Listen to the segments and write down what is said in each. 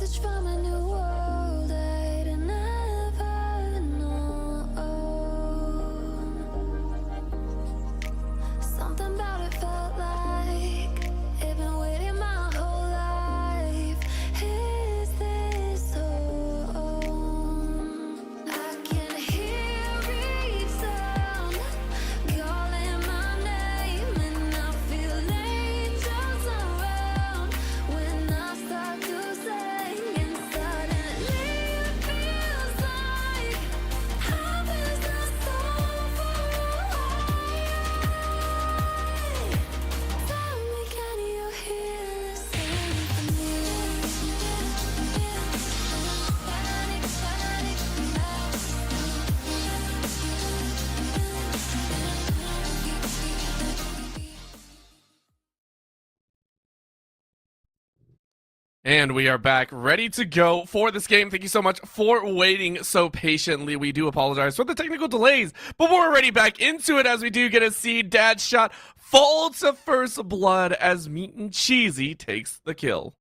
message from a new world I'd never known. Something about it felt like I've been waiting my whole life. Is this home? I can hear each sound calling my name, and I feel angels around when I start to sing, and suddenly it feels like heaven's not so far away. Tell me, can you hear the symphony? Panic, panic, And we are back, ready to go for this game. Thank you so much for waiting so patiently. We do apologize for the technical delays, but we're already back into it as we do get to see Dad Shot fall to first blood as Meat and Cheesy takes the kill.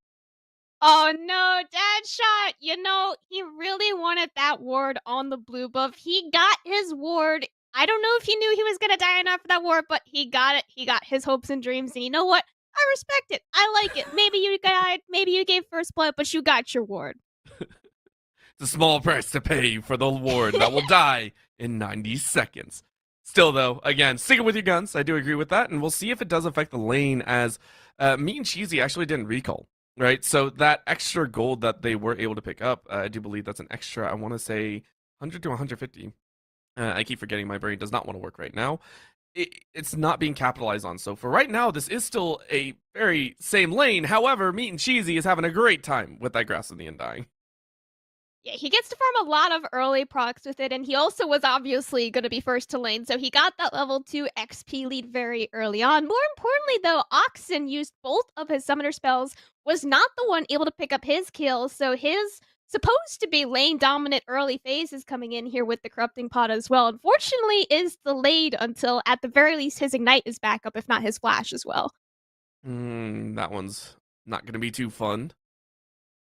Oh no, Dad Shot! You know, he really wanted that ward on the blue buff. He got his ward. I don't know if he knew he was gonna die enough for that ward, but he got it. He got his hopes and dreams, and you know what? I respect it. I like it. Maybe you died, maybe you gave first blood, but you got your ward. It's a small price to pay for the ward that will die in 90 seconds. Still, though, again, sticking with your guns. I do agree with that, and we'll see if it does affect the lane as Meat and Cheesy actually didn't recall. Right, so that extra gold that they were able to pick up, I do believe that's an extra, I want to say 100 to 150. I keep forgetting, my brain does not want to work right now. It's not being capitalized on. So for right now, this is still a very same lane. However, Meat and Cheesy is having a great time with that Grass in the Undying. Yeah, he gets to farm a lot of early procs with it, and he also was obviously going to be first to lane, so he got that level 2 XP lead very early on. More importantly, though, Oxen used both of his summoner spells, was not the one able to pick up his kill, so his supposed to be lane dominant early phase is coming in here with the Corrupting Pot as well. Unfortunately, is delayed until at the very least his Ignite is back up, if not his Flash as well. That one's not going to be too fun.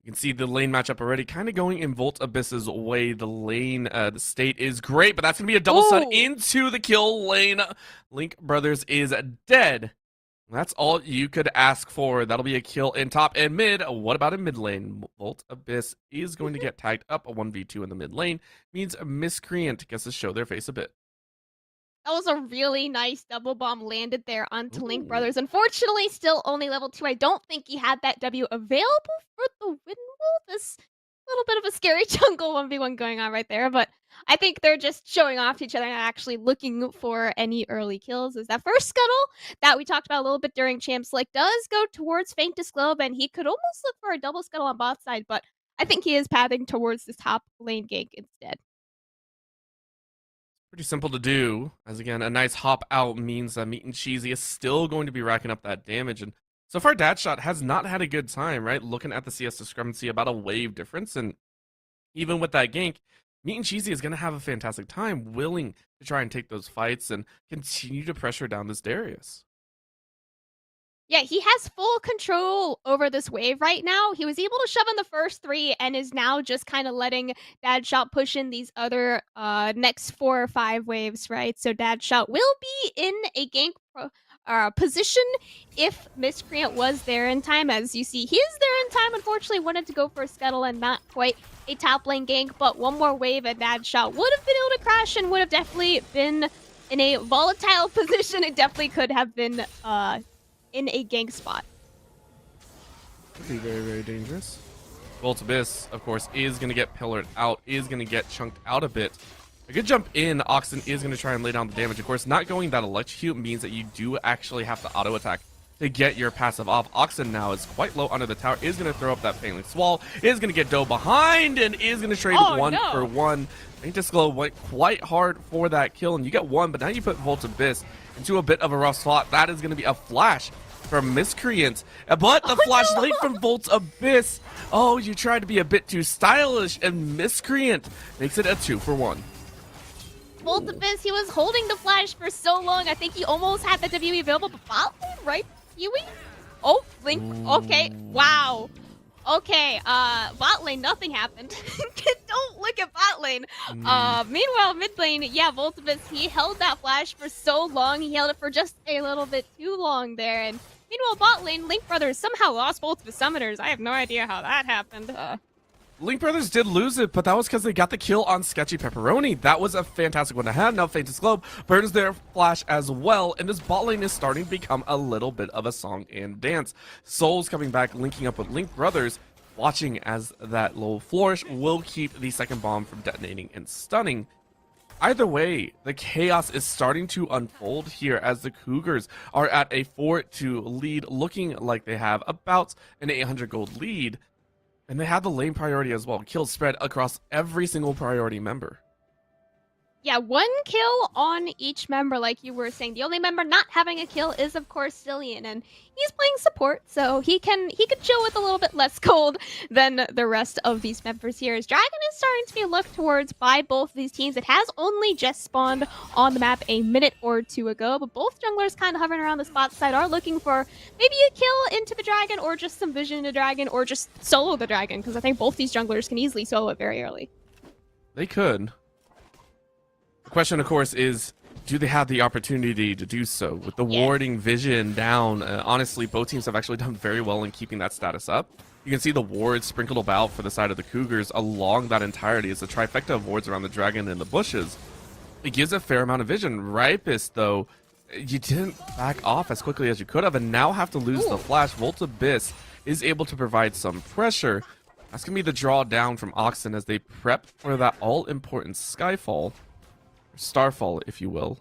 You can see the lane matchup already kind of going in Volt Abyss's way. The lane, the state is great, but that's going to be a double stun into the kill lane. Link Brothers is dead. That's all you could ask for. That'll be a kill in top and mid. What about in mid lane? Volt Abyss is going to get tagged up. A 1v2 in the mid lane means Miscreant gets to show their face a bit. That was a really nice double bomb landed there onto Link Brothers. Unfortunately, still only level 2. I don't think he had that W available for the Windwall. This little bit of a scary jungle 1v1 going on right there, but I think they're just showing off to each other and actually looking for any early kills. As that first scuttle that we talked about a little bit during Champs League does go towards Faintest Globe, and he could almost look for a double scuttle on bot side, but I think he is pathing towards this top lane gank instead. Pretty simple to do, as again, a nice hop out means that Meat and Cheesy is still going to be racking up that damage, and so far Dad Shot has not had a good time, right? Looking at the CS discrepancy, about a wave difference, and even with that gank, Meat and Cheesy is going to have a fantastic time, willing to try and take those fights and continue to pressure down this Darius. Yeah, he has full control over this wave right now. He was able to shove in the first 3 and is now just kind of letting Dad Shot push in these other next 4 or 5 waves, right? So Dad Shot will be in a gank position if Miscreant was there in time. As you see, he is there in time. Unfortunately, wanted to go for a scuttle and not quite a top lane gank, but one more wave and Dad Shot would have been able to crash and would have definitely been in a volatile position. It definitely could have been in a gank spot. Could be very, very dangerous. Volt Abyss, of course, is going to get pillared out, is going to get chunked out a bit. A good jump in, Oxen is going to try and lay down the damage. Of course, not going that Electrocute means that you do actually have to auto-attack to get your passive off. Oxen now is quite low under the tower, is going to throw up that Phalanx Wall, is going to get Doe behind, and is going to trade for one. Faintest Glow went quite hard for that kill, and you get one, but now you put Volt Abyss into a bit of a rough spot. That is going to be a flash from Miscreant, but the flash late from Volt Abyss. Oh, you tried to be a bit too stylish, and Miscreant makes it a 2-for-1. Volt Abyss, he was holding the flash for so long. I think he almost had the WE available, but bot lane, right? Huey? Oh, Link. Okay, wow. Okay, bot lane, nothing happened. Don't look at bot lane. Mm. Meanwhile, mid lane, yeah, Voltibus, he held that flash for so long. He held it for just a little bit too long there. And meanwhile, bot lane, Link Brothers somehow lost Voltibus Summoners. I have no idea how that happened. Link Brothers did lose it, but that was because they got the kill on Sketchy Pepperoni. That was a fantastic one to have. Now Faintest Globe burns their flash as well, and this bot lane is starting to become a little bit of a song and dance. Soul's coming back, linking up with Link Brothers, watching as that low flourish will keep the second bomb from detonating and stunning. Either way, the chaos is starting to unfold here as the Cougars are at a 4-2 lead, looking like they have about an 800 gold lead. And they have the lane priority as well. Kills spread across every single priority member. Yeah, 1 kill on each member, like you were saying. The only member not having a kill is, of course, Cillian, and he's playing support, so he can chill with a little bit less gold than the rest of these members here. As Dragon is starting to be looked towards by both of these teams. It has only just spawned on the map a minute or two ago, but both junglers kind of hovering around the spot side are looking for maybe a kill into the Dragon, or just some vision into Dragon, or just solo the Dragon, because I think both these junglers can easily solo it very early. They could. The question, of course, is do they have the opportunity to do so? With the warding vision down, honestly, both teams have actually done very well in keeping that status up. You can see the wards sprinkled about for the side of the Cougars along that entirety. It's a trifecta of wards around the Dragon and the bushes. It gives a fair amount of vision. Ripest, though, you didn't back off as quickly as you could have and now have to lose the flash. Voltabyss is able to provide some pressure. That's going to be the draw down from Oxen as they prep for that all-important Skyfall. Starfall, if you will.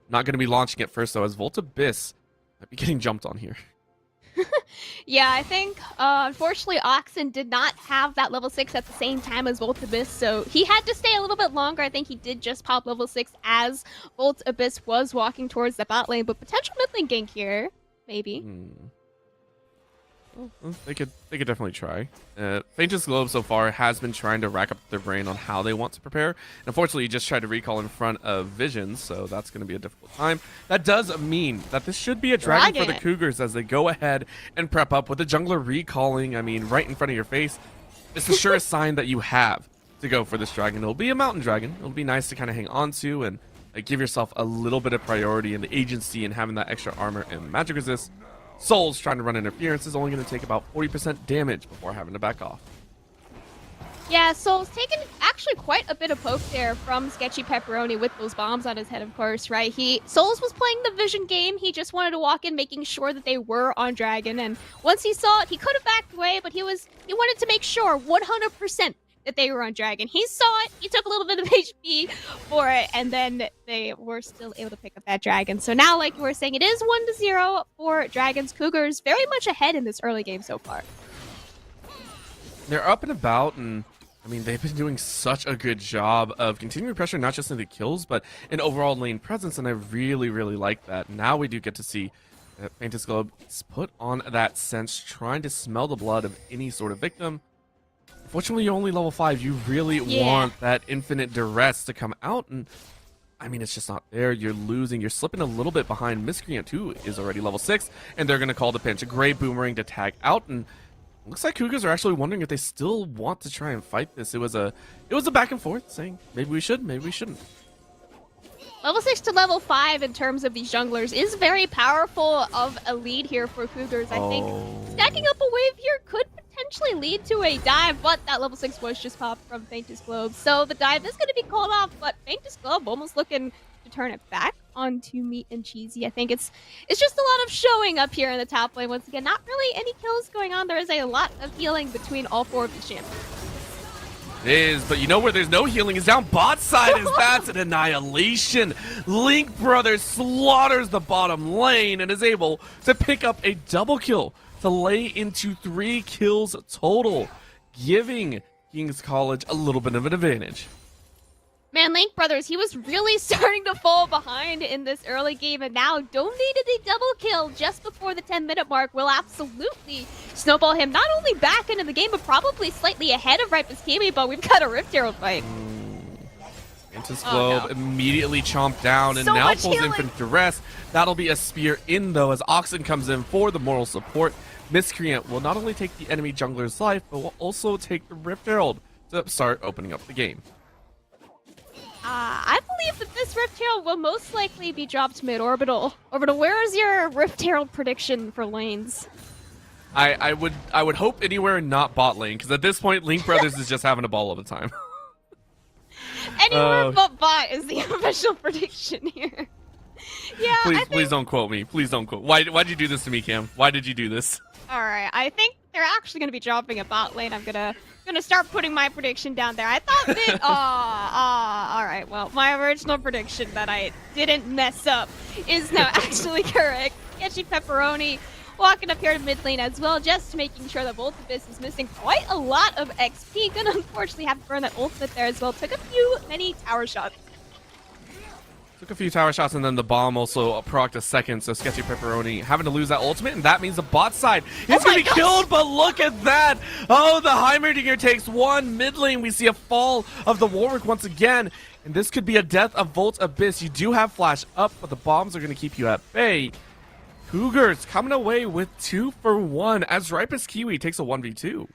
Not going to be launching it first, though, as Voltabyss might be getting jumped on here. Yeah, I think, unfortunately, Oxen did not have that level 6 at the same time as Voltabyss, so he had to stay a little bit longer. I think he did just pop level 6 as Voltabyss was walking towards the bot lane, but potential mid lane gank here, maybe. Well, they could definitely try. Faintest Globe so far has been trying to rack up their brain on how they want to prepare. And unfortunately, you just tried to recall in front of Vision, so that's going to be a difficult time. That does mean that this should be a dragon for the Cougars as they go ahead and prep up with the jungler recalling, I mean, right in front of your face. It's the surest sign that you have to go for this dragon. It'll be a mountain dragon. It'll be nice to kind of hang on to and give yourself a little bit of priority in the agency and having that extra armor and magic resist. Soul's trying to run interference is only going to take about 40% damage before having to back off. Yeah, Soul's taken actually quite a bit of poke there from Sketchy Pepperoni with those bombs on his head, of course, right? Souls was playing the vision game. He just wanted to walk in, making sure that they were on Dragon. And once he saw it, he could have backed away, but he wanted to make sure 100% that they were on Dragon. He saw it, he took a little bit of HP for it, and then they were still able to pick up that Dragon. So now, like you were saying, it is 1-0 for Dragons. Cougars very much ahead in this early game so far. They're up and about, and I mean, they've been doing such a good job of continuing pressure, not just in the kills, but in overall lane presence, and I really, really like that. Now we do get to see Faintest Globe put on that sense, trying to smell the blood of any sort of victim. Fortunately, you're only level 5. You really want that infinite duress to come out, and I mean, it's just not there. You're losing. You're slipping a little bit behind. Miscreant, who is already level 6, and they're going to call the pinch. A great boomerang to tag out, and looks like Cougars are actually wondering if they still want to try and fight this. It was a back and forth, saying maybe we should, maybe we shouldn't. Level 6 to level 5 in terms of these junglers is very powerful of a lead here for Cougars. I think stacking up a wave here could potentially lead to a dive, but that level 6 was just popped from Faintest Globe. So the dive is going to be called off, but Faintest Globe almost looking to turn it back onto Meat and Cheesy. I think it's just a lot of showing up here in the top lane. Once again, not really any kills going on. There is a lot of healing between all 4 of these champions. It is, but you know where there's no healing is down bot side, is that's an annihilation. Link Brothers slaughters the bottom lane and is able to pick up a double kill to lay into 3 kills total, giving King's College a little bit of an advantage. Man, Link Brothers, he was really starting to fall behind in this early game, and now donated a double kill just before the 10-minute mark will absolutely snowball him not only back into the game, but probably slightly ahead of Ripest Kimi, but we've got a Rift Herald fight. Faintest Globe immediately chomped down and now pulls Infinite Duress. That'll be a spear in, though, as Oxen comes in for the moral support. Miscreant will not only take the enemy jungler's life, but will also take the Rift Herald to start opening up the game. I believe that this Rift Herald will most likely be dropped mid-orbital. Orbital, where is your Rift Herald prediction for lanes? I would hope anywhere not bot lane, because at this point, Link Brothers is just having a ball all the time. Anywhere but bot is the official prediction here. Yeah, Please don't quote me. Please don't quote. Why'd you do this to me, Cam? Why did you do this? All right, I think they're actually going to be dropping a bot lane. I'm gonna start putting my prediction down there. I thought that. All right. Well, my original prediction that I didn't mess up is now actually correct. Sketchy Pepperoni walking up here to mid lane as well, just making sure that Volt Abyss is missing quite a lot of XP. Gonna unfortunately have to burn that ultimate there as well. Took many tower shots. Took a few tower shots, and then the bomb also procced a second, so Sketchy Pepperoni having to lose that ultimate, and that means the bot side is going to be killed, but look at that! Oh, the Heimerdinger takes one. Mid lane, we see a fall of the Warwick once again, and this could be a death of Volt Abyss. You do have flash up, but the bombs are going to keep you at bay. Cougars coming away with 2 for 1 as Ripest Kiwi takes a 1v2.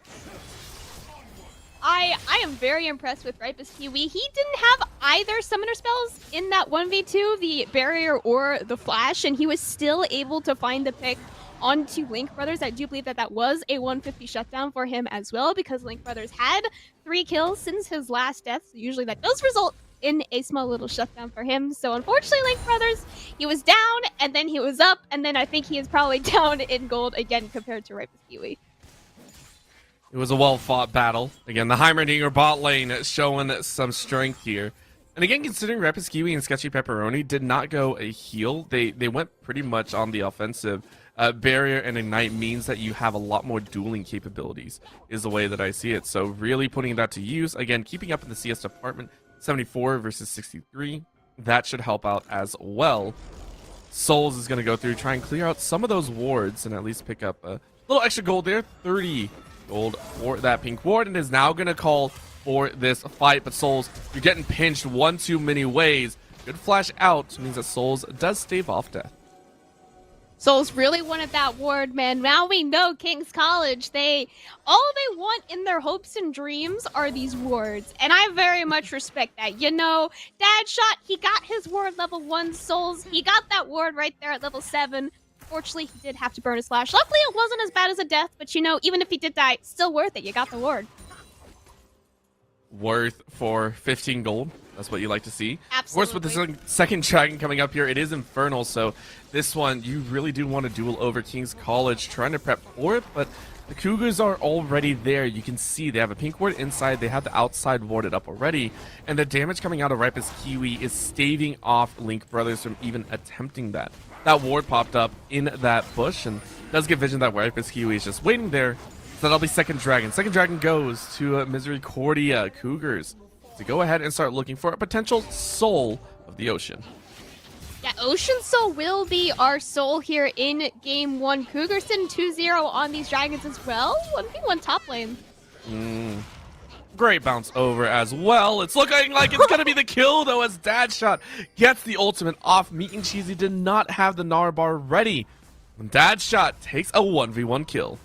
I am very impressed with Ripest Kiwi. He didn't have either summoner spells in that 1v2, the barrier or the flash, and he was still able to find the pick onto Link Brothers. I do believe that that was a 150 shutdown for him as well, because Link Brothers had 3 kills since his last death. So usually that does result in a small little shutdown for him. So unfortunately, Link Brothers, he was down, and then he was up, and then I think he is probably down in gold again compared to Ripest Kiwi. It was a well-fought battle. Again, the Heimerdinger bot lane showing some strength here. And again, considering Ripest Kiwi and Sketchy Pepperoni did not go a heal, they went pretty much on the offensive. Barrier and Ignite means that you have a lot more dueling capabilities, is the way that I see it. So really putting that to use. Again, keeping up in the CS department, 74 versus 63. That should help out as well. Souls is going to go through, try and clear out some of those wards, and at least pick up a little extra gold there. 30 gold for that pink ward, and is now going to call for this fight. But Souls, you're getting pinched one too many ways. Good flash out means that Souls does stave off death. Souls really wanted that ward, man. Now we know King's College, all they want in their hopes and dreams are these wards. And I very much respect that. You know, Dad Shot, he got his ward level 1. Souls, he got that ward right there at level 7. Fortunately, he did have to burn his flash. Luckily, it wasn't as bad as a death, but you know, even if he did die, still worth it. You got the ward. Worth for 15 gold. That's what you like to see. Absolutely. Of course, with the second dragon coming up here, it is Infernal, so this one, you really do want to duel over King's College, trying to prep for it, but the Cougars are already there. You can see they have a pink ward inside, they have the outside warded up already, and the damage coming out of Ripest Kiwi is staving off Link Brothers from even attempting that. That ward popped up in that bush, and does get vision that Ripest Kiwi is just waiting there. So that'll be second dragon. Second dragon goes to Misericordia Cougars to go ahead and start looking for a potential soul of the ocean. Yeah, Ocean Soul will be our soul here in Game 1. Cougars sitting 2-0 on these dragons as well. 1v1 top lane. Great bounce over as well. It's looking like it's going to be the kill, though, as Dad Shot gets the ultimate off. Meat and Cheesy did not have the Gnar bar ready. When Dad Shot takes a 1v1 kill.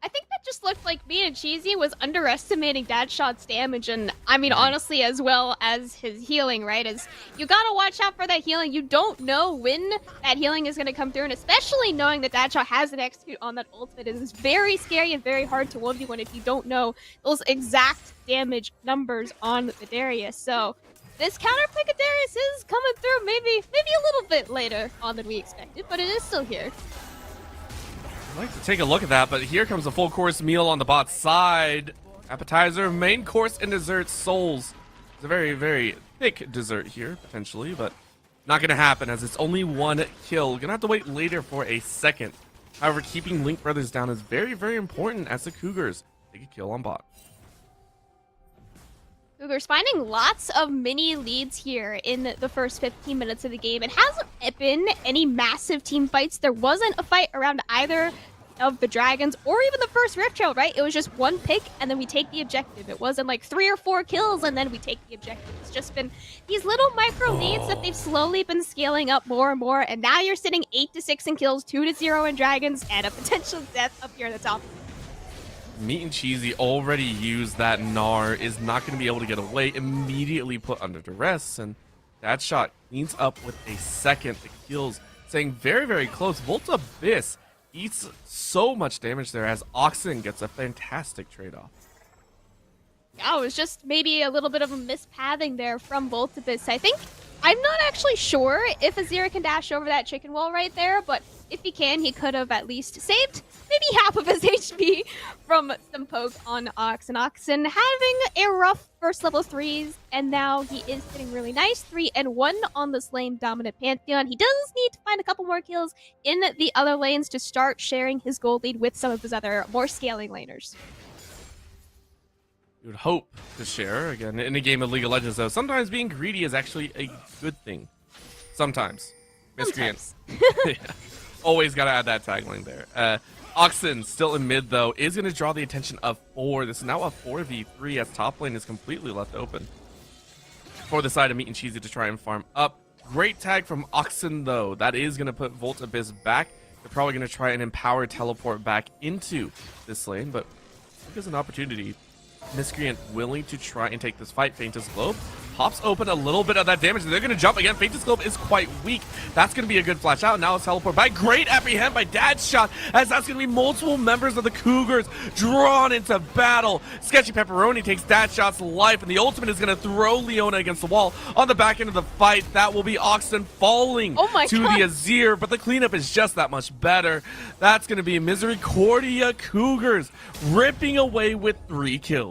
I think that just looked like Meat and Cheesy was underestimating Dad Shot's damage, and I mean, honestly, as well as his healing, right? As you gotta watch out for that healing. You don't know when that healing is gonna come through, and especially knowing that Dad Shot has an execute on that ultimate is very scary and very hard to 1v1 if you don't know those exact damage numbers on the Darius. So this counter pick of Darius is coming through maybe a little bit later on than we expected, but it is still here. I'd like to take a look at that, but here comes a full course meal on the bot side. Appetizer, main course, and dessert. Souls. It's a very, very thick dessert here, potentially, but not going to happen as it's only 1 kill. Going to have to wait later for a second. However, keeping Link Brothers down is very, very important as the Cougars take a kill on bot. Cougars finding lots of mini leads here in the first 15 minutes of the game. It hasn't been any massive team fights. There wasn't a fight around either of the dragons or even the first Rift Trail, right? It was just one pick and then we take the objective. It wasn't like 3 or 4 kills and then we take the objective. It's just been these little micro leads that they've slowly been scaling up more and more, and now you're sitting 8-6 in kills, 2-0 in dragons, and a potential death up here at the top. Meat and Cheesy already used that Gnar, is not going to be able to get away, immediately put under duress, and that shot cleans up with a second. The kills staying very, very close. Volt Abyss eats so much damage there as Oxen gets a fantastic trade-off. Yeah, it was just maybe a little bit of a mispathing there from Volt Abyss. I think, I'm not actually sure if Azir can dash over that chicken wall right there, but if he can, he could have at least saved maybe half of his HP from some poke on Oxen. Oxen having a rough first level 3s, and now he is sitting really nice. 3-1 on this lane dominant Pantheon. He does need to find a couple more kills in the other lanes to start sharing his gold lead with some of his other more scaling laners. You would hope to share, again, in a game of League of Legends, though. Sometimes being greedy is actually a good thing. Sometimes. Miscreant. Yeah. Always got to add that tagline there. Oxen, still in mid, though, is going to draw the attention of 4. This is now a 4v3 as top lane is completely left open for the side of Meat and Cheesy to try and farm up. Great tag from Oxen, though. That is going to put Volt Abyss back. They're probably going to try and empower teleport back into this lane, but I think there's an opportunity. Miscreant willing to try and take this fight. Faintest Globe pops open a little bit of that damage. They're going to jump again. Faintest Globe is quite weak. That's going to be a good flash out. Now it's teleport by. Great apprehend by Dad's Shot, as that's going to be multiple members of the Cougars drawn into battle. Sketchy Pepperoni takes Dad's Shot's life, and the ultimate is going to throw Leona against the wall. On the back end of the fight, that will be Oxen falling to the Azir, but the cleanup is just that much better. That's going to be Misericordia Cougars ripping away with 3 kills.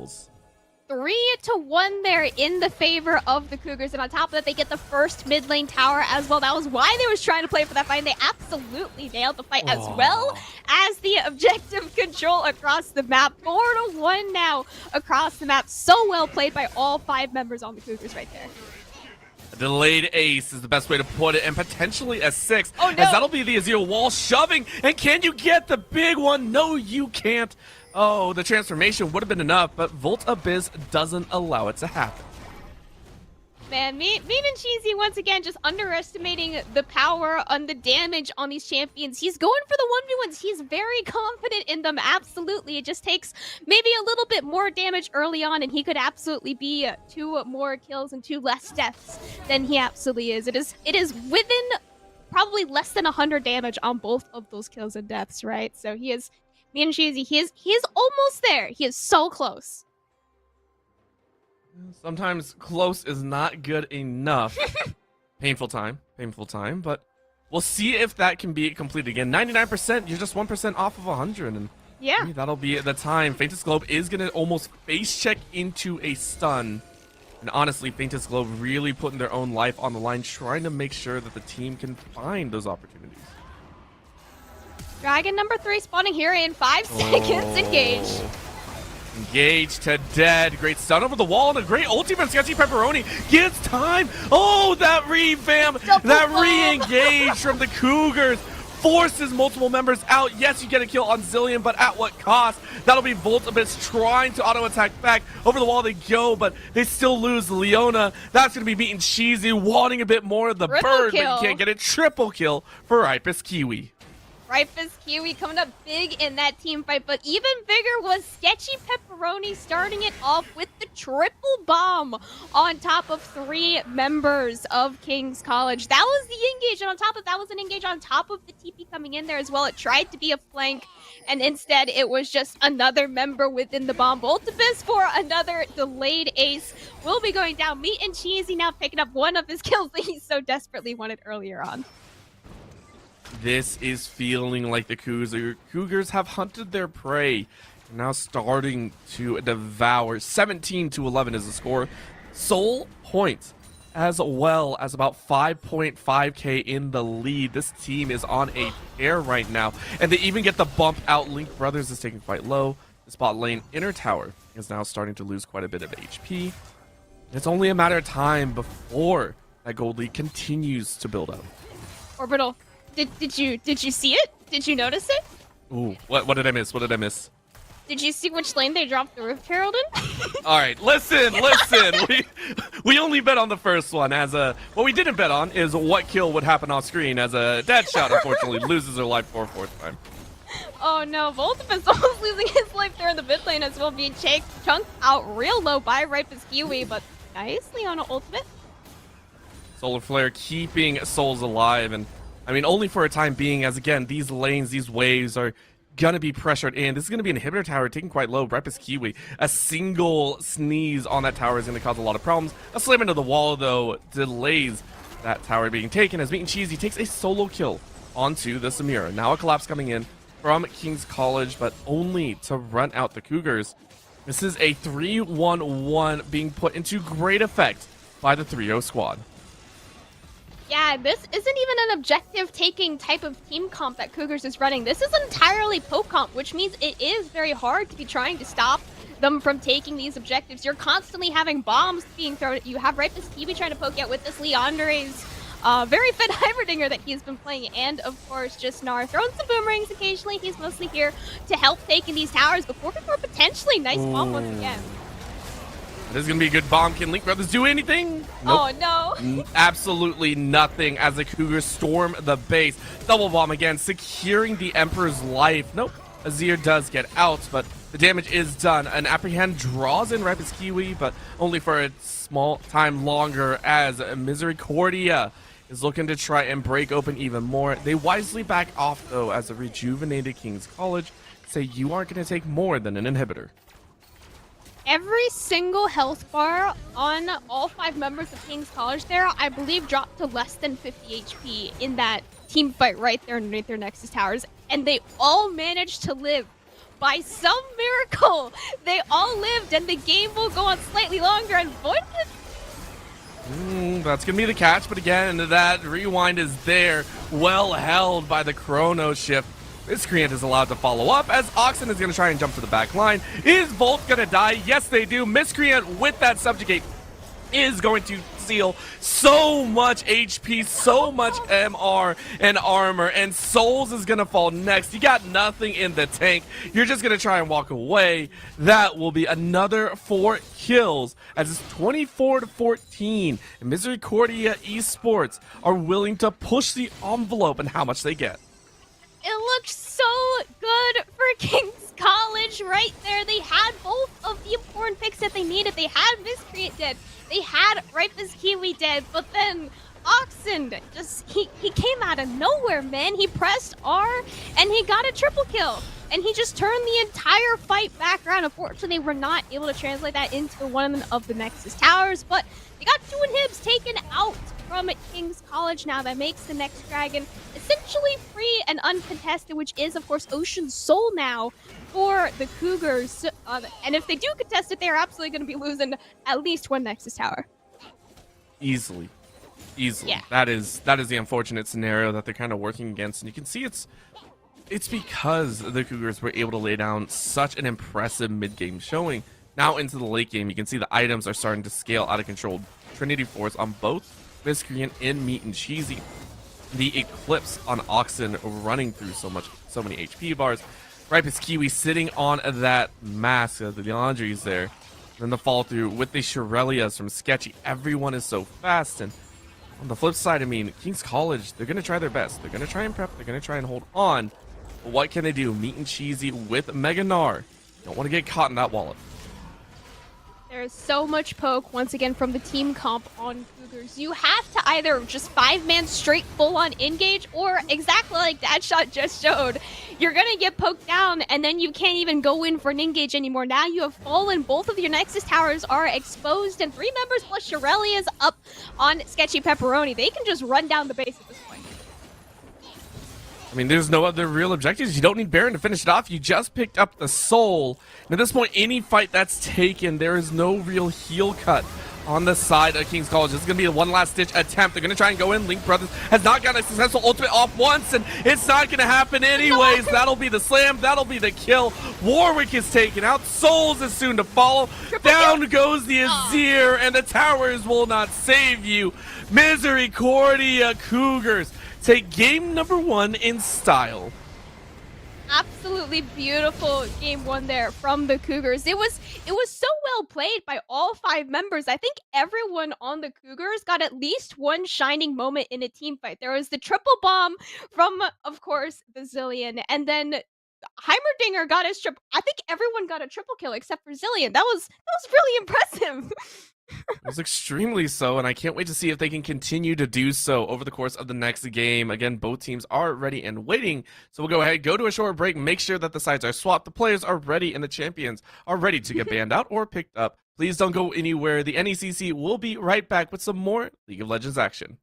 3-1 there in the favor of the Cougars, and on top of that, they get the first mid lane tower as well. That was why they was trying to play for that fight, and they absolutely nailed the fight as well as the objective control across the map. 4-1 now across the map. So well played by all 5 members on the Cougars right there. A delayed ace is the best way to put it, and potentially a 6. Oh, no. As that'll be the Azir wall shoving, and can you get the big one? No, you can't. Oh, the transformation would have been enough, but Volt Abyss doesn't allow it to happen. Man, Mean and Cheesy once again just underestimating the power and the damage on these champions. He's going for the 1v1s. He's very confident in them, absolutely. It just takes maybe a little bit more damage early on, and he could absolutely be 2 more kills and 2 less deaths than he absolutely is. It is within probably less than 100 damage on both of those kills and deaths, right? So he is... Mean and Cheesy, he is almost there. He is so close. Sometimes close is not good enough. Painful time, but we'll see if that can be completed again. 99%, you're just 1% off of 100, and yeah, maybe that'll be the time. Faintest Globe is going to almost face check into a stun. And honestly, Faintest Globe really putting their own life on the line, trying to make sure that the team can find those opportunities. Dragon number 3 spawning here in 5 seconds. Engage. Engage to dead. Great stun over the wall and a great ulti from Sketchy Pepperoni. Gets time. Oh, that revamp. That re-engage from the Cougars. Forces multiple members out. Yes, you get a kill on Zillion, but at what cost? That'll be Volt Abyss trying to auto-attack back. Over the wall they go, but they still lose Leona. That's going to be Meat and Cheesy, wanting a bit more of the bird, but you can't get it. Triple kill for Ripus Kiwi. Ripus Kiwi coming up big in that team fight, but even bigger was Sketchy Pepperoni starting it off with the triple bomb on top of 3 members of King's College. That was the engage, and on top of that was an engage on top of the TP coming in there as well. It tried to be a flank, and instead it was just another member within the bomb. Volt Abyss for another delayed ace will be going down. Meat and Cheesy now picking up one of his kills that he so desperately wanted earlier on. This is feeling like the Cougars have hunted their prey. Now starting to devour. 17-11 is the score. Soul points as well as about 5.5k in the lead. This team is on a tear right now. And they even get the bump out. Link Brothers is taking quite low. The spot lane inner tower is now starting to lose quite a bit of HP. It's only a matter of time before that gold lead continues to build up. Orbital. Did you see it? Did you notice it? Ooh, what did I miss? What did I miss? Did you see which lane they dropped the Rift Herald in? All right, listen. We only bet on the first one. What we didn't bet on is what kill would happen off screen, as a Deadshot unfortunately loses her life for a fourth time. Oh no, Voltibus almost losing his life there in the mid lane as well, being chunked out real low by Ripus Kiwi, but nicely on an ultimate. Solar Flare keeping souls alive, and I mean only for a time being, as again these lanes, these waves are gonna be pressured in. This is gonna be an inhibitor tower taking quite low. Ripus Kiwi, a single sneeze on that tower is gonna cause a lot of problems. A slam into the wall though delays that tower being taken, as Meat and Cheesy takes a solo kill onto the Samira. Now a collapse coming in from King's College, but only to run out the Cougars. This is a 3-1-1 being put into great effect by the 3-0 squad. Yeah, this isn't even an objective-taking type of team comp that Cougars is running. This is entirely poke comp, which means it is very hard to be trying to stop them from taking these objectives. You're constantly having bombs being thrown at you. You have Ripus Kiwi trying to poke out with this Leandre's very fit Hybridinger that he's been playing, and of course just Gnar throwing some boomerangs occasionally. He's mostly here to help taking these towers before potentially nice bomb once again. This is going to be a good bomb. Can Link Brothers do anything? Nope. Oh, no. Absolutely nothing as the Cougars storm the base. Double bomb again, securing the Emperor's life. Nope. Azir does get out, but the damage is done. An Apprehend draws in Ripus Kiwi, but only for a small time longer, as Misericordia is looking to try and break open even more. They wisely back off, though, as a rejuvenated King's College say you aren't going to take more than an inhibitor. Every single health bar on all 5 members of King's College there, I believe, dropped to less than 50 HP in that team fight right there underneath their Nexus towers, and they all managed to live. By some miracle, they all lived, and the game will go on slightly longer, and Void that's going to be the catch, but again, that rewind is there, well held by the Chrono Shift. Miscreant is allowed to follow up, as Oxen is going to try and jump to the back line. Is Volt going to die? Yes, they do. Miscreant with that Subjugate is going to seal so much HP, so much MR and armor, and Souls is going to fall next. You got nothing in the tank. You're just going to try and walk away. That will be another 4 kills, as it's 24-14. And Misericordia Esports are willing to push the envelope and how much they get. It looked so good for King's College right there. They had both of the important picks that they needed. They had Miscreant dead. They had Ripus Kiwi dead. But then Oxen just, he came out of nowhere, man. He pressed R and he got a triple kill. And he just turned the entire fight back around. Unfortunately, they were not able to translate that into one of the Nexus towers. But they got 2 inhibs taken out from King's College now. That makes the next dragon essentially free and uncontested, which is, of course, Ocean's Soul now for the Cougars. And if they do contest it, they're absolutely going to be losing at least 1 Nexus tower. Easily. Yeah. That is the unfortunate scenario that they're kind of working against, and you can see it's because the Cougars were able to lay down such an impressive mid-game showing. Now into the late game, you can see the items are starting to scale out of control. Trinity Force on both Miscreant and Meat and Cheesy. The Eclipse on Oxen running through so many HP bars. Ripus Kiwi sitting on that mask. The Leandre's there. Then the fall through with the Shirelias from Sketchy. Everyone is so fast, and on the flip side, I mean, King's College, they're going to try their best. They're going to try and prep. They're going to try and hold on. But what can they do? Meat and Cheesy with Mega Gnar. Don't want to get caught in that wallet. There's so much poke, once again, from the team comp on Cougars. You have to either just 5-man straight full-on engage, or exactly like Dadshot just showed, you're going to get poked down, and then you can't even go in for an engage anymore. Now you have fallen. Both of your Nexus towers are exposed, and 3 members plus Shirelia's up on Sketchy Pepperoni. They can just run down the base at this point. I mean, there's no other real objectives. You don't need Baron to finish it off. You just picked up the soul. And at this point, any fight that's taken, there is no real heal cut on the side of King's College. This is going to be a one last ditch attempt. They're going to try and go in. Link Brothers has not gotten a successful ultimate off once, and it's not going to happen anyways. That'll be the slam. That'll be the kill. Warwick is taken out. Souls is soon to follow. Down goes the Azir, and the towers will not save you. Misericordia Cougars take game number 1 in style. absolutely beautiful game one there from the Cougars. It was so well played by all 5 members. I think everyone on the Cougars got at least one shining moment in a team fight. There was the triple bomb from, of course, the Zillion, and then Heimerdinger got his triple. I think everyone got a triple kill except for Zillion. That was really impressive. It was extremely so, and I can't wait to see if they can continue to do so over the course of the next game. Again, both teams are ready and waiting, so we'll go ahead, go to a short break, make sure that the sides are swapped, the players are ready, and the champions are ready to get banned out or picked up. Please don't go anywhere. The NECC will be right back with some more League of Legends action.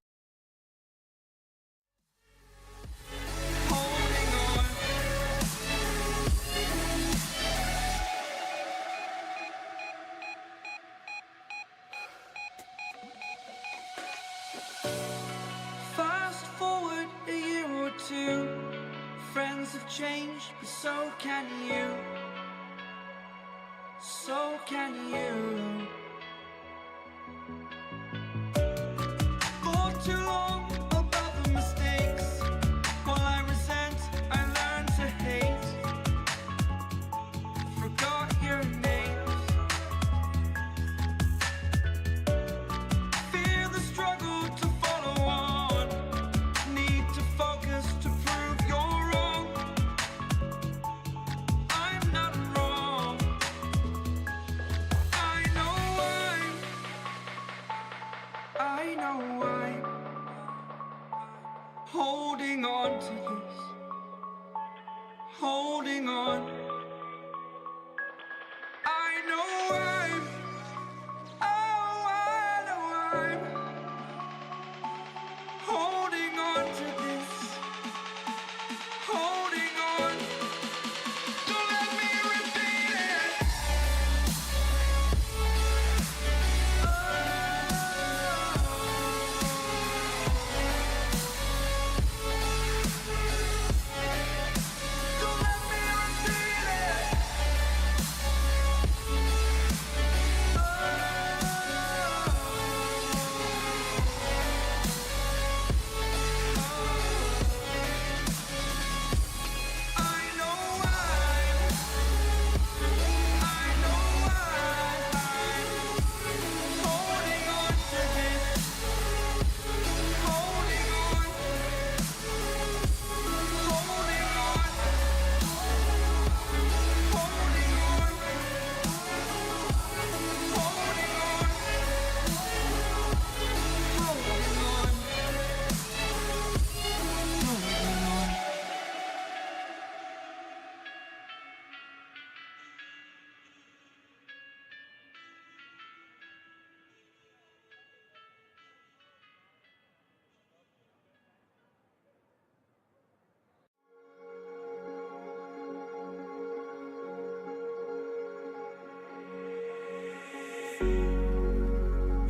Fast forward a year or two, friends have changed, but so can you. So can you. For too long about the mistakes, while I resent, I learned to hate. Forgot your names. Fear the struggle to follow on. Need to focus to prove you're wrong. I'm not wrong. I know I'm holding on to this. Holding on. I know I'm holding on to this. Holding on. Don't let me repeat it. Don't let me repeat it. I know I'm holding on to this. Holding on. Holding on. Holding on. Holding on. Holding on.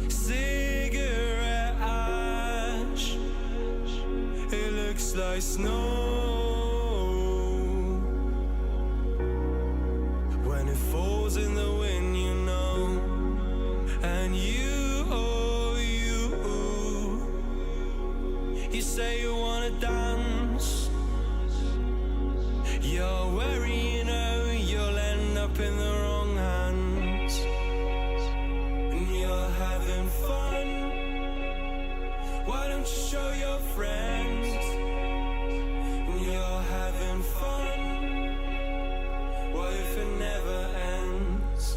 Cigarette ash, it looks like snow when it falls in the wind, you know. And you say you wanna dance. You're worried, you know, you'll end up in the wrong hands. And you're having fun. Why don't you show your friends? And you're having fun. What if it never ends?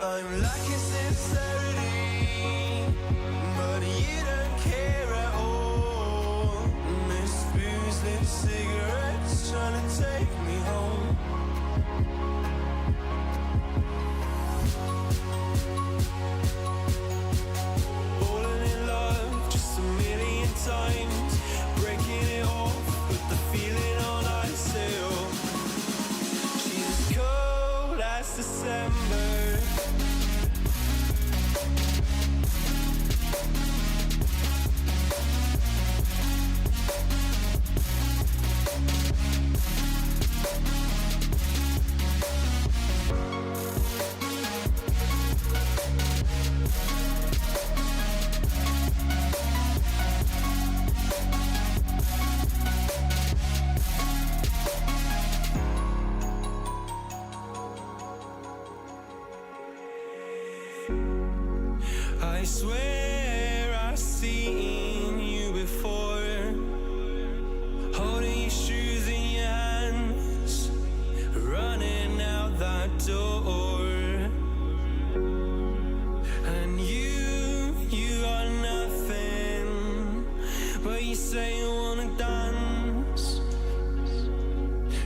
I'm lacking sincerity, but you don't care at all. Miss booze, lit cigarettes, trying to take me home. Falling in love just a million times, breaking it off, put the feeling on ice still. She's as cold as December. say you wanna dance,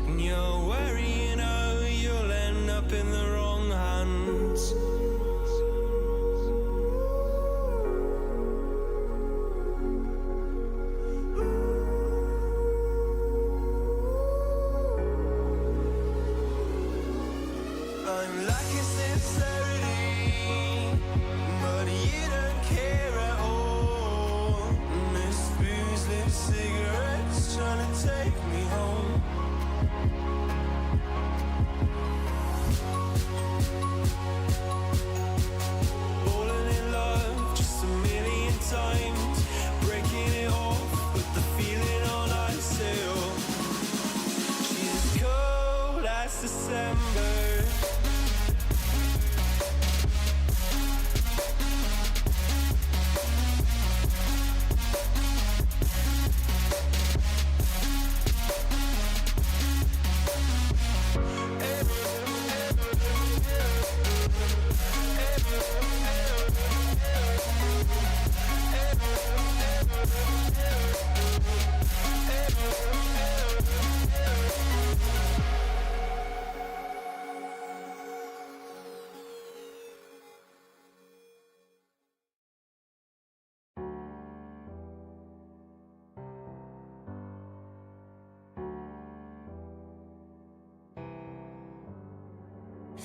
and you're worrying, oh, you'll end up in the wrong hands. I'm lacking sincerity, but you don't care at all. Miss booze, lit cigarettes, trying to take me home. Falling in love just a million times, breaking it off, but the feeling all I still. She's as cold as December.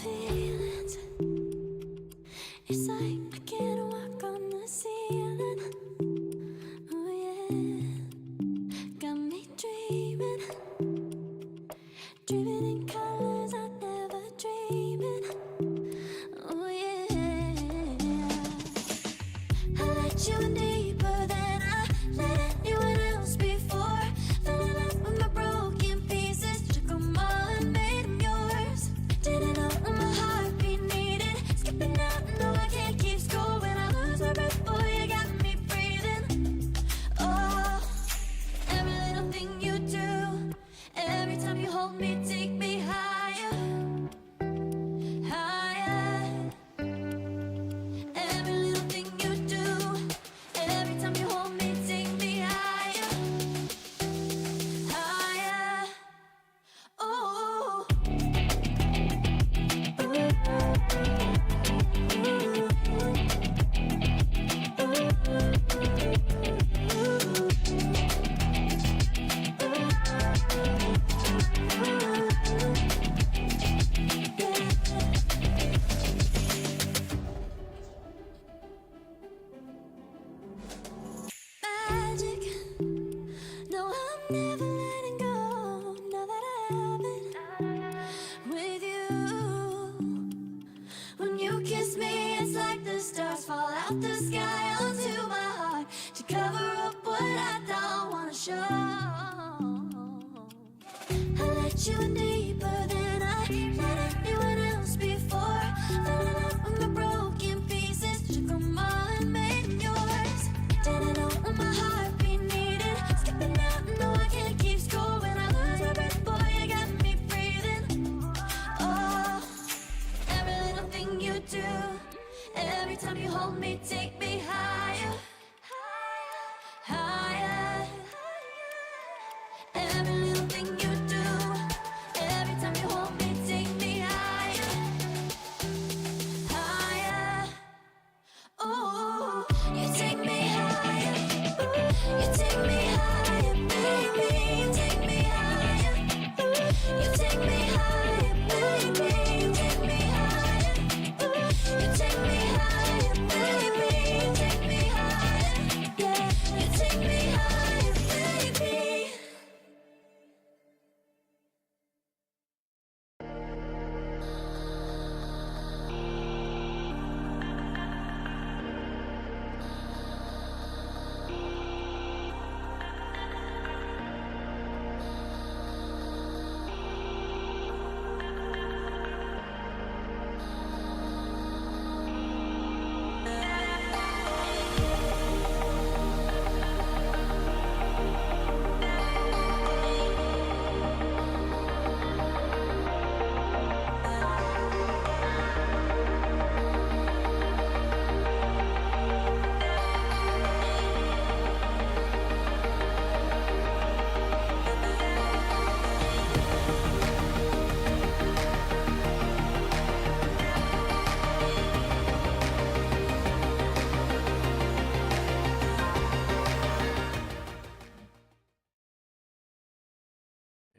Feelings, it's like I can't walk on the ceiling. Oh yeah, got me dreaming, dreaming in colors I never dreamed. Oh yeah, I let you in deeper than I let anyone else before. Fell in love with my broken pieces, took 'em all and made 'em yours. Didn't know what my heartbeat needed, skipping out, no I can't keep score. When I lose my breath, boy, you got me breathing. Oh, every little thing you do, every time you hold me, take me higher, higher. Every little thing you do, every time you hold me, take me higher, higher. Oh. Magic. No, I'm never letting go. Now that I have it with you. When you kiss me, it's like the stars fall out the sky onto my heart to cover up what I don't wanna show. I let you in deeper than I let anyone else before. Fell in love with my broken pieces, took 'em all and made 'em yours. Didn't know what my heartbeat needed, skipping out, no I can't keep score. When I lose my breath, boy, you got me breathing. Oh, every little thing you do, every time you hold me, take me higher, higher. Every little thing you do,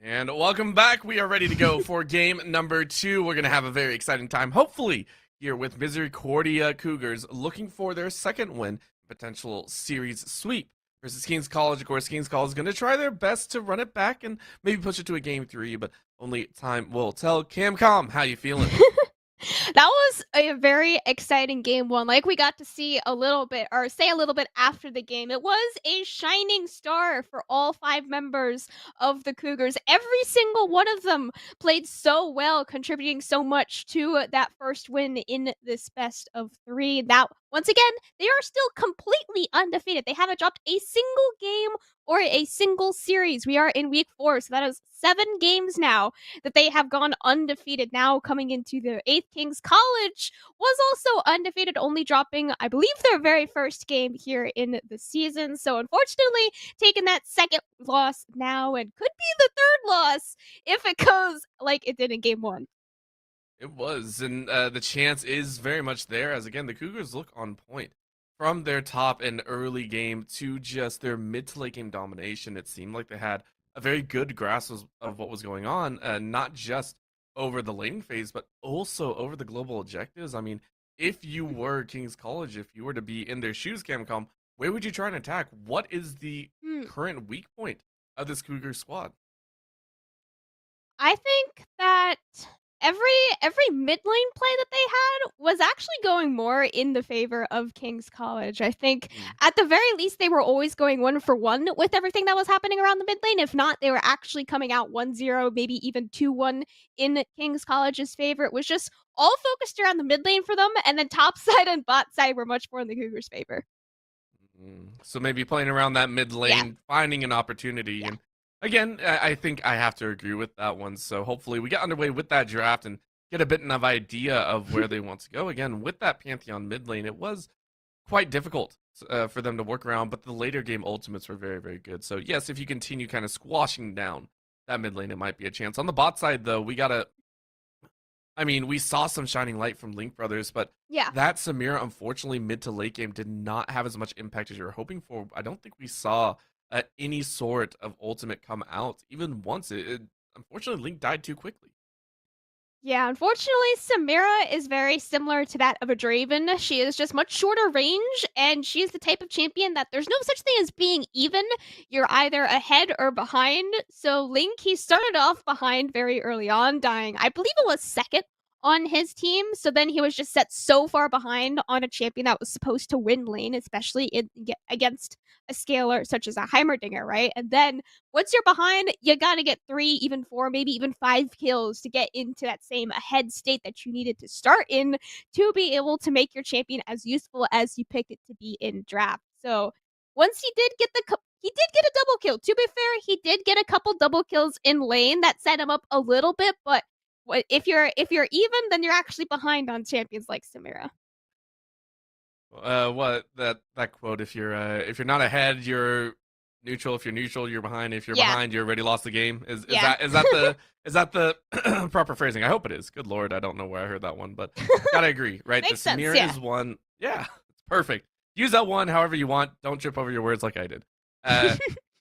And welcome back. We are ready to go for game number 2. We're going to have a very exciting time, hopefully, here with Misericordia Cougars looking for their second win, potential series sweep versus King's College. Of course, King's College is going to try their best to run it back and maybe push it to a game 3, but only time will tell. CamCom, how you feeling? That was a very exciting game one. Like we got to see a little bit, or say a little bit after the game. It was a shining star for all 5 members of the Cougars. Every single one of them played so well, contributing so much to that first win in this best of 3. That, once again, they are still completely undefeated. They haven't dropped a single game or a single series. We are in week 4, so that is 7 games now that they have gone undefeated. Now coming into their 8th, King's College was also undefeated, only dropping, I believe, their very first game here in the season. So unfortunately, taking that second loss now, and could be the 3rd loss if it goes like it did in game 1. It was, and the chance is very much there, as again, the Cougars look on point. From their top and early game to just their mid to late game domination, it seemed like they had a very good grasp of what was going on, not just over the lane phase, but also over the global objectives. I mean, if you were King's College, if you were to be in their shoes, CamCom, where would you try and attack? What is the current weak point of this Cougar squad? I think that every mid lane play that they had was actually going more in the favor of King's College. I think at the very least they were always going 1 for 1 with everything that was happening around the mid lane. If not, they were actually coming out 1-0, maybe even 2-1 in King's College's favor. It was just all focused around the mid lane for them, and then top side and bot side were much more in the Cougars' favor. So maybe playing around that mid lane, finding an opportunity. And again, I think I have to agree with that one. So hopefully we get underway with that draft and get a bit of idea of where they want to go. Again, with that Pantheon mid lane, it was quite difficult for them to work around, but the later game ultimates were very, very good. So yes, if you continue kind of squashing down that mid lane, it might be a chance. On the bot side, though, we saw some shining light from Link Brothers, but that Samira, unfortunately, mid to late game did not have as much impact as you were hoping for. I don't think we saw any sort of ultimate come out even once. Unfortunately, Link died too quickly. Yeah, unfortunately, Samira is very similar to that of a Draven. She is just much shorter range, and she's the type of champion that there's no such thing as being even. You're either ahead or behind. So Link, he started off behind very early on, dying, I believe it was 2nd on his team. So then he was just set so far behind on a champion that was supposed to win lane, especially against a scaler such as a Heimerdinger, right? And then once you're behind, you gotta get 3, even 4, maybe even 5 kills to get into that same ahead state that you needed to start in to be able to make your champion as useful as you picked it to be in draft. So once he did get a double kill. To be fair, he did get a couple double kills in lane that set him up a little bit, but if you're even, then you're actually behind on champions like Samira. What that quote? If you're not ahead, you're neutral. If you're neutral, you're behind. If you're behind, you already lost the game. Is that the proper phrasing? I hope it is. Good lord, I don't know where I heard that one, but gotta agree, right? Makes the Samira sense, is one. Yeah, it's perfect. Use that one however you want. Don't trip over your words like I did.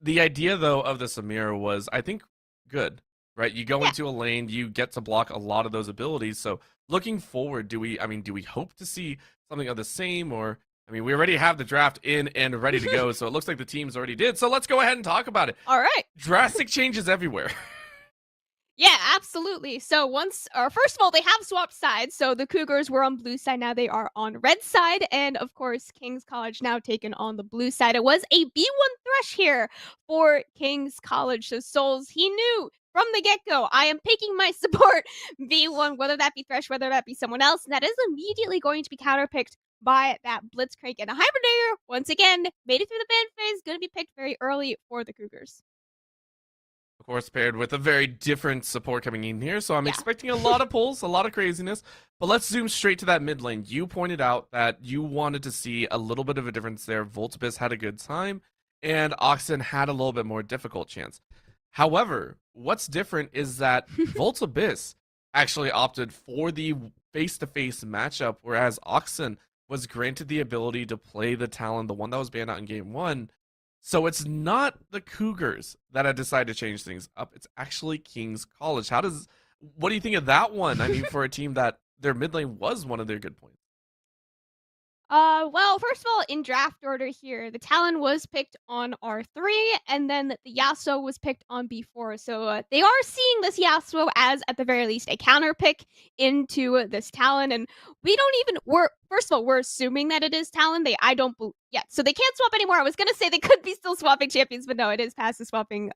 The idea though of the Samira was, I think, good. Right, you go into a lane, you get to block a lot of those abilities. So looking forward, do we hope to see something of the same, or we already have the draft in and ready to go, so it looks like the teams already did. So let's go ahead and talk about it. All right. Drastic changes everywhere. Yeah, absolutely. So first of all, they have swapped sides. So the Cougars were on blue side, now they are on red side, and of course, King's College now taken on the blue side. It was a B1 thresh here for King's College. So Souls, he knew from the get-go, I am picking my support B1, whether that be Thresh, whether that be someone else, and that is immediately going to be counterpicked by that Blitzcrank. And a Heimerdinger, once again, made it through the ban phase, going to be picked very early for the Cougars. Of course, paired with a very different support coming in here, so I'm expecting a lot of pulls, a lot of craziness. But let's zoom straight to that mid lane. You pointed out that you wanted to see a little bit of a difference there. Voltibus had a good time, and Oxen had a little bit more difficult chance. However, what's different is that Voltibus actually opted for the face-to-face matchup, whereas Oxen was granted the ability to play the Talon, the one that was banned out in game 1. So it's not the Cougars that have decided to change things up. It's actually King's College. What do you think of that one? I mean, for a team that their mid lane was one of their good points. Well, first of all, in draft order here, the Talon was picked on R3, and then the Yasuo was picked on B4. So they are seeing this Yasuo as, at the very least, a counter pick into this Talon. And first of all, we're assuming that it is Talon. So they can't swap anymore. I was gonna say they could be still swapping champions, but no, it is past the swapping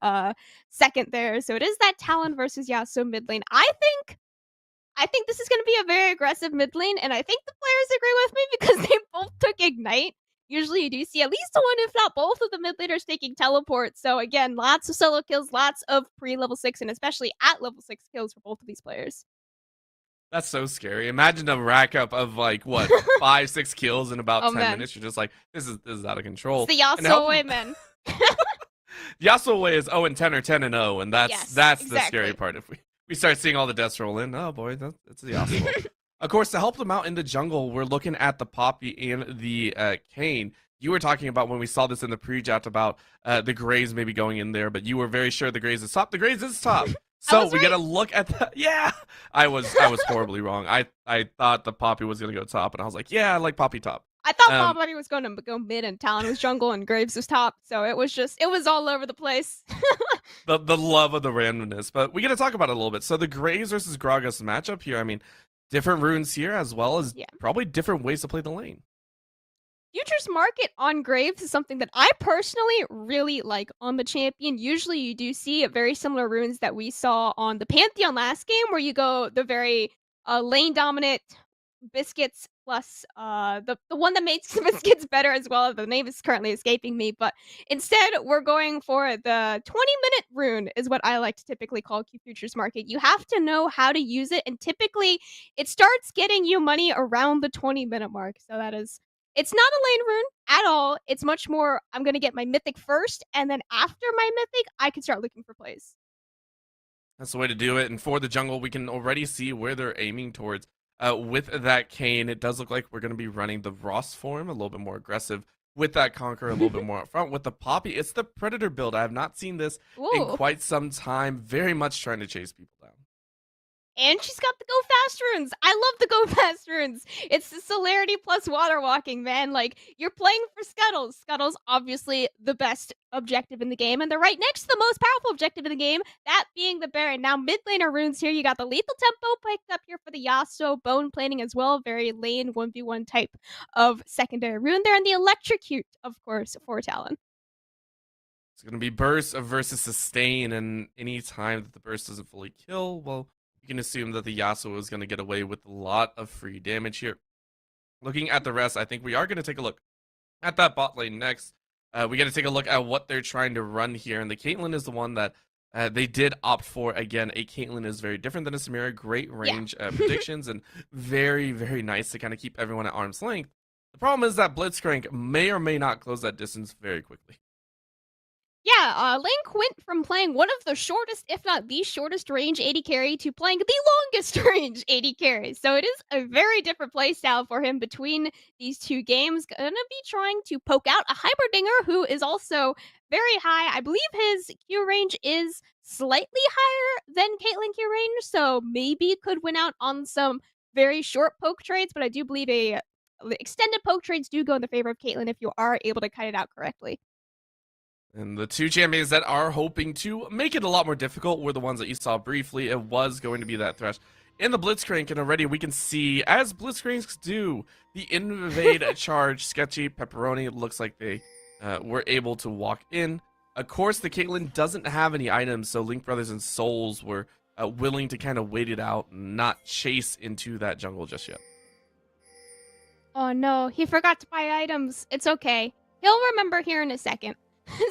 second there. So it is that Talon versus Yasuo mid lane. I think this is going to be a very aggressive mid lane, and I think the players agree with me because they both took Ignite. Usually you do see at least one, if not both, of the mid laners taking teleport. So again, lots of solo kills, lots of pre-level 6, and especially at level 6 kills for both of these players. That's so scary. Imagine a rack up of like, what, 5-6 kills in about 10 minutes. You're just like, this is out of control. It's the Yasuo way, man. Yasuo way is 0-10 or 10-0, and that's exactly. the scary part. If we start seeing all the deaths roll in, oh boy, that's the Yasuo. Of course, to help them out in the jungle, we're looking at the Poppy and the Kayn. You were talking about when we saw this in the pre-draft about the Graves maybe going in there, but you were very sure the Graves is top. The Graves is top. So we gotta look at that. Yeah, I was horribly wrong. I thought the Poppy was gonna go top, and I was like, yeah, I like Poppy top. I thought Poppy was going to go mid, and Talon was jungle, and Graves was top. So it was all over the place. the love of the randomness, but we got to talk about it a little bit. So the Graves versus Gragas matchup here, I mean, different runes here as well as probably different ways to play the lane. Futures market on Graves is something that I personally really like on the champion. Usually you do see very similar runes that we saw on the Pantheon last game, where you go the very lane dominant biscuits plus the one that makes biscuits better as well. The name is currently escaping me, but instead we're going for the 20-minute rune is what I like to typically call Q Futures Market. You have to know how to use it, and typically it starts getting you money around the 20-minute mark. So it's not a lane rune at all. It's much more, I'm going to get my mythic first, and then after my mythic, I can start looking for plays. That's the way to do it. And for the jungle, we can already see where they're aiming towards. With that Kayn, it does look like we're going to be running the Ross form, a little bit more aggressive. With that Conqueror, a little bit more up front. With the Poppy, it's the Predator build. I have not seen this in quite some time. Very much trying to chase people down. And she's got the go fast runes. I love the go fast runes. It's the celerity plus water walking, man. Like, you're playing for Scuttles. Scuttles, obviously the best objective in the game, and they're right next to the most powerful objective in the game, that being the Baron. Now, mid laner runes here. You got the lethal tempo picked up here for the Yasuo, bone plating as well. Very lane 1v1 type of secondary rune there, and the electrocute, of course, for Talon. It's going to be burst versus sustain, and any time that the burst doesn't fully kill, well, you can assume that the Yasuo is going to get away with a lot of free damage here. Looking at the rest, I think we are going to take a look at that bot lane next. We got to take a look at what they're trying to run here, and the Caitlyn is the one that they did opt for. Again, a Caitlyn is very different than a Samira. Great range predictions, and very, very nice to kind of keep everyone at arm's length. The problem is that Blitzcrank may or may not close that distance very quickly. Yeah, Link went from playing one of the shortest, if not the shortest range AD carry to playing the longest range AD carry. So it is a very different playstyle for him between these two games. Gonna be trying to poke out a Hyperdinger who is also very high. I believe his Q range is slightly higher than Caitlyn Q range, so maybe could win out on some very short poke trades, but I do believe extended poke trades do go in the favor of Caitlyn if you are able to cut it out correctly. And the two champions that are hoping to make it a lot more difficult were the ones that you saw briefly. It was going to be that Thresh in the Blitzcrank, and already we can see, as Blitzcranks do, the invade charge. Sketchy Pepperoni looks like they were able to walk in. Of course, the Caitlyn doesn't have any items, so Link Brothers and Souls were willing to kind of wait it out and not chase into that jungle just yet. Oh no, he forgot to buy items. It's okay. He'll remember here in a second.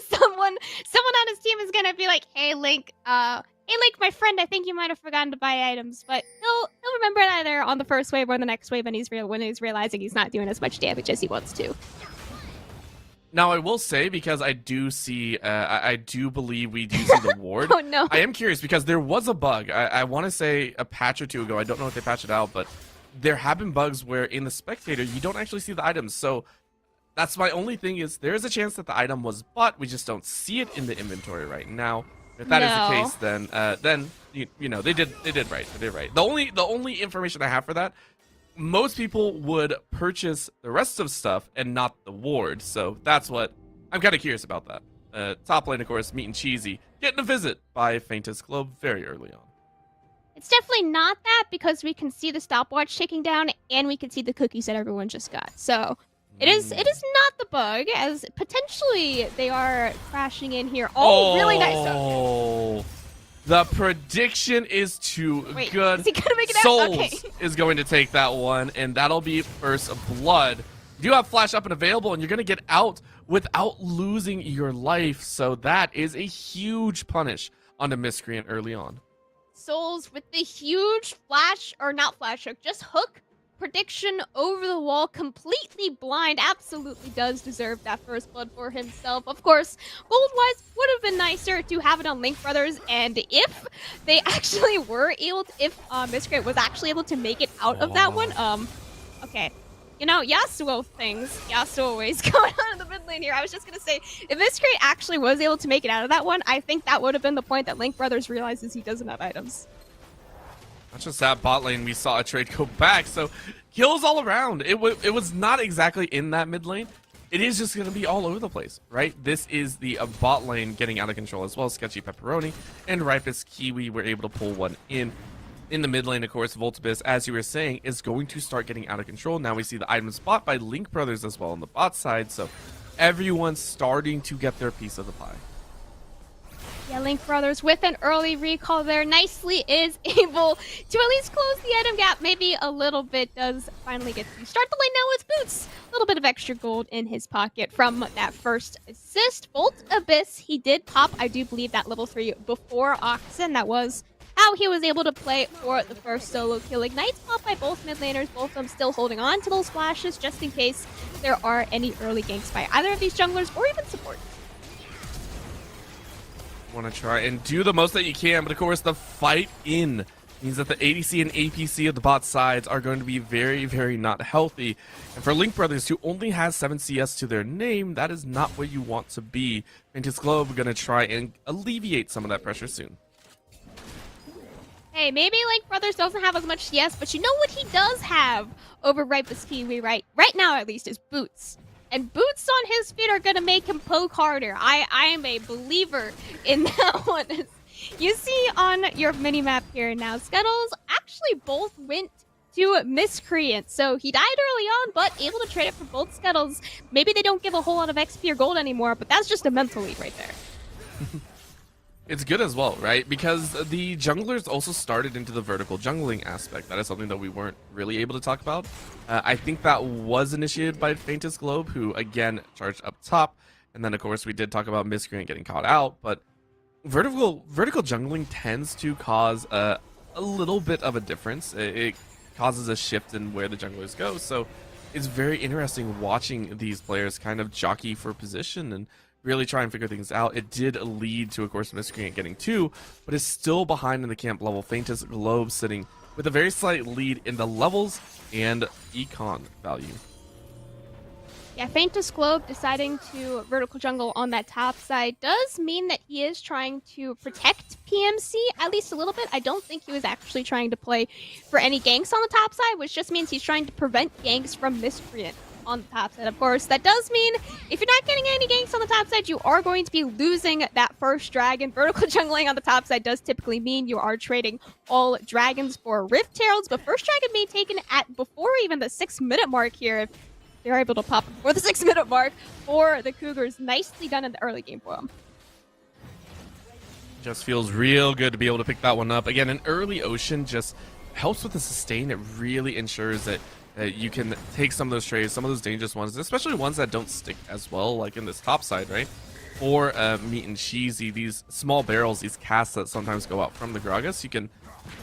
Someone on his team is gonna be like, "Hey Link, my friend, I think you might have forgotten to buy items." But he'll remember it either on the first wave or the next wave, and when he's realizing he's not doing as much damage as he wants to. Now, I will say, because I do see, I do believe we do see the ward. Oh no! I am curious because there was a bug. I want to say a patch or two ago. I don't know if they patched it out, but there have been bugs where in the spectator you don't actually see the items. So That's my only thing is there is a chance that the item was bought. We just don't see it in the inventory right now. If that is the No. case, then you know they did right. They did right. The only information I have for that, most people would purchase the rest of stuff and not the ward. So that's what I'm kind of curious about that. Top lane, of course, Meat and Cheesy getting a visit by Faintest Globe very early on. It's definitely not that because we can see the stopwatch ticking down and we can see the cookies that everyone just got. So it is not the bug, as potentially they are crashing in here. Oh, really nice. Oh, the prediction is too Wait, good. is he gonna make it out? Souls Okay. is going to take that one, and that'll be first blood. You have flash up and available, and you're going to get out without losing your life. So that is a huge punish on the miscreant early on. Souls with the huge flash, or not flash hook, just hook prediction over the wall, completely blind, absolutely does deserve that first blood for himself. Of course, gold-wise, would have been nicer to have it on Link Brothers, and if they actually were able to, if Miscreant was actually able to make it out of that one, okay. You know, Yasuo things. Yasuo ways going on in the mid lane here. I was just gonna say, if Miscreant actually was able to make it out of that one, I think that would have been the point that Link Brothers realizes he doesn't have items. Not just that bot lane, we saw a trade go back, so kills all around. It was not exactly in that mid lane. It is just going to be all over the place, right? This is the bot lane getting out of control as well. Sketchy Pepperoni and Ripest Kiwi were able to pull one in. In the mid lane, of course, Voltabyss, as you were saying, is going to start getting out of control. Now we see the items bought by Link Brothers as well on the bot side, so everyone's starting to get their piece of the pie. Yeah, Link Brothers with an early recall there nicely is able to at least close the item gap. Maybe a little bit, does finally get to start the lane now with Boots. A little bit of extra gold in his pocket from that first assist. Volt Abyss, he did pop, I do believe, that level 3 before Oxen. That was how he was able to play for the first solo kill. Ignites pop by both mid laners, both of them still holding on to those flashes just in case there are any early ganks by either of these junglers or even support. Want to try and do the most that you can, but of course the fight in means that the ADC and APC of the bot sides are going to be very, very not healthy. And for Link Brothers, who only has 7 CS to their name, that is not where you want to be. Faintest Globe are going to try and alleviate some of that pressure soon. Hey, maybe Link Brothers doesn't have as much CS, but you know what he does have over Ripest Kiwi right now at least is Boots. And boots on his feet are going to make him poke harder. I am a believer in that one. You see on your mini-map here now, Scuttles actually both went to Miscreant. So he died early on, but able to trade it for both Scuttles. Maybe they don't give a whole lot of XP or gold anymore, but that's just a mental lead right there. It's good as well, right? Because the junglers also started into the vertical jungling aspect. That is something that we weren't really able to talk about. I think that was initiated by Faintest Globe, who again charged up top. And then of course we did talk about Miscreant getting caught out, but vertical jungling tends to cause a little bit of a difference. It causes a shift in where the junglers go. So it's very interesting watching these players kind of jockey for position and really try and figure things out. It did lead to, of course, Miscreant getting 2, but is still behind in the camp level. Faintest Globe sitting with a very slight lead in the levels and econ value. Yeah, Faintest Globe deciding to vertical jungle on that top side does mean that he is trying to protect PMC at least a little bit. I don't think he was actually trying to play for any ganks on the top side, which just means he's trying to prevent ganks from Miscreant on the top side. Of course, that does mean if you're not getting any ganks on the top side, you are going to be losing that first dragon. Vertical jungling on the top side does typically mean you are trading all dragons for Rift Heralds, but first dragon being taken at before even the 6-minute mark here. If they're able to pop before the 6-minute mark for the Cougars. Nicely done in the early game for them. Just feels real good to be able to pick that one up. Again, an early Ocean just helps with the sustain. It really ensures that you can take some of those trades, some of those dangerous ones, especially ones that don't stick as well, like in this top side, right? Or Meat and Cheesy, these small barrels, these casts that sometimes go out from the Gragas, you can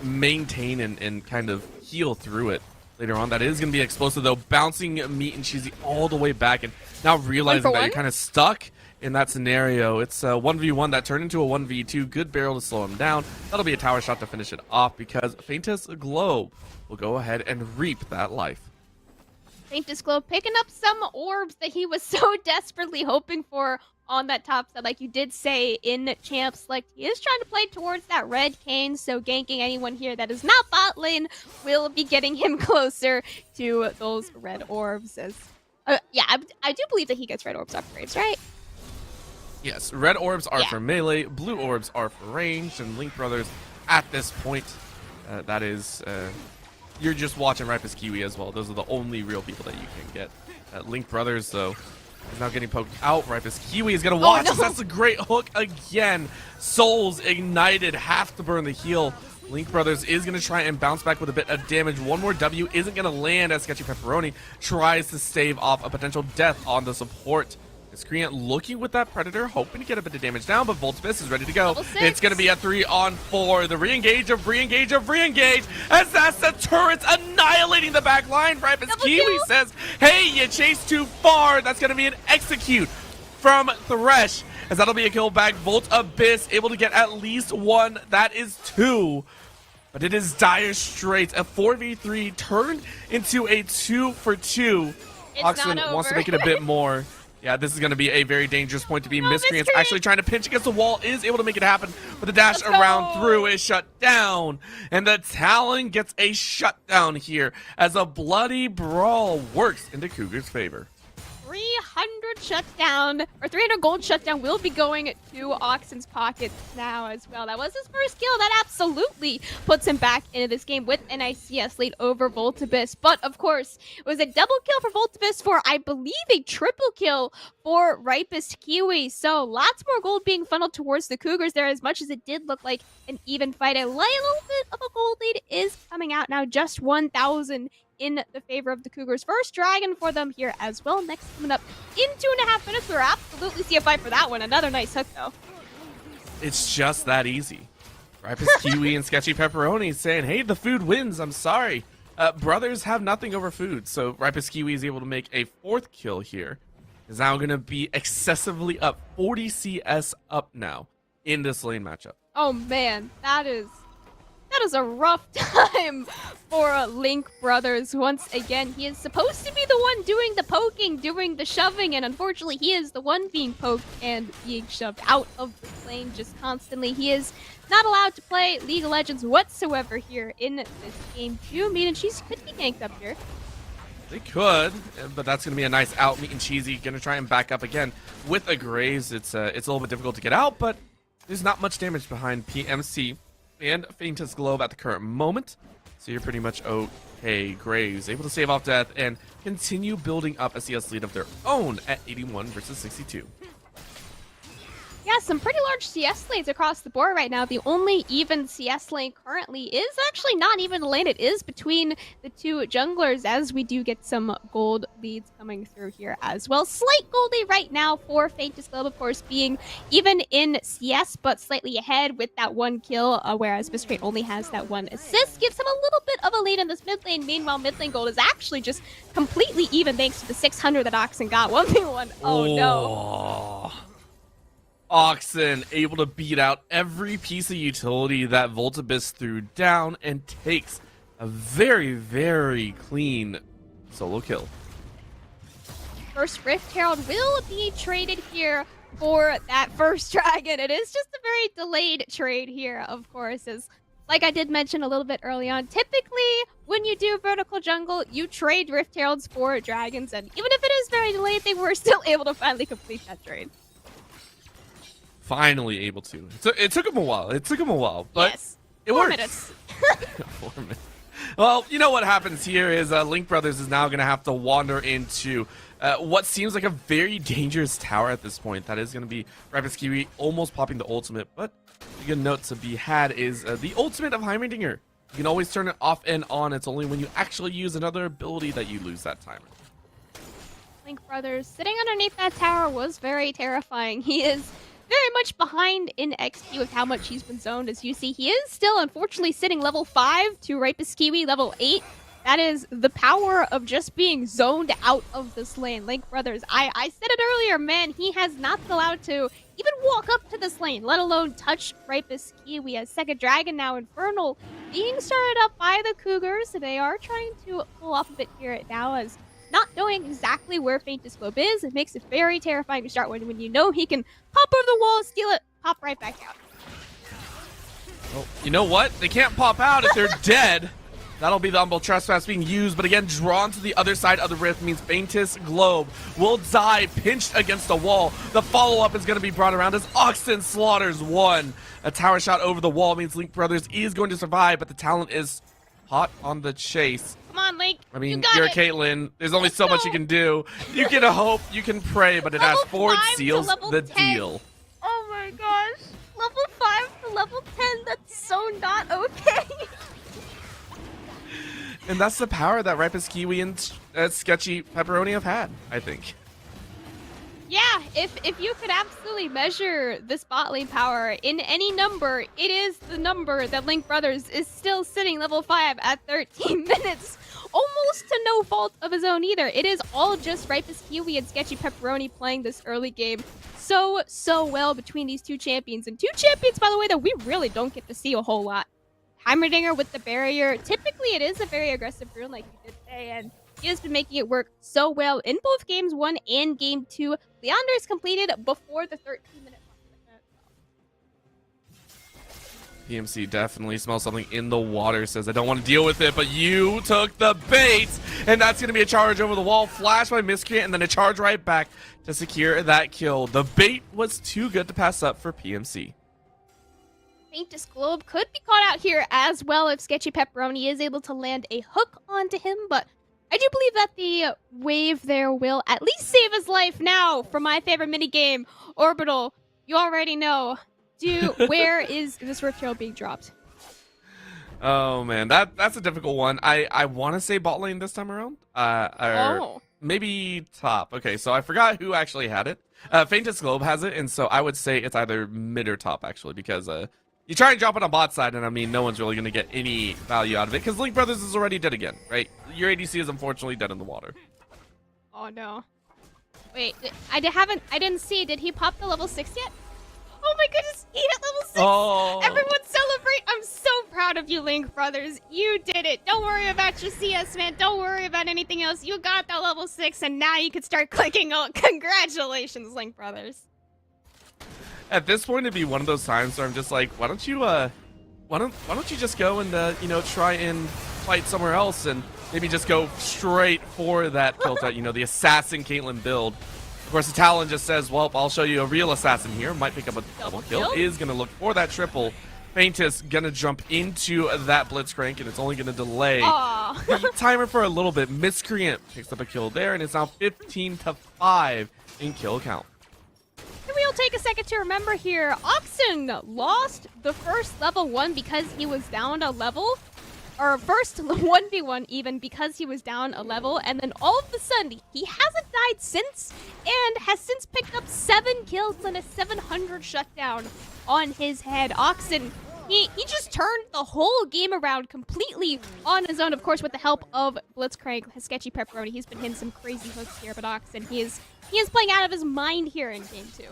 maintain and kind of heal through it later on. That is going to be explosive, though, bouncing Meat and Cheesy all the way back, and now realizing that you're kind of stuck in that scenario. It's a 1v1 that turned into a 1v2. Good barrel to slow him down. That'll be a tower shot to finish it off because Faintest Globe will go ahead and reap that life. Faintest Glow picking up some orbs that he was so desperately hoping for on that top side. Like you did say in Champ Select, he is trying to play towards that red cane, so ganking anyone here that is not bot lane will be getting him closer to those red orbs. As yeah, I do believe that he gets red orbs off Graves, right? Yes, red orbs are Yeah. for melee, blue orbs are for ranged, and Link Brothers at this point, that is, you're just watching Ripus Kiwi as well. Those are the only real people that you can get. Link Brothers, though, is now getting poked out. Ripus Kiwi is going to watch us. That's a great hook again. Souls ignited, have to burn the heal. Link Brothers is going to try and bounce back with a bit of damage. One more W isn't going to land as Sketchy Pepperoni tries to stave off a potential death on the support. Screen looking with that Predator, hoping to get a bit of damage down, but Voltibus is ready to go. It's going to be a 3-on-4. The re-engage of re-engage of re-engage as that's the turrets annihilating the back line. Ripus Kiwi says, hey, you chased too far. That's going to be an execute from Thresh, as that'll be a kill back. Volt Abyss able to get at least one. That is two. But it is dire straits. A 4v3 turned into a 2-for-2. Oxen wants to make it a bit more. Yeah, this is going to be a very dangerous point to be. Miscreants actually trying to pinch against the wall, is able to make it happen, but the dash around through is shut down. And the Talon gets a shutdown here as a bloody brawl works into Cougar's favor. 300 shutdown, or 300 gold shutdown will be going to Oxen's pockets now as well. That was his first kill. That absolutely puts him back into this game with NICS lead over Voltibus. But of course, it was a double kill for Voltibus for, I believe, a triple kill for Ripus Kiwi. So lots more gold being funneled towards the Cougars there, as much as it did look like an even fight. A little bit of a gold lead is coming out now, just 1,000 in the favor of the Cougars. First dragon for them here as well. Next coming up in 2.5 minutes. We'll absolutely see a fight for that one. Another nice hook, though. It's just that easy. Ripus Kiwi and Sketchy Pepperoni saying, hey, the food wins. I'm sorry. Brothers have nothing over food. So Ripus Kiwi is able to make a 4th kill here. Is now going to be excessively up. 40 CS up now in this lane matchup. Oh, man. That is a rough time for Link Brothers. Once again, he is supposed to be the one doing the poking, doing the shoving, and unfortunately he is the one being poked and being shoved out of the lane just constantly. He is not allowed to play League of Legends whatsoever here in this game. Meat and Cheese could be ganked up here. They could, but that's going to be a nice out. Meat and Cheesy going to try and back up again with a Graves. It's a little bit difficult to get out, but there's not much damage behind PMC and Faintest Globe at the current moment, so you're pretty much okay. Graves able to save off death and continue building up a CS lead of their own at 81 versus 62. Yeah, some pretty large CS lanes across the board right now. The only even CS lane currently is actually not even a lane. It is between the two junglers, as we do get some gold leads coming through here as well. Slight gold lead right now for Faintest Globe, of course, being even in CS, but slightly ahead with that one kill, whereas Miscreant only has that one assist. Gives him a little bit of a lead in this mid lane. Meanwhile, mid lane gold is actually just completely even thanks to the 600 that Oxen got. 1v1. Oh, no. Oxen able to beat out every piece of utility that Voltibus threw down and takes a very, very clean solo kill. First Rift Herald will be traded here for that first dragon. It is just a very delayed trade here, of course, as like I did mention a little bit early on, typically when you do vertical jungle, you trade Rift Heralds for dragons, and even if it is very delayed, they were still able to finally complete that trade. Finally able to. It took him a while. But yes. it 4 worked. minutes. 4 minutes. Well, you know what happens here is Link Brothers is now going to have to wander into what seems like a very dangerous tower at this point. That is going to be Ripus Kiwi almost popping the ultimate, but a good note to be had is the ultimate of Heimerdinger. You can always turn it off and on. It's only when you actually use another ability that you lose that timer. Link Brothers sitting underneath that tower was very terrifying. He is very much behind in XP with how much he's been zoned. As you see, he is still unfortunately sitting level 5 to Ripus Kiwi level 8. That is the power of just being zoned out of this lane. Link Brothers, I said it earlier, man, he has not been allowed to even walk up to this lane, let alone touch Ripus Kiwi. As second dragon now, Infernal, being started up by the Cougars. They are trying to pull off a bit here now, as not knowing exactly where Faintest Globe is, it makes it very terrifying to start when you know he can pop over the wall, steal it, pop right back out. Well, you know what? They can't pop out if they're dead. That'll be the Humble Trespass being used, but again, drawn to the other side of the rift means Faintest Globe will die pinched against a wall. The follow-up is going to be brought around as Oxen slaughters one. A tower shot over the wall means Link Brothers is going to survive, but the talent is hot on the chase. Come on, Link. I mean, you you're got a Caitlyn. There's only so much you can do. You can hope, you can pray, but it has Level forward 5 to seals level the 10. deal. Oh my gosh. Level 5 to level 10, that's so not okay. And that's the power that Ripest Kiwi and Sketchy Pepperoni have had, I think. Yeah, if you could absolutely measure the spot lane power in any number, it is the number that Link Brothers is still sitting level 5 at 13 minutes. Almost to no fault of his own either. It is all just Ripest Kiwi and Sketchy Pepperoni playing this early game so well between these two champions. And two champions, by the way, that we really don't get to see a whole lot. Heimerdinger with the barrier. Typically, it is a very aggressive rune, like you did say, and he has been making it work so well in both games 1 and game 2. Leander's completed before the 13-minute mark. PMC definitely smells something in the water, says, I don't want to deal with it, but you took the bait. And that's going to be a charge over the wall, flash by Miscreant, and then a charge right back to secure that kill. The bait was too good to pass up for PMC. Faintest Globe could be caught out here as well if Sketchy Pepperoni is able to land a hook onto him, but I do believe that the wave there will at least save his life now for my favorite minigame, Orbital. You already know. Where is this Rift Trail being dropped? Oh man, that's a difficult one. I want to say bot lane this time around. Or maybe top. Okay, so I forgot who actually had it. Faintest Globe has it, and so I would say it's either mid or top actually, because you try and drop it on bot side, and I mean, no one's really going to get any value out of it, because Link Brothers is already dead again, right? Your ADC is unfortunately dead in the water. Oh no. Wait, I didn't see, did he pop the level 6 yet? Oh my goodness, he hit level 6! Oh. Everyone celebrate! I'm so proud of you, Link Brothers. You did it. Don't worry about your CS, man. Don't worry about anything else. You got that level 6, and now you can start clicking out. Congratulations, Link Brothers. At this point, it'd be one of those times where I'm just like, why don't you just go and you know, try and fight somewhere else and maybe just go straight for that kill to, you know, the assassin Caitlyn build. Of course, the Talon just says, well, I'll show you a real assassin here. Might pick up a double kill. Is going to look for that triple. Faintest going to jump into that Blitzcrank, and it's only going to delay the timer for a little bit. Miscreant picks up a kill there, and it's now 15-5 in kill count. We'll take a second to remember here. Oxen lost the first level 1 because he was down a level. Or first 1v1 even because he was down a level. And then all of a sudden, he hasn't died since. And has since picked up 7 kills and a 700 shutdown on his head. Oxen, he just turned the whole game around completely on his own. Of course, with the help of Blitzcrank, his Sketchy Pepperoni. He's been hitting some crazy hooks here. But Oxen, he is playing out of his mind here in game 2.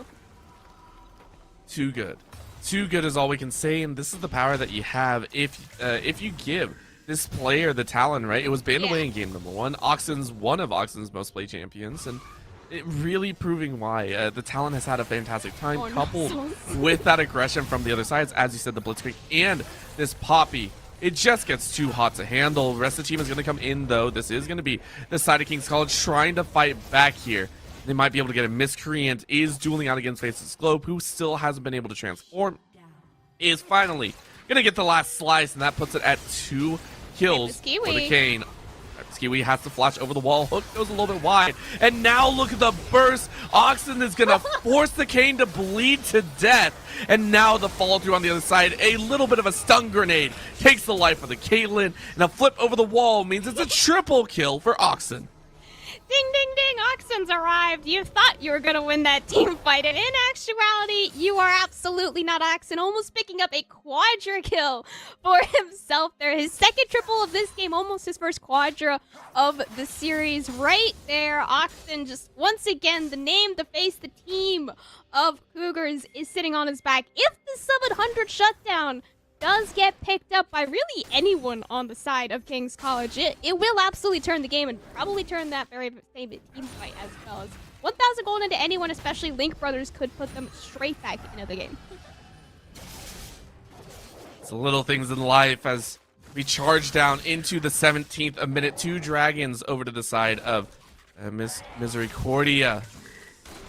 Too good. Too good is all we can say, and this is the power that you have if you give this player the Talon, right? It was banned away in game number 1. Oxen's one of Oxen's most played champions, and it really proving why. The Talon has had a fantastic time, coupled with that aggression from the other sides, as you said, the Blitzkrieg and this Poppy. It just gets too hot to handle. The rest of the team is going to come in, though. This is going to be the side of King's College trying to fight back here. They might be able to get a Miscreant. Is dueling out against Faceless Globe, who still hasn't been able to transform. Is finally going to get the last slice, and that puts it at 2 kills for the Kane. Kiwi has to flash over the wall. Hook goes a little bit wide. And now look at the burst. Oxen is going to force the Kane to bleed to death. And now the follow through on the other side. A little bit of a stun grenade takes the life of the Caitlyn. And a flip over the wall means it's a triple kill for Oxen. Ding, ding, ding, Oxen's arrived. You thought you were going to win that team fight, and in actuality, you are absolutely not Oxen, almost picking up a quadra kill for himself there. His second triple of this game, almost his first quadra of the series right there. Oxen just, once again, the name, the face, the team of Cougars is sitting on his back. If the 700 shutdown does get picked up by really anyone on the side of King's College, it will absolutely turn the game and probably turn that very same team fight as well. As 1,000 gold into anyone, especially Link Brothers, could put them straight back into the game. It's the little things in life as we charge down into the 17th of minute. 2 dragons over to the side of Misericordia.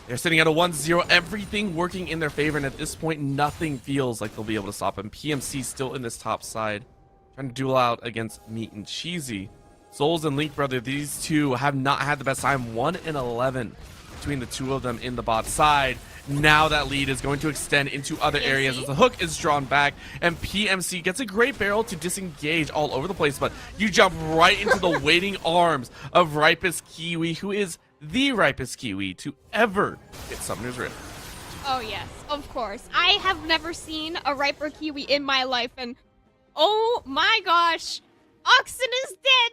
They're sitting at a 1-0, everything working in their favor, and at this point, nothing feels like they'll be able to stop them. PMC still in this top side, trying to duel out against Meat and Cheesy. Souls and Link Brother, these two have not had the best time. 1-11 between the two of them in the bot side. Now that lead is going to extend into other areas as the hook is drawn back, and PMC gets a great barrel to disengage all over the place, but you jump right into the waiting arms of Ripest Kiwi, who is the ripest Kiwi to ever hit Summoner's Rift. Oh yes, of course. I have never seen a riper Kiwi in my life, and oh my gosh, Oxen is dead.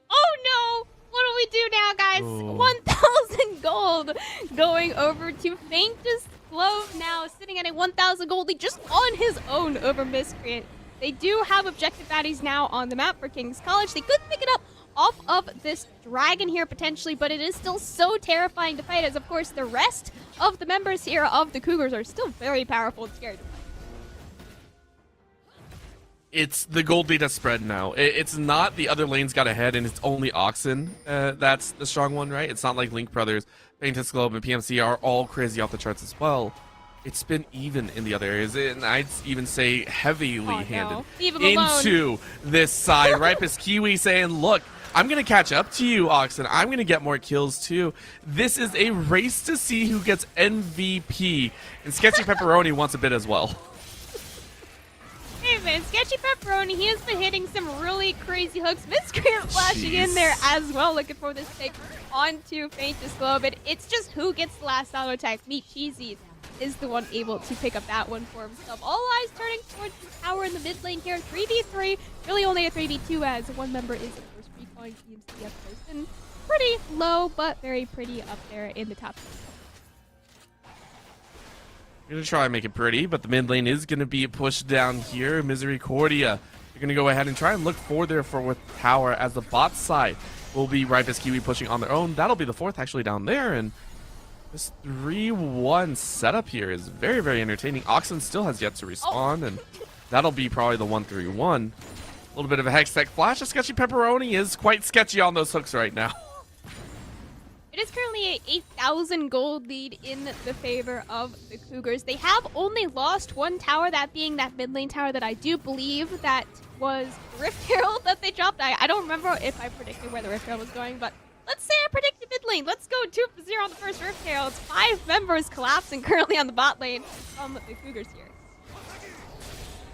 Oh no, what do we do now, guys? Oh. 1,000 gold going over to Faintest Glove now, sitting at a 1,000 gold lead just on his own over Miscreant. They do have objective baddies now on the map for King's College. They could pick it up off of this dragon here potentially, but it is still so terrifying to fight, as of course the rest of the members here of the Cougars are still very powerful and scary to fight. It's the gold lead has spread now. It's not the other lanes got ahead and it's only Oxen that's the strong one, right? It's not like Link Brothers, Faintest Globe, and PMC are all crazy off the charts as well. It's been even in the other areas, and I'd even say heavily handed into this side. Ripest Kiwi saying, look, I'm going to catch up to you, Oxen. I'm going to get more kills, too. This is a race to see who gets MVP, and Sketchy Pepperoni wants a bit as well. Hey man, Sketchy Pepperoni, he has been hitting some really crazy hooks. Miscreant flashing in there as well, looking for this pick onto Faintest Globe, and it's just who gets the last auto attack. Meat Cheesy is the one able to pick up that one for himself. All eyes turning towards the tower in the mid lane here. 3v3, really only a 3v2 as one member is, of course, recalling PMC up close. And pretty low, but very pretty up there in the top. We're going to try and make it pretty, but the mid lane is going to be pushed down here. Misericordia, they're going to go ahead and try and look for their fourth tower, as the bot side will be Ripest Kiwi pushing on their own. That'll be the fourth actually down there, and this 3-1 setup here is very, very entertaining. Oxen still has yet to respawn, and that'll be probably the 1-3-1. A little bit of a Hex Tech flash. A Sketchy Pepperoni is quite sketchy on those hooks right now. It is currently a 8,000 gold lead in the favor of the Cougars. They have only lost one tower, that being that mid lane tower that I do believe that was Rift Herald that they dropped. I don't remember if I predicted where the Rift Herald was going, but let's say I predicted mid lane. Let's go 2-0 on the first Rift Herald. 5 members collapsing currently on the bot lane from the Cougars here.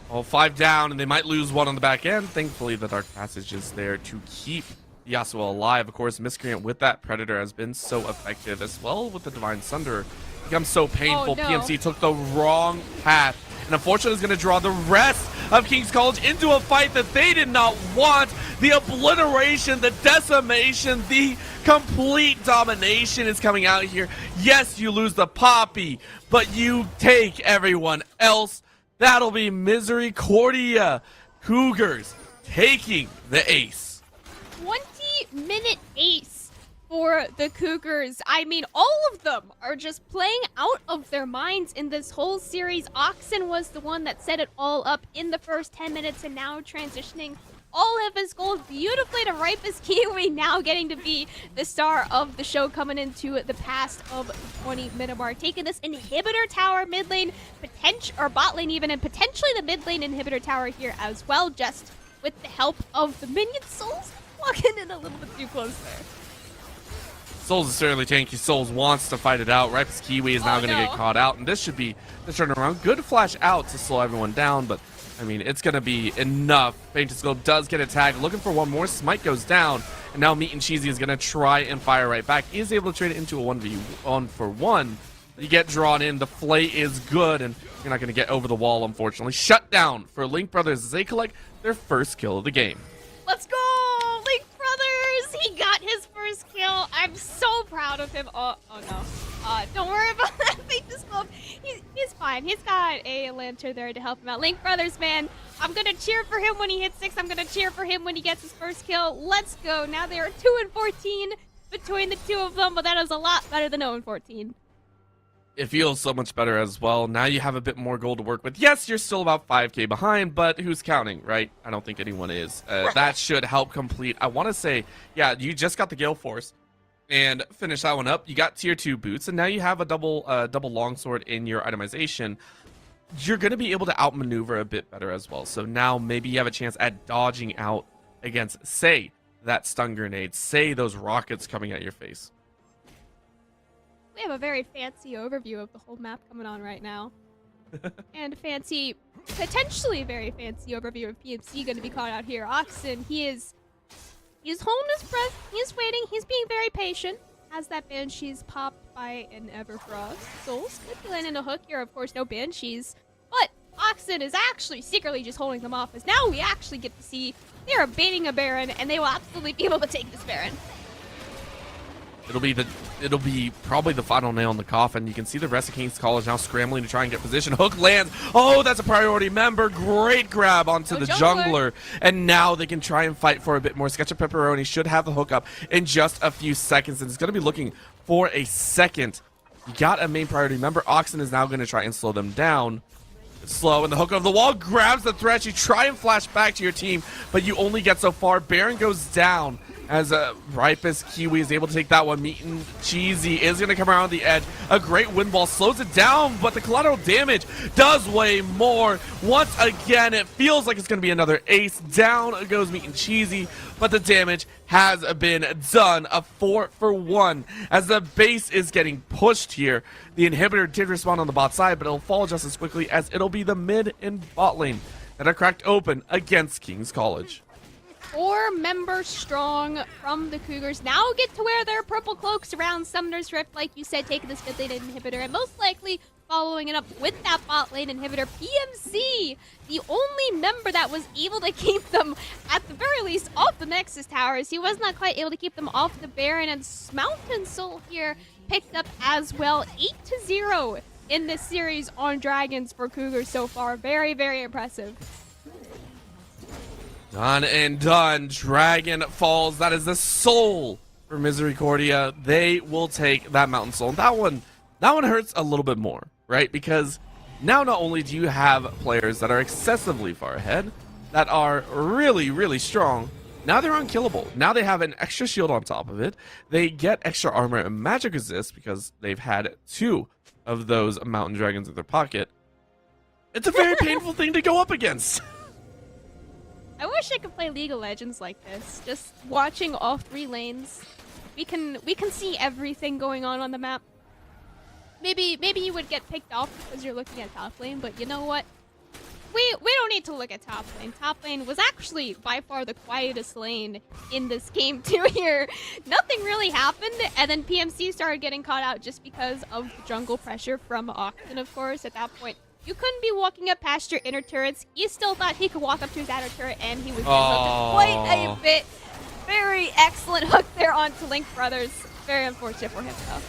Well, 5 down, and they might lose 1 on the back end. Thankfully, the Dark Passage is there to keep Yasuo alive. Of course, Miscreant with that Predator has been so effective, as well with the Divine Sunder. It becomes so painful. Oh, no. PMC took the wrong path, and unfortunately is going to draw the rest of King's College into a fight that they did not want. The obliteration, the decimation, the complete domination is coming out here. Yes, you lose the Poppy, but you take everyone else. That'll be Misericordia. Cougars taking the ace. 20-minute ace for the Cougars. I mean, all of them are just playing out of their minds in this whole series. Oxen was the one that set it all up in the first 10 minutes, and now transitioning all of his gold beautifully to Ripest Kiwi, now getting to be the star of the show, coming into the past of the 20-minute mark, taking this inhibitor tower mid lane, or bot lane even, and potentially the mid lane inhibitor tower here as well, just with the help of the minion Souls walking in a little bit too close there. Souls is certainly tanky. Souls wants to fight it out. Ripest Kiwi is now going to get caught out, and this should be the turnaround. Good flash out to slow everyone down, but I mean, it's going to be enough. Faintest Globe does get a tag, looking for one more. Smite goes down, and now Meat and Cheesy is going to try and fire right back. He is able to trade it into a 1v1 for 1. You get drawn in. The flay is good, and you're not going to get over the wall, unfortunately. Shut down for Link Brothers as they collect their first kill of the game. Let's go, Link Brothers! He got his first kill. I'm so proud of him. Oh no. Don't worry about that. They just go. He's fine. He's got a lantern there to help him out. Link Brothers, man. I'm gonna cheer for him when he hits 6. I'm gonna cheer for him when he gets his first kill. Let's go. Now they are 2-14 between the two of them, but that is a lot better than 0-14. It feels so much better as well. Now you have a bit more gold to work with. Yes, you're still about 5k behind, but who's counting, right? I don't think anyone is. That should help complete. I want to say, yeah, you just got the Gale Force and finish that one up. You got tier 2 boots, and now you have a double longsword in your itemization. You're going to be able to outmaneuver a bit better as well. So now maybe you have a chance at dodging out against, say, that stun grenade, say those rockets coming at your face. We have a very fancy overview of the whole map coming on right now. And potentially very fancy overview of PMC going to be caught out here. Oxen, he's holding his breath, he's waiting, he's being very patient. Has that Banshee's popped by an Everfrost. Souls could be landing a hook here, of course, no Banshees. But Oxen is actually secretly just holding them off, as now we actually get to see they are baiting a Baron, and they will absolutely be able to take this Baron. It'll be probably the final nail in the coffin. You can see the rest of King's College now scrambling to try and get position. Hook lands. Oh, that's a priority member. Great grab onto the jungler. And now they can try and fight for a bit more. Sketch of Pepperoni should have the hook up in just a few seconds, and it's going to be looking for a second. You got a main priority member. Oxen is now going to try and slow them down. Slow, and the hook of the wall grabs the threat. You try and flash back to your team, but you only get so far. Baron goes down as Ripest Kiwi is able to take that one. Meat and Cheesy is going to come around the edge. A great wind ball slows it down, but the collateral damage does way more. Once again, it feels like it's going to be another ace. Down goes Meat and Cheesy, but the damage has been done. A 4-for-1 as the base is getting pushed here. The inhibitor did respawn on the bot side, but it'll fall just as quickly as it'll be the mid and bot lane that are cracked open against King's College. 4 members strong from the Cougars now get to wear their purple cloaks around Summoner's Rift, like you said, taking this mid lane inhibitor, and most likely following it up with that bot lane inhibitor. PMC, the only member that was able to keep them, at the very least, off the Nexus towers. He was not quite able to keep them off the Baron, and Mountain Soul here picked up as well. 8-0 in this series on Dragons for Cougars so far. Very, very impressive. Done and done. Dragon falls. That is the soul for Misericordia. They will take that Mountain Soul. That one hurts a little bit more, right? Because now not only do you have players that are excessively far ahead, that are really, really strong, now they're unkillable. Now they have an extra shield on top of it. They get extra armor and magic resist because they've had 2 of those mountain dragons in their pocket. It's a very painful thing to go up against. I wish I could play League of Legends like this. Just watching all 3 lanes. We can see everything going on the map. Maybe you would get picked off because you're looking at top lane, but you know what? We don't need to look at top lane. Top lane was actually by far the quietest lane in this game too here. Nothing really happened, and then PMC started getting caught out just because of the jungle pressure from Oxen, of course. At that point, you couldn't be walking up past your inner turrets. He still thought he could walk up to his outer turret, and he was hooked quite a bit. Very excellent hook there onto Link Brothers. Very unfortunate for him, though.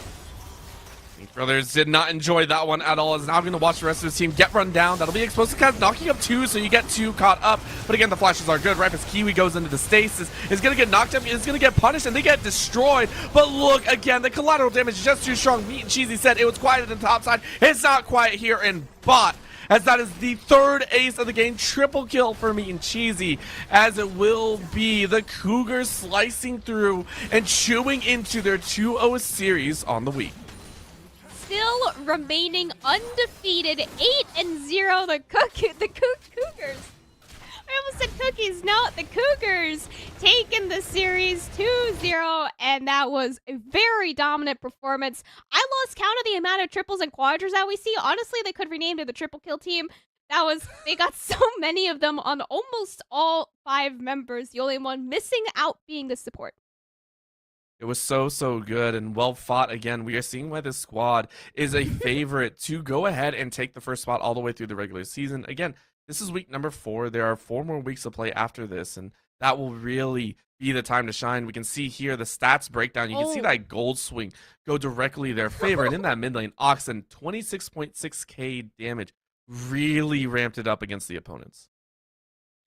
Link Brothers did not enjoy that one at all. Is now going to watch the rest of his team get run down. That'll be explosive, kind of knocking up 2, so you get 2 caught up. But again, the flashes are good. Ripest Kiwi goes into the stasis. Is going to get knocked up. Is going to get punished, and they get destroyed. But look, again, the collateral damage is just too strong. Meat and Cheesy said it was quiet on the top side. It's not quiet here in bot, as that is the 3rd ace of the game. Triple kill for Meat and Cheesy, as it will be the Cougars slicing through and chewing into their 2-0 series on the week. Still remaining undefeated, 8-0, the Cougars. I almost said Cookies. No, the Cougars taking the series 2-0, and that was a very dominant performance. I lost count of the amount of triples and quadras that we see. Honestly, they could rename it the triple kill team. They got so many of them on almost all 5 members. The only one missing out being the support. It was so good and well fought. Again, we are seeing why this squad is a favorite to go ahead and take the first spot all the way through the regular season. Again, this is week number 4. There are 4 more weeks to play after this, and that will really be the time to shine. We can see here the stats breakdown. You can see Oh. that gold swing go directly their favor. And in that mid lane, Oxen, 26.6k damage. Really ramped it up against the opponents.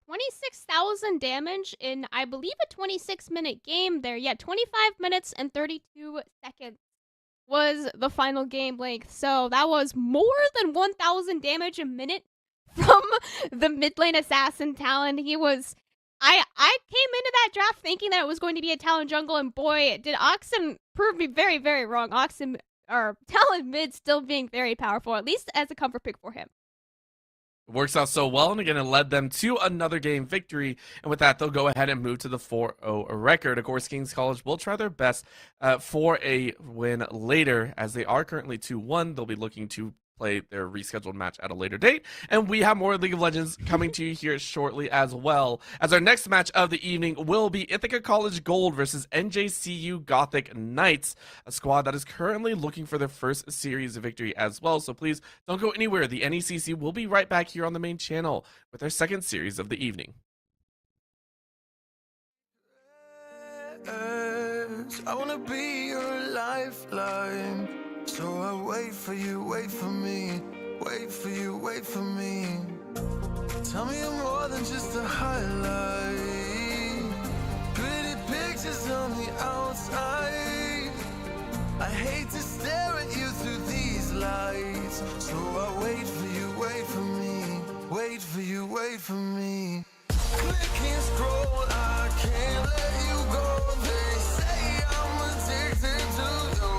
26,000 damage in, I believe, a 26-minute game there. Yeah, 25 minutes and 32 seconds was the final game length. So that was more than 1,000 damage a minute from the mid lane assassin Talon. He was... I came into that draft thinking that it was going to be a Talon jungle, and boy, did Oxen prove me very, very wrong. Oxen, or Talon mid still being very powerful, at least as a comfort pick for him. It works out so well, and again, it led them to another game victory. And with that, they'll go ahead and move to the 4-0 record. Of course, King's College will try their best for a win later, as they are currently 2-1. They'll be looking to play their rescheduled match at a later date, and we have more League of Legends coming to you here shortly as well, as our next match of the evening will be Ithaca College Gold versus NJCU Gothic Knights, a squad that is currently looking for their first series victory as well. So please don't go anywhere. The NECC will be right back here on the main channel with our second series of the evening. I wanna be your lifeline. So I wait for you, wait for me, wait for you, wait for me. Tell me you're more than just a highlight. Pretty pictures on the outside. I hate to stare at you through these lights. So I wait for you, wait for me, wait for you, wait for me. Click and scroll, I can't let you go. They say I'm addicted to you.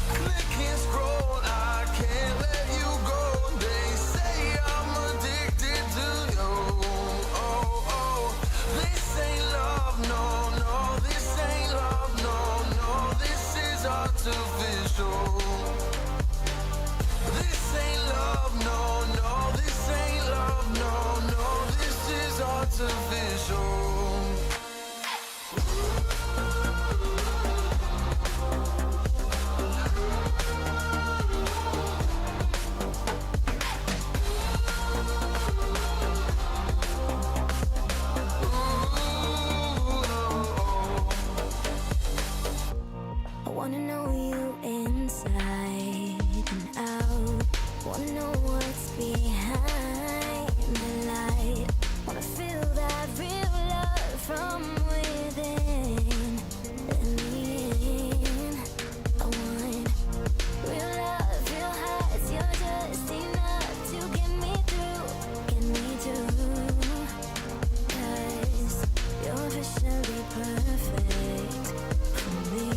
Click and scroll, I can't let you go. They say I'm addicted to you. Oh, oh. This ain't love, no, no. This ain't love, no, no. This is artificial. This ain't love, no, no. This ain't love, no, no. This is artificial. I wanna know you inside and out. Wanna know what's behind the light. Wanna feel that real love from within. And in. I want real love, real hearts. You're just enough to get me through, get me through. 'Cause you're officially perfect for me.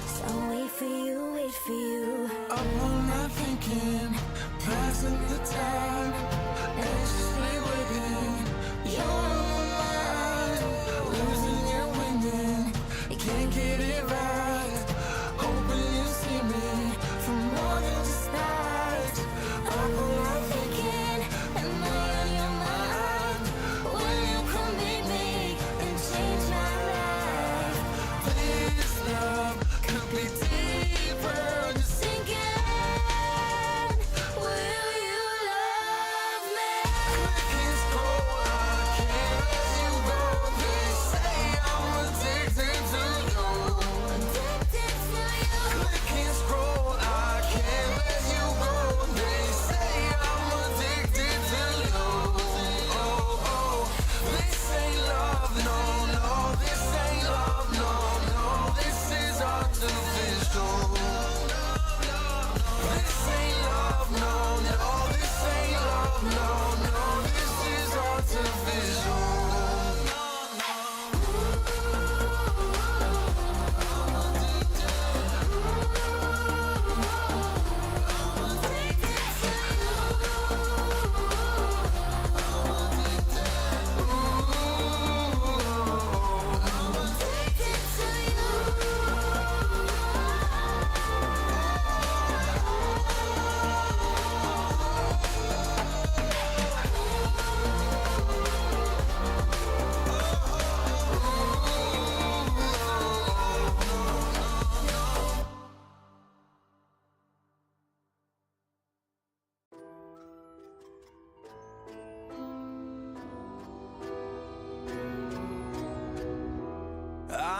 So wait for you, wait for you. Up all night thinking, passing the time, anxiously waiting. You're on my mind, losing and winning. You can't get it right. Hoping you see me for more than just that. Up all night thinking, am I on your mind? Will you come meet me and change my life? This love could be deeper. Just Sinking, will you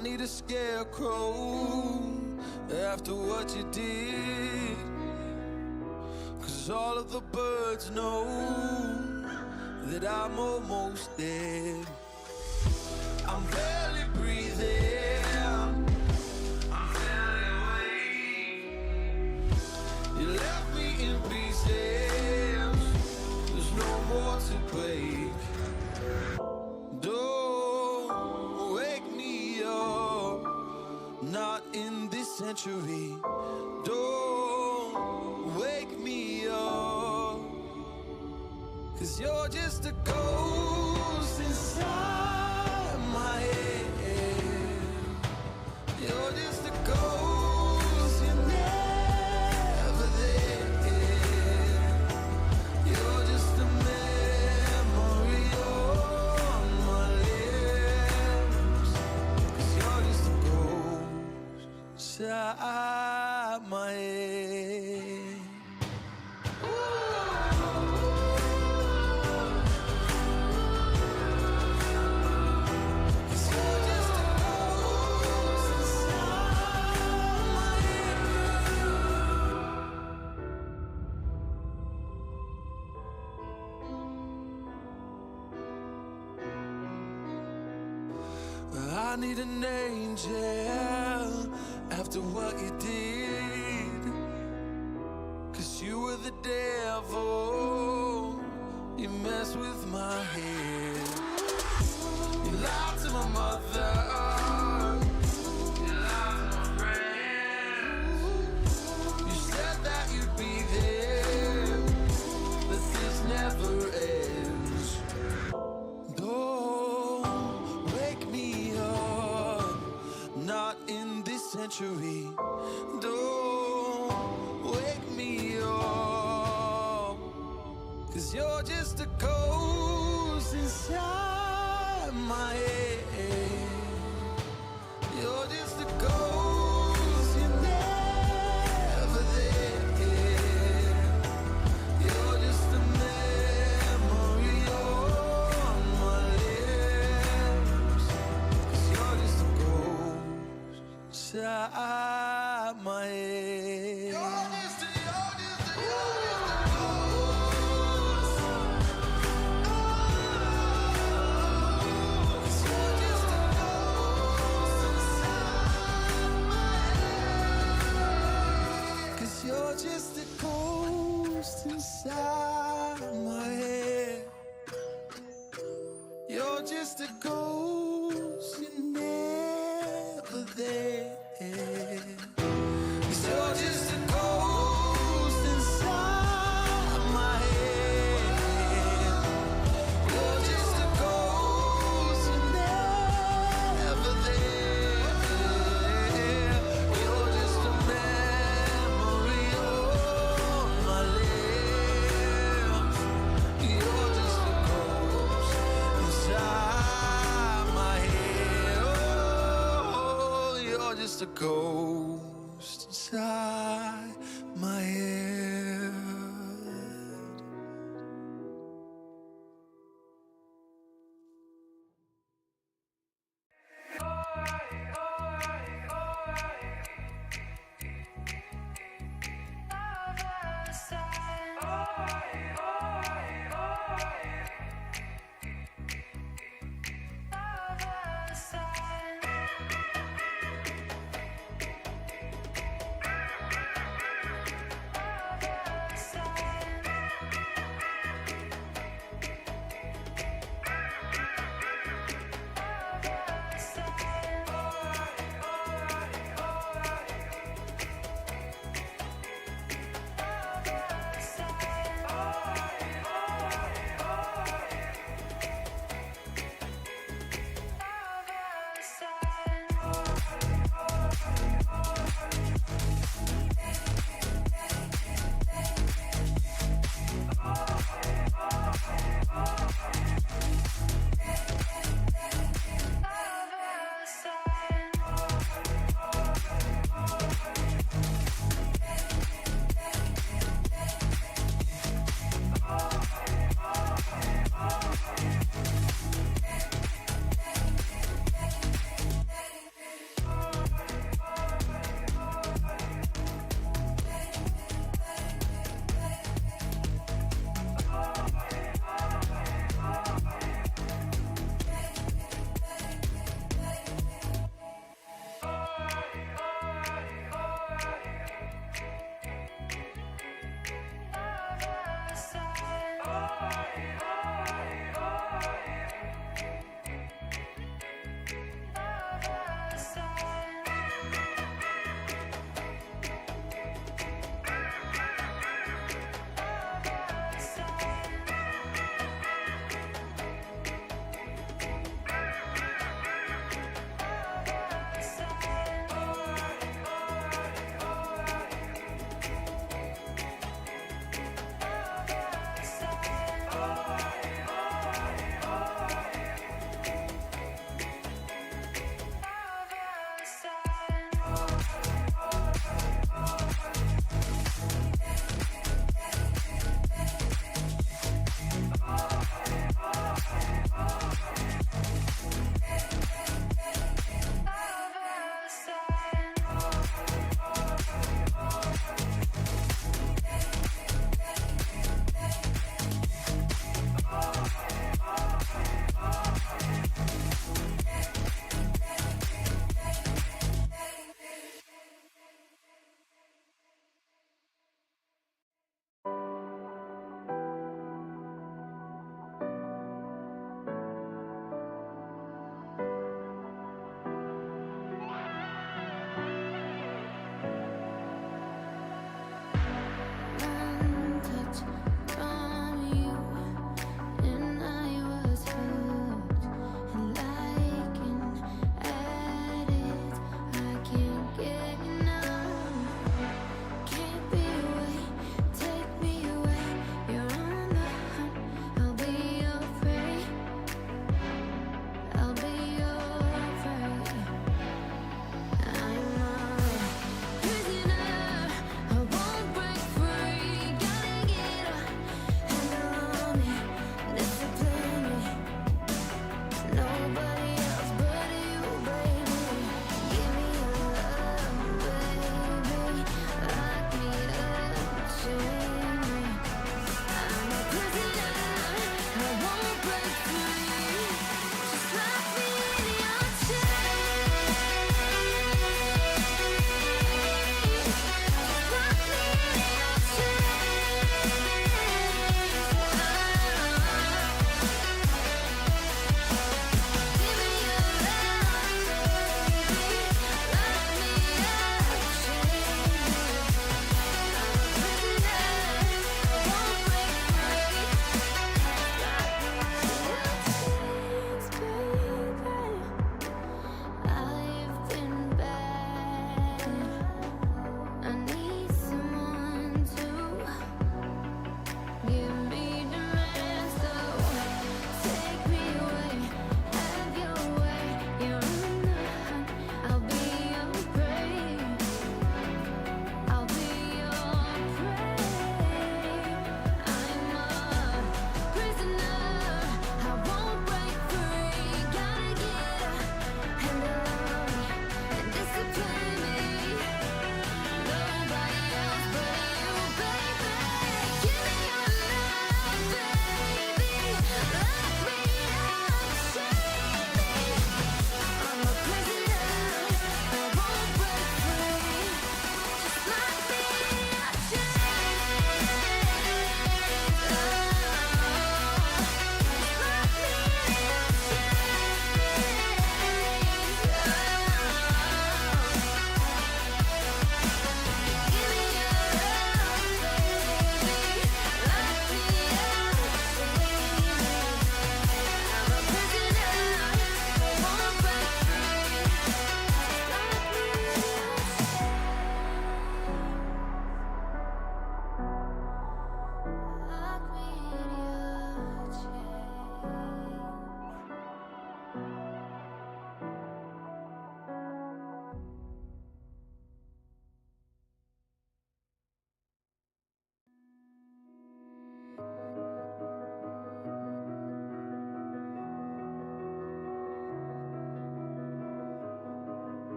I need a scarecrow after what you did, 'cause all of the birds know that I'm almost dead. I'm barely breathing, I'm barely awake. You left me in pieces, there's no more to break. Don't wake me up, not in this century. Don't wake me up, 'cause you're just a ghost inside my head. You're just a ghost, you're never there. You're just a memory on my lips, 'cause you're just a ghost inside my head. I need an angel after what you did, 'cause you were the devil, you messed with my head. You lied to my mother, you lied to my friends. You said that you'd be there, but this never ends. Don't wake me up, not in this century. Don't wake me up, 'cause you're just a ghost inside my head. You're just a ghost, you're never there. You're just a memory on my lips, 'cause you're just a ghost inside my head. You're just a ghost inside my head. You're just a ghost, you're never there. 'Cause you're just a ghost inside my head. You're just a ghost, you're never there. You're just a memory on my lips. You're just a ghost inside my head. Oh, you're just a ghost inside my head.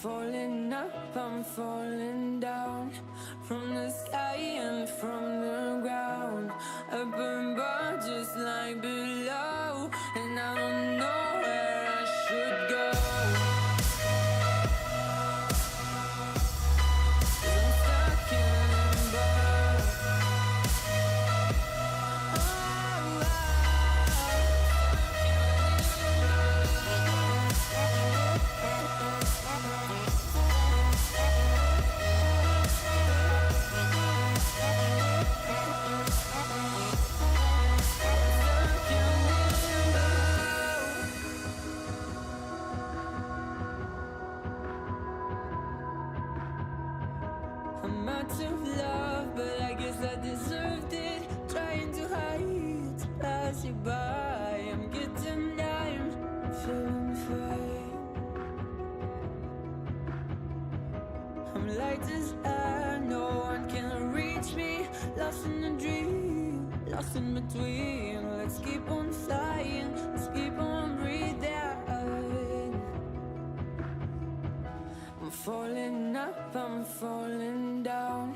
falling up, I'm falling down from the sky and from the ground. Up above, just like below, and I don't know where I should go. 'Cause I'm stuck in limbo. I'm out of love, but I guess I deserved it. Trying to hide, to pass you by. I'm getting down, feeling fine. I'm light as air, no one can reach me. Lost in a dream, lost in between. Let's keep on flying, let's keep on breathing. I'm falling up, I'm falling down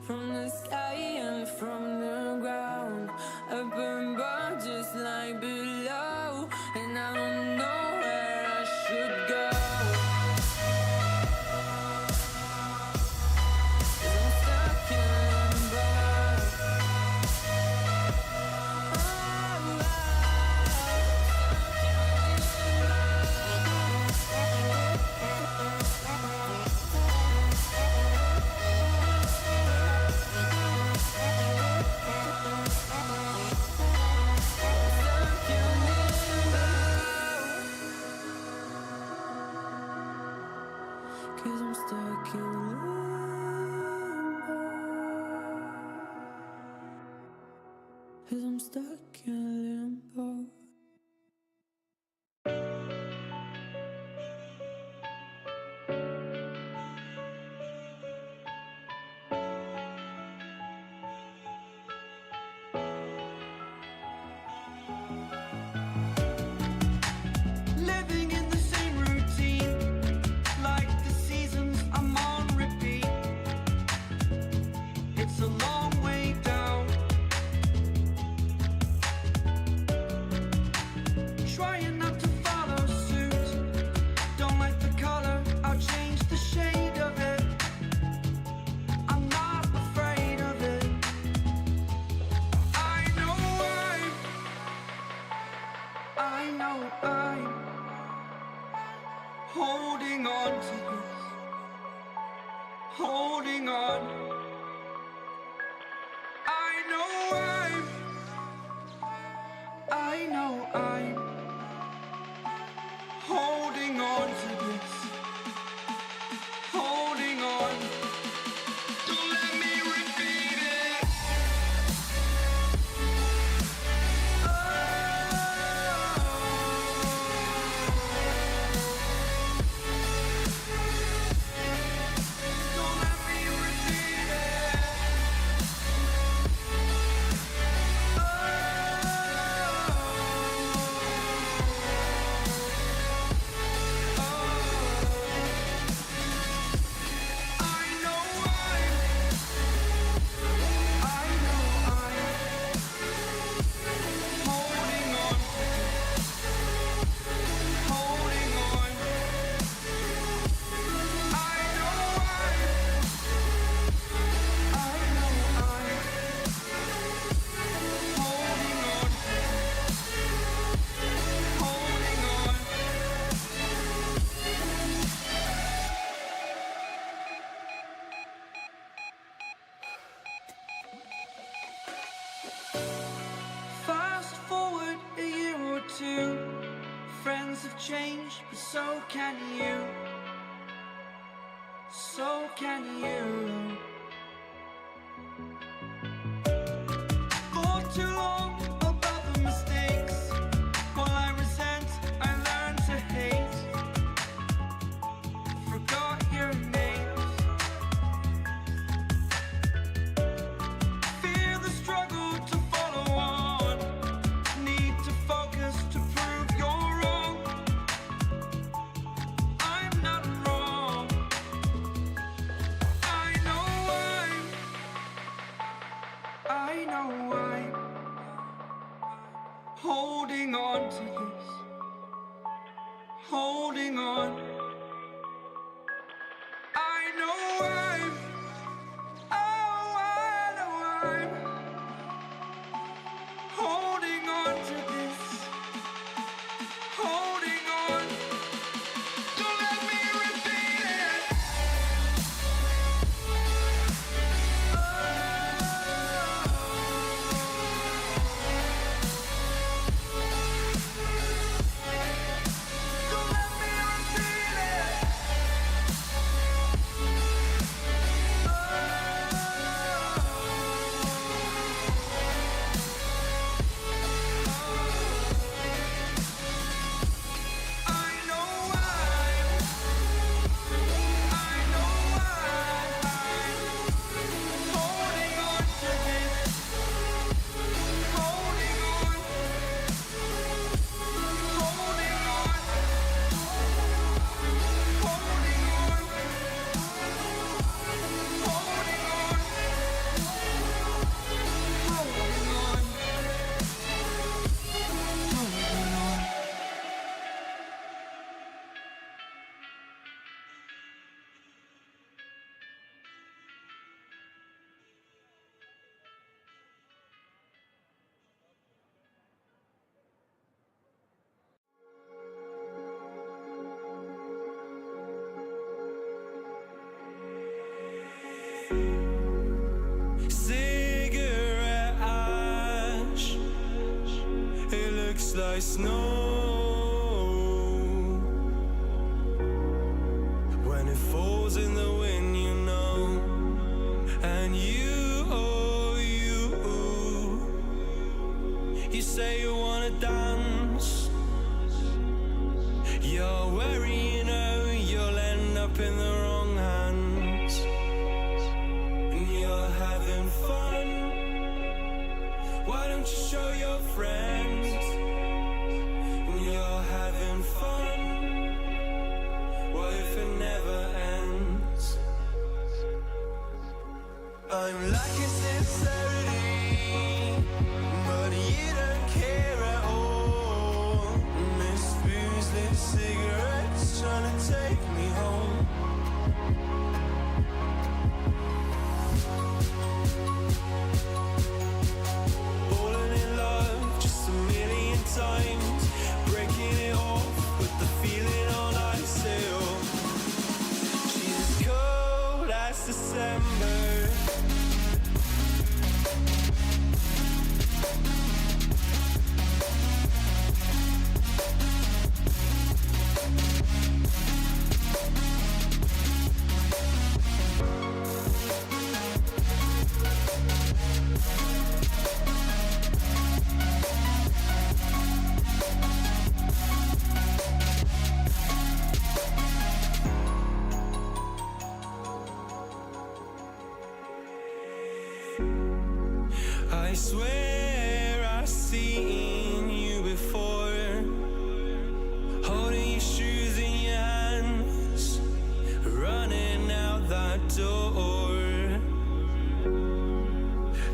from the sky and from the ground. Up above, just like below, and I don't know where I should go. 'Cause I'm stuck in limbo. Cause I'm stuck in limbo. Cause I'm stuck in limbo. Living in the same routine, like the seasons I'm on repeat. It's a long way down. Trying not to follow suit. Don't like the color, I'll change the shade of it. I'm not afraid of it. I know I'm holding on to this, holding on. I know I'm holding on to this, holding on. Don't let me repeat it. Don't let me repeat it. Fast forward a year or two, friends have changed, but so can you. So can you. For too long about the mistakes, while I resent, I learned to hate. Forgot your names. Fear the struggle to follow on. Need to focus to prove you're wrong. I'm not wrong. holding on. I know I know I'm holding on to this, holding on. Don't let me repeat it. Don't let me repeat it. I know I'm holding on to this, holding on, holding on, holding on, cigarette ash. It looks like snow when it falls in the wind, you know. And you say you wanna dance. You're wary, you know, you'll end up in the wrong hands. And you're having fun. Why don't you show your friends? And you're having fun. What if it never ends? I'm lacking sincerity, but you don't care at all. Miss booze, lit cigarettes, trying to take me home. Falling in love just a million times, breaking it off with the feeling on ice. She's as cold as December. I swear I've seen you before, holding your shoes in your hands, running out that door.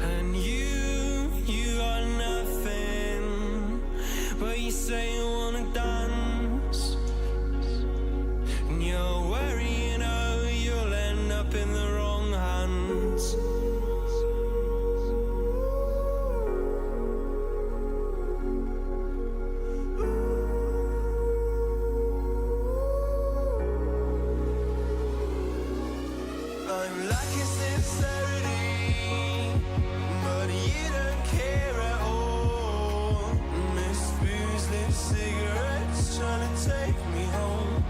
And you are nothing, but you say you wanna dance. And you're worried, you know, you'll end up in the wrong hands. I'm lacking sincerity, but you don't care at all. Miss booze, lit cigarettes, trying to take me home.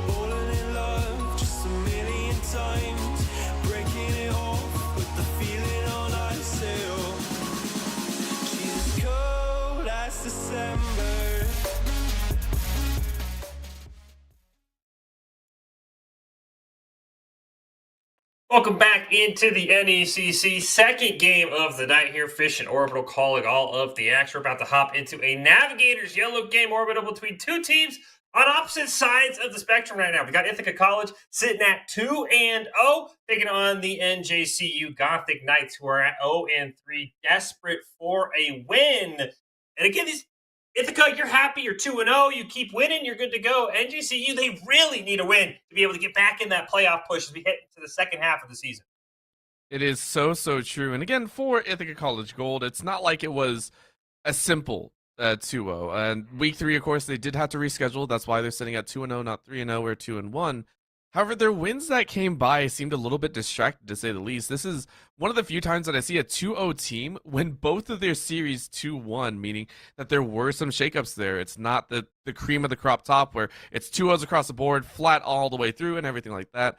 Falling in love just a million times, breaking it off with the feeling on ice. She's as cold as December. Welcome back into the NECC second game of the night here. Fish and Orbital calling all of the action. We're about to hop into a Navigator's Yellow game. Orbital between two teams On opposite sides of the spectrum right now, we got Ithaca College sitting at 2-0, taking on the NJCU Gothic Knights, who are at 0-3, desperate for a win. And again, these Ithaca, you're happy, you're 2-0, you keep winning, you're good to go. NJCU, they really need a win to be able to get back in that playoff push as we head into the second half of the season. It is so true. And again, for Ithaca College Gold, it's not like it was a simple 2-0. And week 3, of course, they did have to reschedule. That's why they're sitting at 2-0, not 3-0 or 2-1. However, their wins that came by seemed a little bit distracted, to say the least. This is one of the few times that I see a 2-0 team win both of their series 2-1, meaning that there were some shakeups there. It's not the cream of the crop top where it's 2-0s across the board, flat all the way through and everything like that.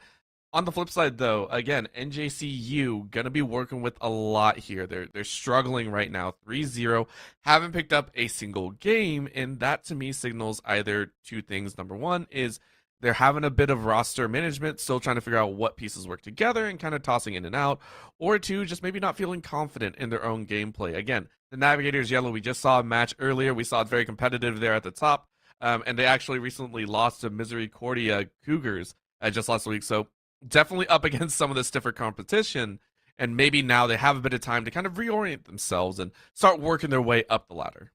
On the flip side, though, again, NJCU gonna be working with a lot here. They're struggling right now, 3-0, haven't picked up a single game, and that to me signals either two things. Number one is they're having a bit of roster management, still trying to figure out what pieces work together and kind of tossing in and out. Or two, just maybe not feeling confident in their own gameplay. Again, the Navigators yellow, we just saw a match earlier. We saw it very competitive there at the top, and they actually recently lost to Misericordia Cougars just last week. So definitely up against some of the stiffer competition, and maybe now they have a bit of time to kind of reorient themselves and start working their way up the ladder.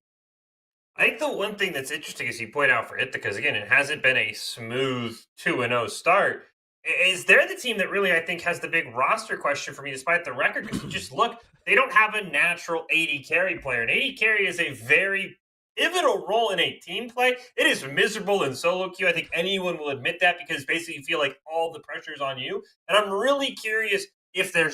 I think the one thing that's interesting, as you point out for Ithaca, because again, it hasn't been a smooth 2-0 start, is they're the team that really, I think, has the big roster question for me, despite the record, because you just look, they don't have a natural AD carry player, and AD carry is a very pivotal role in a team play. It is miserable in solo queue. I think anyone will admit that, because basically you feel like all the pressure is on you. And I'm really curious if they're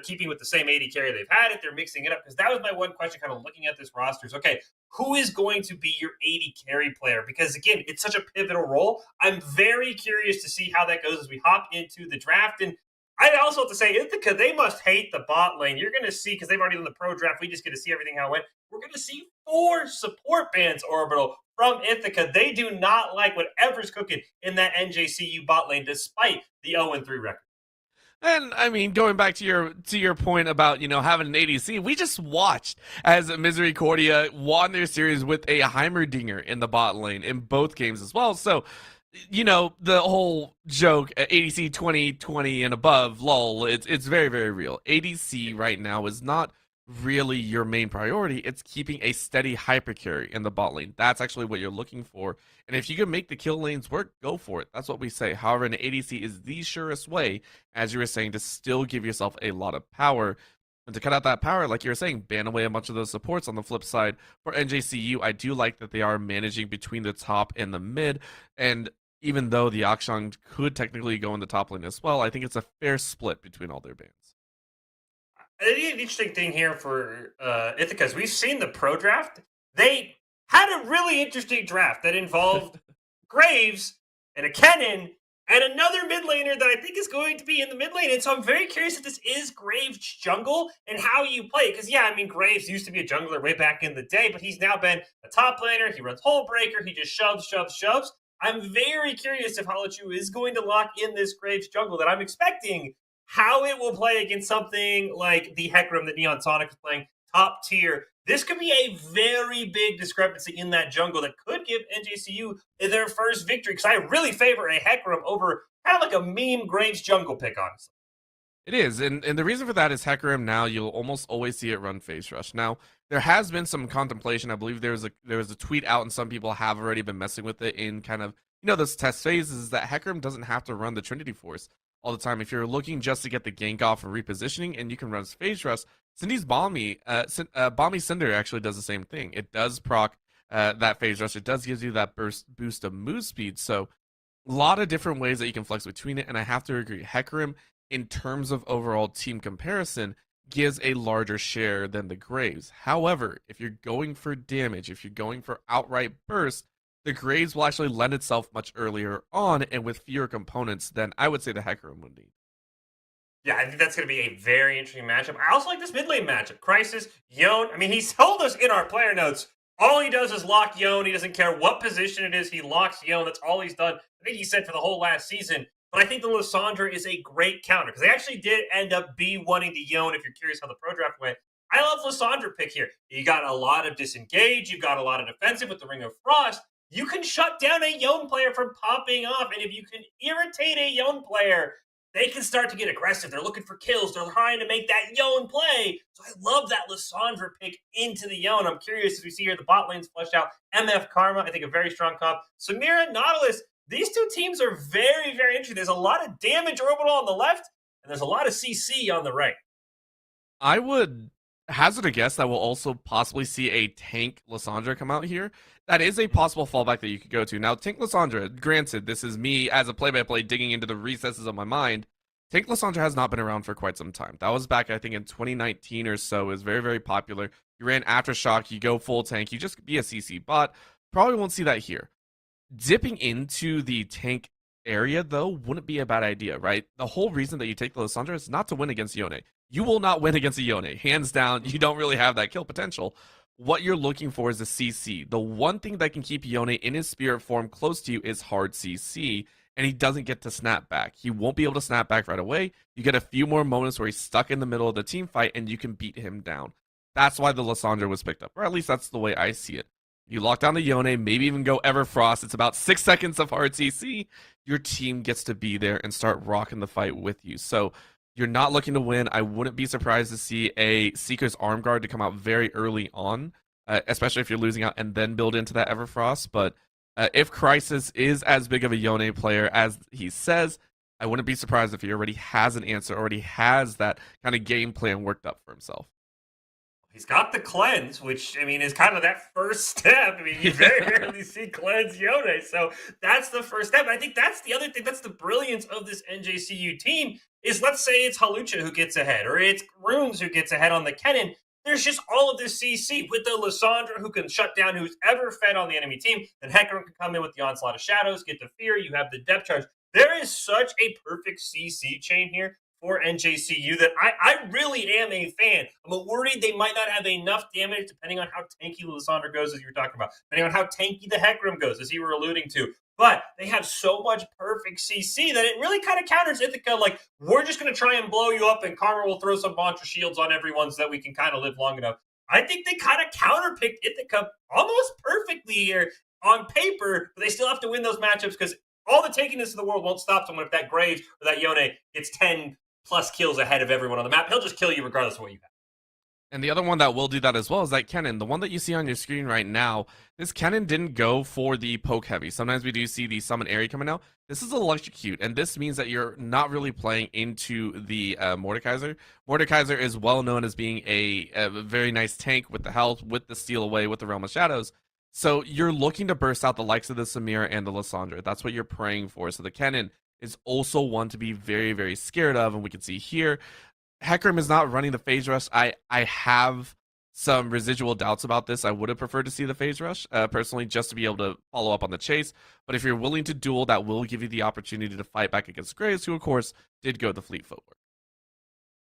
keeping with the same AD carry they've had, if they're mixing it up, because that was my one question kind of looking at this roster is, okay, who is going to be your AD carry player? Because again, it's such a pivotal role. I'm very curious to see how that goes as we hop into the draft. And I also have to say, Ithaca, they must hate the bot lane. You're going to see, because they've already done the pro draft, we just get to see everything how it went. We're going to see 4 support bans orbital from Ithaca. They do not like whatever's cooking in that NJCU bot lane, despite the 0-3 record. And I mean, going back to your point about, having an ADC, we just watched as Misericordia won their series with a Heimerdinger in the bot lane in both games as well. So, the whole joke, ADC 2020 and above, lol, it's very, very real. ADC right now is not really your main priority. It's keeping a steady hypercarry in the bot lane. That's actually what you're looking for. And if you can make the kill lanes work, go for it. That's what we say. However, an ADC is the surest way, as you were saying, to still give yourself a lot of power. And to cut out that power, like you were saying, ban away a bunch of those supports. On the flip side, for NJCU, I do like that they are managing between the top and the mid. And even though the Akshan could technically go in the top lane as well, I think it's a fair split between all their bans. I think an interesting thing here for Ithaca is we've seen the pro draft. They had a really interesting draft that involved Graves and a Kennen and another mid laner that I think is going to be in the mid lane. And so I'm very curious if this is Graves' jungle and how you play. Because, Graves used to be a jungler way back in the day, but he's now been a top laner. He runs Hole Breaker. He just shoves. I'm very curious if Halachu is going to lock in this Graves jungle that I'm expecting, how it will play against something like the Hecarim that Neon Sonic is playing, top tier. This could be a very big discrepancy in that jungle that could give NJCU their first victory, because I really favor a Hecarim over kind of like a meme Graves jungle pick, honestly. It is, and the reason for that is Hecarim now, you'll almost always see it run Phase Rush. Now, there has been some contemplation. I believe there was a tweet out, and some people have already been messing with it in kind of, those test phases, that Hecarim doesn't have to run the Trinity Force all the time. If you're looking just to get the gank off and repositioning, and you can run Phase Rush, Cindy's Balmy Cinder actually does the same thing. It does proc that Phase Rush. It does give you that boost of move speed. So a lot of different ways that you can flex between it, and I have to agree, Hecarim, in terms of overall team comparison, gives a larger share than the Graves. However, if you're going for damage, if you're going for outright burst, the Graves will actually lend itself much earlier on and with fewer components than I would say the Hecarim would need. Yeah, I think that's going to be a very interesting matchup. I also like this mid lane matchup. Crisis, Yone. I mean, he's told us in our player notes, all he does is lock Yone. He doesn't care what position it is. He locks Yone. That's all he's done. I think he said for the whole last season. But I think the Lysandra is a great counter, because they actually did end up wanting the Yone, if you're curious how the pro draft went. I love Lysandra pick here. You got a lot of disengage. You've got a lot of defensive with the Ring of Frost. you can shut down a Yone player from popping off. And if you can irritate a Yone player, they can start to get aggressive. They're looking for kills. They're trying to make that Yone play. So I love that Lissandra pick into the Yone. I'm curious, as we see here, the bot lane's fleshed out. MF Karma, I think a very strong comp. Samira, Nautilus, these two teams are very, very interesting. There's a lot of damage orbital on the left, and there's a lot of CC on the right. I would hazard a guess that we'll also possibly see a tank Lissandra come out here. That is a possible fallback that you could go to. Now, tank Lissandra, granted, this is me as a play-by-play digging into the recesses of my mind. Tank Lissandra has not been around for quite some time. That was back, I think, in 2019 or so. It was very, very popular. You ran Aftershock, you go full tank, you just be a CC bot. Probably won't see that here. Dipping into the tank area, though, wouldn't be a bad idea, right? The whole reason that you take the Lissandra is not to win against Yone. You will not win against a Yone. Hands down, you don't really have that kill potential. What you're looking for is a CC. The one thing that can keep Yone in his spirit form close to you is hard CC, and he doesn't get to snap back. He won't be able to snap back right away. You get a few more moments where he's stuck in the middle of the team fight, and you can beat him down. That's why the Lissandra was picked up, or at least that's the way I see it. You lock down the Yone, maybe even go Everfrost. It's about 6 seconds of hard CC. Your team gets to be there and start rocking the fight with you. So you're not looking to win. I wouldn't be surprised to see a Seeker's Arm Guard to come out very early on, especially if you're losing out and then build into that Everfrost. But if Crisis is as big of a Yone player as he says, I wouldn't be surprised if he already has an answer, already has that kind of game plan worked up for himself. He's got the cleanse, which, I mean, is kind of that first step. I mean, you very rarely see cleanse Yone. So that's the first step. I think that's the other thing. That's the brilliance of this NJCU team is, let's say it's Halucha who gets ahead, or it's Runes who gets ahead on the Kennen. There's just all of this CC with the Lissandra who can shut down who's ever fed on the enemy team. Then Hecarim can come in with the Onslaught of Shadows, get the Fear. You have the depth charge. There is such a perfect CC chain here for NJCU that I really am a fan. I'm worried they might not have enough damage depending on how tanky Lissandra goes, as you were talking about, depending on how tanky the Hecarim goes, as you were alluding to. But they have so much perfect CC that it really kind of counters Ithaca. Like, we're just going to try and blow you up, and Karma will throw some Bontra shields on everyone so that we can kind of live long enough. I think they kind of counterpicked Ithaca almost perfectly here on paper, but they still have to win those matchups because all the tankiness of the world won't stop someone if that Graves or that Yone gets 10 plus kills ahead of everyone on the map. He'll just kill you regardless of what you have. And the other one that will do that as well is that Kennen. The one that you see on your screen right now, this Kennen didn't go for the poke heavy. Sometimes we do see the summon area coming out. This is electrocute, and this means that you're not really playing into the Mordekaiser. Mordekaiser is well known as being a very nice tank with the health, with the steal away, with the Realm of Shadows. So you're looking to burst out the likes of the Samira and the Lissandra. That's what you're praying for. So the Kennen is also one to be very, very scared of, and we can see here, Hecarim is not running the phase rush. I have some residual doubts about this. I would have preferred to see the phase rush, personally, just to be able to follow up on the chase. But if you're willing to duel, that will give you the opportunity to fight back against Graves, who, of course, did go the fleet footwork.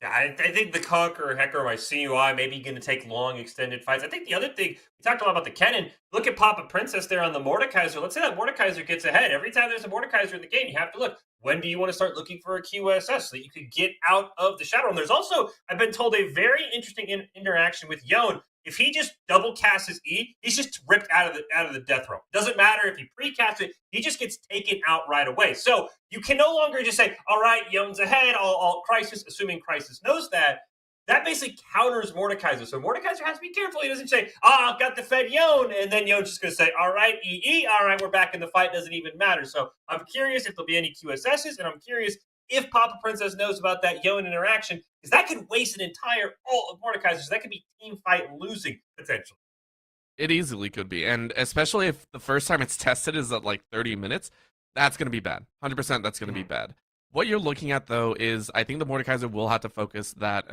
Yeah, I think the Conqueror, Hecarim, my CUI, maybe going to take long, extended fights. I think the other thing, we talked a lot about the Kennen. Look at Papa Princess there on the Mordekaiser. Let's say that Mordekaiser gets ahead. Every time there's a Mordekaiser in the game, you have to look. When do you want to start looking for a QSS so that you could get out of the Shadow Realm? There's also, I've been told, a very interesting interaction with Yone. If he just double casts his E, he's just ripped out of the death realm. Doesn't matter if he precast it, he just gets taken out right away. So you can no longer just say, all right, Yone's ahead, all Crisis, assuming Crisis knows that. That basically counters Mordekaiser. So Mordekaiser has to be careful. He doesn't say, I've got the fed Yone, and then Yone's just going to say, all right, EE, all right, we're back in the fight, doesn't even matter. So I'm curious if there'll be any QSSs, and I'm curious if Papa Princess knows about that Yone interaction, because that could waste an entire ult of Mordekaiser. So that could be team fight losing, potentially. It easily could be, and especially if the first time it's tested is at like 30 minutes, that's going to be bad. 100% that's going to be bad. What you're looking at, though, is I think the Mordekaiser will have to focus that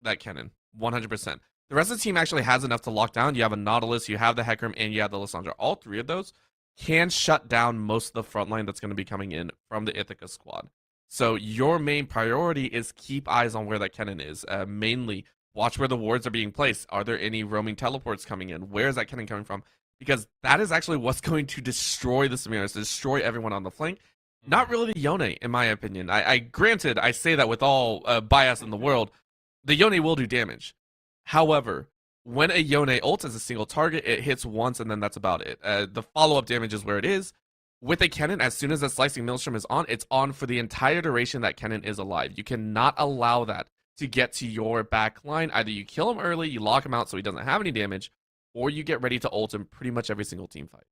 Kennen, 100%. The rest of the team actually has enough to lock down. You have a Nautilus, you have the Hecarim, and you have the Lissandra. All three of those can shut down most of the front line that's going to be coming in from the Ithaca squad. So your main priority is keep eyes on where that Kennen is. Mainly, watch where the wards are being placed. Are there any roaming teleports coming in? Where is that Kennen coming from? Because that is actually what's going to destroy the Samiras, destroy everyone on the flank. Not really the Yone, in my opinion. Granted, I say that with all bias in the world. The Yone will do damage. However, when a Yone ults as a single target, it hits once and then that's about it. The follow-up damage is where it is. With a Kennen, as soon as the Slicing Maelstrom is on, it's on for the entire duration that Kennen is alive. You cannot allow that to get to your back line. Either you kill him early, you lock him out so he doesn't have any damage, or you get ready to ult him pretty much every single team fight.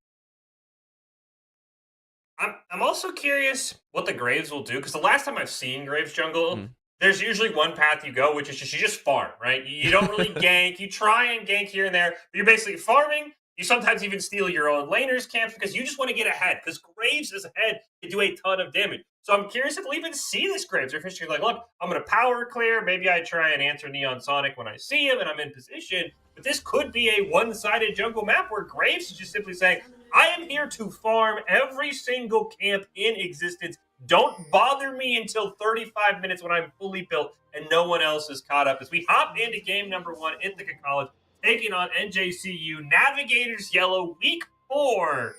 I'm also curious what the Graves will do, because the last time I've seen Graves jungle, there's usually one path you go, which is just you just farm, right? You don't really gank. You try and gank here and there, but you're basically farming. You sometimes even steal your own laners camps because you just want to get ahead, because Graves is ahead to do a ton of damage. So I'm curious if we'll even see this Graves. Or if it's like, look, I'm going to power clear. Maybe I try and answer Neon Sonic when I see him and I'm in position. But this could be a one-sided jungle map where Graves is just simply saying, I am here to farm every single camp in existence. Don't bother me until 35 minutes when I'm fully built and no one else is caught up. As we hop into game number 1, Ithaca College, taking on NJCU, Navigators Yellow, week 4.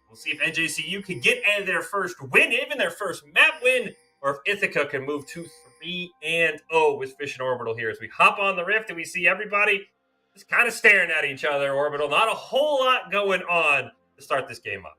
We'll see if NJCU can get their first win, even their first map win, or if Ithaca can move to 3-0 with Fish and Orbital here. As we hop on the Rift and we see everybody just kind of staring at each other, Orbital. Not a whole lot going on to start this game up.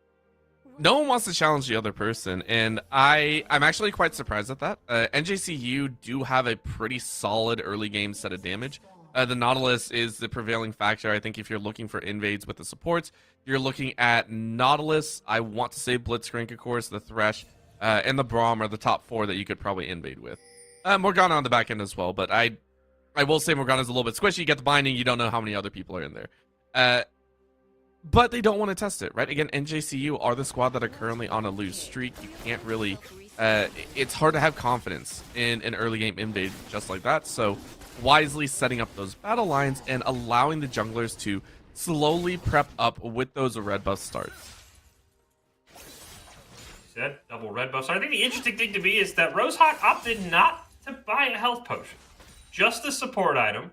No one wants to challenge the other person, and I'm actually quite surprised at that. NJCU do have a pretty solid early game set of damage. The Nautilus is the prevailing factor. I think if you're looking for invades with the supports, you're looking at Nautilus, I want to say Blitzcrank, of course, the Thresh, and the Braum are the top 4 that you could probably invade with. Morgana on the back end as well, but I will say Morgana's a little bit squishy. You get the binding, you don't know how many other people are in there. But they don't want to test it, right? Again, NJCU are the squad that are currently on a lose streak. You can't really... it's hard to have confidence in an early game invade just like that, so wisely setting up those battle lines and allowing the junglers to slowly prep up with those red buff starts. Said double red buff. So I think the interesting thing to me is that Rosehawk opted not to buy a health potion, just the support item.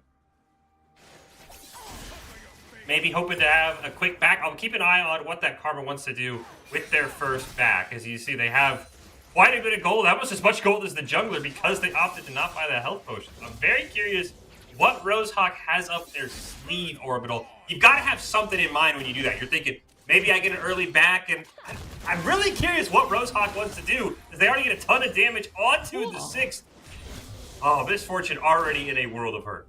Maybe hoping to have a quick back. I'll keep an eye on what that Karma wants to do with their first back. As you see, they have quite a bit of gold, almost as much gold as the jungler, because they opted to not buy that health potion. I'm very curious what Rosehawk has up their sleeve, Orbital. You've got to have something in mind when you do that. You're thinking, maybe I get an early back, and I'm really curious what Rosehawk wants to do, because they already get a ton of damage onto the 6th. Oh, Misfortune already in a world of hurt.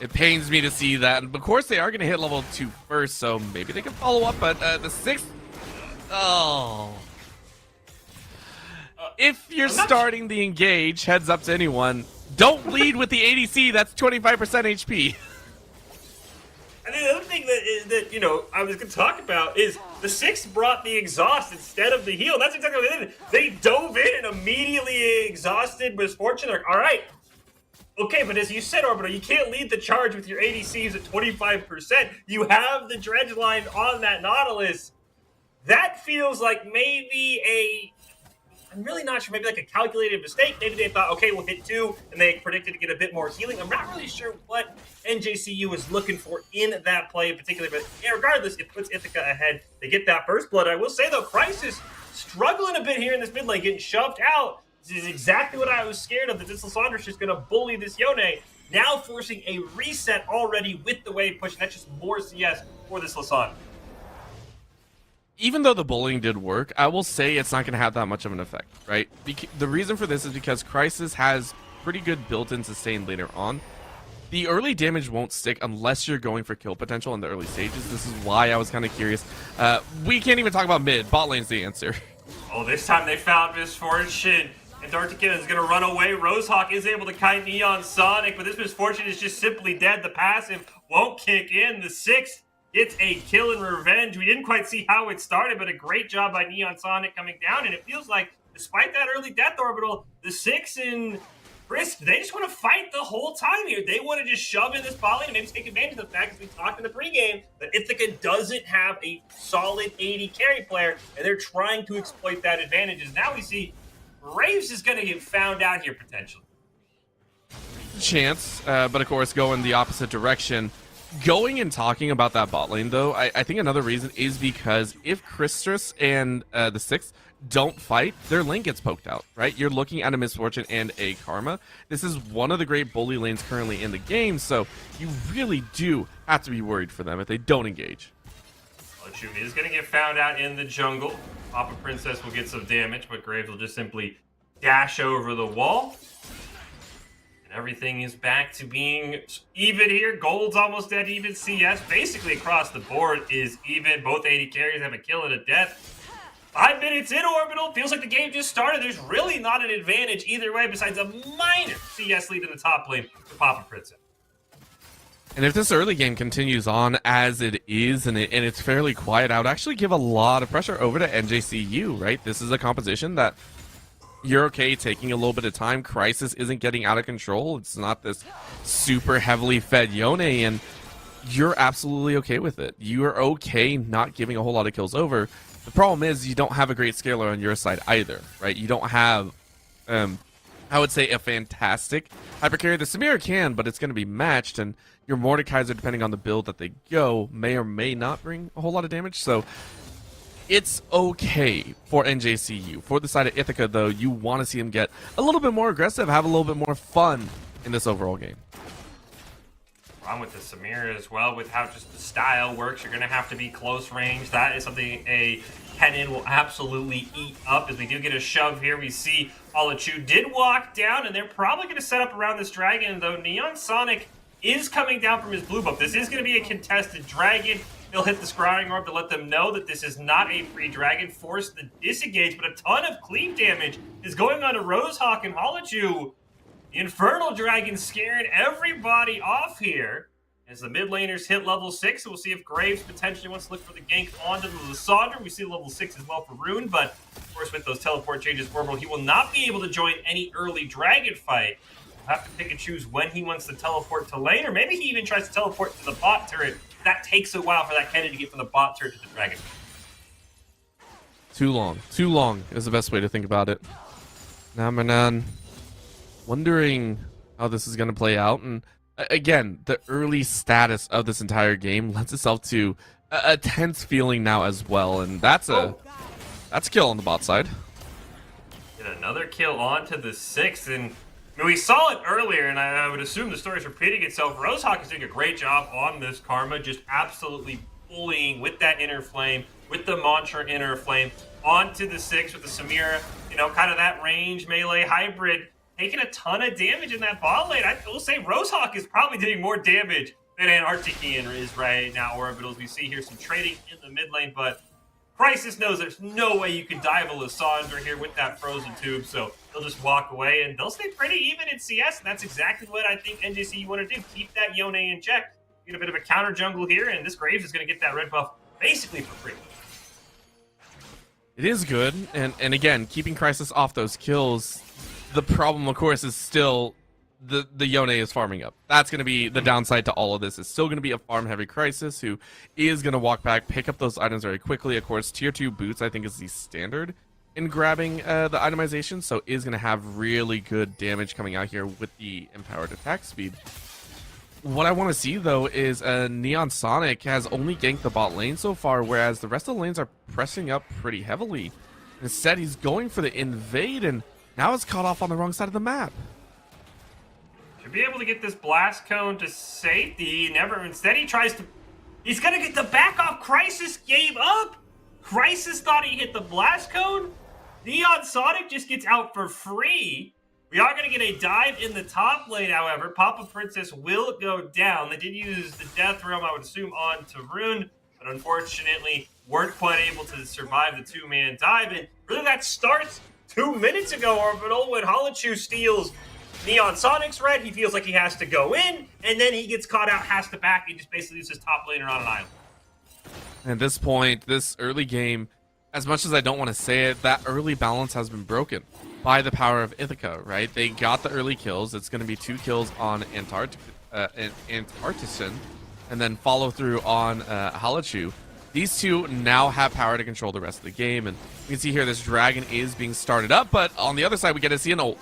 It pains me to see that. And of course, they are going to hit level 2 first, so maybe they can follow up. But the 6th... Oh... If you're starting the engage, heads up to anyone, don't lead with the ADC. That's 25% HP. And the other thing that you know, I was going to talk about is the 6th brought the exhaust instead of the heal. That's exactly what they did. They dove in and immediately exhausted Misfortune. They're like, all right. Okay, but as you said, Orbital, you can't lead the charge with your ADCs at 25%. You have the dredge line on that Nautilus. That feels like maybe I'm really not sure, maybe like a calculated mistake. Maybe they thought, okay, we'll hit 2, and they predicted to get a bit more healing. I'm not really sure what NJCU was looking for in that play in particular, but yeah, regardless, it puts Ithaca ahead. They get that first blood. I will say, though, Crisis struggling a bit here in this mid lane, getting shoved out. This is exactly what I was scared of, that this Lysandre's just going to bully this Yone, now forcing a reset already with the wave push. That's just more CS for this Lysandre. Even though the bullying did work, I will say it's not going to have that much of an effect, right? The reason for this is because Crisis has pretty good built-in sustain later on. The early damage won't stick unless you're going for kill potential in the early stages. This is why I was kind of curious. We can't even talk about mid. Bot lane's the answer. Oh, this time they found Misfortune. Antarctica is going to run away. Rosehawk is able to kite Neon Sonic, but this Misfortune is just simply dead. The passive won't kick in. The 6th gets a kill and revenge. We didn't quite see how it started, but a great job by Neon Sonic coming down. And it feels like, despite that early death Orbital, the 6 and Frisk, they just want to fight the whole time here. They want to just shove in this bot lane and maybe take advantage of the fact, as we talked in the pregame, that Ithaca doesn't have a solid AD carry player, and they're trying to exploit that advantage. As now we see Graves is going to get found out here potentially. Chance, but of course go in the opposite direction. Going and talking about that bot lane, though, I think another reason is because if Christus and the 6th don't fight, their lane gets poked out, right? You're looking at a Misfortune and a Karma. This is one of the great bully lanes currently in the game, so you really do have to be worried for them if they don't engage. Chu is going to get found out in the jungle. Papa Princess will get some damage, but Graves will just simply dash over the wall. And everything is back to being even here. Gold's almost dead even. CS basically across the board is even. Both AD carries have a kill and a death. 5 minutes in Orbital. Feels like the game just started. There's really not an advantage either way besides a minor CS lead in the top lane for Papa Princess. And if this early game continues on as it is, and it's fairly quiet, I would actually give a lot of pressure over to NJCU, right? This is a composition that you're okay taking a little bit of time. Crisis isn't getting out of control. It's not this super heavily fed Yone, and you're absolutely okay with it. You're okay not giving a whole lot of kills over. The problem is you don't have a great scaler on your side either, right? You don't have, I would say, a fantastic hypercarry. The Samira can, but it's going to be matched, and your Mordekaiser, depending on the build that they go, may or may not bring a whole lot of damage. So it's okay for NJCU. For the side of Ithaca, though, you want to see them get a little bit more aggressive, have a little bit more fun in this overall game. On with the Samira as well, with how just the style works, you're going to have to be close range. That is something a Kennen will absolutely eat up. As we do get a shove here, we see Halachu did walk down, and they're probably going to set up around this dragon, though Neon Sonic is coming down from his blue buff. This is going to be a contested dragon. He'll hit the scrying orb to let them know that this is not a free dragon. Force the disengage, but a ton of cleave damage is going on to Rosehawk and Halachu. The Infernal Dragon scaring everybody off here as the mid laners hit level 6. So we'll see if Graves potentially wants to look for the gank onto the Lysandra. We see level 6 as well for Rune, but of course with those teleport changes, Orbital, he will not be able to join any early dragon fight. He'll have to pick and choose when he wants to teleport to lane, or maybe he even tries to teleport to the bot turret. That takes a while for that Kennen to get from the bot turret to the dragon. Too long is the best way to think about it. Now, Manan, wondering how this is going to play out, and again, the early status of this entire game lends itself to a tense feeling now as well, and that's a kill on the bot side. Get another kill onto the 6th, and I mean, we saw it earlier, and I would assume the story's repeating itself. Rosehawk is doing a great job on this Karma, just absolutely bullying with that inner flame, with the Mantra inner flame, onto the 6 with the Samira, you know, kind of that range melee hybrid, taking a ton of damage in that bot lane. I will say Rosehawk is probably doing more damage than Antarctican is right now. Orbitals, we see here some trading in the mid lane, but Crisis knows there's no way you can dive a Lysandra here with that frozen tube, so they'll just walk away, and they'll stay pretty even in CS, and that's exactly what I think NJC want to do. Keep that Yone in check. Get a bit of a counter jungle here, and this Graves is going to get that red buff basically for free. It is good, and again, keeping Crisis off those kills. The problem, of course, is still the Yone is farming up. That's going to be the downside to all of this. It's still going to be a farm-heavy Crisis who is going to walk back, pick up those items very quickly. Of course, Tier 2 boots, I think, is the standard in grabbing the itemization, so is going to have really good damage coming out here with the empowered attack speed. What I want to see, though, is Neon Sonic has only ganked the bot lane so far, whereas the rest of the lanes are pressing up pretty heavily. Instead, he's going for the invade, and now it's caught off on the wrong side of the map. Should be able to get this blast cone to safety. Instead, he tries to. He's gonna get the back off. Crisis gave up. Crisis thought he hit the blast cone. Neon Sonic just gets out for free. We are gonna get a dive in the top lane, however. Papa Princess will go down. They did use the Death Realm, I would assume, on Tarun, but unfortunately weren't quite able to survive the 2-man dive. And really, that starts 2 minutes ago, Orbital, when Halachu steals Neon Sonic's red. He feels like he has to go in, and then he gets caught out, has to back. He just basically uses top laner on an island. At this point, this early game, as much as I don't want to say it, that early balance has been broken by the power of Ithaca, right? They got the early kills. It's going to be 2 kills on Antarctican, and then follow through on Halachu. These two now have power to control the rest of the game, and you can see here this dragon is being started up, but on the other side we get to see an ult.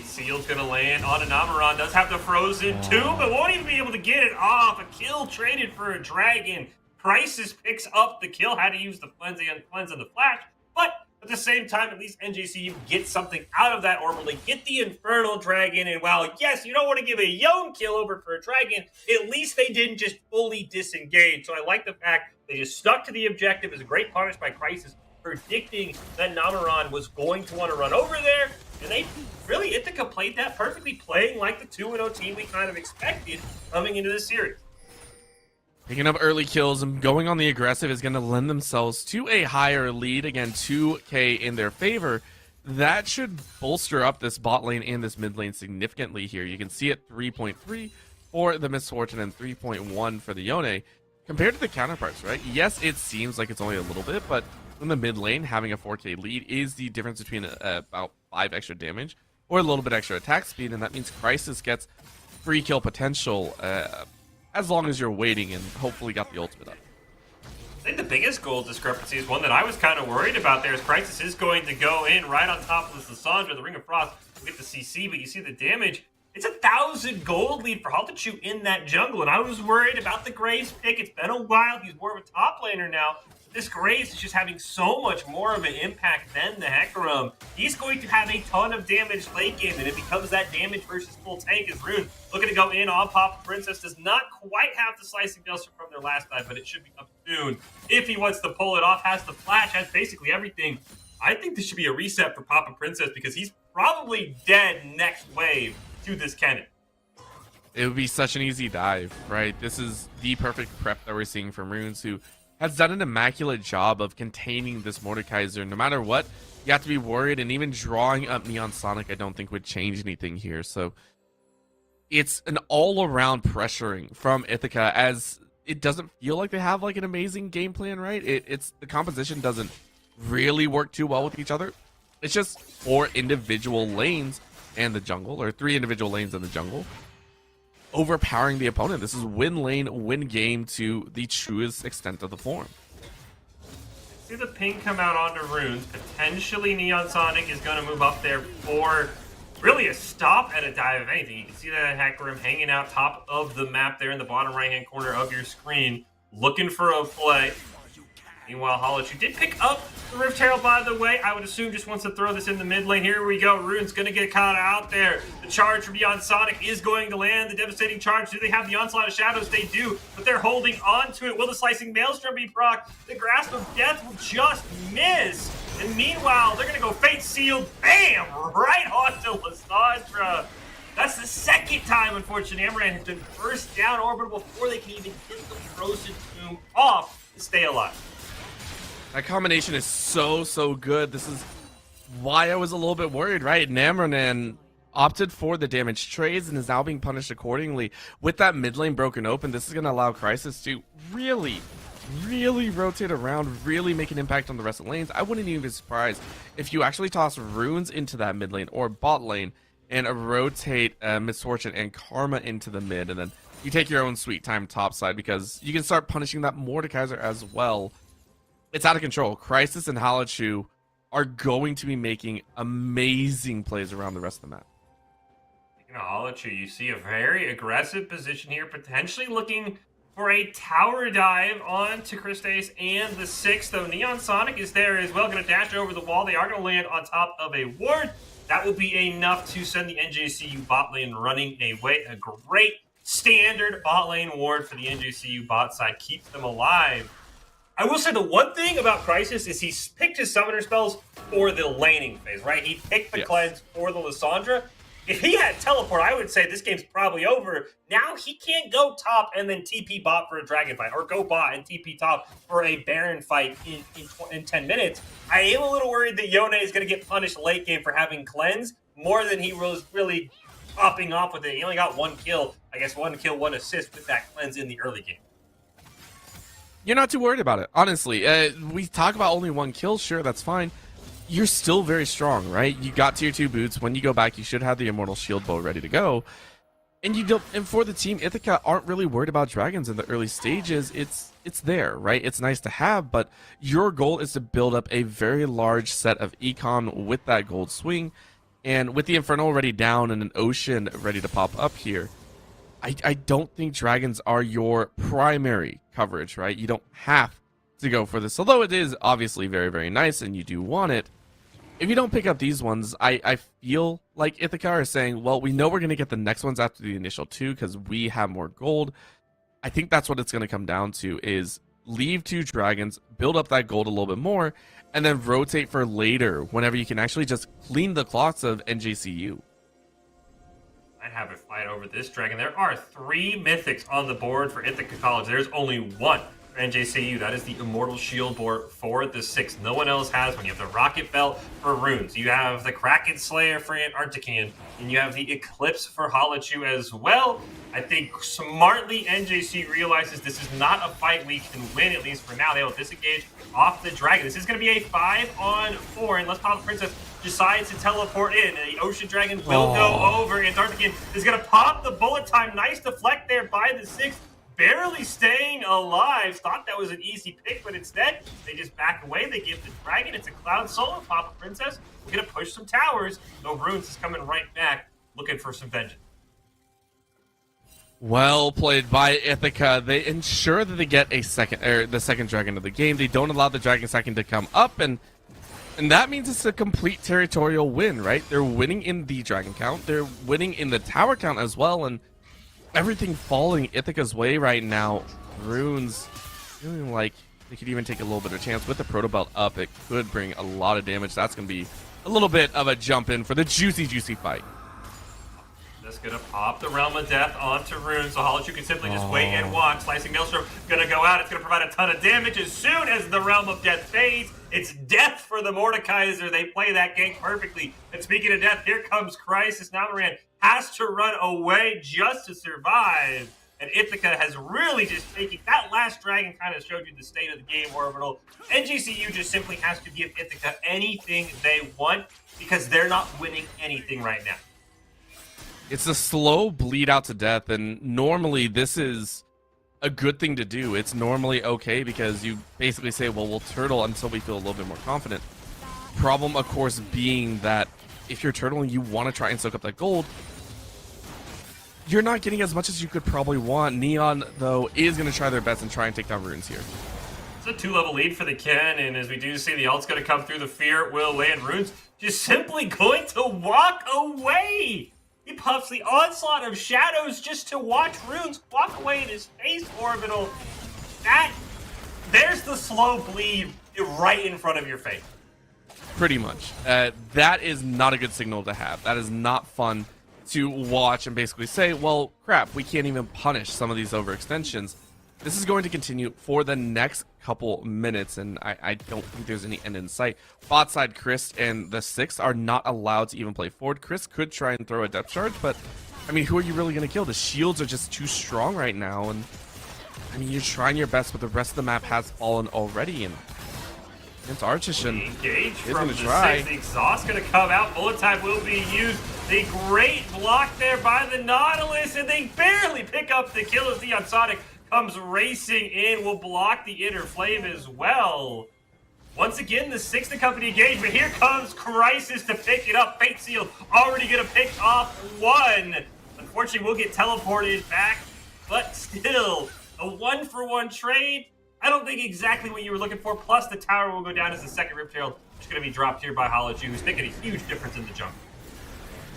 Seal's gonna land on an Amaran, does have the frozen too, but won't even be able to get it off. A kill traded for a dragon. Crisis picks up the kill, had to use the cleanse and the flash, but At the same time, at least NJCU get something out of that orbital. They get the Infernal Dragon, and while, yes, you don't want to give a Yone kill over for a Dragon, at least they didn't just fully disengage. So I like the fact they just stuck to the objective. It was a great punish by Crisis, predicting that Namaran was going to want to run over there. And they really, Ithaca played that perfectly, playing like the 2-0 team we kind of expected coming into this series. Picking up early kills and going on the aggressive is going to lend themselves to a higher lead. Again, 2K in their favor. That should bolster up this bot lane and this mid lane significantly here. You can see it 3.3 for the Misfortune and 3.1 for the Yone. Compared to the counterparts, right? Yes, it seems like it's only a little bit, but in the mid lane, having a 4K lead is the difference between about 5 extra damage or a little bit extra attack speed, and that means Crisis gets free kill potential as long as you're waiting and hopefully got the ultimate up. I think the biggest goal discrepancy is one that I was kind of worried about there. Is Crisis is going to go in right on top of this Lissandra, the Ring of Frost, we'll get the CC, but you see the damage. It's 1,000 gold lead for Haltachu in that jungle, and I was worried about the Graves pick. It's been a while. He's more of a top laner now. This Graves is just having so much more of an impact than the Hecarim. He's going to have a ton of damage late game, and it becomes that damage versus full tank as Rune looking to go in on Papa Princess. Does not quite have the slicing dust from their last dive, but it should be up soon. If he wants to pull it off, has the flash, has basically everything. I think this should be a reset for Papa Princess because he's probably dead next wave to this Kennen. It would be such an easy dive, right? This is the perfect prep that we're seeing from Runes, who has done an immaculate job of containing this Mordekaiser. No matter what, you have to be worried, and even drawing up Neon Sonic I don't think would change anything here. So it's an all-around pressuring from Ithaca, as it doesn't feel like they have like an amazing game plan, right? It's the composition doesn't really work too well with each other. It's just 4 individual lanes and the jungle, or 3 individual lanes in the jungle, overpowering the opponent. This is win lane, win game to the truest extent of the form. See the ping come out onto Runes. Potentially Neon Sonic is going to move up there for really a stop at a dive, if anything. You can see that Hecarim hanging out top of the map there in the bottom right-hand corner of your screen, looking for a play. Meanwhile, Halachu did pick up the Rift Herald, by the way. I would assume just wants to throw this in the mid lane. Here we go. Rune's going to get caught out there. The charge from Neon Sonic is going to land. The devastating charge. Do they have the Onslaught of Shadows? They do, but they're holding on to it. Will the Slicing Maelstrom be proc? The Grasp of Death will just miss. And meanwhile, they're going to go Fate Sealed. Bam! Right onto Lissandra. That's the second time, unfortunately, Amaranth has been burst down orbital before they can even get the Frozen Tomb off to stay alive. That combination is so good. This is why I was a little bit worried, right? Namranan opted for the damage trades and is now being punished accordingly. With that mid lane broken open, this is going to allow Crisis to really rotate around, really make an impact on the rest of the lanes. I wouldn't even be surprised if you actually toss Runes into that mid lane or bot lane and rotate Misfortune and Karma into the mid, and then you take your own sweet time topside, because you can start punishing that Mordekaiser as well. It's out of control. Crisis and Halachu are going to be making amazing plays around the rest of the map. Speaking of Halachu, you see a very aggressive position here, potentially looking for a tower dive onto Christes and the 6, though Neon Sonic is there as well, going to dash over the wall. They are going to land on top of a ward. That will be enough to send the NJCU bot lane running away. A great standard bot lane ward for the NJCU bot side, keeps them alive. I will say the one thing about Crisis is he's picked his summoner spells for the laning phase, right? He picked the cleanse for the Lissandra. If he had teleport, I would say this game's probably over. Now he can't go top and then TP bot for a dragon fight, or go bot and TP top for a Baron fight in 10 minutes. I am a little worried that Yone is going to get punished late game for having cleanse more than he was really popping off with it. He only got 1 kill, I guess 1 kill, 1 assist with that cleanse in the early game. You're not too worried about it, honestly. We talk about only 1 kill, sure, that's fine. You're still very strong, right? You got tier 2 boots. When you go back, you should have the Immortal Shield Bow ready to go. And you don't. And for the team, Ithaca aren't really worried about dragons in the early stages. It's there, right? It's nice to have, but your goal is to build up a very large set of econ with that gold swing, and with the Inferno already down and an Ocean ready to pop up here. I don't think dragons are your primary coverage, right? You don't have to go for this. Although it is obviously very, very nice and you do want it, if you don't pick up these ones, I feel like Ithaca are saying, well, we know we're going to get the next ones after the initial 2 because we have more gold. I think that's what it's going to come down to, is leave 2 dragons, build up that gold a little bit more, and then rotate for later whenever you can actually just clean the clocks of NJCU. I'd have it fight over this dragon. There are 3 mythics on the board for Ithaca College. There's only 1 for NJCU. That is the Immortal Shield board for the 6th. No one else has one. You have the Rocket Belt for Runes. You have the Kraken Slayer for Antarctican. And you have the Eclipse for Halachu as well. I think smartly NJC realizes this is not a fight we can win, at least for now. They will disengage off the dragon. This is going to be a 5-on-4 unless Papa Princess decides to teleport in. The Ocean Dragon will go over. Antarctican is going to pop the bullet time. Nice deflect there by the 6th. Barely staying alive. Thought that was an easy pick, but instead, they just back away. They give the dragon. It's a Cloud Soul. Papa Princess, we're going to push some towers. Though Runes is coming right back, looking for some vengeance. Well played by Ithaca. They ensure that they get the second dragon of the game. They don't allow the dragon second to come up, and that means it's a complete territorial win, right? They're winning in the dragon count. They're winning in the tower count as well, and everything falling Ithaca's way right now. Runes feeling like they could even take a little bit of chance with the Proto Belt up. It could bring a lot of damage. That's going to be a little bit of a jump in for the juicy fight. That's going to pop the Realm of Death onto Runes, so Halachu can simply just wait and watch. Slicing Maelstrom going to go out. It's going to provide a ton of damage as soon as the Realm of Death fades. It's death for the Mordekaiser. They play that gank perfectly. And speaking of death, here comes Crisis. Namoran has to run away just to survive. And Ithaca has really just taken that last dragon, kind of showed you the state of the game, Orbital. NGCU just simply has to give Ithaca anything they want because they're not winning anything right now. It's a slow bleed out to death, and normally this is a good thing to do. It's normally okay because you basically say, well, we'll turtle until we feel a little bit more confident. Problem, of course, being that if you're turtling, you want to try and soak up that gold. You're not getting as much as you could probably want. Neon, though, is going to try their best and try and take down Runes here. It's a 2-level lead for the Ken, and as we do see, the ult's going to come through. The fear will land. Runes just simply going to walk away. He puffs the onslaught of shadows just to watch Runes walk away in his face, Orbital. There's the slow bleed right in front of your face. Pretty much. That is not a good signal to have. That is not fun to watch and basically say, well, crap, we can't even punish some of these overextensions. This is going to continue for the next couple minutes, and I don't think there's any end in sight. Bot side, Chris and the 6th are not allowed to even play forward. Chris could try and throw a depth charge, but, I mean, who are you really going to kill? The shields are just too strong right now, and, I mean, you're trying your best, but the rest of the map has fallen already, and against Artisan Engage is from going the to try. 6th. The exhaust going to come out. Bullet time will be used. The great block there by the Nautilus, and they barely pick up the kill as the Sonic comes racing in, will block the inner flame as well. Once again, the 6th Company engaged, but here comes Crisis to pick it up. Fate Seal already going to pick off 1. Unfortunately, we'll get teleported back, but still, a 1-for-1 trade. I don't think exactly what you were looking for, plus the tower will go down as the second Riptail, which is going to be dropped here by Halachu, who's making a huge difference in the jump.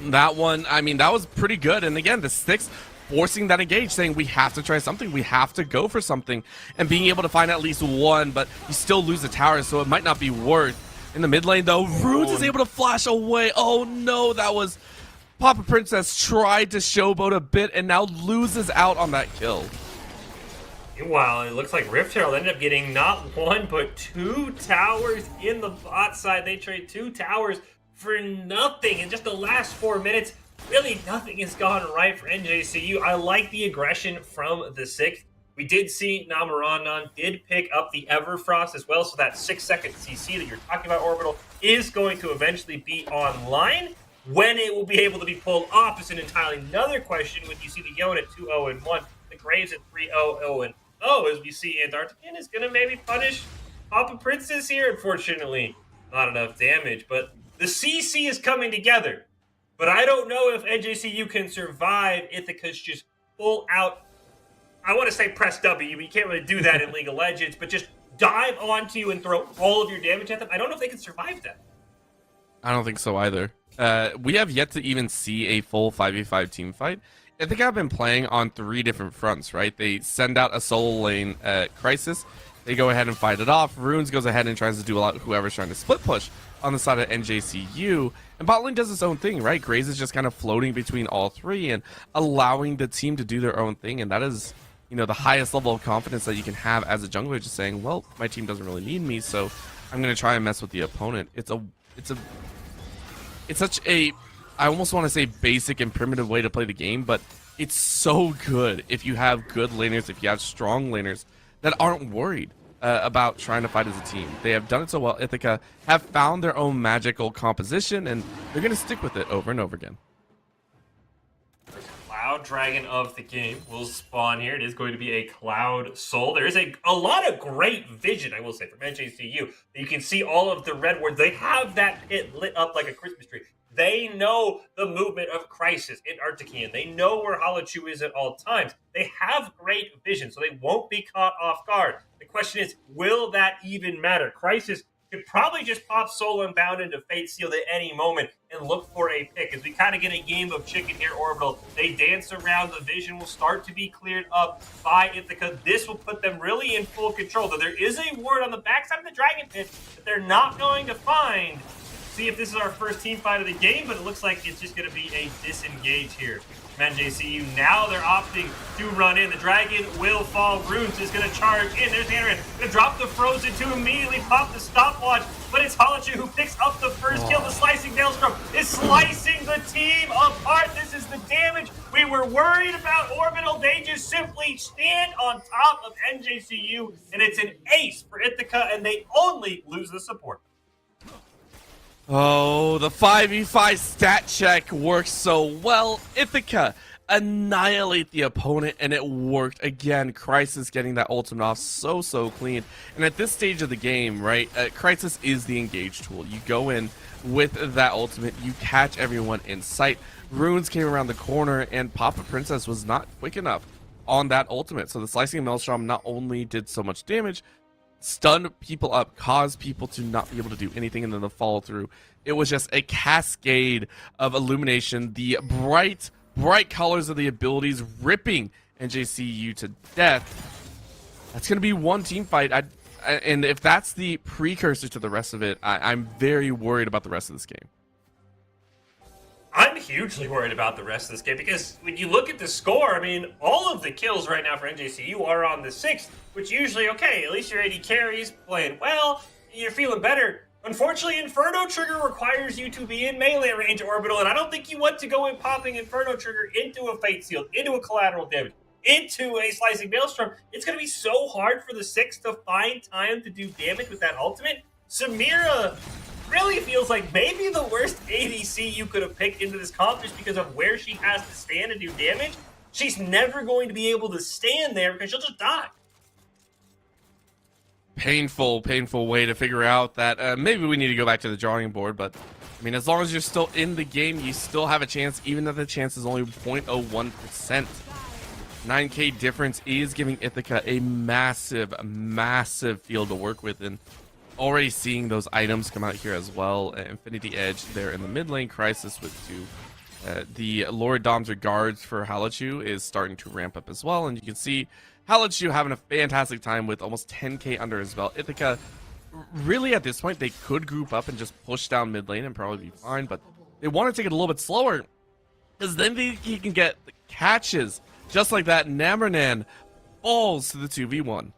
That one, I mean, that was pretty good, and again, the 6th forcing that engage, saying we have to try something, we have to go for something, and being able to find at least 1, but you still lose the tower, so it might not be worth. In the mid lane, though, Runes is able to flash away. Oh no, that was... Papa Princess tried to showboat a bit and now loses out on that kill. Meanwhile, it looks like Rift Herald ended up getting not 1, but 2 towers in the bot side. They trade 2 towers for nothing in just the last 4 minutes. Really, nothing has gone right for NJCU. I like the aggression from the 6th. We did see Namaranan did pick up the Everfrost as well, so that 6-second CC that you're talking about, Orbital, is going to eventually be online. When it will be able to be pulled off is an entirely another question. When you see the Yon at 2-0-1, the Graves at 3-0-0, as we see Antarctican is going to maybe punish Papa Princess here, unfortunately. Not enough damage, but the CC is coming together. But I don't know if NJCU can survive Ithaca's just full out, I want to say press W, but you can't really do that in League of Legends, but just dive onto you and throw all of your damage at them. I don't know if they can survive that. I don't think so either. We have yet to even see a full 5v5 team fight. I think I've been playing on 3 different fronts, right? They send out a solo lane Crisis. They go ahead and fight it off. Runes goes ahead and tries to do a lot whoever's trying to split push on the side of NJCU. And bot lane does its own thing, right? Graze is just kind of floating between all 3 and allowing the team to do their own thing. And that is, you know, the highest level of confidence that you can have as a jungler, just saying, well, my team doesn't really need me, so I'm going to try and mess with the opponent. It's such a, I almost want to say basic and primitive way to play the game, but it's so good if you have good laners, if you have strong laners that aren't worried about trying to fight as a team. They have done it so well. Ithaca have found their own magical composition, and they're going to stick with it over and over again. Cloud Dragon of the game will spawn here. It is going to be a Cloud Soul. There is a lot of great vision, I will say, from NJCU. You can see all of the red wards. They have that pit lit up like a Christmas tree. They know the movement of Crisis in Arctican. They know where Halachu is at all times. They have great vision, so they won't be caught off guard. The question is, will that even matter? Crisis could probably just pop Soul Unbound into Fate Sealed at any moment and look for a pick. As we kind of get a game of chicken here, Orbital. They dance around. The vision will start to be cleared up by Ithaca. This will put them really in full control. Though there is a ward on the backside of the Dragon Pit that they're not going to find. See if this is our first team fight of the game, but it looks like it's just going to be a disengage here. NJCU, now they're opting to run in. The Dragon will fall. Runes is going to charge in. There's Aaron. Going to drop the Frozen to immediately pop the stopwatch, but it's Halachu who picks up the first kill. The Slicing Maelstrom is slicing the team apart. This is the damage we were worried about. Orbital, they just simply stand on top of NJCU, and it's an ace for Ithaca, and they only lose the support. Oh, the 5v5 stat check works so well. Ithaca annihilate the opponent, and it worked again. Crisis getting that ultimate off so clean. And at this stage of the game, right, Crisis is the engage tool. You go in with that ultimate, you catch everyone in sight. Runes came around the corner, and Papa Princess was not quick enough on that ultimate. So the Slicing Maelstrom not only did so much damage, stunned people up, caused people to not be able to do anything, and then the follow through. It was just a cascade of illumination. The bright colors of the abilities ripping NJCU to death. That's going to be one team fight. And if that's the precursor to the rest of it, I'm very worried about the rest of this game. I'm hugely worried about the rest of this game because when you look at the score, I mean, all of the kills right now for NJCU are on the 6th, which usually, okay, at least your AD carries playing well, you're feeling better. Unfortunately, Inferno Trigger requires you to be in melee range, Orbital, and I don't think you want to go in popping Inferno Trigger into a Fate Sealed, into a collateral damage, into a Slicing Maelstrom. It's going to be so hard for the 6 to find time to do damage with that ultimate. Samira really feels like maybe the worst ADC you could have picked into this comp just because of where she has to stand and do damage. She's never going to be able to stand there because she'll just die. Painful way to figure out that maybe we need to go back to the drawing board, but I mean, as long as you're still in the game, you still have a chance, even if the chance is only 0.01%. 9k difference is giving Ithaca a massive field to work with, and already seeing those items come out here as well. Infinity Edge there in the mid lane, Crisis with 2. The Lord Dom's Regards for Halachu is starting to ramp up as well, and you can see Halachu having a fantastic time with almost 10k under his belt. Ithaca, really at this point, they could group up and just push down mid lane and probably be fine, but they want to take it a little bit slower because then he can get the catches just like that. Namranan falls to the 2v1.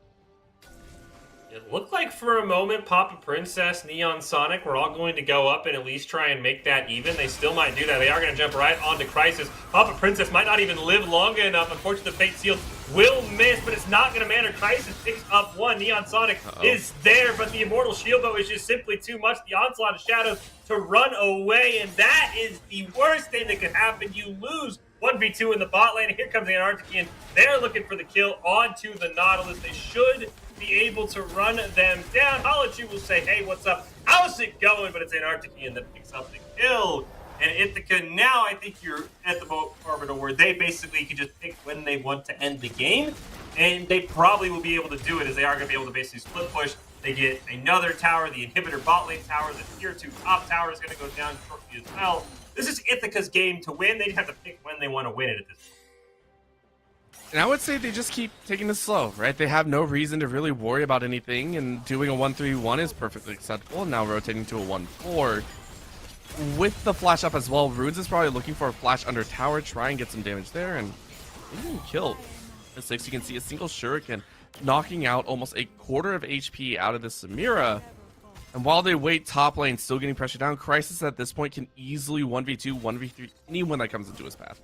It looked like for a moment Papa Princess, Neon Sonic were all going to go up and at least try and make that even. They still might do that. They are going to jump right onto Crisis. Papa Princess might not even live long enough. Unfortunately, the Fate Sealed will miss, but it's not going to matter. Crisis picks up 1. Neon Sonic is there, but the Immortal Shield Bow is just simply too much. The Onslaught of Shadows to run away, and that is the worst thing that could happen. You lose 1v2 in the bot lane. Here comes the Antarctican. They're looking for the kill onto the Nautilus. They should be able to run them down. Halachu will say, hey, what's up? How's it going? But it's Antarctican that picks up the kill. And Ithaca, now I think you're at the Orbital where they basically can just pick when they want to end the game. and they probably will be able to do it, as they are going to be able to basically split push. They get another tower, the inhibitor bot lane tower, the tier 2 top tower is going to go down shortly as well. This is Ithaca's game to win. They have to pick when they want to win it at this point. And I would say they just keep taking it slow, right? They have no reason to really worry about anything, and doing a 1-3-1 is perfectly acceptable, and now rotating to a 1-4. With the flash up as well, Runes is probably looking for a flash under tower, try and get some damage there, and getting killed. The 6, you can see a single shuriken knocking out almost a quarter of HP out of the Samira. And while they wait top lane, still getting pressure down, Crisis at this point can easily 1v2, 1v3 anyone that comes into his path.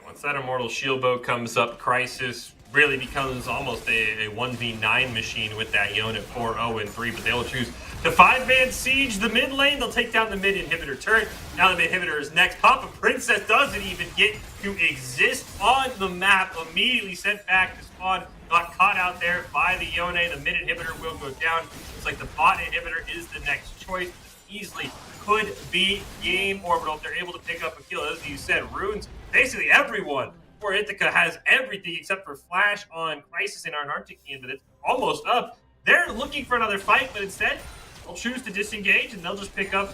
Once that Immortal Shield Bow comes up, Crisis really becomes almost a 1v9 machine with that Yone at 4-0-3, but they'll choose to 5-man siege the mid lane. They'll take down the mid inhibitor turret. Now the mid inhibitor is next. Papa Princess doesn't even get to exist on the map. Immediately sent back to spawn. Got caught out there by the Yone. The mid inhibitor will go down. Looks like the bot inhibitor is the next choice. Easily could be game Orbital if they're able to pick up a kill. As you said, Runes, basically everyone for Ithaca has everything except for Flash on Crisis and our Arctic team, but it's almost up. They're looking for another fight, but instead, they'll choose to disengage and they'll just pick up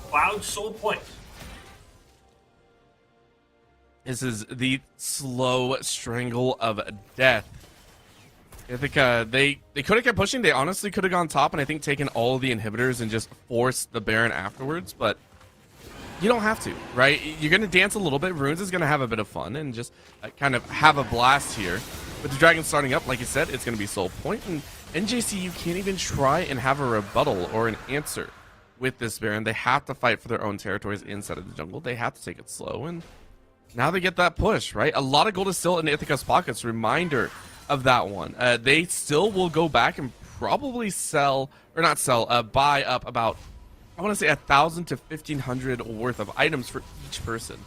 Cloud's soul points. This is the slow strangle of death. Ithaca, they could have kept pushing. They honestly could have gone top and I think taken all of the inhibitors and just forced the Baron afterwards, but you don't have to, right? You're going to dance a little bit. Runes is going to have a bit of fun and just kind of have a blast here. With the dragon starting up, like you said, it's going to be soul point, and NJCU can't even try and have a rebuttal or an answer with this Baron. They have to fight for their own territories inside of the jungle. They have to take it slow, and now they get that push, right? A lot of gold is still in Ithaca's pockets. Reminder of that one. They still will go back and probably sell, or not sell, buy up about, I want to say 1,000 to 1,500 worth of items for each person.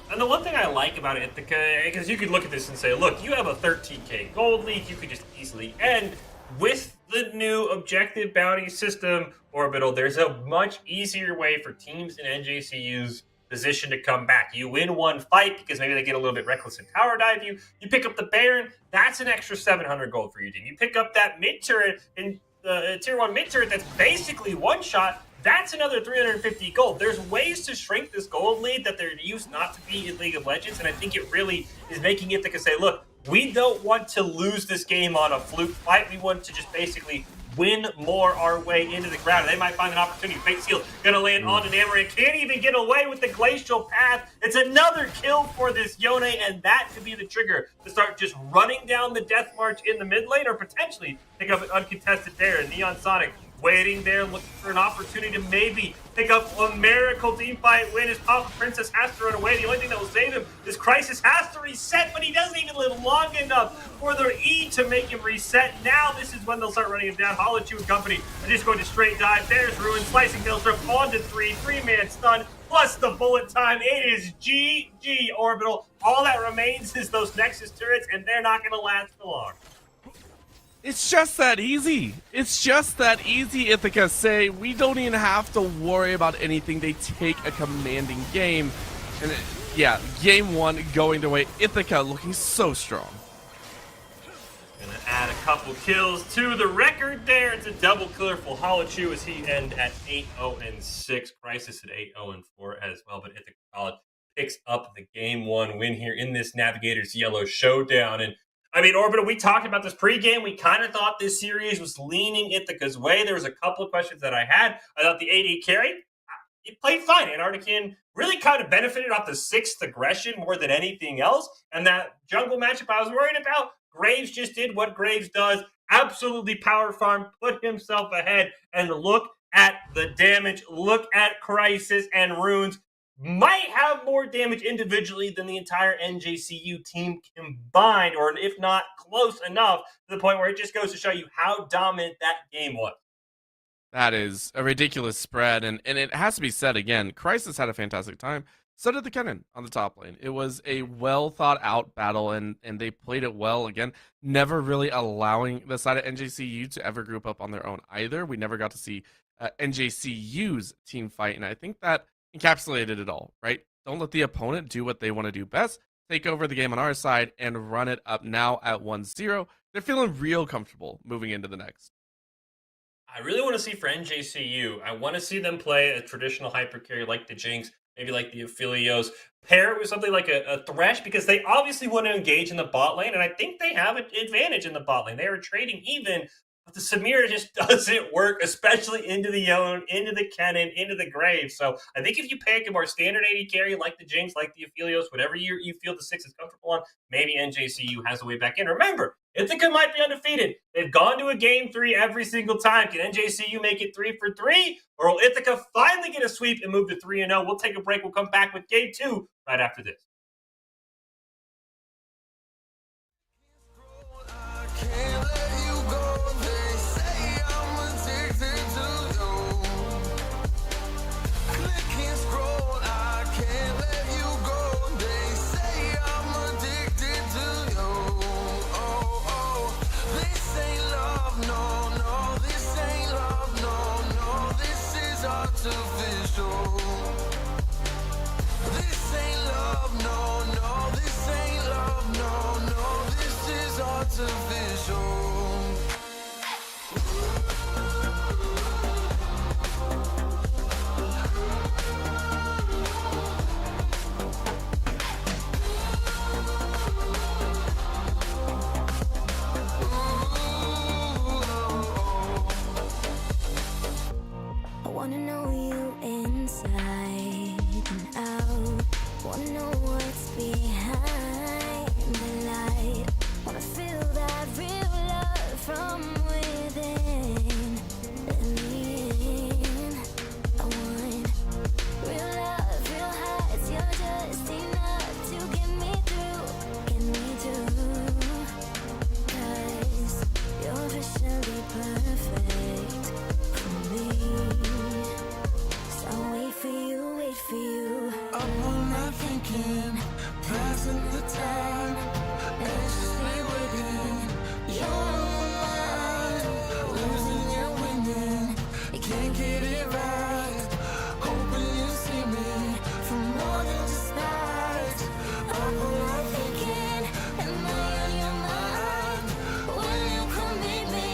And the one thing I like about Ithaca, because you could look at this and say, look, you have a 13k gold lead, you could just easily end. With the new objective bounty system, Orbital, there's a much easier way for teams in NJCU's position to come back. You win one fight because maybe they get a little bit reckless and tower dive you. You pick up the Baron, that's an extra 700 gold for your team. You pick up that mid turret in the tier 1 mid turret that's basically one shot. That's another 350 gold. There's ways to shrink this gold lead that there used not to be in League of Legends, and I think it really is making Ithaca say, look, we don't want to lose this game on a fluke fight. We want to just basically win more our way into the ground. They might find an opportunity. Fate Seal gonna land onto Namor and can't even get away with the Glacial Path. It's another kill for this Yone, and that could be the trigger to start just running down the Death March in the mid lane, or potentially pick up an uncontested there. Neon Sonic waiting there, looking for an opportunity to maybe pick up a miracle team fight win as Papa Princess has to run away. The only thing that will save him is Crisis has to reset, but he doesn't even live long enough for the E to make him reset. Now this is when they'll start running him down. Halachu and company are just going to straight dive. There's Ruin, slicing Maelstrom onto 3-man stun, plus the bullet time. It is GG Orbital. All that remains is those Nexus turrets, and they're not going to last for long. It's just that easy. It's just that easy, Ithaca say. We don't even have to worry about anything. They take a commanding game. And yeah, game one going their way. Ithaca looking so strong. Gonna add a couple kills to the record there. It's a double killer for Halachu as he ends at 8-0-6. Crisis at 8-0-4 as well. But Ithaca Solid picks up the game one win here in this Navigators Yellow Showdown. And I mean, Orbital, we talked about this pregame. We kind of thought this series was leaning Ithaca's way. There was a couple of questions that I had. I thought the AD carry, he played fine. Antarctican really kind of benefited off the 6th aggression more than anything else. And that jungle matchup I was worried about, Graves just did what Graves does. Absolutely power farm, put himself ahead. And look at the damage. Look at Crisis and Runes. Might have more damage individually than the entire NJCU team combined, or if not close enough to the point where it just goes to show you how dominant that game was. That is a ridiculous spread, and it has to be said again, Crisis had a fantastic time. So did the Kennen on the top lane. It was a well thought out battle, and they played it well again, never really allowing the side of NJCU to ever group up on their own either. We never got to see NJCU's team fight, and I think that encapsulated it all, right? Don't let the opponent do what they want to do best. take over the game on our side and run it up now at 1-0. They're feeling real comfortable moving into the next. I really want to see for NJCU. I want to see them play a traditional hyper carry like the Jinx, maybe like the Aphelios. Pair it with something like a Thresh, because they obviously want to engage in the bot lane, and I think they have an advantage in the bot lane. They are trading even, but the Samira just doesn't work, especially into the Yone, into the Kennen, into the Grave. So I think if you pick a more standard AD carry like the Jinx, like the Aphelios, whatever you feel the 6 is comfortable on, maybe NJCU has a way back in. Remember, Ithaca might be undefeated. They've gone to a game 3 every single time. Can NJCU make it 3 for 3? Or will Ithaca finally get a sweep and move to 3-0? We'll take a break. We'll come back with game 2 right after this. I wanna know you inside and out. Wanna know what's behind the light. Wanna feel that real love from within. Let me in. I want real love, real heights. You're just enough to get me through. Get me through. 'Cause you're officially perfect for me. So wait for you, wait for you. I'm on my thinking, passing the time, anxiously waiting. You're on my mind, losing and winning. You can't get it right. Hoping you see me from more than just night. I'm on my thinking, am I on your mind? Will you come meet me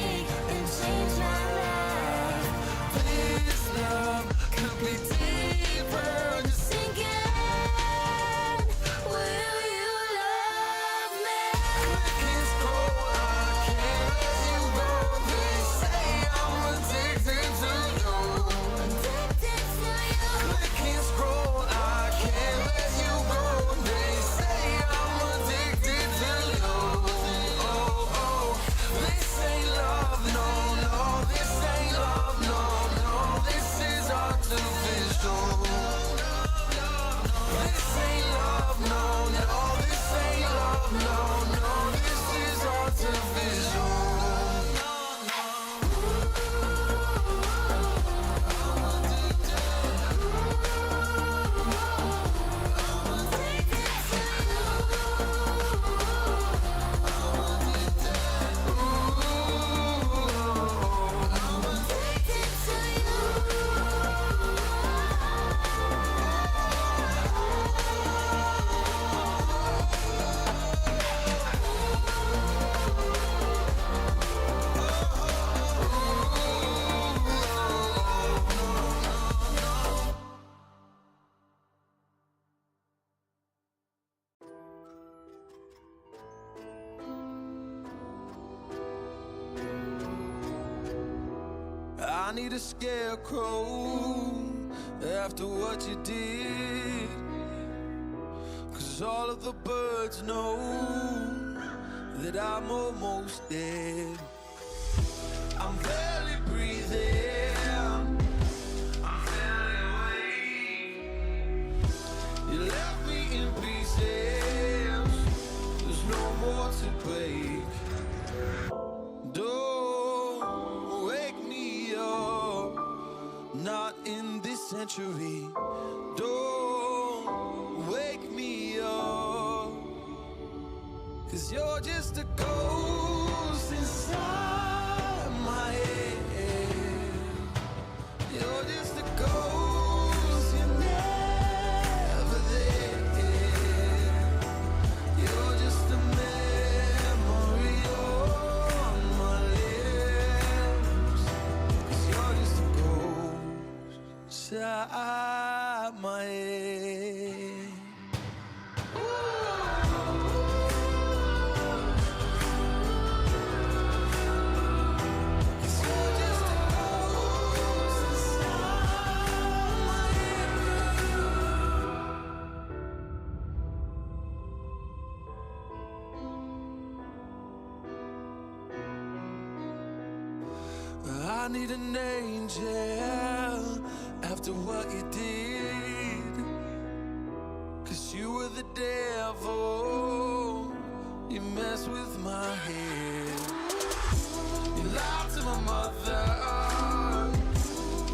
and change my life? This love could be deeper. Just Sinking, will you love me? can't scroll, I can't let you go. They say I'm addicted to you. Addicted to you. Can't scroll, I can't let you go. They say I'm addicted to you. Oh, oh, this ain't love, no, no. This ain't love, no, no. This is artificial. This ain't love, no, no. This ain't love, no, no. This is artificial. I need a scarecrow after what you did, 'cause all of the birds know that I'm almost dead. I'm barely breathing, I'm barely awake. You left me in pieces, there's no more to break. Don't wake me up, not in this century. Don't wake me up, 'cause you're just a ghost inside my head. You're just a ghost, you're never there. inside my head. I need an angel after what you did, 'cause you were the devil, you messed with my head. You lied to my mother,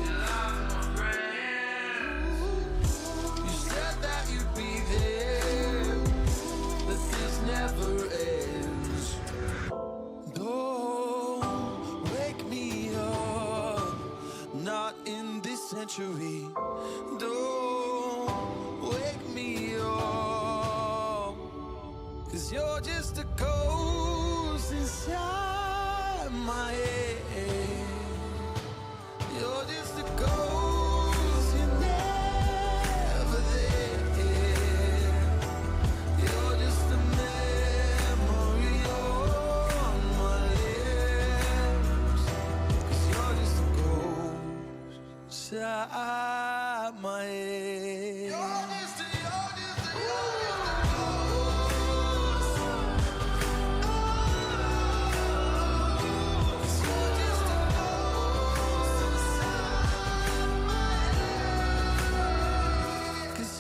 you lied to my friends. You said that you'd be there, but this never ends. Don't wake me up, not in this century. Don't wake me up, 'cause you're just a ghost inside my head. You're just a ghost, you're never there. You're just a memory on my lips, 'cause you're just a ghost inside my head. You're just a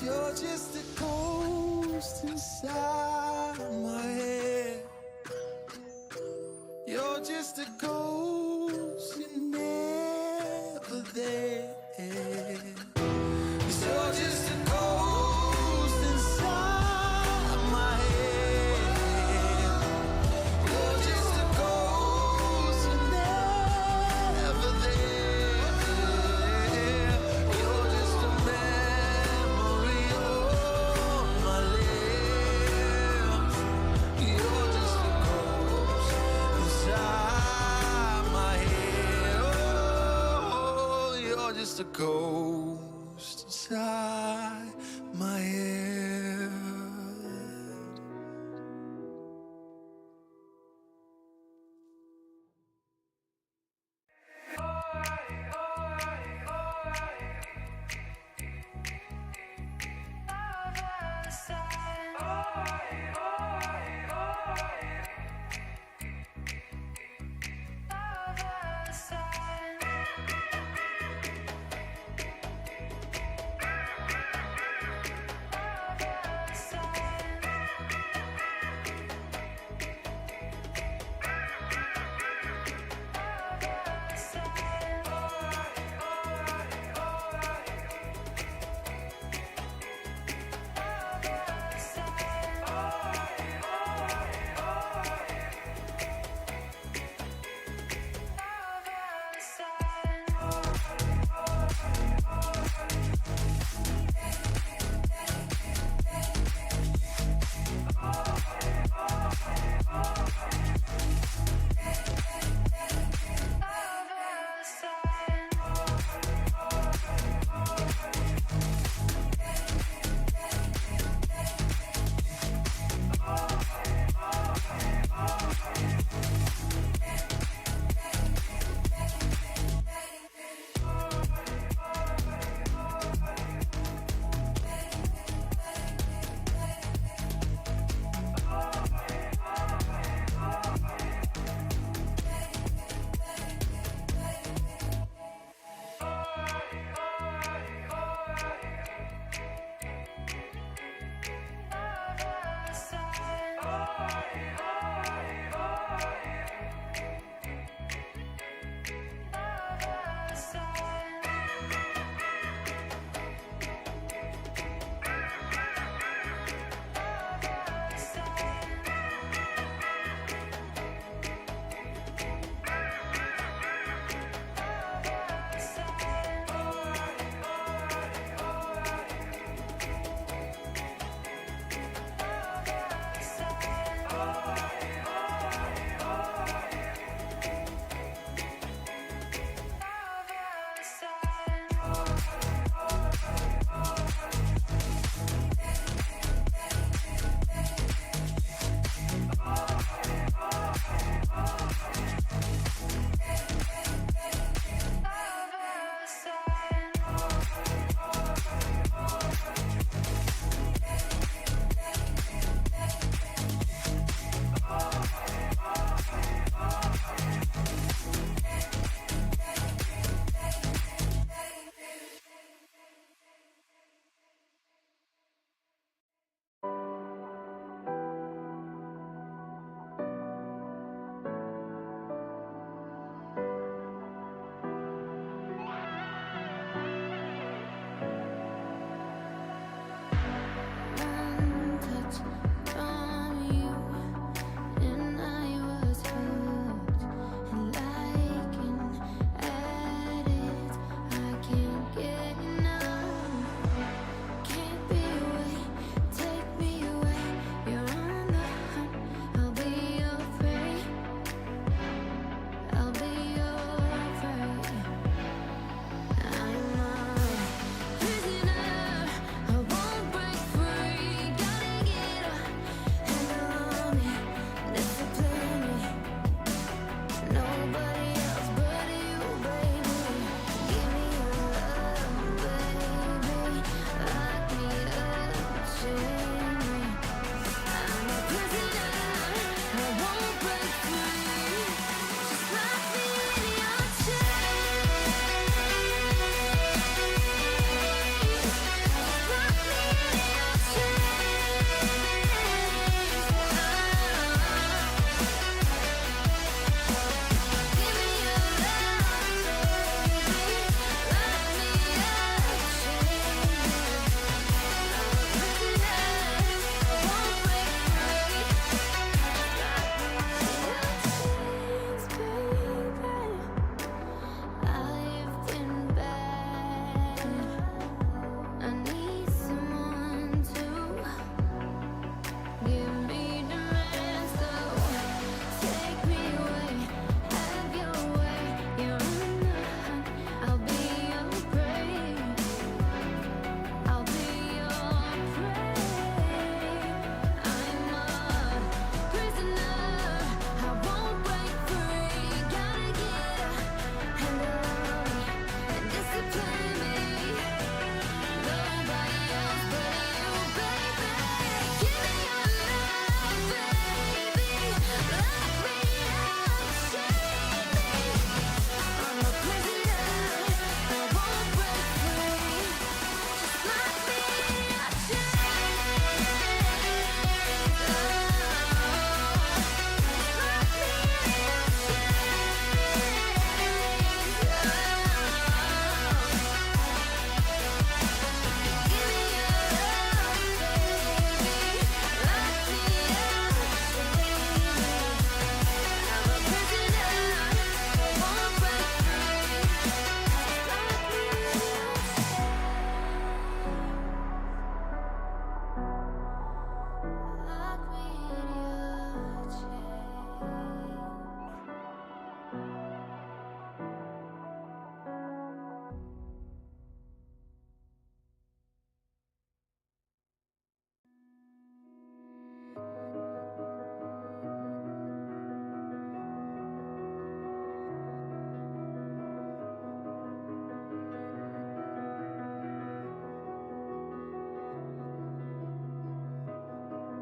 You're just a ghost inside my head. You're just a ghost, you're never there. 'Cause you're just a ghost inside my head. You're just a ghost, you're never there. You're just a memory on my lips. You're just a ghost inside my head. Oh, you're just a ghost inside my head.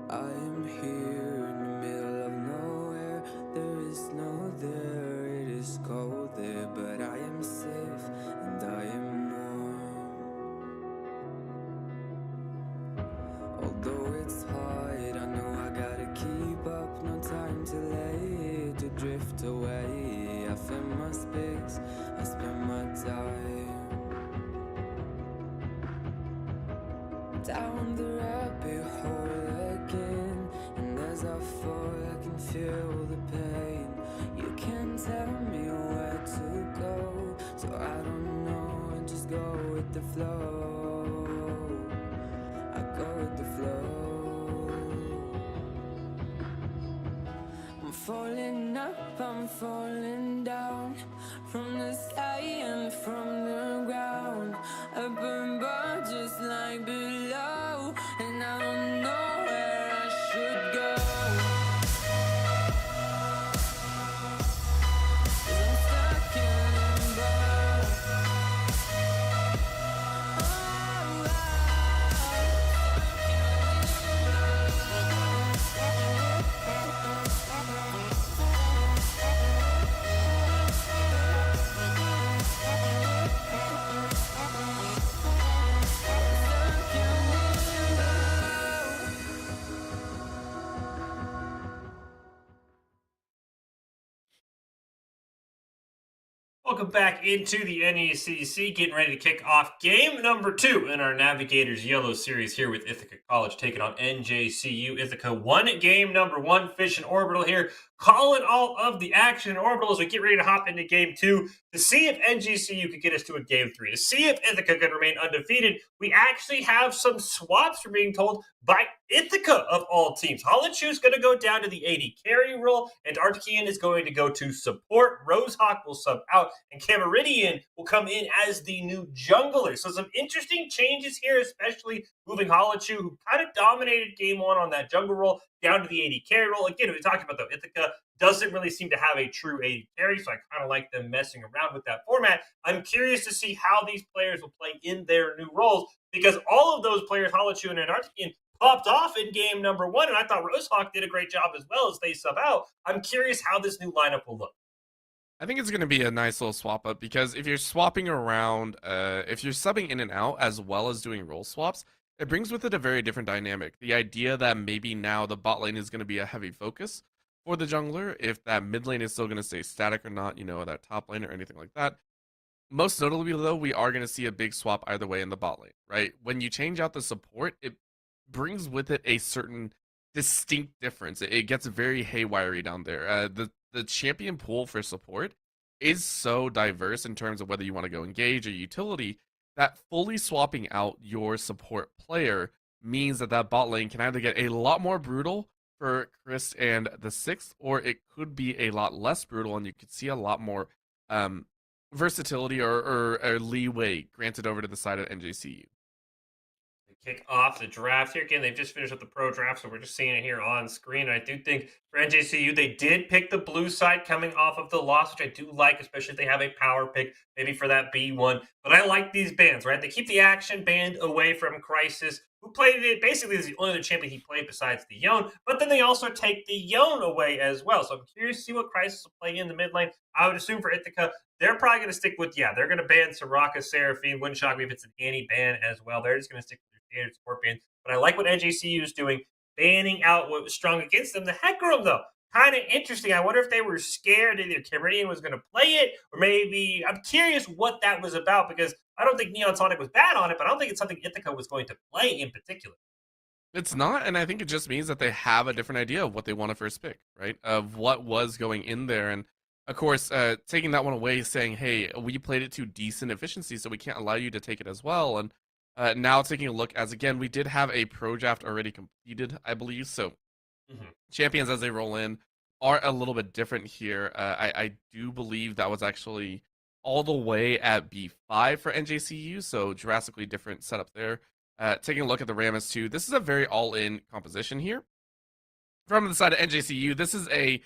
I am here in the middle of nowhere. There is no there, it is cold there, but I am safe and I am warm. Although it's hard, I know I gotta keep up. No time to lay, to drift away. I find my space, I spend my time down the rabbit hole again. And as I fall, I can feel the pain. You can't tell me where to go, so I don't know, I just go with the flow. I go with the flow. I'm falling up, I'm falling down, from the sky and from the ground. Up above just like below, and I don't know where I should go. 'Cause I'm stuck in limbo. Welcome back into the NECC, getting ready to kick off game number 2 in our Navigators Yellow Series here with Ithaca College taking on NJCU. Ithaca won game number 1, Fish and Orbital here, calling all of the action in Orbital as we get ready to hop into game 2 to see if NJCU could get us to a game 3, to see if Ithaca could remain undefeated. We actually have some swaps, we're being told, by Ithaca of all teams. Holichu's going to go down to the AD carry role, and Artikian is going to go to support. Rosehawk will sub out, and Cameridian will come in as the new jungler. So some interesting changes here, especially moving Holichu, who kind of dominated game 1 on that jungle role, down to the AD carry role. Again, we talked about, though, Ithaca doesn't really seem to have a true AD carry, so I kind of like them messing around with that format. I'm curious to see how these players will play in their new roles, because all of those players, Holichu and Artikian, popped off in game number 1, and I thought Rosehawk did a great job as well as they sub out. I'm curious how this new lineup will look. I think it's going to be a nice little swap up, because if you're swapping around, if you're subbing in and out as well as doing role swaps, it brings with it a very different dynamic. The idea that maybe now the bot lane is going to be a heavy focus for the jungler, if that mid lane is still going to stay static or not, that top lane or anything like that. Most notably, though, we are going to see a big swap either way in the bot lane, right? When you change out the support, it brings with it a certain distinct difference. It gets very haywire down there. The champion pool for support is so diverse in terms of whether you want to go engage or utility, that fully swapping out your support player means that that bot lane can either get a lot more brutal for Chris and the 6th, or it could be a lot less brutal, and you could see a lot more versatility or leeway granted over to the side of NJCU. Kick off the draft here. Again, they've just finished up the pro draft, so we're just seeing it here on screen. And I do think for NJCU, they did pick the blue side coming off of the loss, which I do like, especially if they have a power pick, maybe for that B1. But I like these bans, right? They keep the action band away from Crisis, who played it basically as the only other champion he played besides the Yone. But then they also take the Yone away as well. So I'm curious to see what Crisis will play in the mid lane. I would assume for Ithaca, they're probably going to stick with, they're going to ban Soraka, Seraphine. Wouldn't shock me if it's an Annie ban as well. They're just going to stick with standard support ban. But I like what NJCU is doing, banning out what was strong against them. The Hecarim, though, kind of interesting. I wonder if they were scared either Cameridian was going to play it, or maybe I'm curious what that was about, because I don't think Neon Sonic was bad on it, but I don't think it's something Ithaca was going to play in particular. It's not, and I think it just means that they have a different idea of what they want to first pick, right? Of what was going in there. And of course, taking that one away, saying, hey, we played it to decent efficiency, so we can't allow you to take it as well. And now taking a look, as again, we did have a pro draft already completed, I believe. So champions, as they roll in, are a little bit different here. I do believe that was actually all the way at B5 for NJCU, so drastically different setup there. Taking a look at the Rammus too, this is a very all-in composition here. From the side of NJCU, this is a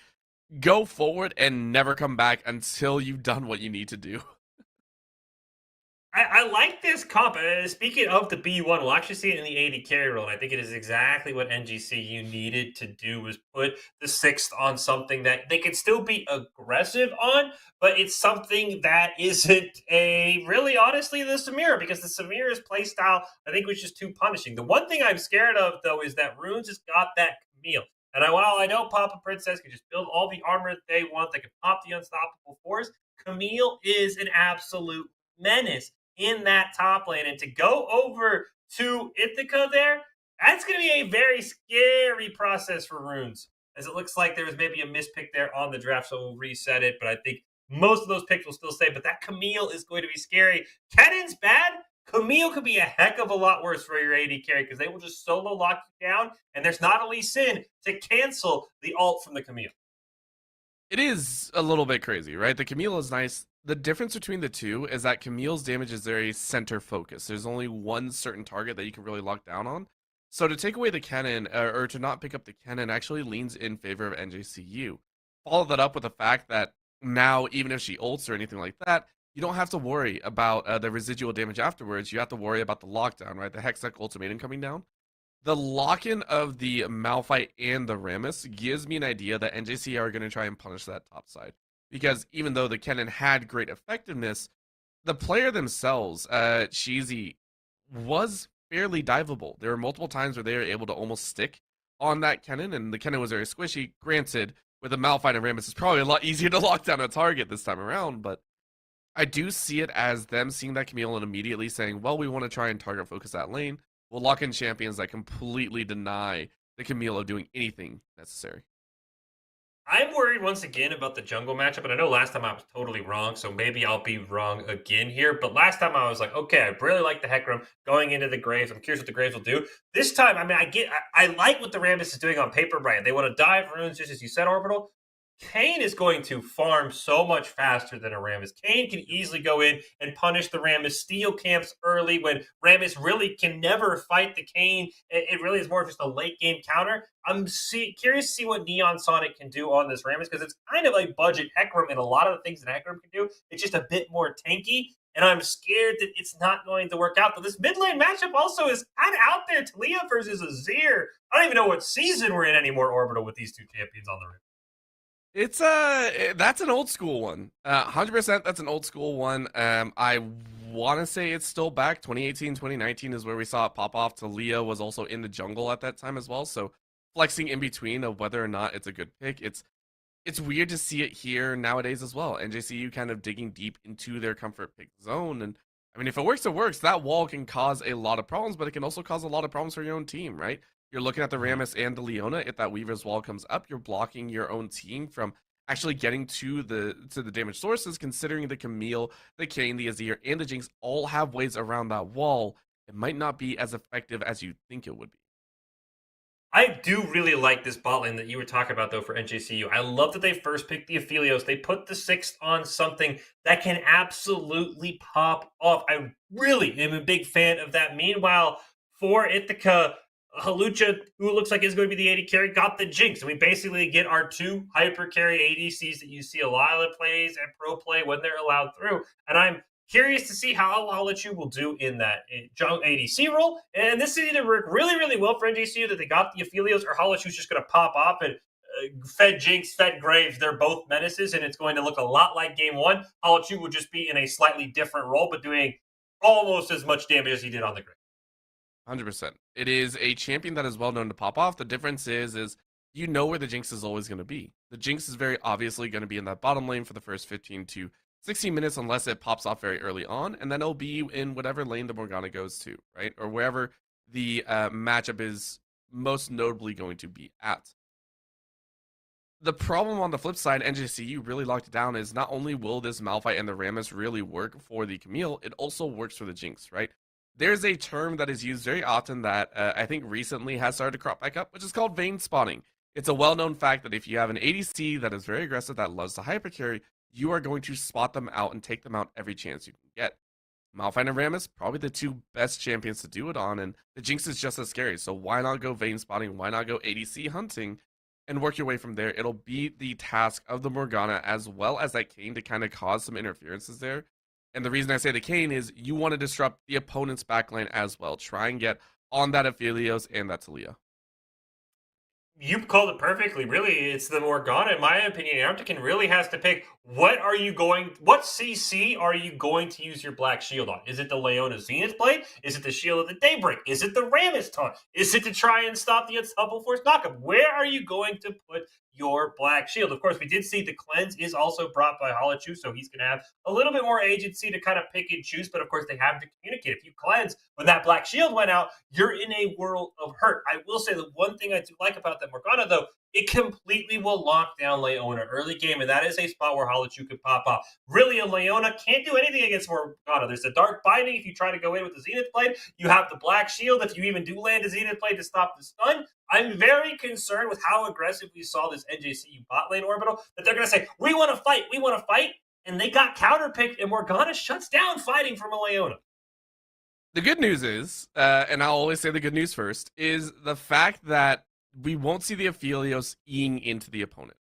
go forward and never come back until you've done what you need to do. I like this comp. Speaking of the B1, we'll actually see it in the AD carry role. And I think it is exactly what NGCU needed to do, was put the 6th on something that they can still be aggressive on, but it's something that isn't a really, honestly, the Samira, because the Samira's playstyle, I think, was just too punishing. The one thing I'm scared of, though, is that Runes has got that Camille. And while I know Papa Princess can just build all the armor that they want, they can pop the Unstoppable Force, Camille is an absolute menace in that top lane. And to go over to Ithaca there, that's going to be a very scary process for Runes, as it looks like there was maybe a mispick there on the draft, so we'll reset it. But I think most of those picks will still stay. But that Camille is going to be scary. Cannon's bad. Camille could be a heck of a lot worse for your AD carry, because they will just solo lock you down, and there's not a Lee Sin to cancel the ult from the Camille. It is a little bit crazy, right? The Camille is nice. The difference between the two is that Camille's damage is very center focused. There's only one certain target that you can really lock down on. So to take away the cannon, or to not pick up the cannon, actually leans in favor of NJCU. Follow that up with the fact that now, even if she ults or anything like that, you don't have to worry about the residual damage afterwards. You have to worry about the lockdown, right? The Hextech ultimatum coming down. The lock-in of the Malphite and the Rammus gives me an idea that NJC are going to try and punish that top side. Because even though the cannon had great effectiveness, the player themselves, Cheesy, was fairly diveable. There were multiple times where they were able to almost stick on that cannon, and the cannon was very squishy. Granted, with a Malphite and Rammus, it's probably a lot easier to lock down a target this time around, but I do see it as them seeing that Camille and immediately saying, well, we want to try and target focus that lane. We'll lock in champions that completely deny the Camille of doing anything necessary. I'm worried once again about the jungle matchup, and I know last time I was totally wrong, so maybe I'll be wrong again here. But last time I was like, okay, I really like the Hecarim going into the Graves. I'm curious what the Graves will do. This time, I mean, I like what the Rammus is doing on paper, Brian. They want to dive runes, just as you said, Orbital. Kane is going to farm so much faster than a Rammus. Kane can easily go in and punish the Rammus, steal camps early when Rammus really can never fight the Kane. It really is more of just a late game counter. I'm curious to see what Neon Sonic can do on this Rammus, because it's kind of like budget Hecarim in a lot of the things that Hecarim can do. It's just a bit more tanky, and I'm scared that it's not going to work out. But this mid lane matchup also is kind of out there. Talia versus Azir. I don't even know what season we're in anymore, Orbital, with these two champions on the ring. It's that's an old school one. 100% that's an old school one. I want to say it's still back. 2018, 2019 is where we saw it pop off. Talia was also in the jungle at that time as well. So flexing in between of whether or not it's a good pick. It's weird to see it here nowadays as well. NJCU kind of digging deep into their comfort pick zone. And I mean, if it works, it works. That wall can cause a lot of problems, but it can also cause a lot of problems for your own team, right? You're looking at the Rammus and the Leona. If that Weaver's wall comes up, you're blocking your own team from actually getting to the damage sources, considering the Camille, the Kane, the Azir, and the Jinx all have ways around that wall. It might not be as effective as you think it would be. I do really like this bot lane that you were talking about, though, for NJCU. I love that they first picked the Aphelios. They put the 6th on something that can absolutely pop off. I really am a big fan of that. Meanwhile, for Ithaca, Halucha, who looks like is going to be the AD carry, got the Jinx. And we basically get our two hyper carry ADCs that you see a lot of plays and pro play when they're allowed through. And I'm curious to see how Halucha will do in that ADC role. And this is either work really, really well for NJCU that they got the Aphelios, or Halucha's just going to pop off and fed Jinx, fed Graves. They're both menaces, and it's going to look a lot like game one. Halucha will just be in a slightly different role, but doing almost as much damage as he did on the Graves. 100%. It is a champion that is well known to pop off. The difference is you know where the Jinx is always going to be. The Jinx is very obviously going to be in that bottom lane for the first 15 to 16 minutes unless it pops off very early on, and then it'll be in whatever lane the Morgana goes to, right? Or wherever the matchup is most notably going to be at. The problem on the flip side, NJCU really locked it down, is not only will this Malphite and the Rammus really work for the Camille, it also works for the Jinx, right? There's a term that is used very often that I think recently has started to crop back up, which is called vein spawning. It's a well-known fact that if you have an ADC that is very aggressive, that loves to hypercarry, you are going to spot them out and take them out every chance you can get. Malphite and Rammus, probably the two best champions to do it on, and the Jinx is just as scary. So why not go Vayne spotting? Why not go ADC hunting and work your way from there? It'll be the task of the Morgana as well as that Kayn to kind of cause some interferences there. And the reason I say the Kayn is you want to disrupt the opponent's backline as well. Try and get on that Aphelios and that Talia. You called it perfectly. Really, it's the Morgana, in my opinion. Arctican really has to pick what CC are you going to use your Black Shield on? Is it the Leona Zenith Blade? Is it the Shield of the Daybreak? Is it the Rammus Taunt? Is it to try and stop the Unstoppable Force knockup? Where are you going to put your Black Shield? Of course, we did see the Cleanse is also brought by Halachu, so he's going to have a little bit more agency to kind of pick and choose, but of course they have to communicate. If you cleanse when that Black Shield went out, you're in a world of hurt. I will say the one thing I do like about that Morgana, though, it completely will lock down Leona early game, and that is a spot where Halachu could pop up. Really, a Leona can't do anything against Morgana. There's the Dark Binding if you try to go in with the Zenith Blade. You have the Black Shield if you even do land a Zenith Blade to stop the stun. I'm very concerned with how aggressive we saw this NJCU bot lane orbital, that they're going to say, we want to fight, and they got counterpicked, and Morgana shuts down fighting from a Leona. The good news is, and I'll always say the good news first, is the fact that we won't see the Aphelios eating into the opponent.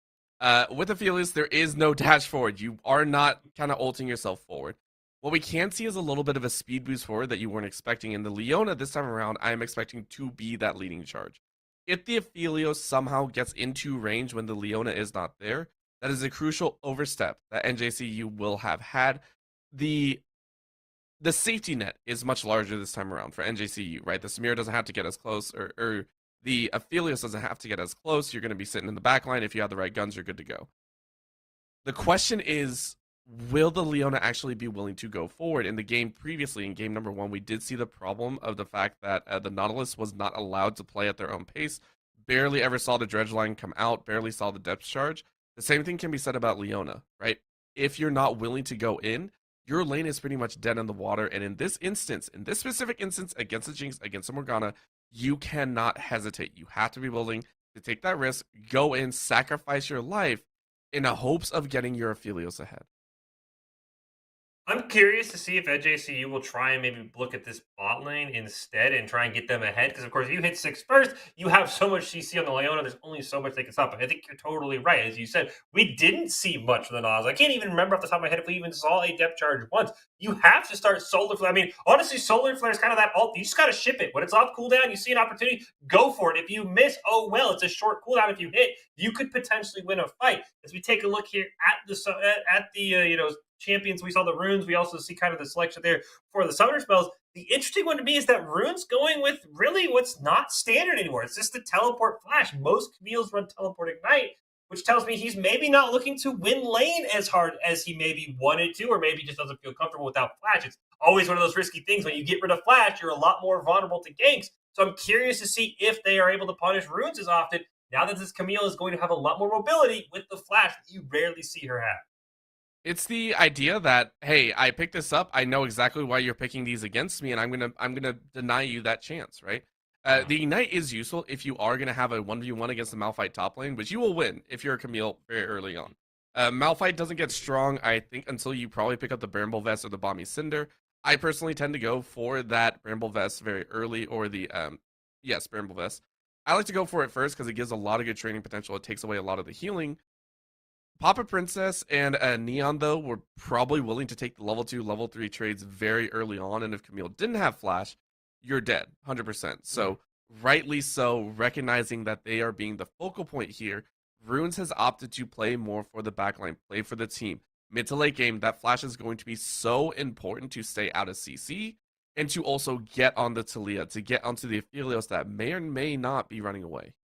With Aphelios, there is no dash forward. You are not kind of ulting yourself forward. What we can see is a little bit of a speed boost forward that you weren't expecting. In the Leona this time around, I am expecting to be that leading charge. If the Aphelios somehow gets into range when the Leona is not there, that is a crucial overstep that NJCU will have had. The safety net is much larger this time around for NJCU, right? The Samira doesn't have to get as close, or the Aphelios doesn't have to get as close. You're going to be sitting in the backline. If you have the right guns, you're good to go. The question is, will the Leona actually be willing to go forward? In the game previously, in game number 1, we did see the problem of the fact that the Nautilus was not allowed to play at their own pace. Barely ever saw the dredge line come out, barely saw the depth charge. The same thing can be said about Leona, right? If you're not willing to go in, your lane is pretty much dead in the water. And in this instance, in this specific instance, against the Jinx, against the Morgana, you cannot hesitate. You have to be willing to take that risk, go in, sacrifice your life in the hopes of getting your Aphelios ahead. I'm curious to see if NJCU will try and maybe look at this bot lane instead and try and get them ahead. Because, of course, if you hit 6 first, you have so much CC on the Leona, there's only so much they can stop. But I think you're totally right. As you said, we didn't see much from the Nas. I can't even remember off the top of my head if we even saw a depth charge once. You have to start Solar Flare. I mean, honestly, Solar Flare is kind of that ult. You just got to ship it. When it's off cooldown, you see an opportunity, go for it. If you miss, oh well, it's a short cooldown. If you hit, you could potentially win a fight. As we take a look here at the champions, we saw the runes. We also see kind of the selection there for the summoner spells. The interesting one to me is that runes going with really what's not standard anymore. It's just the teleport flash. Most Camille's run teleport ignite, which tells me he's maybe not looking to win lane as hard as he maybe wanted to, or maybe just doesn't feel comfortable without flash. It's always one of those risky things. When you get rid of flash, you're a lot more vulnerable to ganks. So I'm curious to see if they are able to punish runes as often now that this Camille is going to have a lot more mobility with the flash that you rarely see her have. It's the idea that, hey, I picked this up. I know exactly why you're picking these against me, and I'm gonna deny you that chance, right? The Ignite is useful if you are gonna have a 1v1 against the Malphite top lane, which you will win if you're a Camille very early on. Malphite doesn't get strong, I think, until you probably pick up the Bramble Vest or the Balmy Cinder. I personally tend to go for that Bramble Vest very early, or the Bramble Vest. I like to go for it first because it gives a lot of good training potential. It takes away a lot of the healing. Papa Princess and Neon, though, were probably willing to take the level 2, level 3 trades very early on, and if Camille didn't have Flash, you're dead, 100%. So, rightly so, recognizing that they are being the focal point here, Runes has opted to play more for the backline, play for the team. Mid to late game, that Flash is going to be so important to stay out of CC, and to also get on the Talia, to get onto the Aphelios that may or may not be running away.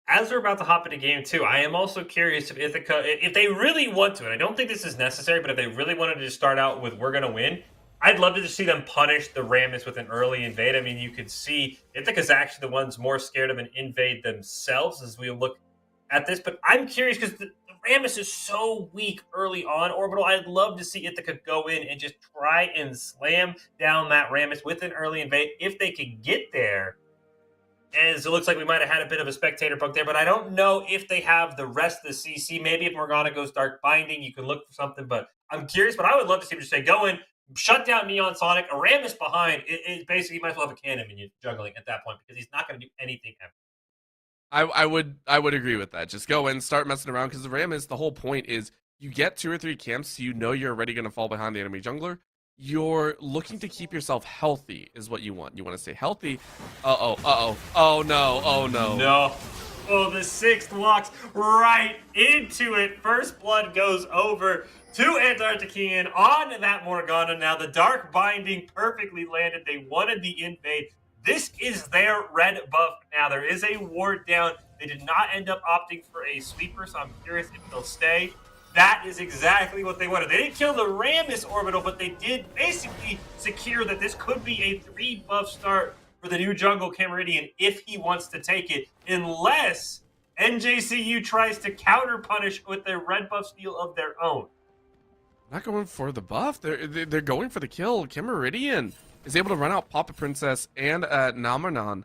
As we're about to hop into game 2, I am also curious if Ithaca, if they really want to, and I don't think this is necessary, but if they really wanted to just start out with we're going to win, I'd love to just see them punish the Rammus with an early invade. I mean, you could see Ithaca's actually the ones more scared of an invade themselves as we look at this, but I'm curious because the Rammus is so weak early on Orbital. I'd love to see Ithaca go in and just try and slam down that Rammus with an early invade if they could get there. as it looks like we might have had a bit of a spectator bug there, but I don't know if they have the rest of the CC. Maybe if Morgana goes Dark Binding, you can look for something, but I'm curious. But I would love to see him just say, go in, shut down Neon Sonic, a Rammus behind. It basically, you might as well have a cannon minion juggling at that point because he's not going to do anything ever. I would agree with that. Just go in, start messing around, because the Rammus, the whole point is you get 2 or 3 camps, so you know you're already going to fall behind the enemy jungler. You're looking to keep yourself healthy is what you want. You want to stay healthy. Oh no. No. Oh, the 6th walks right into it. First blood goes over to Antarctican on that Morgana. Now the Dark Binding perfectly landed. They wanted the invade. This is their red buff now. There is a ward down. They did not end up opting for a sweeper, so I'm curious if they'll stay. That is exactly what they wanted. They didn't kill the Rammus orbital, but they did basically secure that this could be a 3 buff start for the new jungle Cameridian if he wants to take it, unless NJCU tries to counter punish with their red buff steal of their own. Not going for the buff. They're going for the kill. Cameridian is able to run out Papa Princess and Namanon.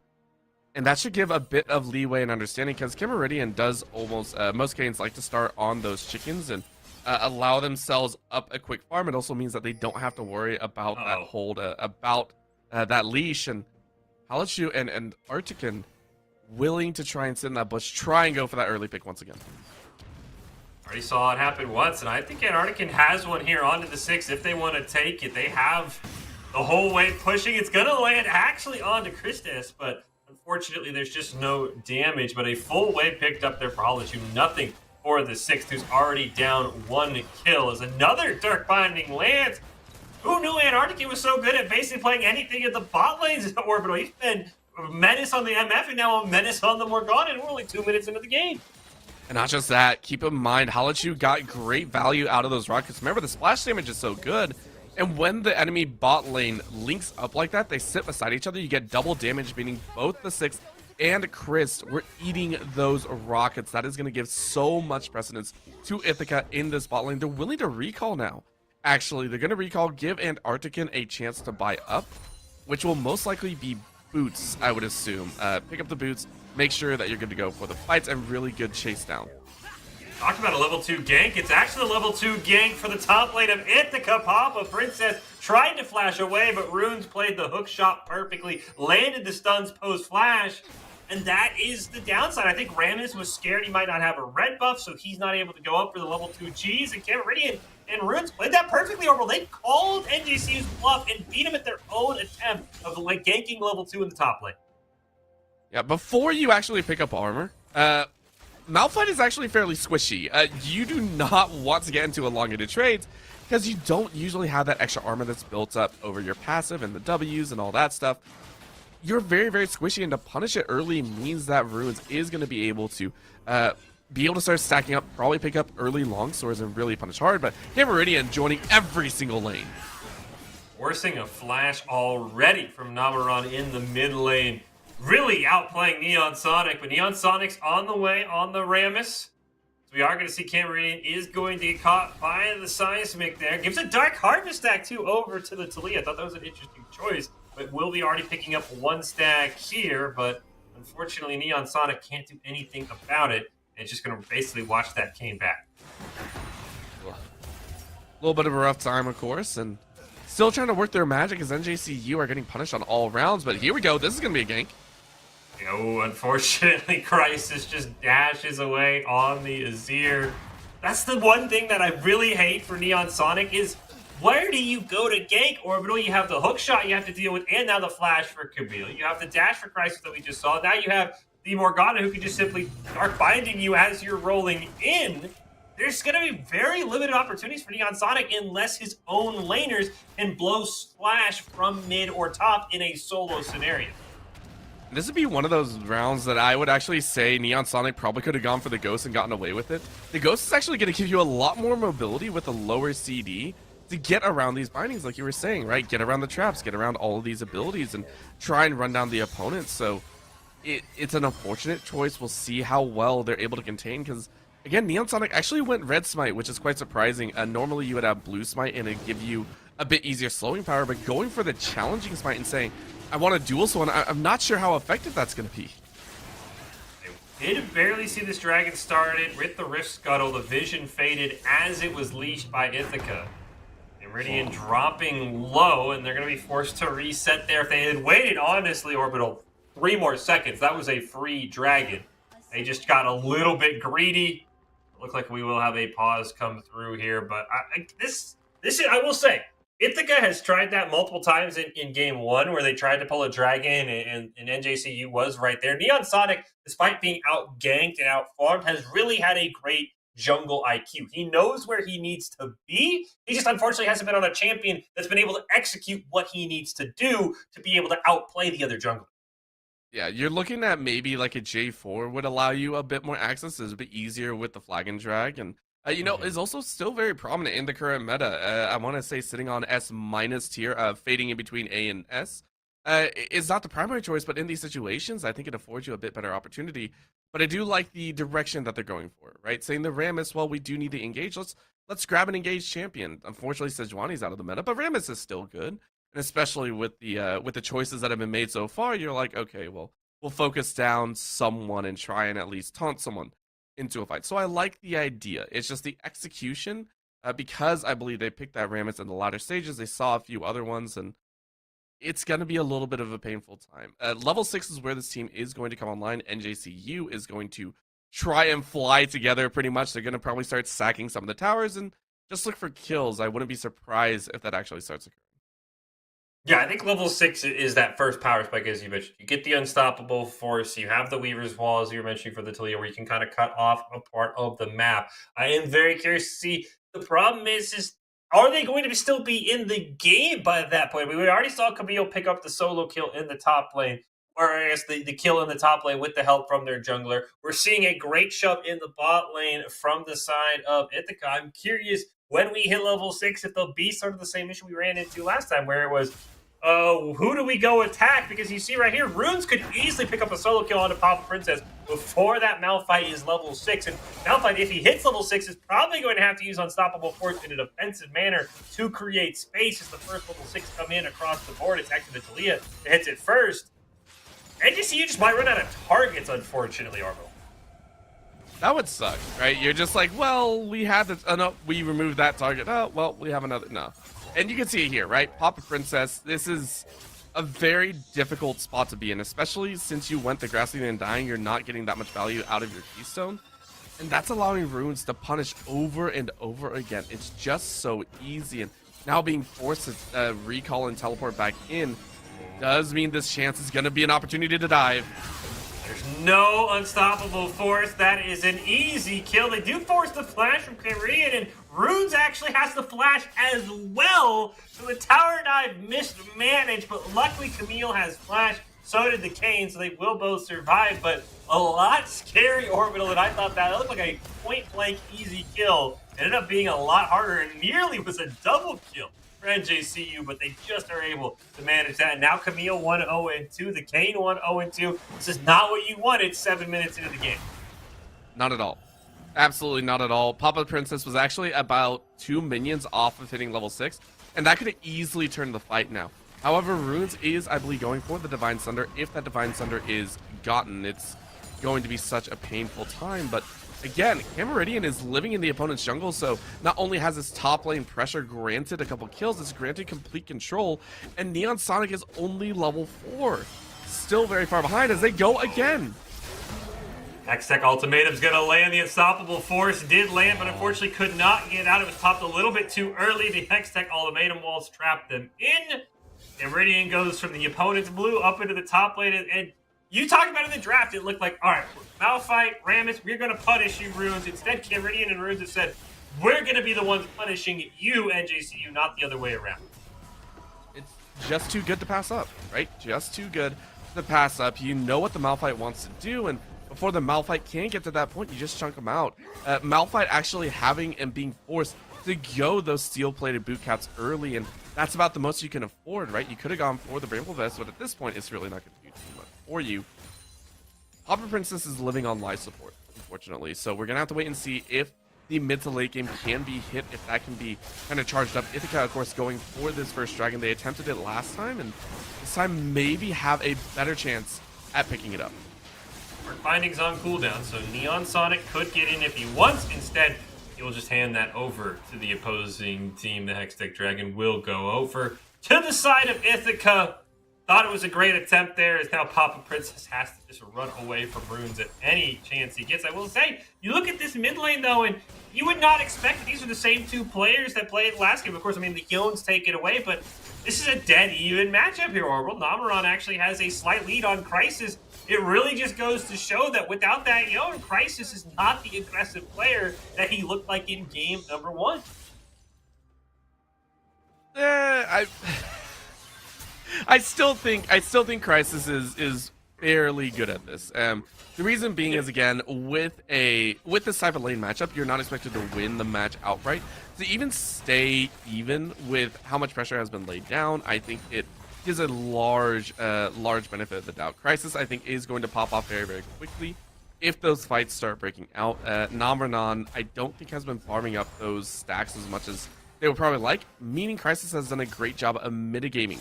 And that should give a bit of leeway and understanding, because Cameridian does almost, most Canes like to start on those chickens and allow themselves up a quick farm. It also means that they don't have to worry about that hold, about that leash. And Halachu and Artican willing to try and sit in that bush, try and go for that early pick once again. Already saw it happen once, and I think Antarctican has one here onto the 6 if they want to take it. They have the whole way pushing. It's going to land actually onto Christus, but unfortunately, there's just no damage, but a full wave picked up there for Halachu. Nothing for the 6th, who's already down 1 kill. As another Dark Binding lands. Who knew Antarctica was so good at basically playing anything in the bot lanes in Orbital? He's been a menace on the MF and now a menace on the Morgana, and we're only 2 minutes into the game. And not just that, keep in mind, Halachu got great value out of those rockets. Remember, the splash damage is so good. And when the enemy bot lane links up like that, they sit beside each other. You get double damage, meaning both the 6 and Chris were eating those rockets. That is going to give so much precedence to Ithaca in this bot lane. They're willing to recall now. Actually, they're going to recall, give Antarctican a chance to buy up, which will most likely be boots, I would assume. Pick up the boots, make sure that you're good to go for the fights, and really good chase down. Talked about a level 2 gank. It's actually a level 2 gank for the top lane of Ithaca. Papa Princess tried to flash away, but Runes played the hook shot perfectly, landed the stuns post flash, and that is the downside. I think Rammus was scared he might not have a red buff, so he's not able to go up for the level 2 Gs, and Cameridian and Runes played that perfectly Orbital. They called NGC's bluff and beat him at their own attempt of like ganking level 2 in the top lane. Yeah, before you actually pick up armor, Malphite is actually fairly squishy. You do not want to get into elongated trades because you don't usually have that extra armor that's built up over your passive and the W's and all that stuff. You're very, very squishy, and to punish it early means that Runes is going to be able to start stacking up, probably pick up early long swords and really punish hard, but Cameridian joining every single lane. Forcing a flash already from Namaron in the mid lane. Really outplaying Neon Sonic, but Neon Sonic's on the way on the Rammus. So we are going to see Cameridian is going to get caught by the Seismic there. Gives a Dark Harvest stack, too, over to the Talia. I thought that was an interesting choice, but will be already picking up 1 stack here, but unfortunately Neon Sonic can't do anything about it, and it's just going to basically watch that came back. A little bit of a rough time, of course, and still trying to work their magic as NJCU are getting punished on all rounds, but here we go. This is going to be a gank. Oh, unfortunately, Crisis just dashes away on the Azir. That's the one thing that I really hate for Neon Sonic is where do you go to gank Orbital? You have the hook shot you have to deal with, and now the flash for Camille. You have the dash for Crisis that we just saw. Now you have the Morgana who can just simply Dark Binding you as you're rolling in. There's going to be very limited opportunities for Neon Sonic unless his own laners can blow splash from mid or top in a solo scenario. This would be one of those rounds that I would actually say Neon Sonic probably could have gone for the Ghost and gotten away with it. The Ghost is actually going to give you a lot more mobility with a lower CD to get around these bindings, like you were saying, right? Get around the traps, get around all of these abilities, and try and run down the opponent. So it's an unfortunate choice. We'll see how well they're able to contain, because, again, Neon Sonic actually went Red Smite, which is quite surprising. Normally you would have Blue Smite, and it'd give you a bit easier slowing power, but going for the challenging Smite and saying, I want a duel, so I'm not sure how effective that's going to be. Did barely see this dragon started with the Rift Scuttle. The vision faded as it was leashed by Ithaca. Meridian dropping low, and they're going to be forced to reset there. If they had waited, honestly, Orbital, 3 more seconds, that was a free dragon. They just got a little bit greedy. Look like we will have a pause come through here, but this I will say, Ithaca has tried that multiple times in game 1 where they tried to pull a dragon and NJCU was right there. Neon Sonic, despite being out-ganked and out-farmed, has really had a great jungle IQ. He knows where he needs to be. He just unfortunately hasn't been on a champion that's been able to execute what he needs to do to be able to outplay the other jungle. Yeah, you're looking at maybe like a J4 would allow you a bit more access. It's a bit easier with the flag and drag, and is also still very prominent in the current meta. I want to say sitting on S- tier, fading in between A and S. Is not the primary choice, but in these situations, I think it affords you a bit better opportunity. But I do like the direction that they're going for, right? Saying the Rammus, well, we do need to engage. Let's grab an engaged champion. Unfortunately, Sejuani's out of the meta, but Rammus is still good. And especially with the choices that have been made so far, you're like, okay, well, we'll focus down someone and try and at least taunt someone into a fight. So I like the idea. It's just the execution, because I believe they picked that Rammus in the latter stages. They saw a few other ones, and it's going to be a little bit of a painful time. Level 6 is where this team is going to come online. NJCU is going to try and fly together pretty much. They're going to probably start sacking some of the towers and just look for kills. I wouldn't be surprised if that actually starts occurring. Yeah, I think level 6 is that first power spike, as you mentioned. You get the unstoppable force. You have the Weaver's Wall, as you were mentioning, for the Talia, where you can kind of cut off a part of the map. I am very curious to see. The problem is are they going to still be in the game by that point? I mean, we already saw Camille pick up the solo kill in the top lane, or I guess the kill in the top lane with the help from their jungler. We're seeing a great shove in the bot lane from the side of Ithaca. I'm curious when we hit level 6 if there'll be sort of the same issue we ran into last time, where it was, who do we go attack? Because you see right here, Runes could easily pick up a solo kill on a Papa Princess before that Malphite is level 6. And Malphite, if he hits level 6, is probably going to have to use Unstoppable Force in a defensive manner to create space as the first level 6 come in across the board. It's actually the Talia that hits it first. NGCU just might run out of targets, unfortunately, Orbital. That would suck, right? You're just like, well, we had this. Oh, no, we removed that target. Oh, well, we have another. No. And you can see it here, right? Papa Princess, this is a very difficult spot to be in, especially since you went the Grassland and Dying, you're not getting that much value out of your Keystone. And that's allowing Runes to punish over and over again. It's just so easy. And now being forced to recall and teleport back in does mean this chance is going to be an opportunity to dive. There's no Unstoppable Force. That is an easy kill. They do force the flash from Camrian, and Runes actually has the flash as well. So the tower dive mismanaged, but luckily Camille has flash. So did the Kane, so they will both survive. But a lot scary Orbital, and I thought that looked like a point-blank easy kill. Ended up being a lot harder, and nearly was a double kill for NJCU, but they just are able to manage that. And now Camille 1-0-2, the Kane 1-0-2. This is not what you wanted 7 minutes into the game. Not at all. Absolutely not at all. Papa Princess was actually about 2 minions off of hitting level 6, and that could have easily turned the fight now. However, Runes is, I believe, going for the Divine Sunder. If that Divine Sunder is gotten, it's going to be such a painful time. But again, Cameridian is living in the opponent's jungle, so not only has his top lane pressure granted a couple kills, it's granted complete control, and Neon Sonic is only level 4. Still very far behind as they go again. NECC Ultimatum's going to land. The Unstoppable Force did land, but unfortunately could not get out. It was popped a little bit too early. The NECC Ultimatum walls trapped them in. And Meridian goes from the opponent's blue up into the top lane. And you talked about in the draft, it looked like, all right, Malphite, Rammus, we're going to punish you, Runes. Instead, Meridian and Runes have said, we're going to be the ones punishing you, NJCU, not the other way around. It's just too good to pass up, right? Just too good to pass up. You know what the Malphite wants to do, and before the Malphite can get to that point, you just chunk him out. Malphite actually having and being forced to go those steel-plated boot caps early, and that's about the most you can afford, right? You could have gone for the Bramble Vest, but at this point, it's really not going to do too much for you. Papa Princess is living on life support, unfortunately, so we're going to have to wait and see if the mid to late game can be hit if that can be kind of charged up. Ithaca, of course, going for this first dragon. They attempted it last time, and this time maybe have a better chance at picking it up. Findings on cooldown, so Neon Sonic could get in if he wants. Instead, he will just hand that over to the opposing team. The Hextech Dragon will go over to the side of Ithaca. Thought it was a great attempt there, as now Papa Princess has to just run away from runes at any chance he gets. I will say, you look at this mid lane though, and you would not expect that these are the same two players that played last game. Of course, I mean, the Yones take it away, but this is a dead even matchup here, Orbital. Namaron actually has a slight lead on Crisis. It really just goes to show that without that Yone, Crisis is not the aggressive player that he looked like in game number 1. I still think Crisis is fairly good at this. The reason being is, again, with this type of lane matchup, you're not expected to win the match outright. To even stay even with how much pressure has been laid down, I think it is a large benefit of the doubt. Crisis, I think, is going to pop off very, very quickly if those fights start breaking out. Namranon, I don't think has been farming up those stacks as much as they would probably like, meaning Crisis has done a great job of mitigating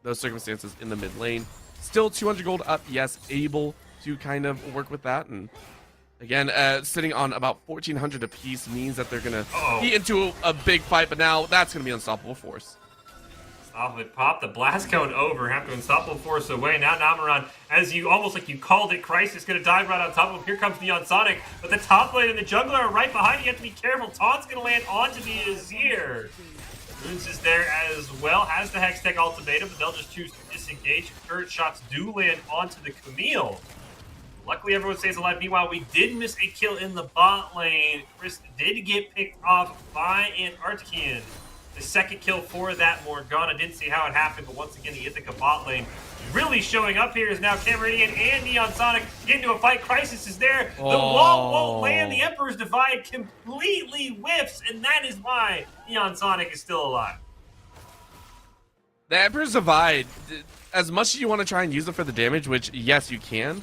those circumstances in the mid lane. Still 200 gold up, yes, able to kind of work with that. And again, sitting on about 1,400 apiece means that they're going to be into a big fight, but now that's going to be unstoppable force. Off it, pop the blast cone over, have to unstoppable force away. Now Namaron, as you almost like you called it, Crisis gonna dive right on top of him. Here comes Neon Sonic, but the top lane and the jungler are right behind you. You have to be careful. Taunt's gonna land onto the Azir. Runes is there as well, has the Hextech ultimatum, but they'll just choose to disengage. Current shots do land onto the Camille. Luckily, everyone stays alive. Meanwhile, we did miss a kill in the bot lane. Chris did get picked off by an Artican. The second kill for that Morgana. Didn't see how it happened, but once again, the Ithaca bot lane really showing up here is now Cameron and Neon Sonic get into a fight. Crisis is there. The wall won't land. The Emperor's Divide completely whiffs, and that is why Neon Sonic is still alive. The Emperor's Divide, as much as you want to try and use it for the damage, which, yes, you can,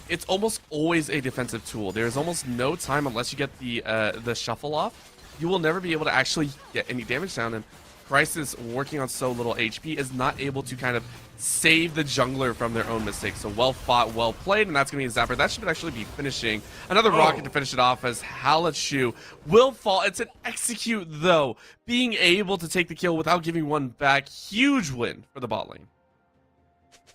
it's almost always a defensive tool. There's almost no time unless you get the shuffle off. You will never be able to actually get any damage down, and Crisis, working on so little HP, is not able to kind of save the jungler from their own mistakes. So well fought, well played, and that's going to be a Zapper. That should actually be finishing. Another rocket to finish it off as Halachu will fall. It's an execute, though. Being able to take the kill without giving one back, huge win for the bot lane.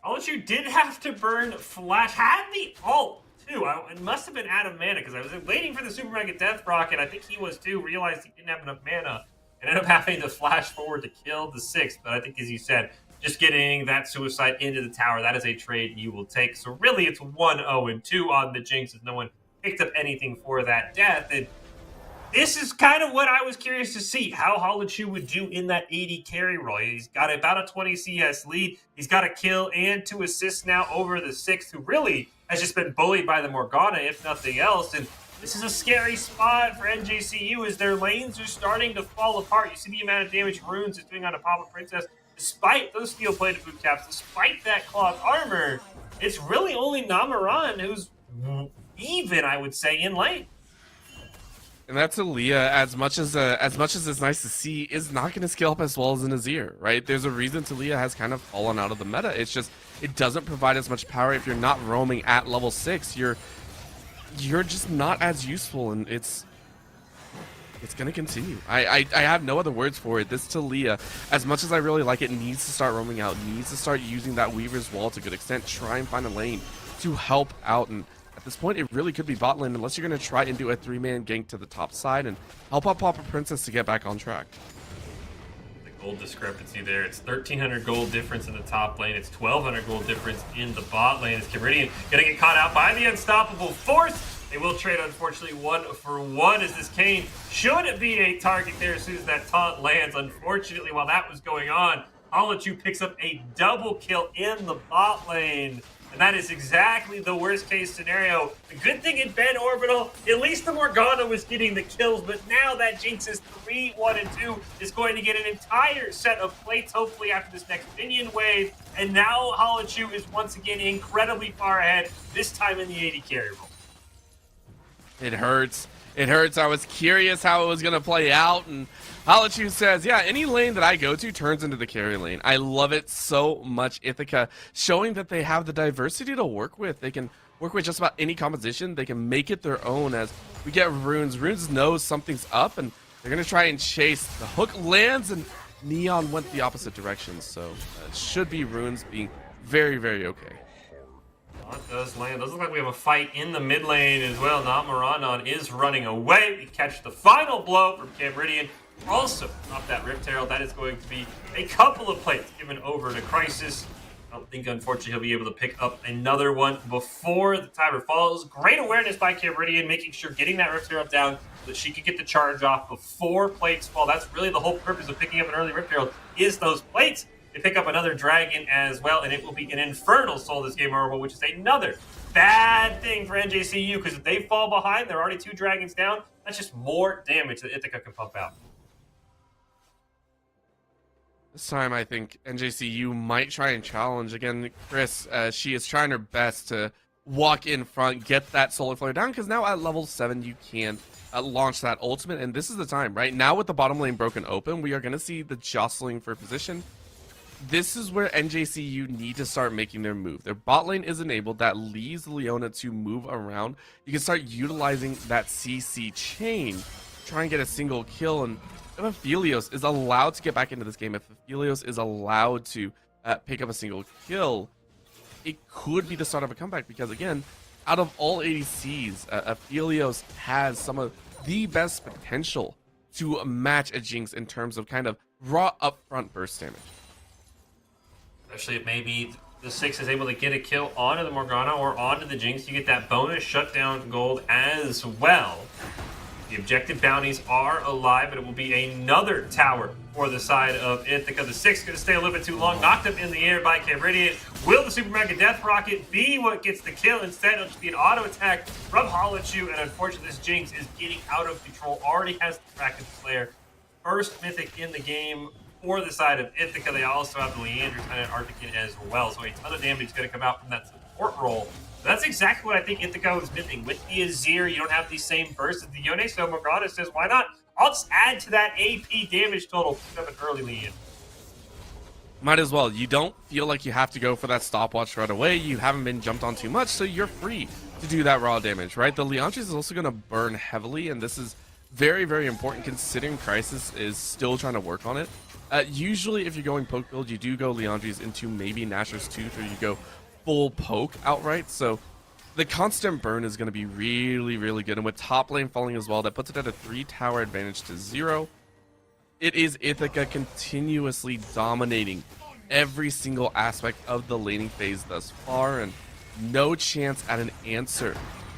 Halachu did have to burn Flash, had the ult. It must have been out of mana because I was waiting for the Super Mega Death Rocket. I think he was too. Realized he didn't have enough mana and ended up having to flash forward to kill the 6th. But I think, as you said, just getting that suicide into the tower, that is a trade you will take. So really, it's 1-0-2 on the Jinx as no one picked up anything for that death. And this is kind of what I was curious to see, how Halachu would do in that 80 carry role. He's got about a 20 CS lead. He's got a kill and 2 assists now over the 6th, who really has just been bullied by the Morgana, if nothing else. And this is a scary spot for NJCU as their lanes are starting to fall apart. You see the amount of damage Runes is doing on a Papa Princess. Despite those steel-plated boot caps, despite that cloth armor, it's really only Namaron who's even, I would say, in lane. And that's Aaliyah, as much as it's nice to see, is not going to scale up as well as an Azir, right? There's a reason Talia has kind of fallen out of the meta. It's just, it doesn't provide as much power if you're not roaming at level 6. You're just not as useful, and it's going to continue. I have no other words for it. This Talia, as much as I really like it, needs to start roaming out, needs to start using that Weaver's Wall to a good extent, try and find a lane to help out. And at this point, it really could be bot lane unless you're going to try and do a 3-man gank to the top side and help out Papa Princess to get back on track. The gold discrepancy there. It's 1,300 gold difference in the top lane. It's 1,200 gold difference in the bot lane. Is Caridian going to get caught out by the unstoppable force? They will trade, unfortunately, 1-for-1 as this Kane should be a target there as soon as that taunt lands. Unfortunately, while that was going on, Halachu picks up a double kill in the bot lane. And that is exactly the worst case scenario. The good thing in Ben Orbital, at least the Morgana was getting the kills, but now that Jinx is 3-1-2 is going to get an entire set of plates, hopefully after this next minion wave. And now Halachu is once again incredibly far ahead, this time in the 80 carry role. It hurts. It hurts. I was curious how it was going to play out, and Halachu says, yeah, any lane that I go to turns into the carry lane. I love it so much. Ithaca showing that they have the diversity to work with. They can work with just about any composition. They can make it their own as we get Runes. Runes knows something's up, and they're going to try and chase. The hook lands, and Neon went the opposite direction, so it should be Runes being very, very okay. It does land. Doesn't look like we have a fight in the mid lane as well. Namaranon is running away. We catch the final blow from Camridian. Also, off that Rift Herald, that is going to be a couple of plates given over to Crisis. I don't think, unfortunately, he'll be able to pick up another one before the timer falls. Great awareness by Camridian, making sure getting that Rift Herald down so that she can get the charge off before plates fall. That's really the whole purpose of picking up an early Rift Herald, is those plates. They pick up another dragon as well, and it will be an Infernal Soul this game over, which is another bad thing for NJCU, because if they fall behind, they're already 2 dragons down. That's just more damage that Ithaca can pump out. This time, I think NJCU might try and challenge. Again, Chris, she is trying her best to walk in front, get that Solar Flare down, because now at level 7, you can launch that ultimate, and this is the time, right? Now with the bottom lane broken open, we are going to see the jostling for position. This is where NJCU need to start making their move. Their bot lane is enabled. That leaves Leona to move around. You can start utilizing that CC chain, try and get a single kill. And if Aphelios is allowed to get back into this game, if Aphelios is allowed to pick up a single kill, it could be the start of a comeback. Because again, out of all ADCs, Aphelios has some of the best potential to match a Jinx in terms of kind of raw upfront burst damage. Especially if maybe the 6 is able to get a kill onto the Morgana or onto the Jinx. You get that bonus shutdown gold as well. The objective bounties are alive, but it will be another tower for the side of Ithaca. The 6 going to stay a little bit too long. Knocked up in the air by Camridian. Will the Super Mega Death Rocket be what gets the kill? Instead, it'll just be an auto attack from Halachu. And unfortunately, this Jinx is getting out of control. Already has the Kraken Slayer. First Mythic in the game for the side of Ithaca. They also have the Leander and Arctic as well. So a ton of damage is going to come out from that support role. That's exactly what I think Ithaca was missing. With the Azir, you don't have the same burst as the Yone, so Morgana says, why not? I'll just add to that AP damage total. Pick up an early lead. Might as well. You don't feel like you have to go for that stopwatch right away. You haven't been jumped on too much, so you're free to do that raw damage, right? The Leandris is also going to burn heavily, and this is very, very important considering Crisis is still trying to work on it. Usually, if you're going poke build, you do go Leandris into maybe Nashor's Tooth, or you go full poke outright. So the constant burn is going to be really, really good. And with top lane falling as well, that puts it at a 3-tower advantage to 0. It is Ithaca continuously dominating every single aspect of the laning phase thus far, and no chance at an answer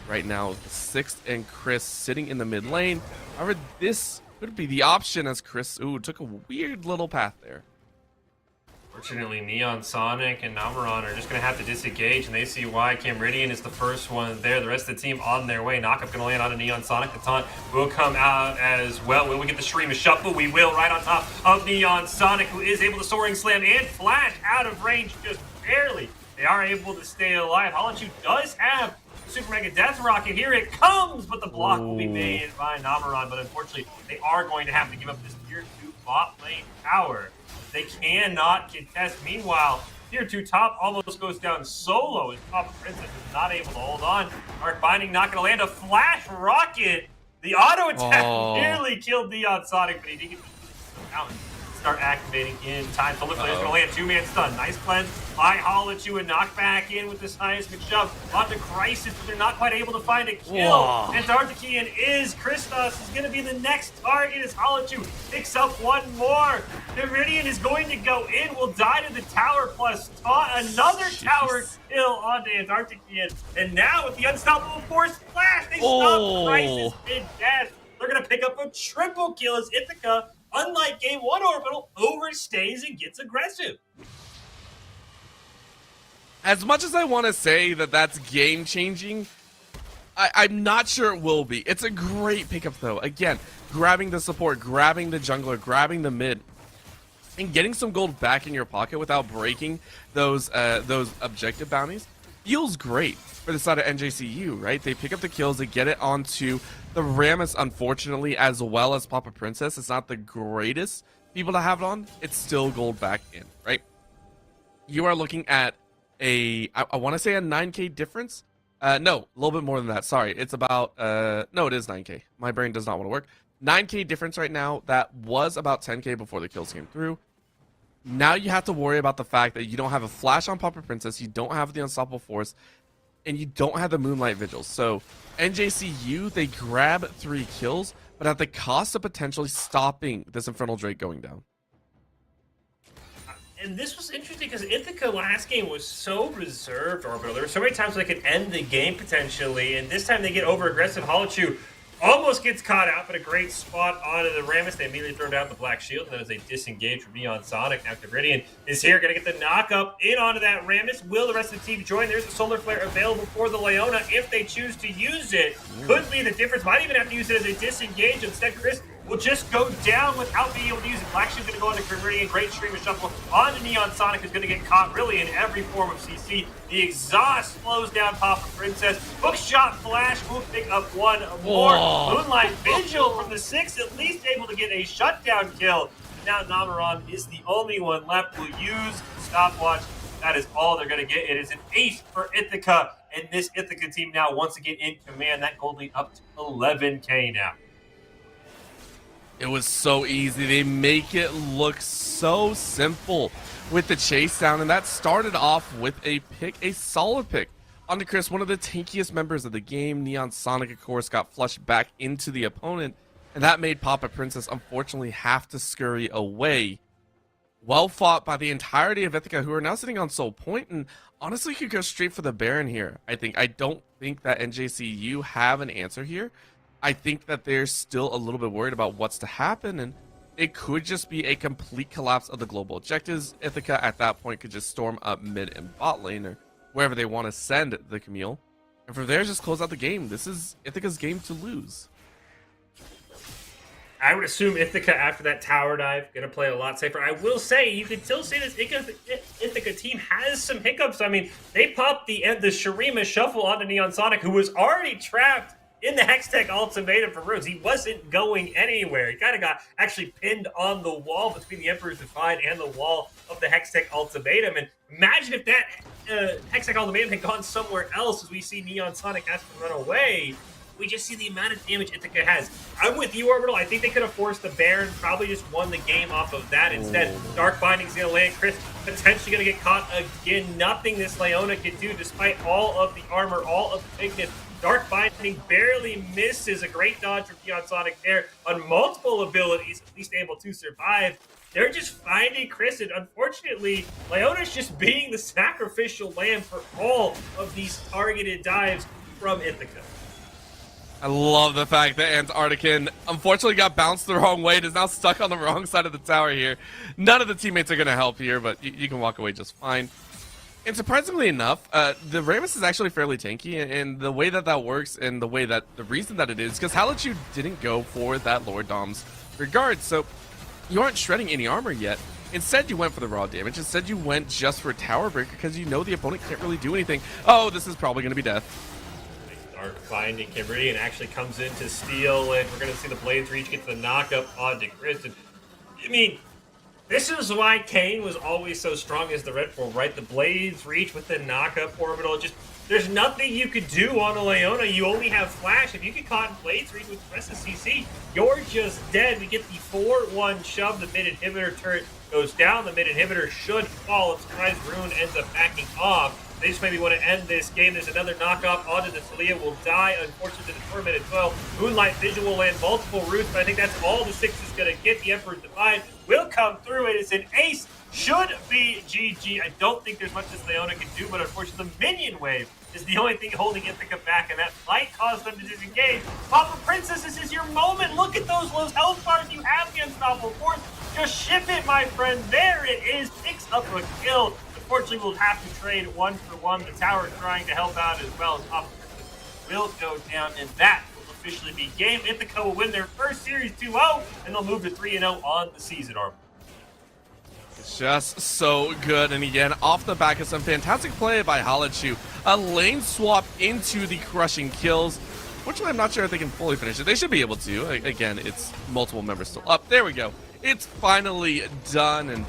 right now. The 6th and Chris sitting in the mid lane. However, this could be the option as Chris took a weird little path there. Fortunately, Neon, Sonic, and Namaron are just going to have to disengage, and they see why. Camridian is the first one there. The rest of the team on their way. Knockup going to land on a Neon Sonic. The taunt will come out as well. Will we get the Stream of Shuffle? We will, right on top of Neon Sonic, who is able to Soaring Slam and Flash out of range just barely. They are able to stay alive. Halachu does have Super Mega Death Rocket. Here it comes, but the block will be made by Namaron. But unfortunately, they are going to have to give up this tier 2 bot lane tower. They cannot contest. Meanwhile, tier 2 top almost goes down solo as Top Princess is not able to hold on. Arc Binding not going to land a Flash Rocket. The auto attack nearly killed Neon Sonic, but he did get the out. Start activating in time. Solar Flare is going to land 2-man stun. Nice cleanse by Halachu and knock back in with the seismic shove onto Crisis, but they're not quite able to find a kill. Antarctican is Christos is going to be the next target as Halachu picks up one more. Meridian is going to go in, will die to the tower plus taunt. Another tower kill onto Antarctican. And now with the unstoppable force flash, they stop Crisis mid-dash. They're going to pick up a triple kill as Ithaca, unlike Game 1 Orbital, overstays and gets aggressive. As much as I want to say that that's game-changing, I'm not sure it will be. It's a great pickup, though. Again, grabbing the support, grabbing the jungler, grabbing the mid, and getting some gold back in your pocket without breaking those objective bounties feels great for the side of NJCU, right? They pick up the kills, they get it onto The Rammus, unfortunately, as well as Papa Princess, is not the greatest people to have it on. It's still gold back in, right? You are looking at I want to say a 9k difference. No, a little bit more than that. Sorry, it's about no, it is 9k. My brain does not want to work. 9k difference right now. That was about 10k before the kills came through. Now you have to worry about the fact that you don't have a flash on Papa Princess, you don't have the Unstoppable Force, and you don't have the Moonlight Vigils. So NJCU, they grab 3 kills, but at the cost of potentially stopping this Infernal Drake going down. And this was interesting because Ithaca last game was so reserved, Orbital. There were so many times they could end the game potentially, and this time they get over aggressive. Halachu almost gets caught out, but a great spot onto the Rammus. They immediately throw down the Black Shield. That is a disengage from Neon Sonic. Now Cabridian is here, going to get the knock up in onto that Rammus. Will the rest of the team join? There's a Solar Flare available for the Leona if they choose to use it. Could be the difference. Might even have to use it as a disengage. Instead, Chris will just go down without being able to use it. Black Shield's going to go into Cabridian. Great stream of shuffle onto Neon Sonic, who's going to get caught really in every form of CC. The exhaust slows down Papa Princess. Hookshot Flash will pick up one more. Whoa. Moonlight Vigil from the 6, at least able to get a shutdown kill. Now Namaron is the only one left. Will use stopwatch. That is all they're going to get. It is an ace for Ithaca, and this Ithaca team now once again in command. That gold lead up to 11k now. It was so easy. They make it look so simple with the chase down, and that started off with a pick, a solid pick onto Chris, one of the tankiest members of the game. Neon Sonic, of course, got flushed back into the opponent, and that made Papa Princess unfortunately have to scurry away. Well fought by the entirety of Ithaca, who are now sitting on Soul Point, and honestly could go straight for the Baron here. I don't think that NJCU have an answer here. I think that they're still a little bit worried about what's to happen, and it could just be a complete collapse of the global objectives. Ithaca at that point could just storm up mid and bot lane, or wherever they want to send the Camille, and from there just close out the game. This is Ithaca's game to lose. I would assume Ithaca, after that tower dive, going to play a lot safer. I will say, you can still say this Ithaca team has some hiccups. I mean, they popped the Shurima shuffle onto Neon Sonic, who was already trapped in the Hextech ultimatum for runes. He wasn't going anywhere. He kind of got actually pinned on the wall between the Emperor's Divide and the wall of the Hextech ultimatum. And imagine if that Hextech ultimatum had gone somewhere else, as we see Neon Sonic has to run away. We just see the amount of damage Ithaca has. I'm with you, Orbital. I think they could have forced the Baron, probably just won the game off of that. Instead, Dark Binding's going to land. Chris potentially going to get caught again. Nothing this Leona can do, despite all of the armor, all of the bigness. Dark Binding barely misses. A great dodge from Neon Sonic there on multiple abilities, at least able to survive. They're just finding Chris, and unfortunately, Leona's just being the sacrificial lamb for all of these targeted dives from Ithaca. I love the fact that Antarctican unfortunately got bounced the wrong way and is now stuck on the wrong side of the tower here. None of the teammates are going to help here, but you can walk away just fine. And surprisingly enough, the Rammus is actually fairly tanky, and the way that that works, and the reason that it is, because Halachu didn't go for that Lord Dom's regard, so you aren't shredding any armor yet. Instead, you went for the raw damage. Instead, you went just for Tower Breaker, because you know the opponent can't really do anything. Oh, this is probably going to be death. Dark Binding Cabridian actually comes in to steal, and we're going to see the Blades Reach get the knockup onto Chris. And, I mean, this is why Kane was always so strong as the Red Bull, right? The Blades Reach with the knockup orbital. Just, there's nothing you could do on a Leona. You only have Flash. If you get caught in Blades Reach with the rest of CC, you're just dead. We get the 4-1 shove. The mid inhibitor turret goes down. The mid inhibitor should fall. It's surprise Rune ends up backing off. They just maybe want to end this game. There's another knockoff onto the Talia. Will die, unfortunately, to the torment as well. Moonlight Vigil will land multiple roots, but I think that's all the 6 is going to get. The Emperor's Divide will come through. It is an ace. Should be GG. I don't think there's much this Leona can do, but unfortunately, the minion wave is the only thing holding Ithaca back, and that might cause them to disengage. Papa Princess, this is your moment. Look at those low health bars you have, the Unstoppable Force. Just ship it, my friend. There it is. Picks up a kill. Unfortunately, we'll have to trade 1-for-1. The tower trying to help out as well as Papa Princess will go down, and that will officially be game. Ithaca will win their first series 2-0, and they'll move to 3-0 on the season, Arm. It's just so good, and again, off the back of some fantastic play by Halachu. A lane swap into the crushing kills. Unfortunately, I'm not sure if they can fully finish it. They should be able to. Again, it's multiple members still up. There we go. It's finally done, and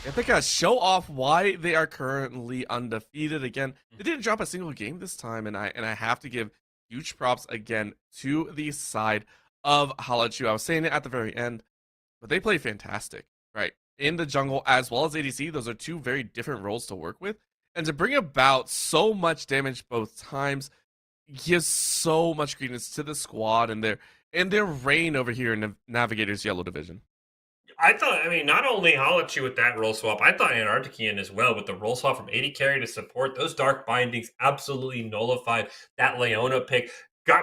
I think I show off why they are currently undefeated. Again, they didn't drop a single game this time, and I have to give huge props again to the side of Halachu. I was saying it at the very end, but they play fantastic, right? In the jungle as well as ADC, those are two very different roles to work with, and to bring about so much damage both times gives so much credence to the squad and their reign over here in the Navigator's Yellow Division. I thought, I mean, not only Halachu with that role swap, I thought Antarctican as well with the role swap from AD carry to support. Those Dark Bindings absolutely nullified that Leona pick.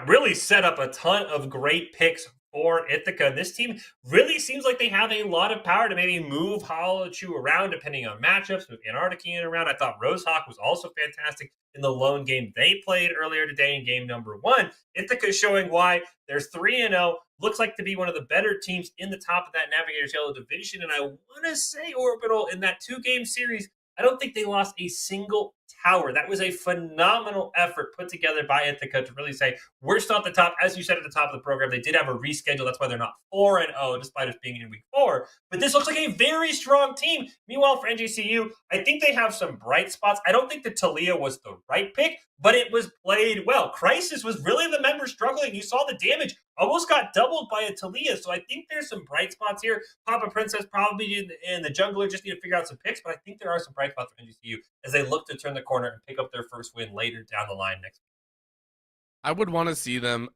Really set up a ton of great picks for Ithaca. And this team really seems like they have a lot of power to maybe move Halachu around depending on matchups, move Antarctican around. I thought Rosehawk was also fantastic in the lone game they played earlier today in game number 1. Ithaca showing why there's 3-0. Looks like to be one of the better teams in the top of that Navigator's Yellow Division. And I want to say, Orbital, in that 2-game series, I don't think they lost a single tower. That was a phenomenal effort put together by Ithaca to really say, we're still at the top. As you said at the top of the program, they did have a reschedule. That's why they're not 4-0, despite us being in week 4. But this looks like a very strong team. Meanwhile, for NJCU, I think they have some bright spots. I don't think that Talia was the right pick, but it was played well. Crisis was really the member struggling. You saw the damage. Almost got doubled by a Talia. So I think there's some bright spots here. Papa Princess probably and the Jungler just need to figure out some picks, but I think there are some bright spots for NGCU as they look to turn the corner and pick up their first win later down the line next week. I would want to see them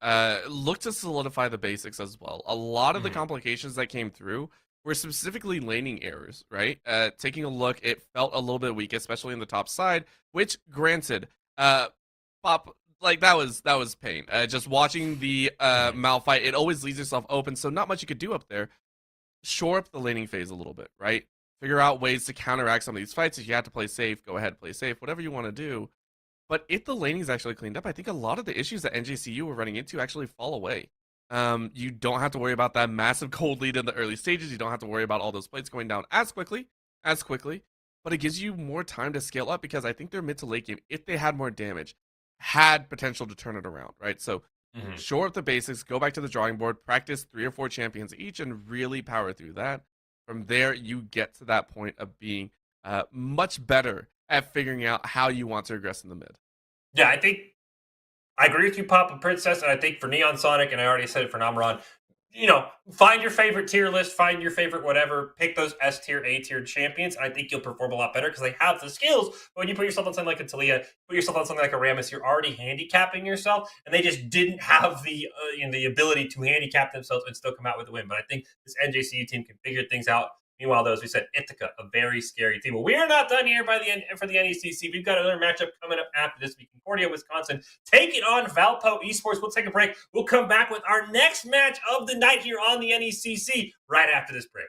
look to solidify the basics as well. A lot of the complications that came through were specifically laning errors, right? Taking a look, it felt a little bit weak, especially in the top side, which granted, Pop, like that was pain. Just watching the Malphite, it always leaves yourself open, so not much you could do up there. Shore up the laning phase a little bit, right? Figure out ways to counteract some of these fights. If you have to play safe, go ahead, play safe, whatever you want to do. But if the laning is actually cleaned up, I think a lot of the issues that NJCU were running into actually fall away. You don't have to worry about that massive cold lead in the early stages. You don't have to worry about all those plates going down as quickly. But it gives you more time to scale up because I think their mid to late game, if they had more damage, had potential to turn it around, right? So shore up the basics, go back to the drawing board, practice 3 or 4 champions each, and really power through that. From there, you get to that point of being much better at figuring out how you want to regress in the mid. Yeah, I think I agree with you, Papa Princess, and I think for Neon Sonic, and I already said it for Nameron, find your favorite tier list, find your favorite whatever, pick those S tier, A tier champions. I think you'll perform a lot better because they have the skills. But when you put yourself on something like a Talia, put yourself on something like a Rammus, you're already handicapping yourself, and they just didn't have the ability to handicap themselves and still come out with a win. But I think this NJCU team can figure things out. Meanwhile, though, as we said, Ithaca, a very scary team. Well, we are not done here for the NECC. We've got another matchup coming up after this week. Concordia, Wisconsin, taking on Valpo Esports. We'll take a break. We'll come back with our next match of the night here on the NECC right after this break.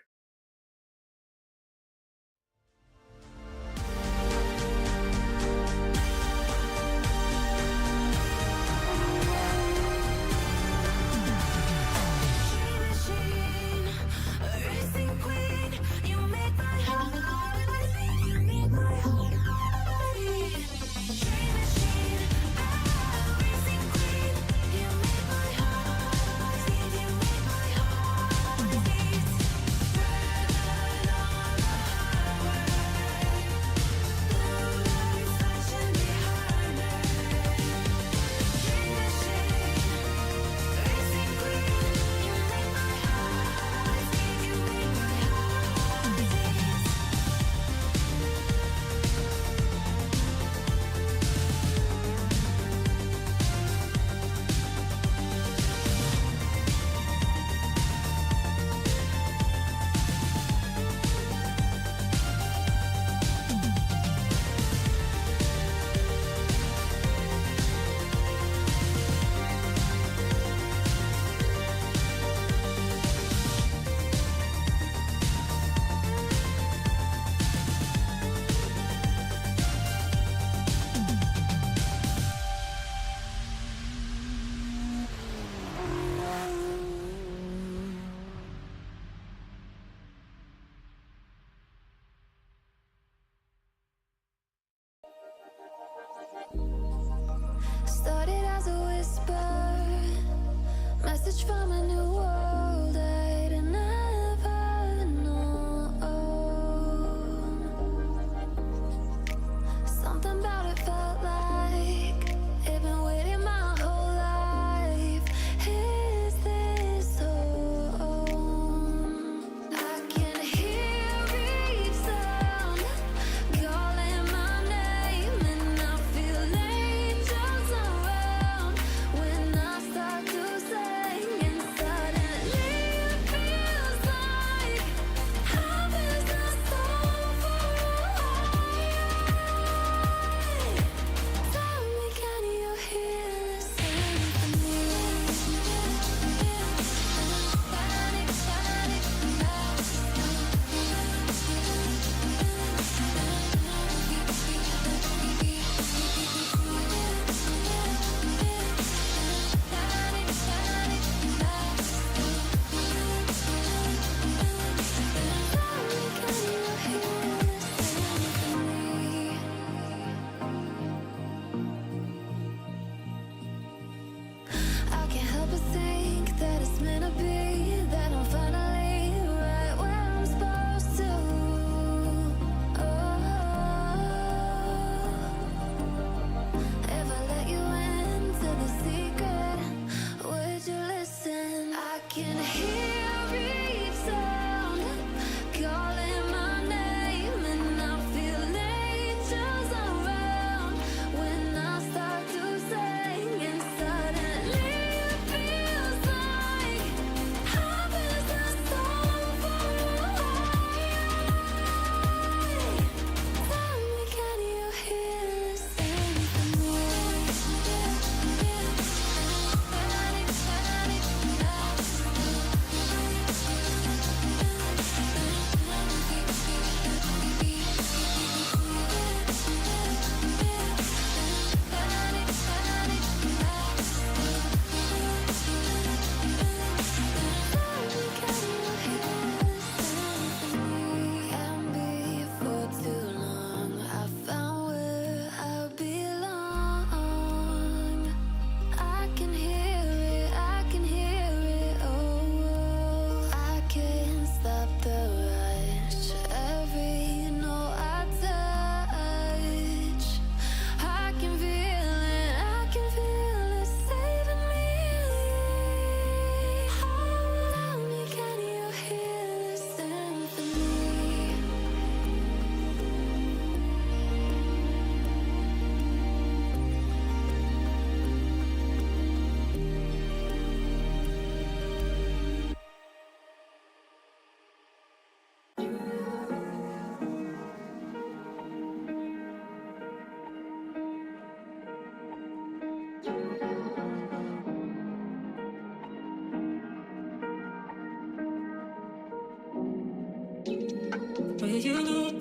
Where you look,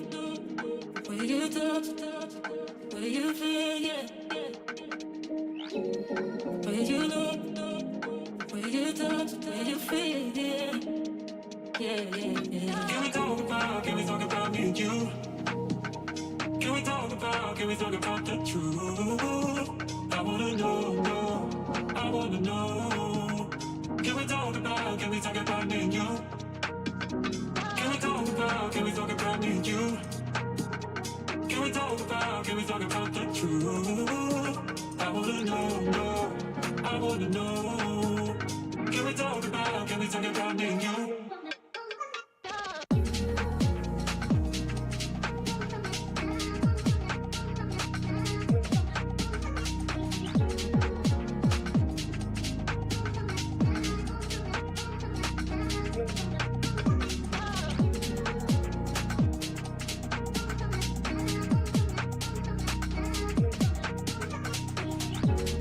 where you touch, where you feel, yeah. Where you look, where you touch, where you feel, yeah. Can we talk about me and you? Can we talk about the truth? I wanna know, I wanna know. Can we talk about me and you? Can we talk about me and you? Can we talk about the truth? I wanna know, I wanna know. Can we talk about me and you? Can we talk about the truth? I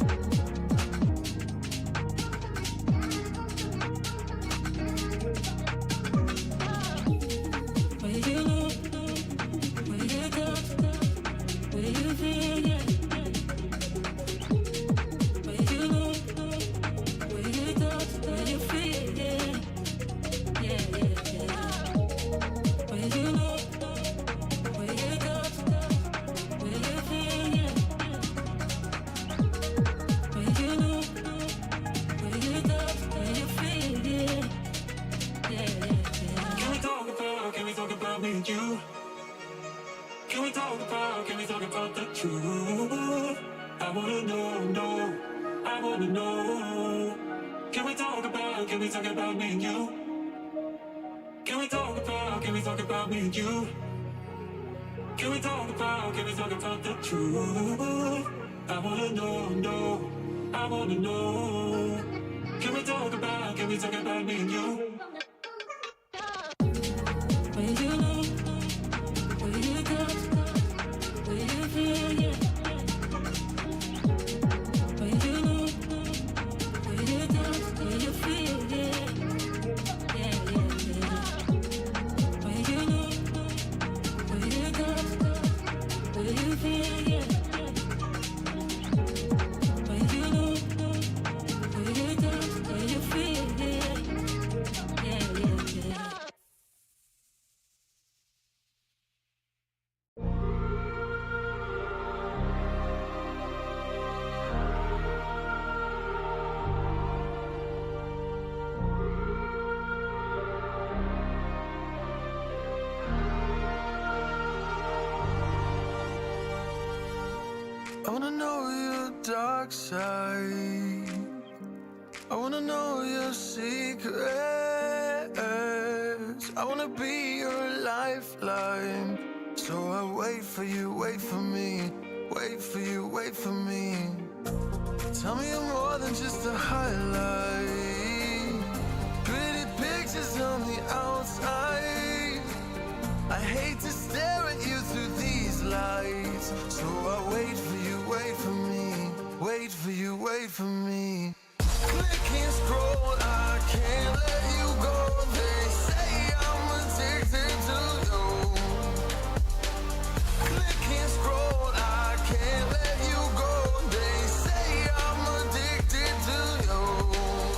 wanna know, I wanna know. Can we talk about me and you? Can we talk about me and you? Can we talk about the truth? I wanna know, I wanna know. Can we talk about me and you? Where you look, where you touch, where you feel, yeah. Where you look, where you touch, where you feel, yeah. Where you look, where you touch, where you feel, yeah. Where you look, where you touch, where you feel, yeah. I wanna know your dark side. I wanna know your secrets. I wanna be your lifeline. So I wait for you, wait for me. Wait for you, wait for me. Tell me you're more than just a highlight. Pretty pictures on the outside. I hate to stare at you through these lights. So I wait for you, wait for me. Wait for you, wait for me. Click and scroll, I can't let you go. They say I'm addicted to you. Click and scroll, I can't let you go. They say I'm addicted to you.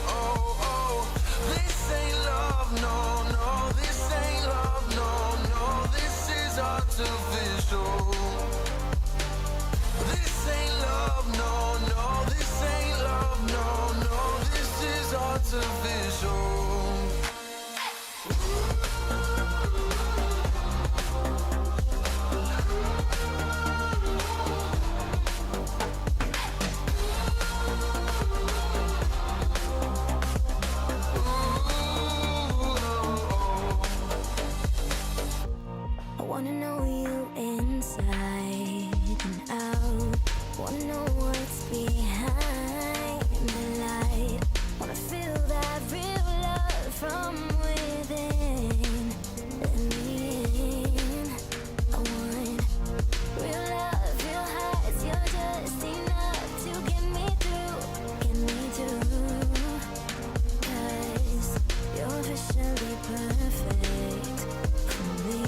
Oh, oh, this ain't love, no, no. This ain't love, no, no. This is artificial. This ain't love, no, no. This ain't love, no, no. This is artificial. I wanna know you inside and out. Wanna know what's behind the light. Wanna feel that real love from within. Let me in. I want real love, real highs. You're just enough to get me through, get me through. 'Cause you're officially perfect for me.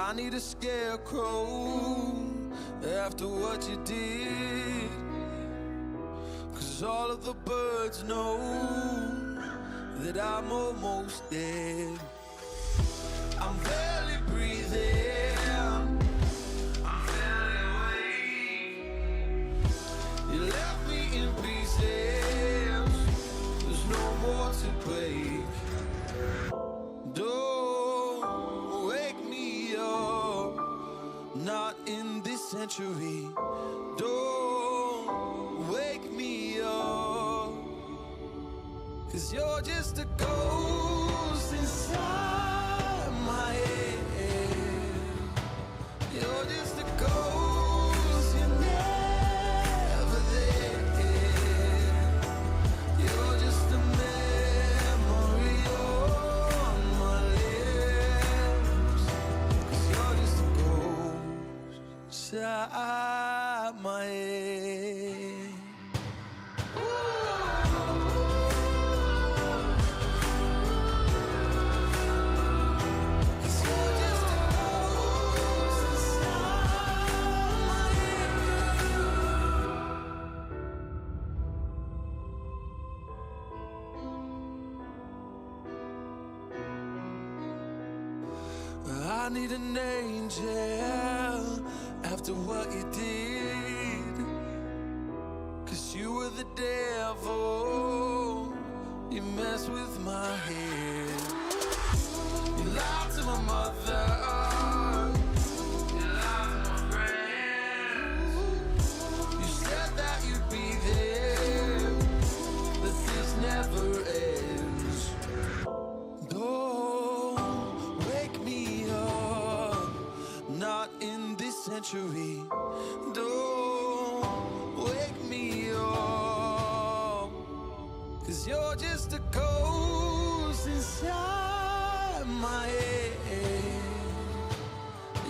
I need a scarecrow after what you did. 'Cause all of the birds know that I'm almost dead. I'm barely breathing, I'm barely awake. You left me in pieces, there's no more to break. Don't wake me up, not in this century. Don't wake me up, 'cause you're just a ghost inside my head. You're just a ghost, you're never there. You're just a memory on my lips. 'Cause you're just a ghost inside my head. I need an angel after what you did. 'Cause you were the devil, you messed with my head. You lied to my mother, you lied to my friends. You said that you'd be there, but this never ends. Don't wake me up, not in this century. Don't wake me up, 'cause you're just a ghost inside my head.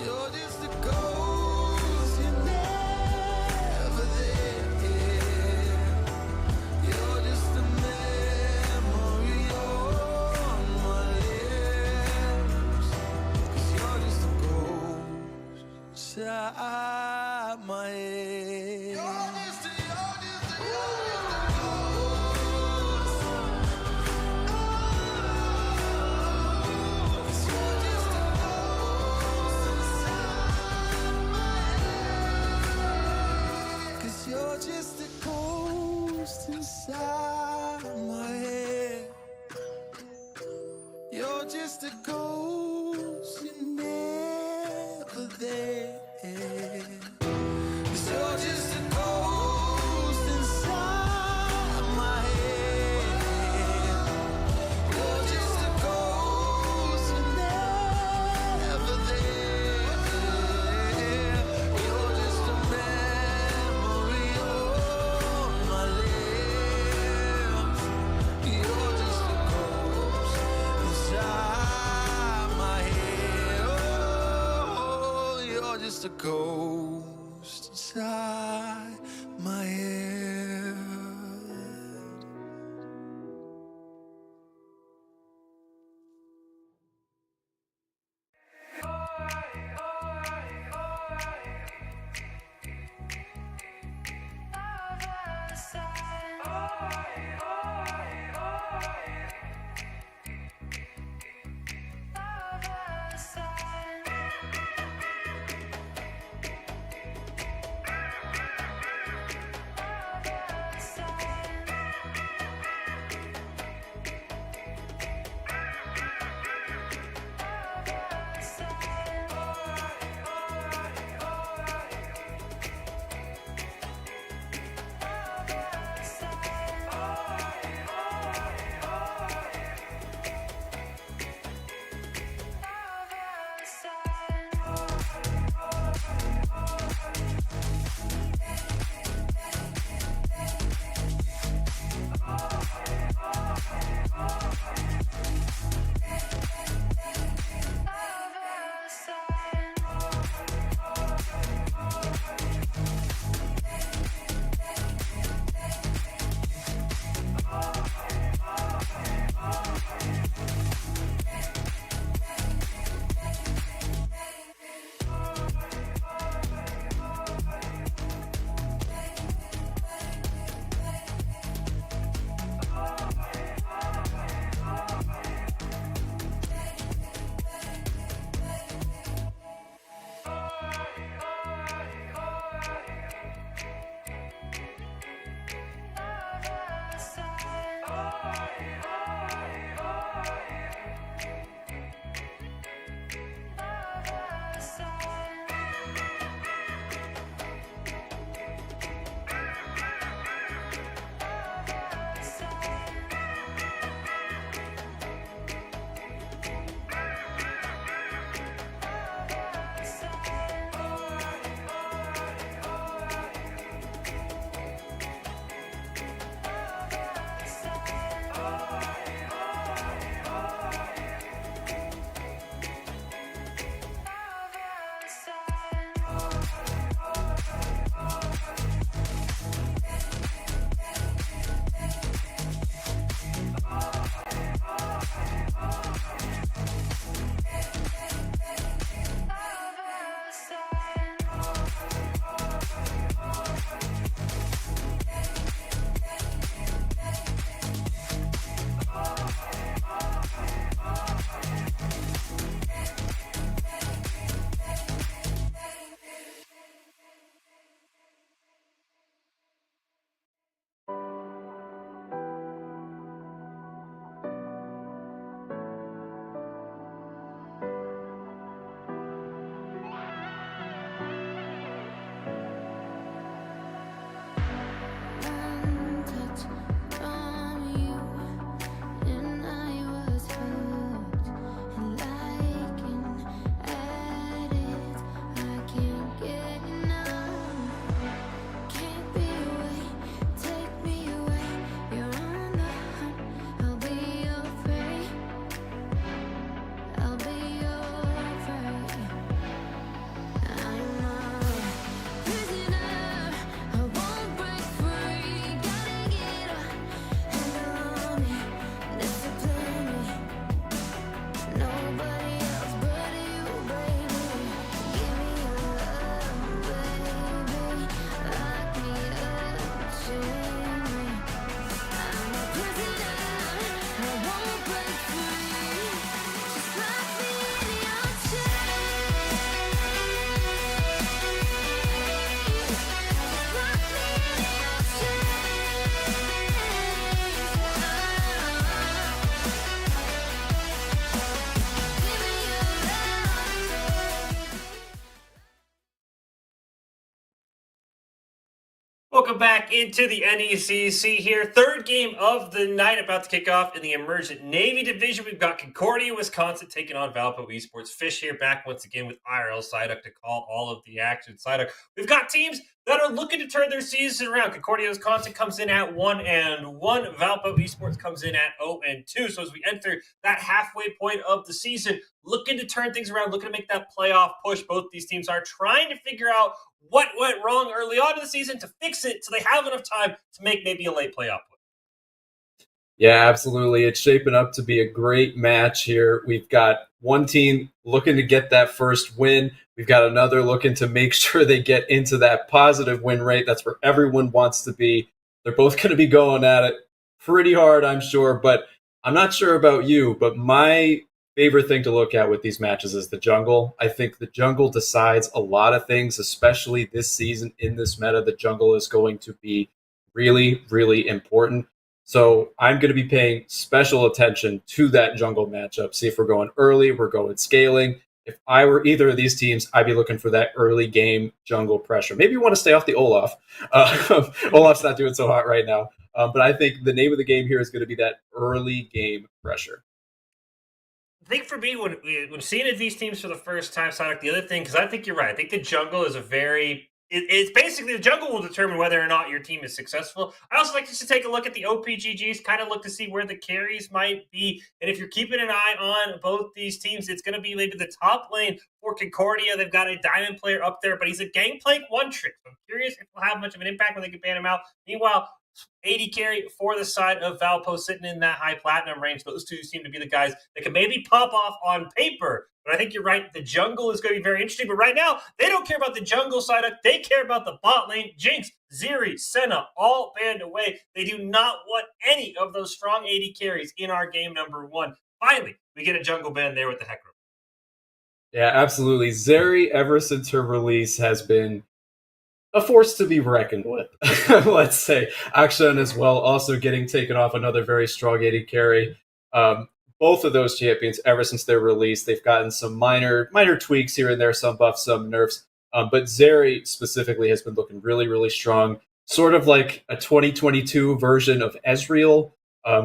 You're just a ghost, you're never there. You're just a memory on my lips. 'Cause you're just a ghost inside my head. You're just a ghost inside my head. You're just a ghost, you're never there. 'Cause you're just a ghost inside my head. You're just a ghost, you're never there. You're just a memory on my lips. You're just a ghost inside my head. Oh, you're just a ghost inside my head. Side. Welcome back into the NECC here. Third game of the night about to kick off in the Emergent Navy Division. We've got Concordia, Wisconsin taking on Valpo Esports. Fish here back once again with IRL Psyduck to call all of the action. Psyduck, we've got teams that are looking to turn their season around. Concordia, Wisconsin comes in at 1-1. Valpo Esports comes in at 0-2. So as we enter that halfway point of the season, looking to turn things around, looking to make that playoff push. Both these teams are trying to figure out what went wrong early on in the season to fix it so they have enough time to make maybe a late playoff push. Yeah, absolutely. It's shaping up to be a great match here. We've got one team looking to get that first win. We've got another looking to make sure they get into that positive win rate. That's where everyone wants to be. They're both going to be going at it pretty hard, I'm sure. But I'm not sure about you, but my favorite thing to look at with these matches is the jungle. I think the jungle decides a lot of things, especially this season in this meta. The jungle is going to be really, really important. So I'm going to be paying special attention to that jungle matchup. See if we're going early, we're going scaling. If I were either of these teams, I'd be looking for that early game jungle pressure. Maybe you want to stay off the Olaf. Olaf's not doing so hot right now. But I think the name of the game here is going to be that early game pressure. I think for me, when seeing these teams for the first time, Sonic, the other thing, because I think you're right. I think the jungle is it's basically the jungle will determine whether or not your team is successful. I also like just to take a look at the OPGGs, kind of look to see where the carries might be. And if you're keeping an eye on both these teams, it's going to be maybe the top lane for Concordia. They've got a diamond player up there, but he's a gangplank one trick. So I'm curious if he'll have much of an impact when they can ban him out. Meanwhile, 80 carry for the side of Valpo sitting in that high platinum range. Those two seem to be the guys that can maybe pop off on paper. But I think you're right. The jungle is going to be very interesting. But right now, they don't care about the jungle side. They care about the bot lane. Jinx, Zeri, Senna, all banned away. They do not want any of those strong 80 carries in our game number one. Finally, we get a jungle ban there with the Hecarim. Yeah, absolutely. Zeri, ever since her release, has been a force to be reckoned with, let's say. Akshan as well, also getting taken off, another very strong 80 carry. Both of those champions, ever since their release, they've gotten some minor tweaks here and there, some buffs, some nerfs. But Zeri specifically has been looking really, really strong. Sort of like a 2022 version of Ezreal,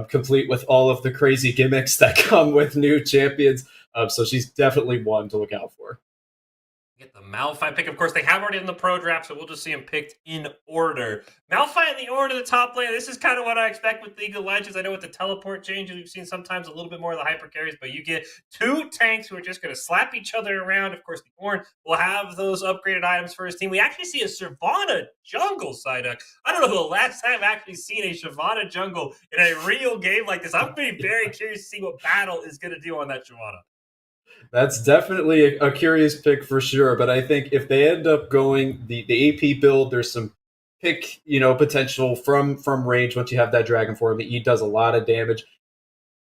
complete with all of the crazy gimmicks that come with new champions. So she's definitely one to look out for. Get the Malphite pick. Of course, they have already in the pro draft, so we'll just see them picked in order. Malphite in the order to the top lane. This is kind of what I expect with League of Legends. I know with the teleport changes, we've seen sometimes a little bit more of the hyper carries, but you get two tanks who are just going to slap each other around. Of course, the Ornn will have those upgraded items for his team. We actually see a Shyvana jungle side. I don't know the last time I've actually seen a Shyvana jungle in a real game like this. I'm going to be very curious to see what Battle is going to do on that Shyvana. That's definitely a curious pick for sure. But I think if they end up going the AP build, there's some pick potential from range once you have that dragon form. The E does a lot of damage.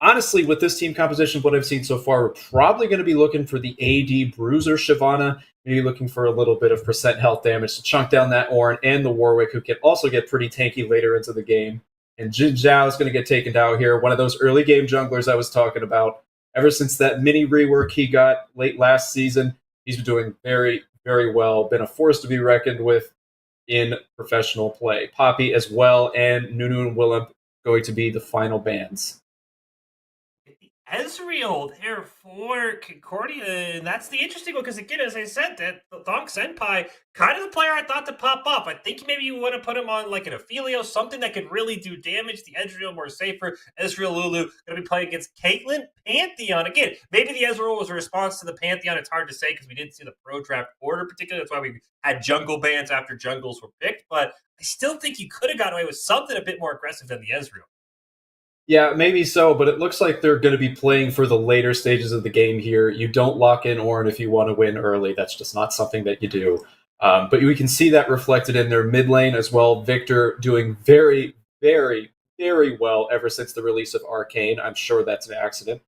Honestly, with this team composition, what I've seen so far, we're probably going to be looking for the AD Bruiser Shyvana, maybe looking for a little bit of percent health damage to chunk down that Ornn and the Warwick, who can also get pretty tanky later into the game. And Jin Zhao is going to get taken down here, one of those early game junglers I was talking about. Ever since that mini rework he got late last season, he's been doing very, very well. Been a force to be reckoned with in professional play. Poppy as well, and Nunu and Willem going to be the final bans. Ezreal there for Concordia, and that's the interesting one because again, as I said, that Thonk Senpai, kind of the player I thought to pop up. I think maybe you want to put him on like an Ophelio, something that could really do damage. The Ezreal more safer. Ezreal Lulu going to be playing against Caitlyn Pantheon. Again, maybe the Ezreal was a response to the Pantheon. It's hard to say because we didn't see the pro draft order particularly. That's why we had jungle bans after jungles were picked. But I still think you could have got away with something a bit more aggressive than the Ezreal. Yeah, maybe so, but it looks like they're going to be playing for the later stages of the game here. You don't lock in Ornn if you want to win early. That's just not something that you do. But we can see that reflected in their mid lane as well. Victor doing very, very, very well ever since the release of Arcane. I'm sure that's an accident.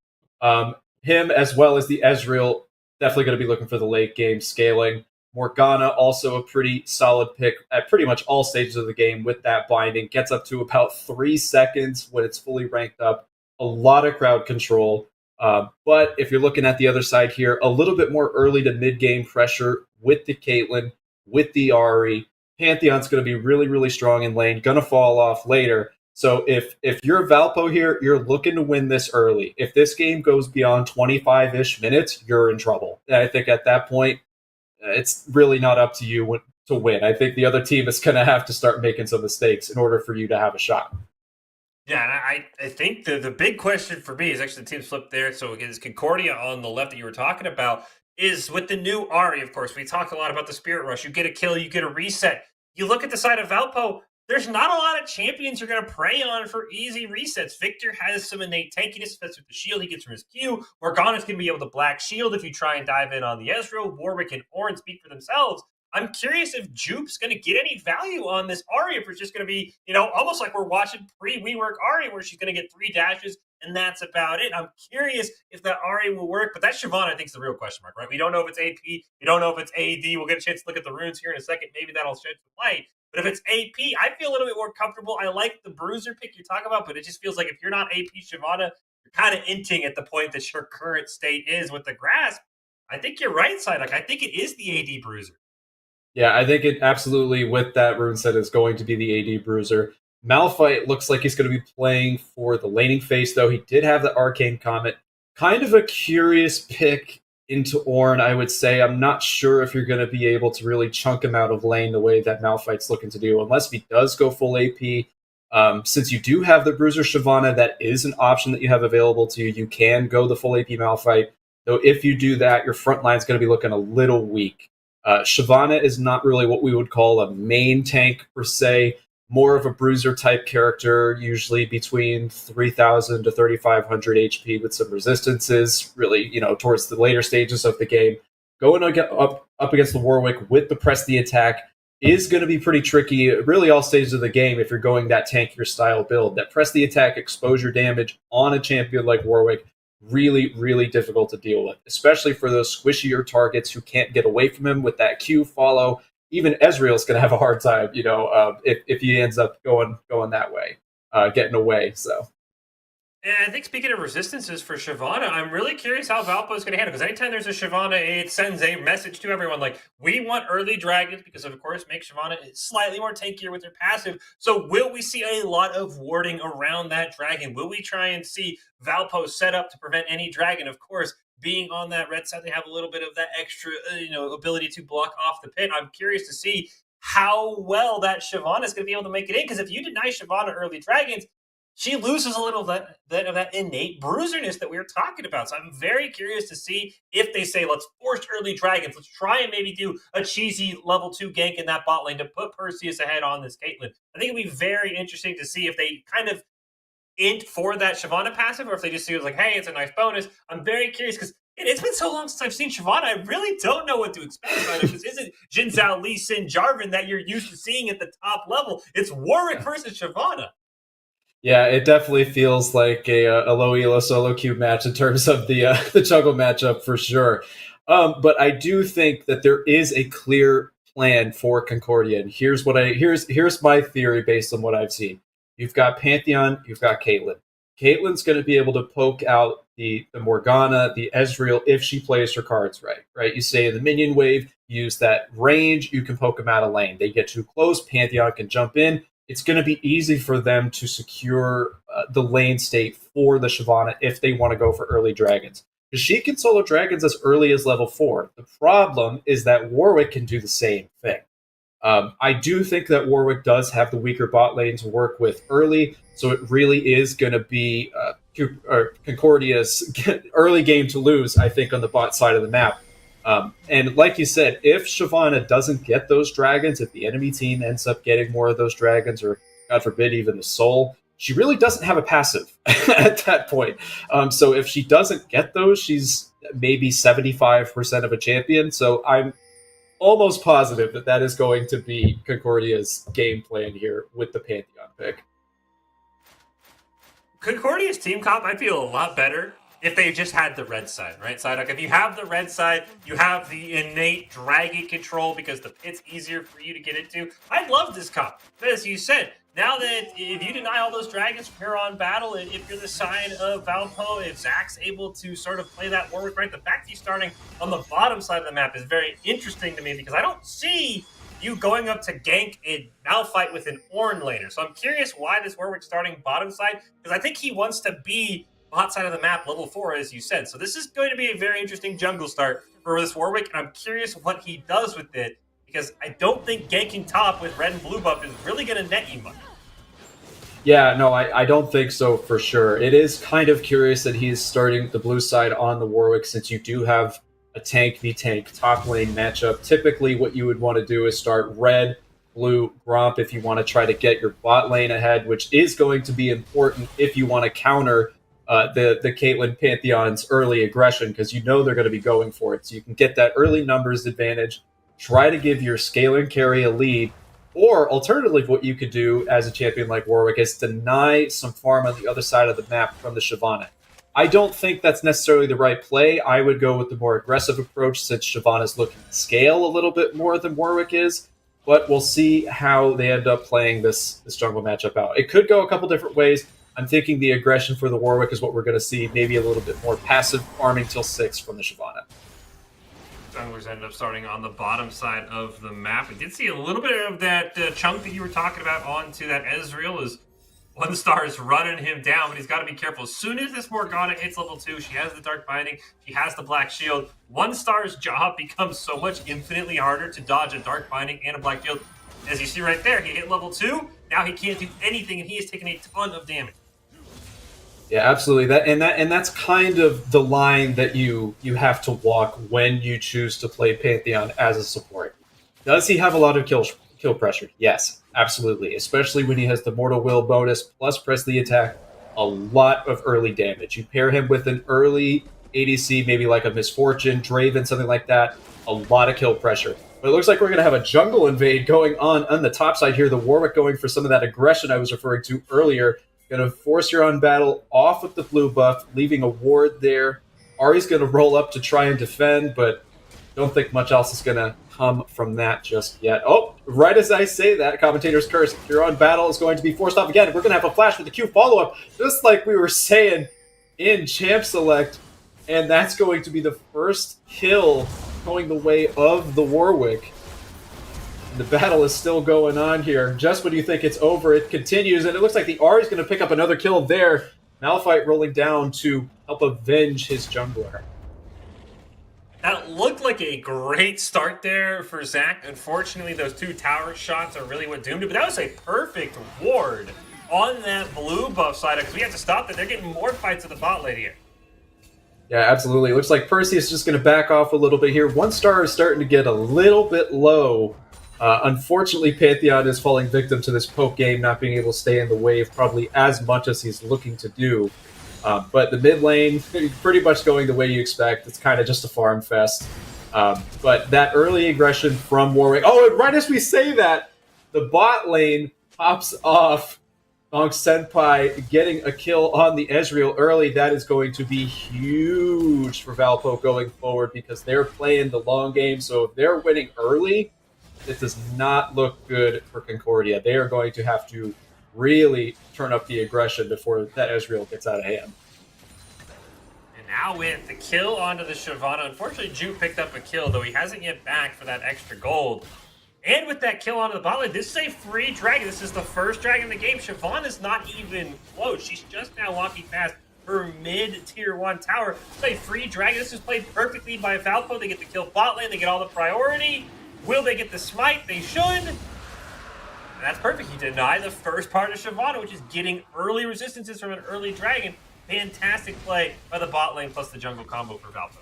Him as well as the Ezreal, definitely going to be looking for the late game scaling. Morgana, also a pretty solid pick at pretty much all stages of the game with that binding. Gets up to about 3 seconds when it's fully ranked up. A lot of crowd control. But if you're looking at the other side here, a little bit more early to mid-game pressure with the Caitlyn, with the Ahri, Pantheon's going to be really, really strong in lane, going to fall off later. So if you're Valpo here, you're looking to win this early. If this game goes beyond 25-ish minutes, you're in trouble. And I think at that point, it's really not up to you to win. I think the other team is going to have to start making some mistakes in order for you to have a shot. Yeah, and I think the big question for me is actually the team's flipped there. So it is Concordia on the left that you were talking about is with the new Ari, of course. We talk a lot about the Spirit Rush. You get a kill, you get a reset. You look at the side of Valpo, there's not a lot of champions you're going to prey on for easy resets. Victor has some innate tankiness, especially with the shield he gets from his Q. Morgana's going to be able to black shield if you try and dive in on the Ezreal. Warwick and Ornn speak for themselves. I'm curious if Jupe's going to get any value on this Ari, if it's just going to be, almost like we're watching pre-WeWork Ari, where she's going to get 3 dashes, and that's about it. I'm curious if that Ari will work, but that Shyvana, I think, is the real question mark, right? We don't know if it's AP. We don't know if it's AD. We'll get a chance to look at the runes here in a second. Maybe that'll shed some light. But if it's AP, I feel a little bit more comfortable. I like the Bruiser pick you're talking about, but it just feels like if you're not AP Shyvana, you're kind of hinting at the point that your current state is with the grasp. I think you're right, Psyduck. I think it is the AD Bruiser. Yeah, I think it absolutely, with that rune set, is going to be the AD Bruiser. Malphite looks like he's going to be playing for the laning phase, though. He did have the Arcane Comet. Kind of a curious pick into Ornn, I would say. I'm not sure if you're going to be able to really chunk him out of lane the way that Malphite's looking to do, unless he does go full AP. Since you do have the Bruiser Shyvana, that is an option that you have available to you. You can go the full AP Malphite, though if you do that, your front line's going to be looking a little weak. Shyvana is not really what we would call a main tank per se, more of a bruiser type character, usually between 3,000 to 3,500 HP with some resistances, really, towards the later stages of the game. Going up against the Warwick with the press the attack is going to be pretty tricky, really all stages of the game if you're going that tankier style build. That press the attack exposure damage on a champion like Warwick, really, really difficult to deal with, especially for those squishier targets who can't get away from him with that Q follow. Even Ezreal's going to have a hard time, if he ends up going that way, getting away. So, and I think speaking of resistances for Shyvana, I'm really curious how Valpo is going to handle, because anytime there's a Shyvana, it sends a message to everyone like, we want early dragons because, of course, make Shyvana slightly more tankier with their passive. So will we see a lot of warding around that dragon? Will we try and see Valpo set up to prevent any dragon? Of course, being on that red side, they have a little bit of that extra, ability to block off the pit. I'm curious to see how well that Shyvana is going to be able to make it in, because if you deny Shyvana early dragons, she loses a little of that innate bruiserness that we were talking about. So I'm very curious to see if they say, let's force early dragons. Let's try and maybe do a cheesy level 2 gank in that bot lane to put Perseus ahead on this Caitlyn. I think it'll be very interesting to see if they kind of int for that Shyvana passive, or if they just see it like, hey, it's a nice bonus. I'm very curious, because it's been so long since I've seen Shyvana. I really don't know what to expect about it. This isn't Jin Zhao, Lee Sin, Jarvan that you're used to seeing at the top level. It's Warwick versus Shyvana. Yeah, it definitely feels like a low elo solo queue match in terms of the juggle matchup for sure. But I do think that there is a clear plan for Concordia, and here's my theory based on what I've seen. You've got Pantheon, you've got Caitlyn. Caitlyn's going to be able to poke out the Morgana, the Ezreal, if she plays her cards right? You say in the minion wave, use that range, you can poke them out of lane. They get too close, Pantheon can jump in. It's going to be easy for them to secure the lane state for the Shyvana if they want to go for early dragons. Because she can solo dragons as early as level 4. The problem is that Warwick can do the same thing. I do think that Warwick does have the weaker bot lane to work with early, so it really is going to be Concordia's early game to lose, I think, on the bot side of the map. And like you said, if Shyvana doesn't get those dragons, if the enemy team ends up getting more of those dragons, or God forbid, even the soul, she really doesn't have a passive at that point. So if she doesn't get those, she's maybe 75% of a champion. So I'm almost positive that is going to be Concordia's game plan here with the Pantheon pick. Concordia's team comp, I feel a lot better if they just had the red side, right? Psyduck, if you have the red side, you have the innate dragon control because the pit's easier for you to get into. I love this comp. But as you said, now that if you deny all those dragons from here on battle, if you're the side of Valpo, if Zach's able to sort of play that Warwick right, the fact that he's starting on the bottom side of the map is very interesting to me, because I don't see you going up to gank a Malphite with an Ornn laner. So I'm curious why this Warwick starting bottom side, because I think he wants to be bot side of the map, level 4, as you said. So this is going to be a very interesting jungle start for this Warwick, and I'm curious what he does with it, because I don't think ganking top with red and blue buff is really going to net you much. Yeah, no, I don't think so for sure. It is kind of curious that he's starting the blue side on the Warwick, since you do have a tank v tank top lane matchup. Typically, what you would want to do is start red, blue, Gromp if you want to try to get your bot lane ahead, which is going to be important if you want to counter the Caitlyn Pantheon's early aggression, because you know they're going to be going for it. So you can get that early numbers advantage, try to give your scaler carry a lead. Or alternatively, what you could do as a champion like Warwick is deny some farm on the other side of the map from the Shyvana. I don't think that's necessarily the right play. I would go with the more aggressive approach, since Shyvana's looking to scale a little bit more than Warwick is. But we'll see how they end up playing this jungle matchup out. It could go a couple different ways. I'm thinking the aggression for the Warwick is what we're going to see. Maybe a little bit more passive farming till 6 from the Shyvana. Junglers ended up starting on the bottom side of the map. We did see a little bit of that chunk that you were talking about onto that Ezreal, as One Star is running him down, but he's got to be careful. As soon as this Morgana hits level 2, she has the Dark Binding, she has the Black Shield. One Star's job becomes so much infinitely harder to dodge a Dark Binding and a Black Shield. As you see right there, he hit level 2, now he can't do anything, and he is taking a ton of damage. Yeah, absolutely. That's kind of the line that you have to walk when you choose to play Pantheon as a support. Does he have a lot of kill pressure? Yes, absolutely. Especially when he has the Mortal Will bonus plus press the attack, a lot of early damage. You pair him with an early ADC, maybe like a Misfortune, Draven, something like that, a lot of kill pressure. But it looks like we're going to have a jungle invade going on the top side here. The Warwick going for some of that aggression I was referring to earlier. Going to force your own battle off of the blue buff, leaving a ward there. Ahri's going to roll up to try and defend, but don't think much else is going to come from that just yet. Oh, right as I say that, Commentator's Curse, your own battle is going to be forced off again. We're going to have a flash with the Q follow-up, just like we were saying in Champ Select, and that's going to be the first kill going the way of the Warwick. The battle is still going on here. Just when you think it's over, it continues, and it looks like the Ahri is going to pick up another kill there. Malphite rolling down to help avenge his jungler. That looked like a great start there for Zach. Unfortunately, those 2 tower shots are really what doomed it, but that was a perfect ward on that blue buff side, because we have to stop that. They're getting more fights at the bot lane here. Yeah, absolutely. It looks like Percy is just going to back off a little bit here. One Star is starting to get a little bit low. Unfortunately, Pantheon is falling victim to this poke game, not being able to stay in the wave probably as much as he's looking to do. But the mid lane, pretty much going the way you expect. It's kind of just a farm fest. But that early aggression from Warwick... Oh, and right as we say that, the bot lane pops off. Bonk Senpai getting a kill on the Ezreal early. That is going to be huge for Valpo going forward, because they're playing the long game. So if they're winning early, it does not look good for Concordia. They are going to have to really turn up the aggression before that Ezreal gets out of hand. And now with the kill onto the Shyvana, unfortunately Ju picked up a kill, though he hasn't yet back for that extra gold. And with that kill onto the bot lane, this is a free dragon. This is the first dragon in the game. Shyvana's not even close. She's just now walking past her mid-tier 1 tower. It's a free dragon. This is played perfectly by Valpo. They get the kill bot lane. They get all the priority. Will they get the smite? They should. And that's perfect. You deny the first part of Shyvana, which is getting early resistances from an early dragon. Fantastic play by the bot lane plus the jungle combo for Valpo.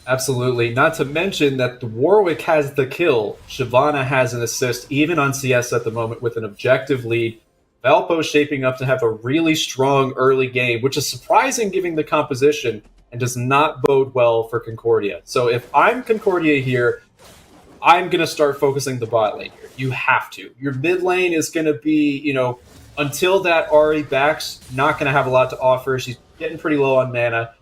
Absolutely. Not to mention that the Warwick has the kill. Shyvana has an assist, even on CS at the moment, with an objective lead. Valpo shaping up to have a really strong early game, which is surprising given the composition and does not bode well for Concordia. So if I'm Concordia here, I'm going to start focusing the bot lane here. You have to. Your mid lane is going to be, until that Ahri backs, not going to have a lot to offer. She's getting pretty low on mana.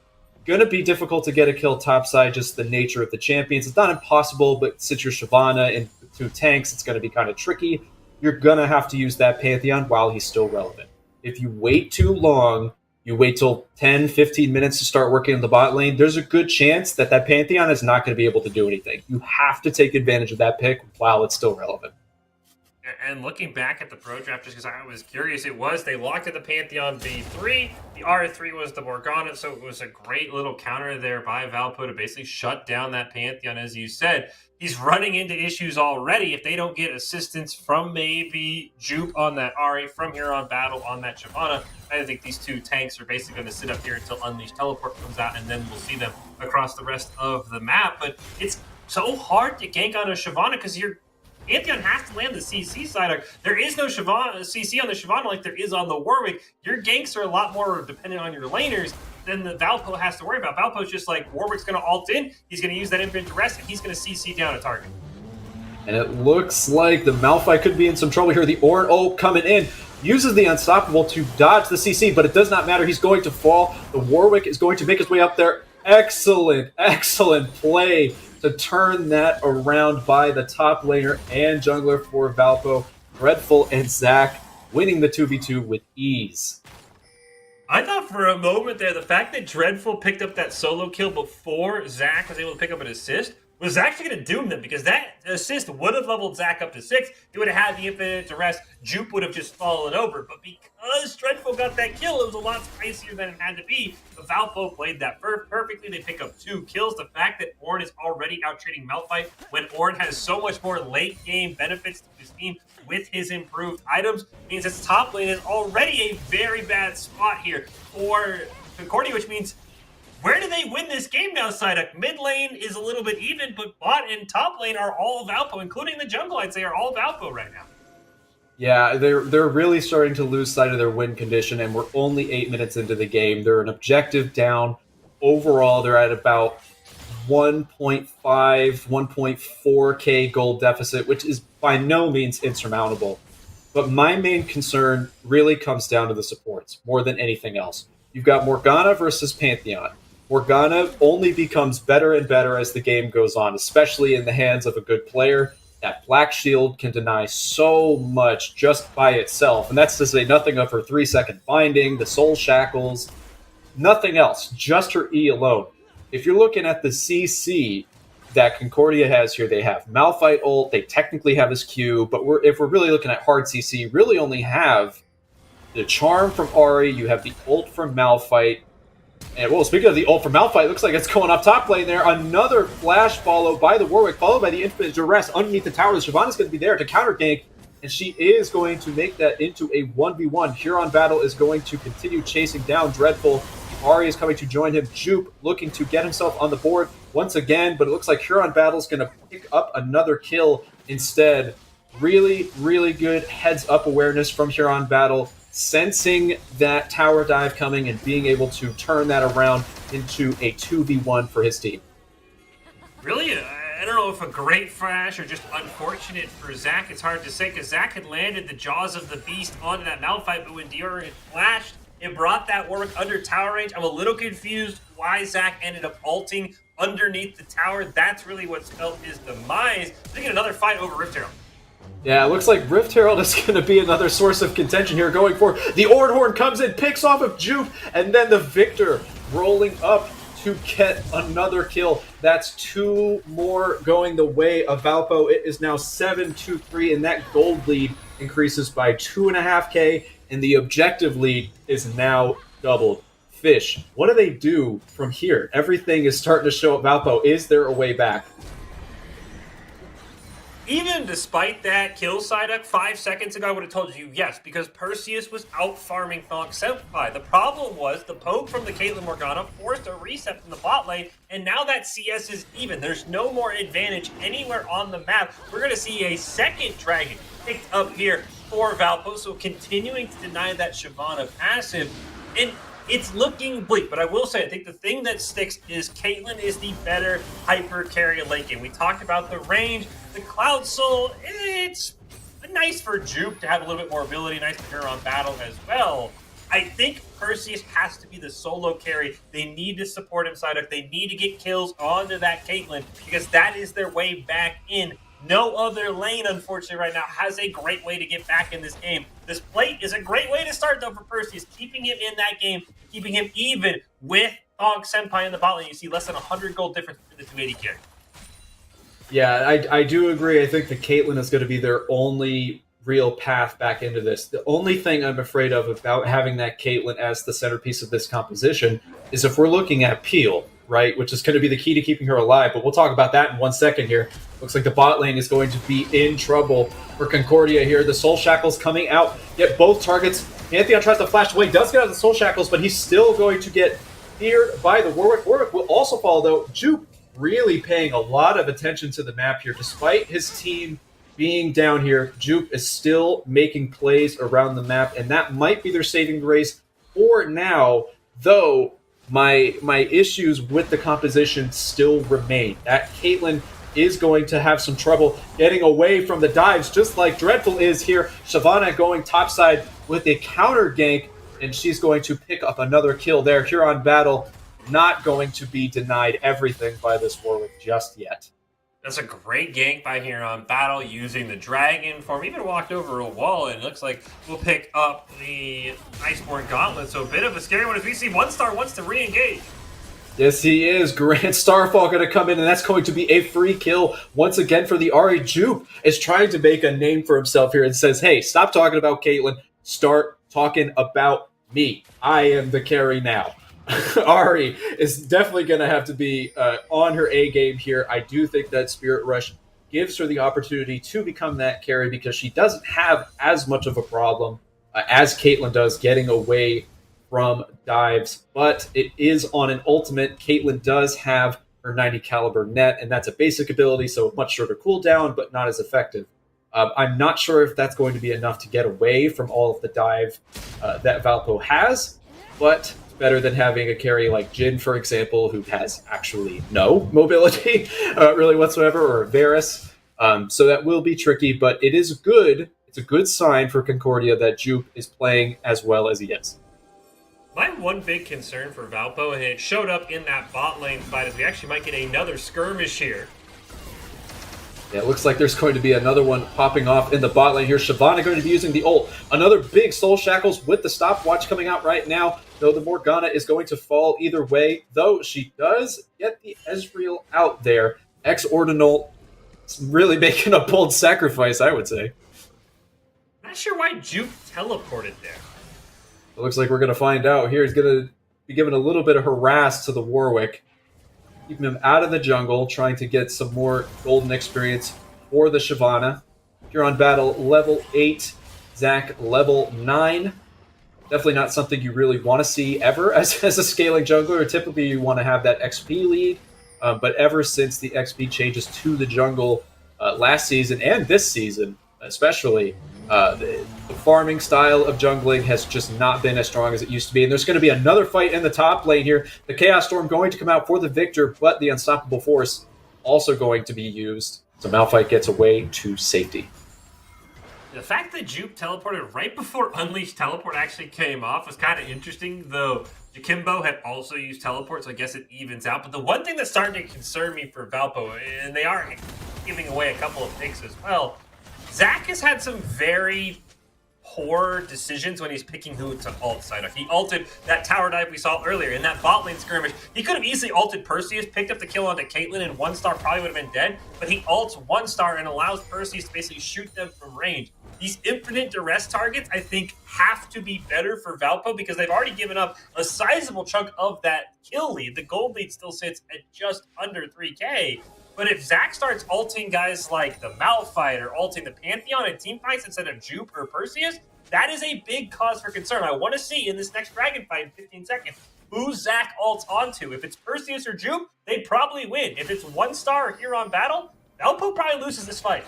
Going to be difficult to get a kill topside, just the nature of the champions. It's not impossible, but since you're Shyvana and 2 tanks, it's going to be kind of tricky. You're going to have to use that Pantheon while he's still relevant. If you wait too long, you wait till 10, 15 minutes to start working in the bot lane, there's a good chance that Pantheon is not going to be able to do anything. You have to take advantage of that pick while it's still relevant. And looking back at the pro draft, just because I was curious, they locked at the Pantheon V3. The R3 was the Morgana, so it was a great little counter there by Valpo to basically shut down that Pantheon. As you said, he's running into issues already. If they don't get assistance from maybe Jupe on that R8, from Huron Battle on that Shyvana, I think these two tanks are basically going to sit up here until Unleashed Teleport comes out, and then we'll see them across the rest of the map. But it's so hard to gank on a Shyvana because Pantheon has to land the CC side. There is no CC on the Shyvana like there is on the Warwick. Your ganks are a lot more dependent on your laners than the Valpo has to worry about. Valpo's just like, Warwick's going to ult in, he's going to use that infinite duress, and he's going to CC down a target. And it looks like the Malphite could be in some trouble here. The Ornn coming in, uses the Unstoppable to dodge the CC, but it does not matter. He's going to fall. The Warwick is going to make his way up there. Excellent play to turn that around by the top laner and jungler for Valpo. Dreadful and Zach winning the 2v2 with ease. I thought for a moment there, the fact that Dreadful picked up that solo kill before Zach was able to pick up an assist was actually going to doom them, because that assist would have leveled Zach up to 6. He would have had the infinite duress. Jupe would have just fallen over. But because Dreadful got that kill, it was a lot spicier than it had to be. The Valpo played that perfectly. They pick up 2 kills. The fact that Ornn is already out trading Malphite when Ornn has so much more late game benefits to his team with his improved items means its top lane is already a very bad spot here for Concordia, which means, where do they win this game now, Psyduck? Mid lane is a little bit even, but bot and top lane are all Valpo, including the jungle, I'd say, are all Valpo right now. Yeah, they're really starting to lose sight of their win condition, and we're only 8 minutes into the game. They're an objective down. Overall, they're at about 1.5, 1.4k gold deficit, which is by no means insurmountable. But my main concern really comes down to the supports, more than anything else. You've got Morgana versus Pantheon. Morgana only becomes better and better as the game goes on, especially in the hands of a good player. That Black Shield can deny so much just by itself, and that's to say nothing of her 3-second binding, the Soul Shackles, nothing else, just her E alone. If you're looking at the CC that Concordia has here, they have Malphite ult, they technically have his Q, but if we're really looking at hard CC, really only have the Charm from Ahri, you have the ult from Malphite. And, well, speaking of the ult from Malphite, looks like it's going up top lane there. Another flash follow by the Warwick, followed by the Infinite Duress underneath the tower. The Shyvana's going to be there to counter gank, and she is going to make that into a 1v1. Huron Battle is going to continue chasing down Dreadful. Ahri is coming to join him. Jupe looking to get himself on the board once again, but it looks like Huron Battle is going to pick up another kill instead. Really, really good heads-up awareness from Huron Battle, sensing that tower dive coming and being able to turn that around into a 2v1 for his team. Really, I don't know if a great flash or just unfortunate for Zach. It's hard to say, because Zach had landed the Jaws of the Beast onto that Malphite, but when Dior had flashed, it brought that Warwick under tower range. I'm a little confused why Zach ended up ulting underneath the tower. That's really what spelled his demise. They get another fight over Rift Herald. Yeah, it looks like Rift Herald is going to be another source of contention here going for. The Ornn comes in, picks off of Jupe, and then the Victor rolling up to get another kill. That's 2 more going the way of Valpo. It is now 7-2-3, and that gold lead increases by 2.5k, and the objective lead is now doubled. Fish, what do they do from here? Everything is starting to show up Valpo. Is there a way back? Even despite that kill, Psyduck, 5 seconds ago, I would have told you yes, because Perseus was out farming Thonk Senpai. The problem was the poke from the Caitlyn Morgana forced a reset from the bot lane, and now that CS is even. There's no more advantage anywhere on the map. We're going to see a second dragon picked up here for Valpo, so continuing to deny that Shyvana passive. And it's looking bleak, but I will say, I think the thing that sticks is Caitlyn is the better hyper carry late game. We talked about the range, the Cloud Soul. It's nice for Jupe to have a little bit more ability, nice for Huron Battle as well. I think Perseus has to be the solo carry. They need to support him, Psyduck. They need to get kills onto that Caitlyn, because that is their way back in No other lane, unfortunately, right now has a great way to get back in this game. This plate is a great way to start, though, for Perseus, keeping him in that game, keeping him even with Hog Senpai in the bot lane. You see less than 100 gold difference between the 280 carry. Yeah, I do agree. I think that Caitlyn is going to be their only real path back into this. The only thing I'm afraid of about having that Caitlyn as the centerpiece of this composition is if we're looking at Peel, right, which is going to be the key to keeping her alive. But we'll talk about that in 1 second here. Looks like the bot lane is going to be in trouble for Concordia here. The Soul Shackles coming out, get both targets. Pantheon tries to flash away, does get out of the Soul Shackles, but he's still going to get feared by the Warwick. Warwick will also fall, though. Juke really paying a lot of attention to the map here. Despite his team being down here, Juke is still making plays around the map, and that might be their saving grace for now, though my issues with the composition still remain. That Caitlyn is going to have some trouble getting away from the dives, just like Dreadful is here. Shyvana going topside with a counter gank, and she's going to pick up another kill there. Huron Battle not going to be denied everything by this Warwick just yet. That's a great gank by Huron Battle using the Dragon form. Even walked over a wall, and it looks like we'll pick up the Iceborne Gauntlet. So a bit of a scary one as we see One Star wants to re-engage. Yes, he is. Grant Starfall going to come in, and that's going to be a free kill once again for the Ari. Jupe is trying to make a name for himself here and says, hey, stop talking about Caitlyn. Start talking about me. I am the carry now. Ari is definitely going to have to be on her A game here. I do think that Spirit Rush gives her the opportunity to become that carry because she doesn't have as much of a problem as Caitlyn does getting away from dives, but it is on an ultimate. Caitlyn does have her 90 caliber net, and that's a basic ability, so a much shorter cooldown, but not as effective. I'm not sure if that's going to be enough to get away from all of the dive that Valpo has, but it's better than having a carry like Jin, for example, who has actually no mobility really whatsoever, or Varus. So that will be tricky, but it is good. It's a good sign for Concordia that Jupe is playing as well as he is. My one big concern for Valpo, and it showed up in that bot lane fight, is we actually might get another skirmish here. Yeah, it looks like there's going to be another one popping off in the bot lane here. Shyvana going to be using the ult. Another big Soul Shackles with the stopwatch coming out right now, though the Morgana is going to fall either way, though she does get the Ezreal out there. Ex-Ordinal really making a bold sacrifice, I would say. Not sure why Juke teleported there. It looks like we're going to find out here. He's going to be giving a little bit of harass to the Warwick, keeping him out of the jungle, trying to get some more golden experience for the Shyvana. Huron Battle level 8, Zach level 9. Definitely not something you really want to see ever as a scaling jungler. Typically you want to have that XP lead, but ever since the XP changes to the jungle last season and this season especially, the farming style of jungling has just not been as strong as it used to be. And there's going to be another fight in the top lane here. The Chaos Storm going to come out for the victor, but the Unstoppable Force also going to be used. So Malphite gets away to safety. The fact that Jupe teleported right before Unleashed Teleport actually came off was kind of interesting, though Jakimbo had also used Teleport, so I guess it evens out. But the one thing that's starting to concern me for Valpo, and they are giving away a couple of picks as well, Zach has had some very poor decisions when he's picking who to ult Psyduck. He ulted that tower dive we saw earlier in that bot lane skirmish. He could have easily ulted Perseus, picked up the kill onto Caitlyn, and One Star probably would have been dead, but he ults One Star and allows Perseus to basically shoot them from range. These infinite duress targets, I think, have to be better for Valpo because they've already given up a sizable chunk of that kill lead. The gold lead still sits at just under 3K. But if Zach starts ulting guys like the Malphite or ulting the Pantheon in team fights instead of Jupe or Perseus, that is a big cause for concern. I want to see in this next Dragon fight in 15 seconds who Zach ults onto. If it's Perseus or Jupe, they probably win. If it's One Star or Huron Battle, Valpo probably loses this fight.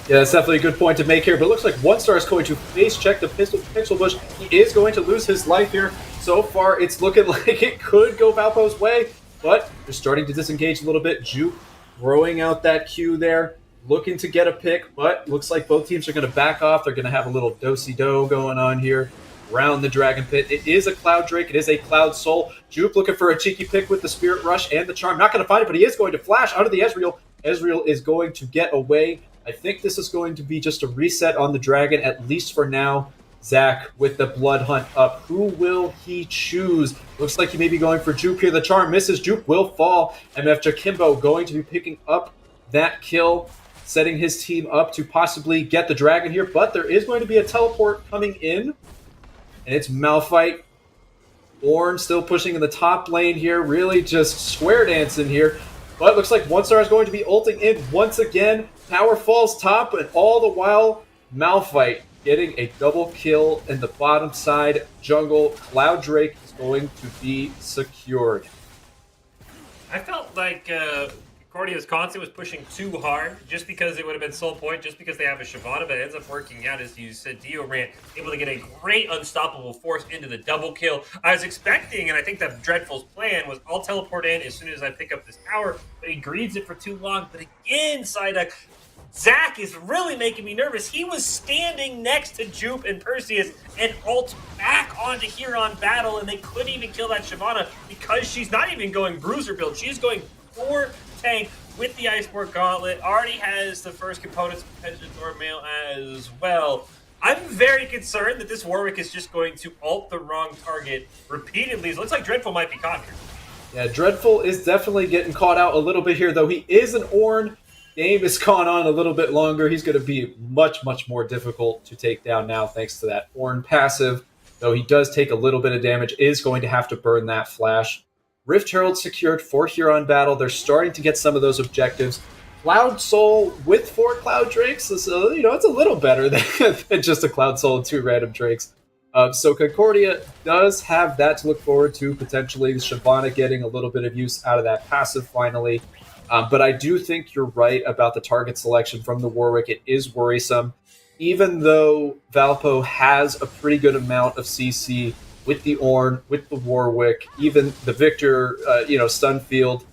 Yeah, that's definitely a good point to make here, but it looks like One Star is going to face check the Pixel Bush. He is going to lose his life here. So far, it's looking like it could go Valpo's way, but they're starting to disengage a little bit. Juke throwing out that Q there, looking to get a pick, but looks like both teams are going to back off. They're going to have a little do-si-do going on here around the Dragon Pit. It is a Cloud Drake. It is a Cloud Soul. Juke looking for a cheeky pick with the Spirit Rush and the Charm. Not going to find it, but he is going to flash out of the Ezreal. Ezreal is going to get away. I think this is going to be just a reset on the dragon, at least for now. Zach with the blood hunt up. Who will he choose? Looks like he may be going for Jupe here. The charm misses. Jupe will fall. MF Jakimbo going to be picking up that kill, setting his team up to possibly get the dragon here. But there is going to be a teleport coming in, and it's Malphite. Ornn still pushing in the top lane here, really just square dancing here. But looks like One Star is going to be ulting in once again. Tower falls top, and all the while, Malphite getting a double kill in the bottom side jungle. Cloud Drake is going to be secured. I felt like Concordia's constant was pushing too hard just because it would have been soul point, just because they have a Shyvana, but it ends up working out, as you said. Dio ran able to get a great unstoppable force into the double kill. I was expecting, and I think that Dreadful's plan was I'll teleport in as soon as I pick up this tower, but he greeds it for too long. But again, Psyduck, Zach is really making me nervous. He was standing next to Jupe and Perseus and ult back onto Huron battle, and they couldn't even kill that Shyvana because she's not even going bruiser build. She's going core tank with the Iceborne Gauntlet. Already has the first components of Pension Thornmail as well. I'm very concerned that this Warwick is just going to ult the wrong target repeatedly. It looks like Dreadful might be caught here. Yeah, Dreadful is definitely getting caught out a little bit here, though he is an Ornn. Game has gone on a little bit longer. He's going to be much, much more difficult to take down now thanks to that Ornn passive. Though he does take a little bit of damage, is going to have to burn that flash. Rift Herald secured for Huron battle. They're starting to get some of those objectives. Cloud Soul with 4 Cloud Drakes is, it's a little better than just a Cloud Soul and 2 random Drakes. So Concordia does have that to look forward to, potentially. Shyvana getting a little bit of use out of that passive finally. But I do think you're right about the target selection from the Warwick. It is worrisome. Even though Valpo has a pretty good amount of CC with the Ornn, with the Warwick, even the Victor, Stunfield,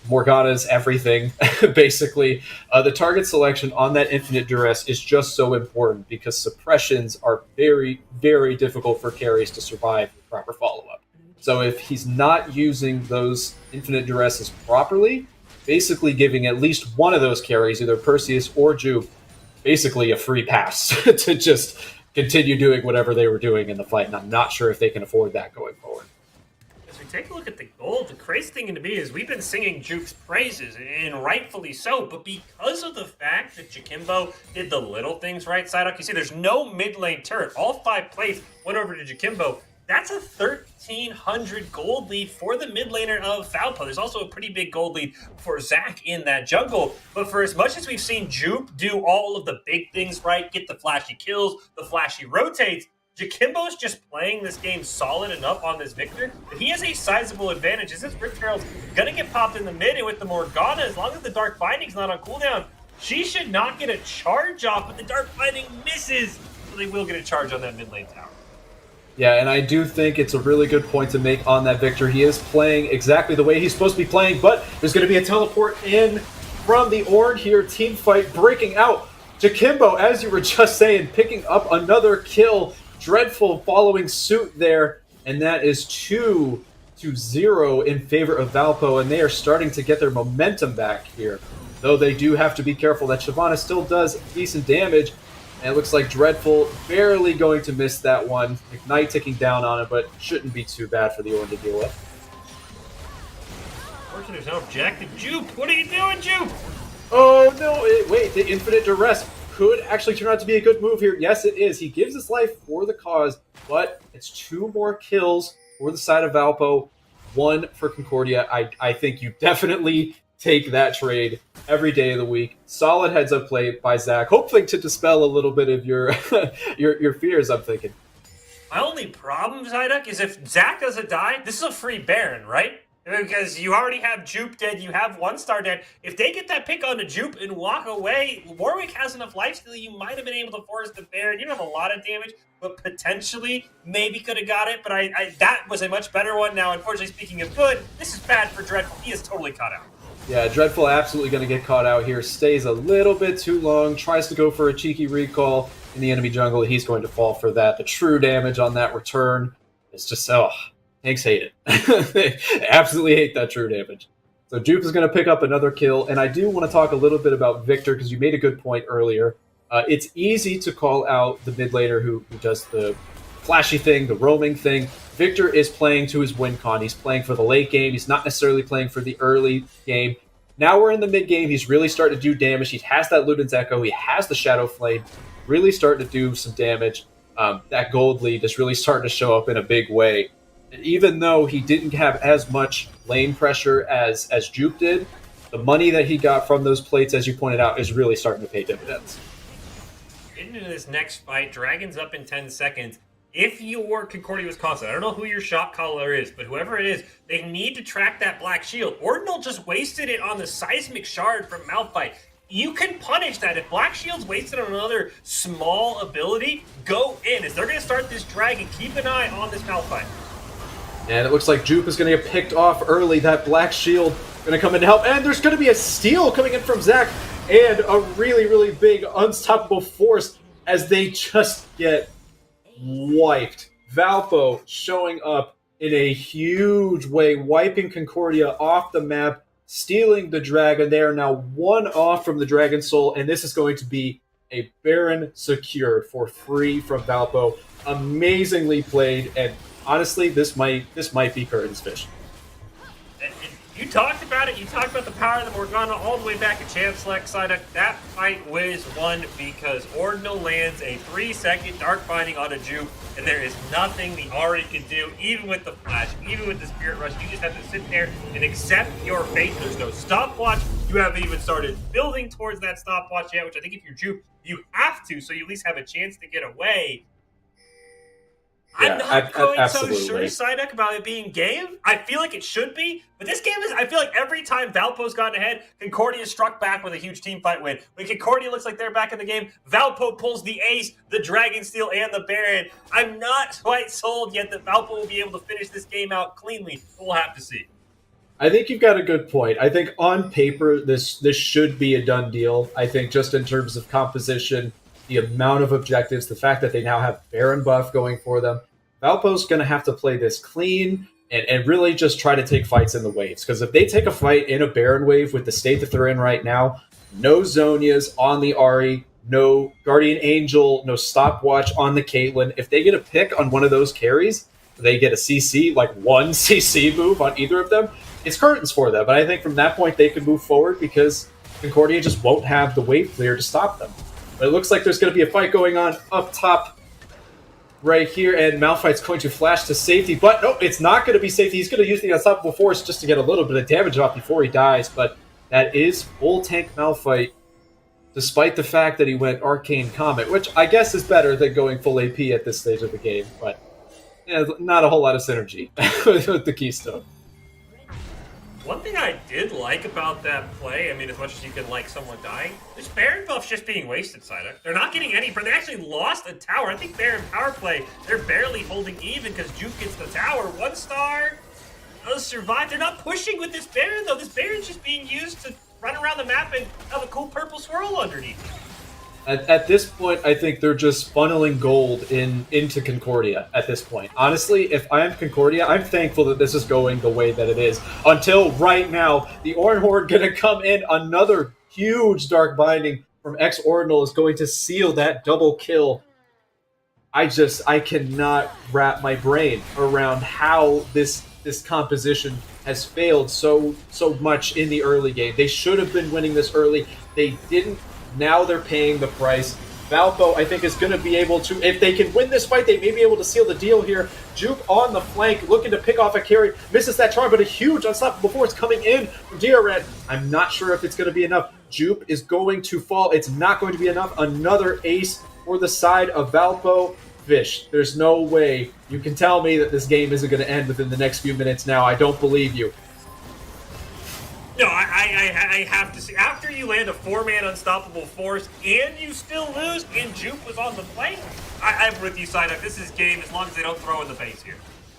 Morgana's everything, basically. The target selection on that Infinite Duress is just so important because suppressions are very, very difficult for carries to survive with proper follow-up. So if he's not using those Infinite Duresses properly, basically giving at least one of those carries, either Perseus or Jupe, basically a free pass to just continue doing whatever they were doing in the fight, and I'm not sure if they can afford that going forward. As we take a look at the gold, the crazy thing to me is we've been singing Jupe's praises, and rightfully so, but because of the fact that Jakimbo did the little things right, Psyduck, you see there's no mid lane turret. All 5 plays went over to Jakimbo. That's a 1,300 gold lead for the mid laner of Valpo. There's also a pretty big gold lead for Zach in that jungle. But for as much as we've seen Jupe do all of the big things right, get the flashy kills, the flashy rotates, Jakimbo's just playing this game solid enough on this Victor that he has a sizable advantage. As this Rift Herald's going to get popped in the mid, and with the Morgana, as long as the Dark Binding's not on cooldown, she should not get a charge off, but the Dark Binding misses, so they will get a charge on that mid lane tower. Yeah, and I do think it's a really good point to make on that Victor. He is playing exactly the way he's supposed to be playing, but there's going to be a teleport in from the Ornn here. Team fight breaking out. Jakimbo, as you were just saying, picking up another kill. Dreadful following suit there, and that is 2-0 in favor of Valpo, and they are starting to get their momentum back here. Though they do have to be careful that Shyvana still does decent damage. And it looks like Dreadful barely going to miss that one. Ignite ticking down on it, but shouldn't be too bad for the Ornn to deal with. Unfortunately, there's no objective. Jupe, what are you doing, Jupe? Oh, no, wait, the Infinite Duress could actually turn out to be a good move here. Yes, it is. He gives his life for the cause, but it's 2 more kills for the side of Valpo, 1 for Concordia. I think you definitely take that trade every day of the week. Solid heads-up play by Zach, hopefully to dispel a little bit of your your fears, I'm thinking. My only problem, Psyduck, is if Zach doesn't die, this is a free Baron, right? Because you already have Jupe dead, you have 1 star dead. If they get that pick onto Jupe and walk away, Warwick has enough lifesteal, you might have been able to force the Baron. You don't have a lot of damage, but potentially, maybe could have got it. But that was a much better one. Now, unfortunately, speaking of good, this is bad for Dreadful. He is totally caught out. Yeah, Dreadful absolutely going to get caught out here. Stays a little bit too long. Tries to go for a cheeky recall in the enemy jungle. He's going to fall for that. The true damage on that return is just, tanks hate it. They absolutely hate that true damage. So Jupe is going to pick up another kill, and I do want to talk a little bit about Victor because you made a good point earlier. It's easy to call out the mid laner who does the flashy thing, the roaming thing. Victor is playing to his win con. He's playing for the late game. He's not necessarily playing for the early game. Now we're in the mid game. He's really starting to do damage. He has that Luden's Echo. He has the Shadow Flame. Really starting to do some damage. That gold lead is really starting to show up in a big way. And even though he didn't have as much lane pressure as Jupe did, the money that he got from those plates, as you pointed out, is really starting to pay dividends. Getting into this next fight, Dragon's up in 10 seconds. If your Concordia was constant, I don't know who your shot caller is, but whoever it is, they need to track that Black Shield. Ordinal just wasted it on the Seismic Shard from Malphite. You can punish that. If Black Shield's wasted on another small ability, go in. As they're going to start this Dragon, keep an eye on this Malphite. And it looks like Jupe is going to get picked off early. That Black Shield going to come in to help. And there's going to be a steal coming in from Zach. And a really, really big unstoppable force as they just get wiped. Valpo showing up in a huge way, wiping Concordia off the map, stealing the Dragon. They are now one off from the Dragon Soul. And this is going to be a Baron secured for free from Valpo. Amazingly played, and honestly, this might be Curtain's Fish. You talked about it. You talked about the power of the Morgana all the way back at Champ Select Psyduck. That fight was won because Ordinal lands a 3-second Dark Binding on a Jupe, and there is nothing the Ahri can do, even with the Flash, even with the Spirit Rush. You just have to sit there and accept your fate. There's no stopwatch. You haven't even started building towards that stopwatch yet, which I think if you're Jupe, you have to, so you at least have a chance to get away. Yeah, I'm not going absolutely. so sure, Psyduck, about it being game. I feel like it should be, but this game is, I feel like every time Valpo's gotten ahead, Concordia struck back with a huge team fight win. When Concordia looks like they're back in the game, Valpo pulls the ace, the Dragon Steel, and the Baron. I'm not quite sold yet that Valpo will be able to finish this game out cleanly, but we'll have to see. I think you've got a good point. I think on paper, this should be a done deal. I think just in terms of composition, the amount of objectives, the fact that they now have Baron buff going for them, Valpo's going to have to play this clean and really just try to take fights in the waves. Because if they take a fight in a Baron wave with the state that they're in right now, no Zonias on the Ahri, no Guardian Angel, no stopwatch on the Caitlyn. If they get a pick on one of those carries, they get a CC, like one CC move on either of them, it's curtains for them. But I think from that point, they can move forward because Concordia just won't have the wave clear to stop them. But it looks like there's going to be a fight going on up top right here, and Malphite's going to flash to safety. But no, it's not going to be safety. He's going to use the Unstoppable Force just to get a little bit of damage off before he dies. But that is full tank Malphite, despite the fact that he went Arcane Comet, which I guess is better than going full AP at this stage of the game. But yeah, not a whole lot of synergy with the Keystone. One thing I did like about that play, I mean, as much as you can like someone dying, this Baron buff's just being wasted, Psyduck. They're not getting any, they actually lost a tower. I think Baron power play, they're barely holding even because Juke gets the tower. 1 star does survive. They're not pushing with this Baron, though. This Baron's just being used to run around the map and have a cool purple swirl underneath. At this point, I think they're just funneling gold into Concordia at this point. Honestly, if I'm Concordia, I'm thankful that this is going the way that it is. Until right now, the Orn Horde going to come in. Another huge Dark Binding from X-Ordinal is going to seal that double kill. I cannot wrap my brain around how this composition has failed so much in the early game. They should have been winning this early. They didn't. Now they're paying the price. Valpo, I think, is going to be able to, if they can win this fight, they may be able to seal the deal here. Juke on the flank, looking to pick off a carry. Misses that charm, but a huge unstoppable force coming in from DRN. I'm not sure if it's going to be enough. Juke is going to fall. It's not going to be enough. Another ace for the side of Valpo. Fish, there's no way you can tell me that this game isn't going to end within the next few minutes now. I don't believe you. No, I have to see. After you land a 4-man unstoppable force and you still lose and Juke was on the flank, I'm with you, Psyduck. This is game as long as they don't throw in the base here.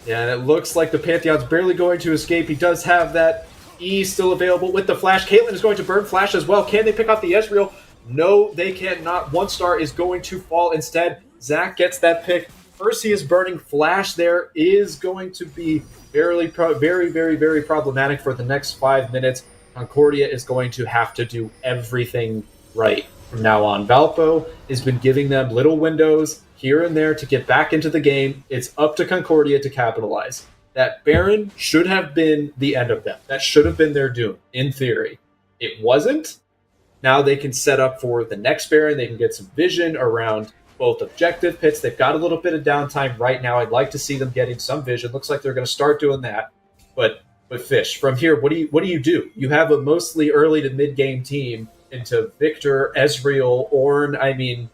Yeah, and it looks like the Pantheon's barely going to escape. He does have that E still available with the Flash. Caitlyn is going to burn Flash as well. Can they pick off the Ezreal? No, they cannot. 1 star is going to fall instead. Zach gets that pick Perseus burning Flash there is going to be very, very problematic for the next 5 minutes. Concordia is going to have to do everything right from now on. Valpo has been giving them little windows here and there to get back into the game. It's up to Concordia to capitalize. That Baron should have been the end of them. That should have been their doom, in theory. It wasn't. Now they can set up for the next Baron. They can get some vision around both objective pits. They've got a little bit of downtime right now. I'd like to see them getting some vision. Looks like they're going to start doing that. But Fish, from here, what do you do? You have a mostly early to mid game team into Victor, Ezreal, Ornn. I mean,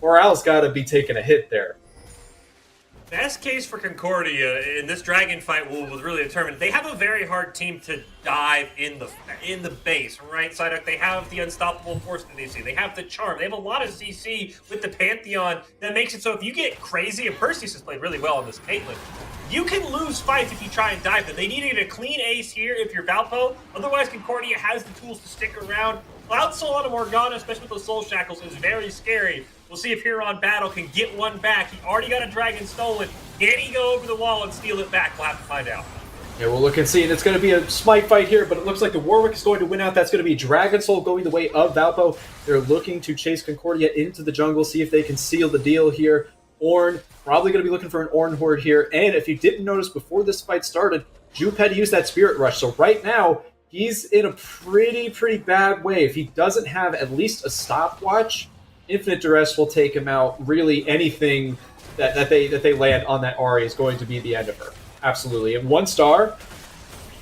morale's got to be taking a hit there. Best case for Concordia in this dragon fight will really determine. They have a very hard team to dive in the base, right? Psyduck, they have the unstoppable force that they see. They have the charm. They have a lot of CC with the Pantheon that makes it so if you get crazy, and Perseus has played really well on this Caitlyn, you can lose fights if you try and dive them. They need to get a clean ace here if you're Valpo. Otherwise, Concordia has the tools to stick around. Cloud Soul on a Morgana, especially with those Soul Shackles, is very scary. We'll see if Huron Battle can get one back. He already got a dragon stolen. Can he go over the wall and steal it back? We'll have to find out. Yeah, we'll look and see. And it's going to be a smite fight here, but it looks like the Warwick is going to win out. That's going to be Dragon Soul going the way of Valpo. They're looking to chase Concordia into the jungle, see if they can seal the deal here. Ornn, probably going to be looking for an Ornn Horde here. And if you didn't notice before this fight started, Jupe had to use that Spirit Rush. So right now, he's in a pretty bad way. If he doesn't have at least a stopwatch, Infinite Duress will take him out. Really, anything that they land on that Ahri is going to be the end of her. Absolutely. And 1 star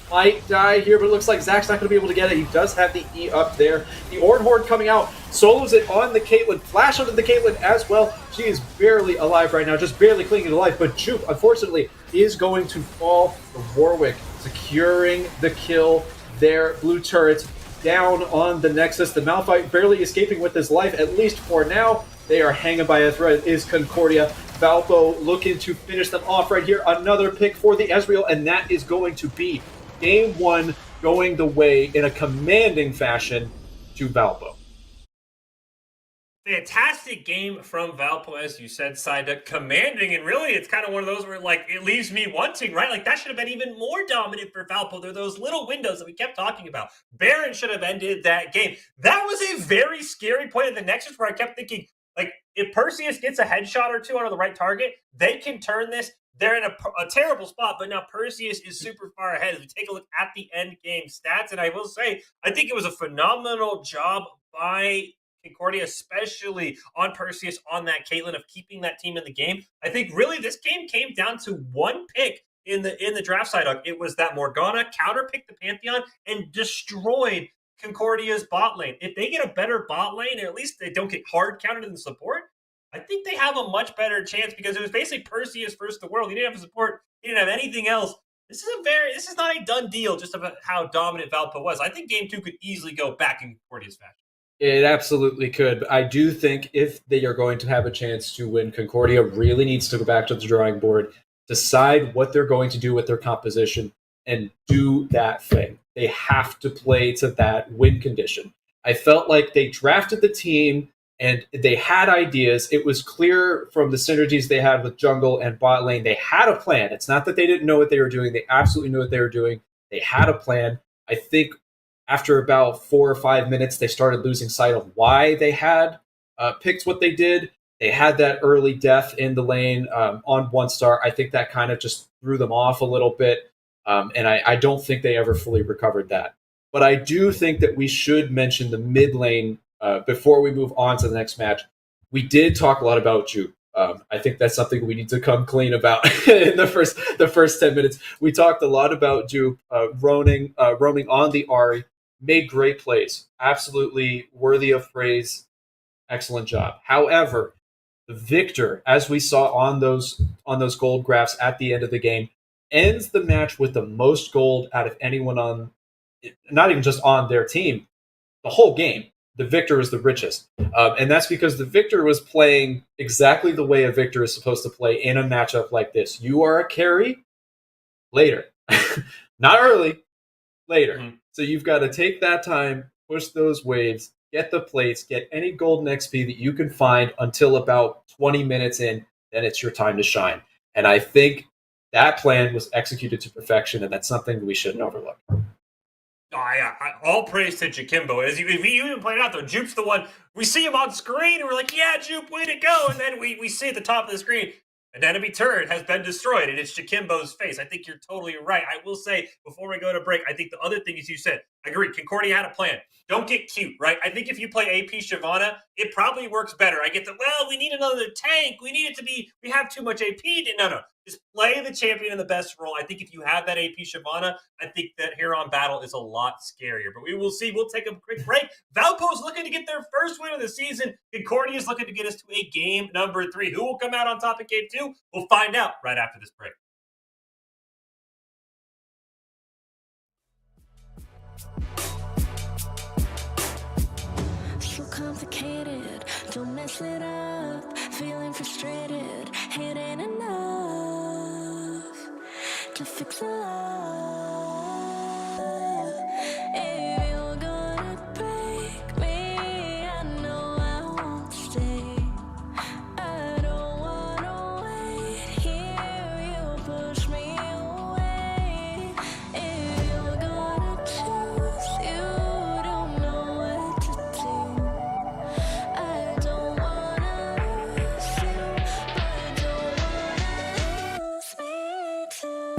might die here, but it looks like Zach's not going to be able to get it. He does have the E up there. The Ornn Horde coming out. Solos it on the Caitlyn. Flash onto the Caitlyn as well. She is barely alive right now, just barely clinging to life. But Jupe, unfortunately, is going to fall. The Warwick securing the kill there. Blue turrets down on the Nexus. The Malphite barely escaping with his life, at least for now. They are hanging by a thread. Is Concordia. Valpo looking to finish them off right here. Another pick for the Ezreal, and that is going to be Game 1 going the way in a commanding fashion to Valpo. Fantastic game from Valpo, as you said, Psyduck, commanding, and really it's kind of one of those where, like, it leaves me wanting, right? Like, that should have been even more dominant for Valpo. There are those little windows that we kept talking about. Baron should have ended that game. That was a very scary point in the Nexus where I kept thinking, like, if Perseus gets a headshot or two on the right target, they can turn this. They're in a terrible spot, but now Perseus is super far ahead. As we take a look at the end game stats, and I will say, I think it was a phenomenal job by Concordia, especially on Perseus, on that Caitlyn, of keeping that team in the game. I think really this game came down to one pick in the draft side. It was that Morgana counterpicked the Pantheon and destroyed Concordia's bot lane. If they get a better bot lane, or at least they don't get hard countered in the support, I think they have a much better chance, because it was basically Perseus versus the world. He didn't have support. He didn't have anything else. This is not a done deal just about how dominant Valpo was. I think Game 2 could easily go back in Concordia's fashion. It absolutely could. I do think if they are going to have a chance to win, Concordia really needs to go back to the drawing board, decide what they're going to do with their composition, and do that thing. They have to play to that win condition. I felt like they drafted the team and they had ideas. It was clear from the synergies they had with jungle and bot lane. They had a plan. It's not that they didn't know what they were doing. They absolutely knew what they were doing. They had a plan. I think after about 4 or 5 minutes, they started losing sight of why they had picked what they did. They had that early death in the lane on 1 star. I think that kind of just threw them off a little bit. And I don't think they ever fully recovered that. But I do think that we should mention the mid lane before we move on to the next match. We did talk a lot about Jupe. I think that's something we need to come clean about in the first 10 minutes. We talked a lot about Jupe roaming on the Ahri. Made great plays. Absolutely worthy of praise. Excellent job. However, the Victor, as we saw on those gold graphs at the end of the game, ends the match with the most gold out of anyone on, not even just on their team, the whole game. The Victor is the richest. And that's because the Victor was playing exactly the way a Victor is supposed to play in a matchup like this. You are a carry later. Not early, later. Mm-hmm. So you've got to take that time, push those waves, get the plates, get any golden XP that you can find until about 20 minutes in. then it's your time to shine. And I think that plan was executed to perfection, and that's something we shouldn't overlook. Oh, yeah. All praise to Jakimbo. As you even pointed out, though, Jupe's the one. We see him on screen, and we're like, yeah, Jupe, way to go. And then we see at the top of the screen, an enemy turret has been destroyed, and it's Jakimbo's face. I think you're totally right. I will say, before we go to break, I think the other thing is you said, I agree, Concordia had a plan. Don't get cute, right? I think if you play AP Shyvana, it probably works better. I get the, well, we need another tank. We need it to be, we have too much AP. No. Just play the champion in the best role. I think if you have that AP Shyvana, I think that Heron Battle is a lot scarier. But we will see. We'll take a quick break. Valpo's looking to get their first win of the season. Concordia is looking to get us to a game number 3. Who will come out on top in game 2? We'll find out right after this break. So complicated, don't mess it up. Feeling frustrated, it ain't enough to fix a love. If you're gonna break me, I know I won't stay. I don't wanna wait here, you push me away. If you're gonna choose, you don't know what to do. I don't wanna lose you, but don't wanna lose me too.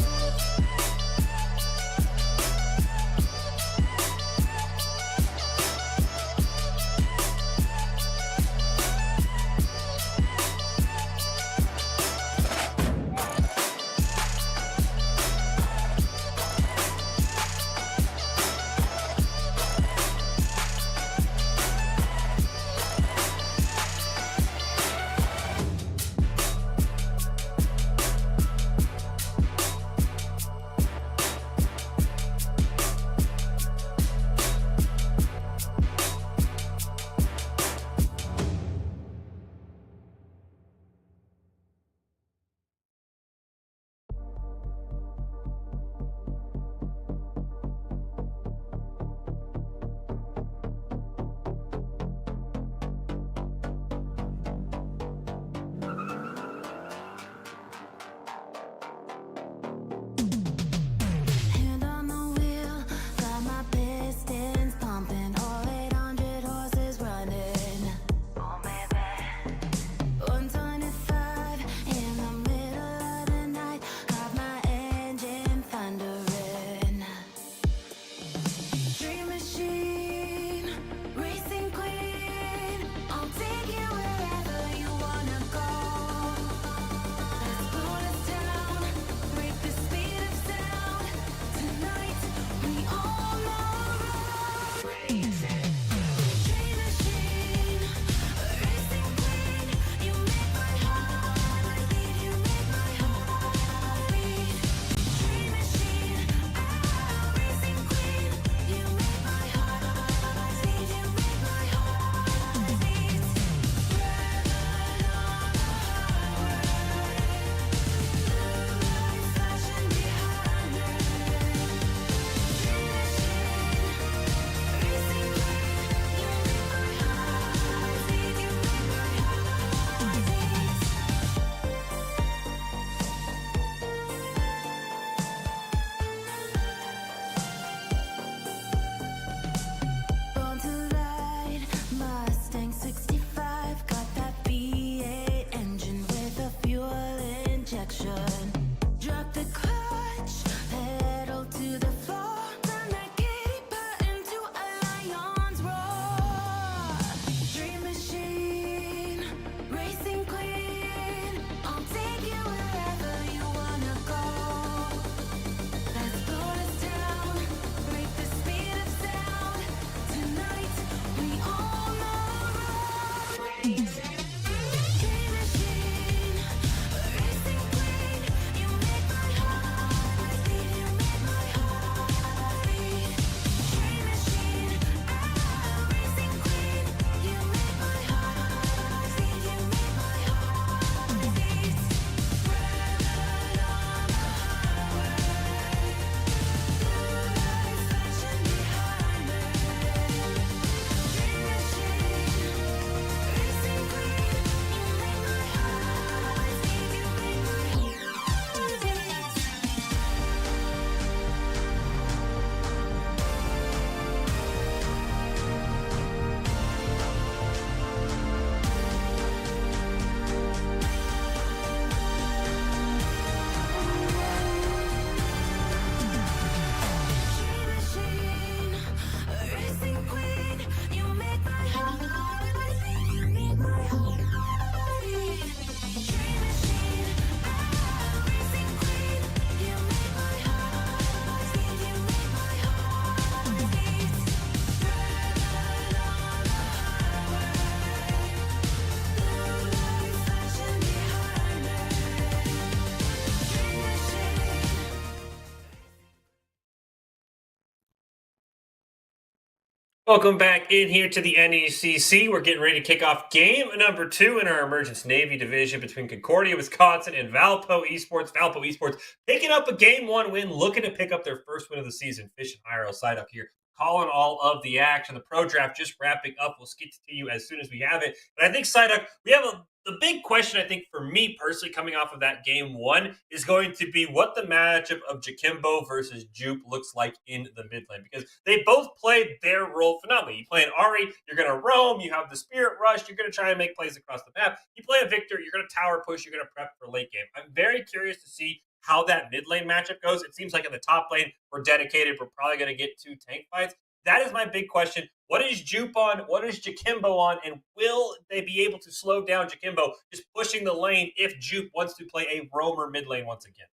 Welcome back in here to the NECC. We're getting ready to kick off game number 2 in our Emergence Navy division between Concordia, Wisconsin, and Valpo Esports. Valpo Esports picking up a Game 1 win, looking to pick up their first win of the season. Fish and IRL Psyduck here, calling all of the action. The pro draft just wrapping up. We'll get to you as soon as we have it. But I think Psyduck, we have the big question, I think, for me personally, coming off of that Game 1 is going to be what the matchup of Jakimbo versus Jupe looks like in the mid lane, because they both played their role phenomenally. You play an Ari, you're going to roam, you have the Spirit Rush, you're going to try and make plays across the map. You play a Victor, you're going to tower push, you're going to prep for late game. I'm very curious to see how that mid lane matchup goes. It seems like in the top lane, we're dedicated. We're probably going to get 2 tank fights. That is my big question. What is Jupe on? What is Jakimbo on? And will they be able to slow down Jakimbo just pushing the lane if Jupe wants to play a roamer mid lane once again?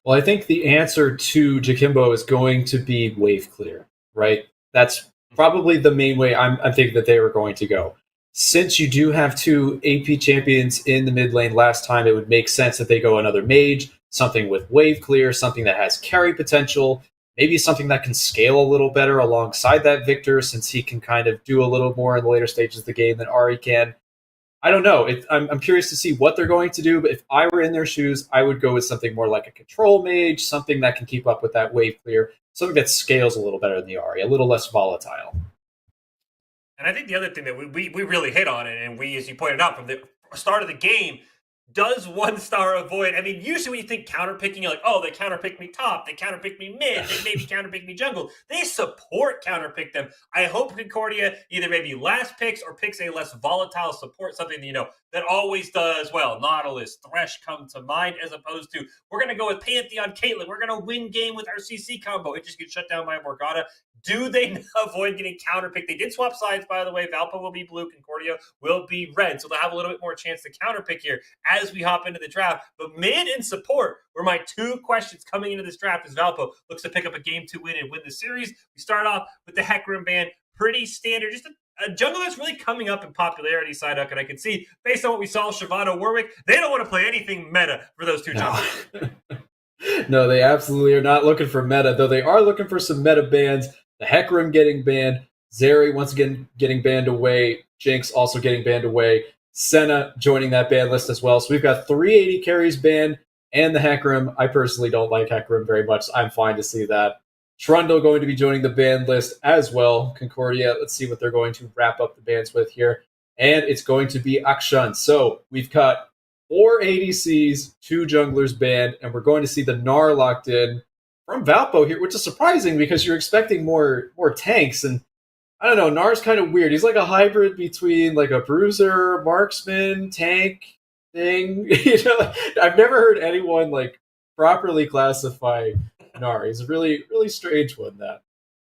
Well, I think the answer to Jakimbo is going to be wave clear, right? That's probably the main way I'm thinking that they were going to go. Since you do have 2 AP champions in the mid lane last time, it would make sense that they go another mage, something with wave clear, something that has carry potential, maybe something that can scale a little better alongside that Victor, since he can kind of do a little more in the later stages of the game than Ari can. I don't know. I'm curious to see what they're going to do, but if I were in their shoes, I would go with something more like a control mage, something that can keep up with that wave clear, something that scales a little better than the Ari, a little less volatile. And I think the other thing that we really hit on it, and we, as you pointed out from the start of the game, does 1-star avoid? I mean, usually when you think counterpicking, you're like, oh, they counterpick me top, they counterpick me mid, they maybe counterpick me jungle. They support counterpick them. I hope Concordia either maybe last picks or picks a less volatile support, something that always does well. Nautilus, Thresh come to mind, as opposed to we're going to go with Pantheon Caitlyn. We're going to win game with our CC combo. It just gets shut down by Morgana. Do they avoid getting counterpicked? They did swap sides, by the way. Valpo will be blue, Concordia will be red. So they'll have a little bit more chance to counterpick here as we hop into the draft. But mid and support were my 2 questions coming into this draft as Valpo looks to pick up a Game 2 win and win the series. We start off with the Hecarim ban. Pretty standard. Just a jungle that's really coming up in popularity, Psyduck. And I can see, based on what we saw, Shavano, Warwick, they don't want to play anything meta for those 2 jungles. No, they absolutely are not looking for meta, though they are looking for some meta bans. The Hecarim getting banned, Zeri once again getting banned away, Jinx also getting banned away, Senna joining that ban list as well. So we've got 380 carries banned, and the Hecarim. I personally don't like Hecarim very much. I'm fine to see that. Trundle going to be joining the ban list as well. Concordia, let's see what they're going to wrap up the bans with here. And it's going to be Akshan. So we've got 4 ADCs, 2 junglers banned, and we're going to see the Gnar locked in from Valpo here, which is surprising because you're expecting more tanks. And I don't know, Gnar's kind of weird. He's like a hybrid between like a bruiser, marksman, tank thing. I've never heard anyone like properly classify Gnar. He's a really, really strange one, that.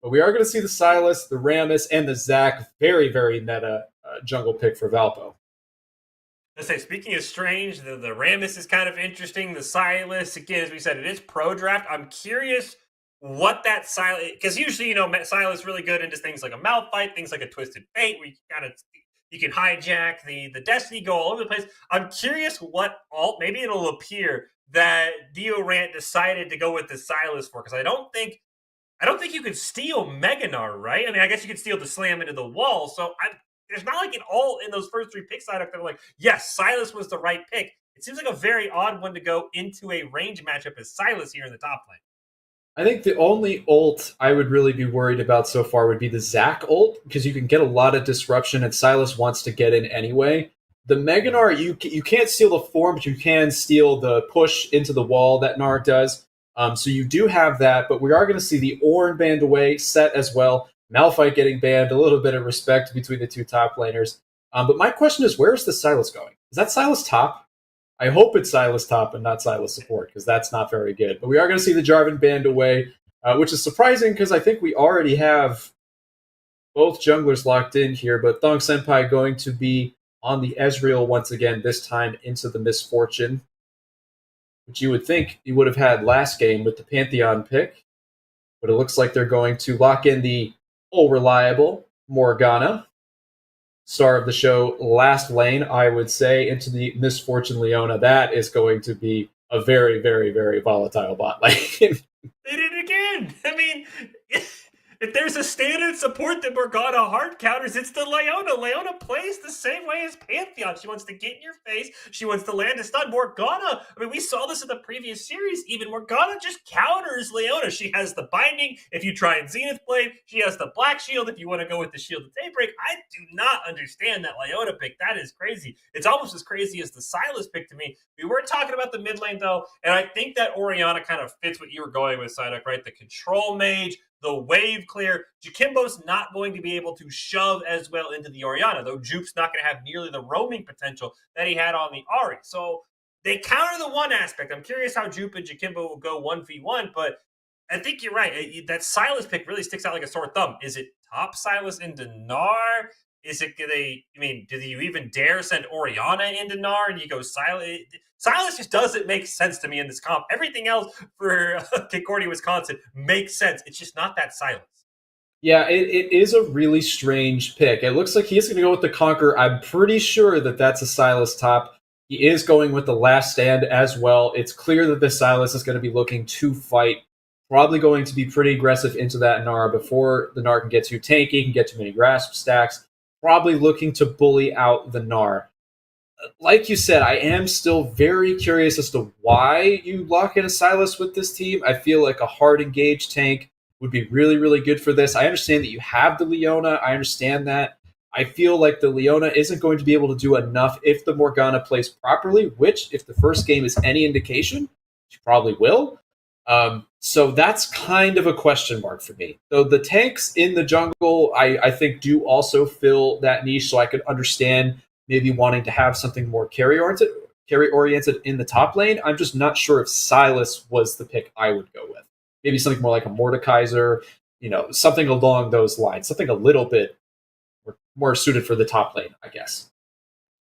But we are going to see the Sylas, the Rammus, and the Zac. Very, very meta jungle pick for Valpo. Let's say, speaking of strange, the Rammus is kind of interesting. The Sylas, again, as we said, it is pro draft. I'm curious what that Sylas, because usually, Sylas is really good into things like a Malphite, things like a Twisted Fate, where you can hijack the Destiny, go all over the place. I'm curious what alt, maybe it'll appear that Diorant decided to go with the Sylas for, because I don't think you could steal Mega Gnar, right? I mean, I guess you could steal the slam into the wall, so there's not like an all in those first 3 picks that are like, yes, Sylas was the right pick. It seems like a very odd one to go into a range matchup as Sylas here in the top lane. I think the only ult I would really be worried about so far would be the Zac ult, because you can get a lot of disruption, and Sylas wants to get in anyway. The Mega Gnar, you can't steal the form, but you can steal the push into the wall that Gnar does. So you do have that, but we are going to see the Ornn banned away, Set as well. Malphite getting banned, a little bit of respect between the 2 top laners. But my question is, where is the Sylas going? Is that Sylas top? I hope it's Sylas top and not Sylas support, because that's not very good. But we are going to see the Jarvan banned away, which is surprising because I think we already have both junglers locked in here. But Thong Senpai going to be on the Ezreal once again, this time into the Misfortune, which you would think you would have had last game with the Pantheon pick. But it looks like they're going to lock in the all-reliable Morgana, star of the show, last lane, I would say, into the Misfortune Leona. That is going to be a very, very, very volatile bot lane. They did it again. I mean, if there's a standard support that Morgana hard counters, it's the Leona. Leona plays the same way as Pantheon. She wants to get in your face. She wants to land a stun. Morgana, I mean, we saw this in the previous series. Even Morgana just counters Leona. She has the binding if you try and Zenith Blade. She has the Black Shield if you want to go with the Shield of Daybreak. I do not understand that Leona pick. That is crazy. It's almost as crazy as the Sylas pick to me. We were talking about the mid lane, though, and I think that Orianna kind of fits what you were going with, Psyduck, right? The control mage, the wave clear. Jakimbo's not going to be able to shove as well into the Orianna, though Jupe's not going to have nearly the roaming potential that he had on the Ahri. So they counter the one aspect. I'm curious how Jupe and Jakimbo will go 1v1, but I think you're right. That Sylas pick really sticks out like a sore thumb. Is it top Sylas into Gnar? Is it, do you even dare send Orianna into Gnar and you go Sylas? Sylas just doesn't make sense to me in this comp. Everything else for Concordia, Wisconsin makes sense. It's just not that Sylas. Yeah, it is a really strange pick. It looks like he's going to go with the Conquer. I'm pretty sure that that's a Sylas top. He is going with the Last Stand as well. It's clear that the Sylas is going to be looking to fight. Probably going to be pretty aggressive into that Gnar before the Gnar can get too tanky, can get too many grasp stacks. Probably looking to bully out the Gnar. Like you said, I am still very curious as to why you lock in a Sylas with this team. I feel like a hard engage tank would be really, really good for this. I understand that you have the Leona. I understand that. I feel like the Leona isn't going to be able to do enough if the Morgana plays properly, which, if the first game is any indication, she probably will. So that's kind of a question mark for me. So the tanks in the jungle, I think, do also fill that niche, so I could understand maybe wanting to have something more carry-oriented in the top lane. I'm just not sure if Sylas was the pick I would go with. Maybe something more like a Mordekaiser, something along those lines, something a little bit more suited for the top lane, I guess.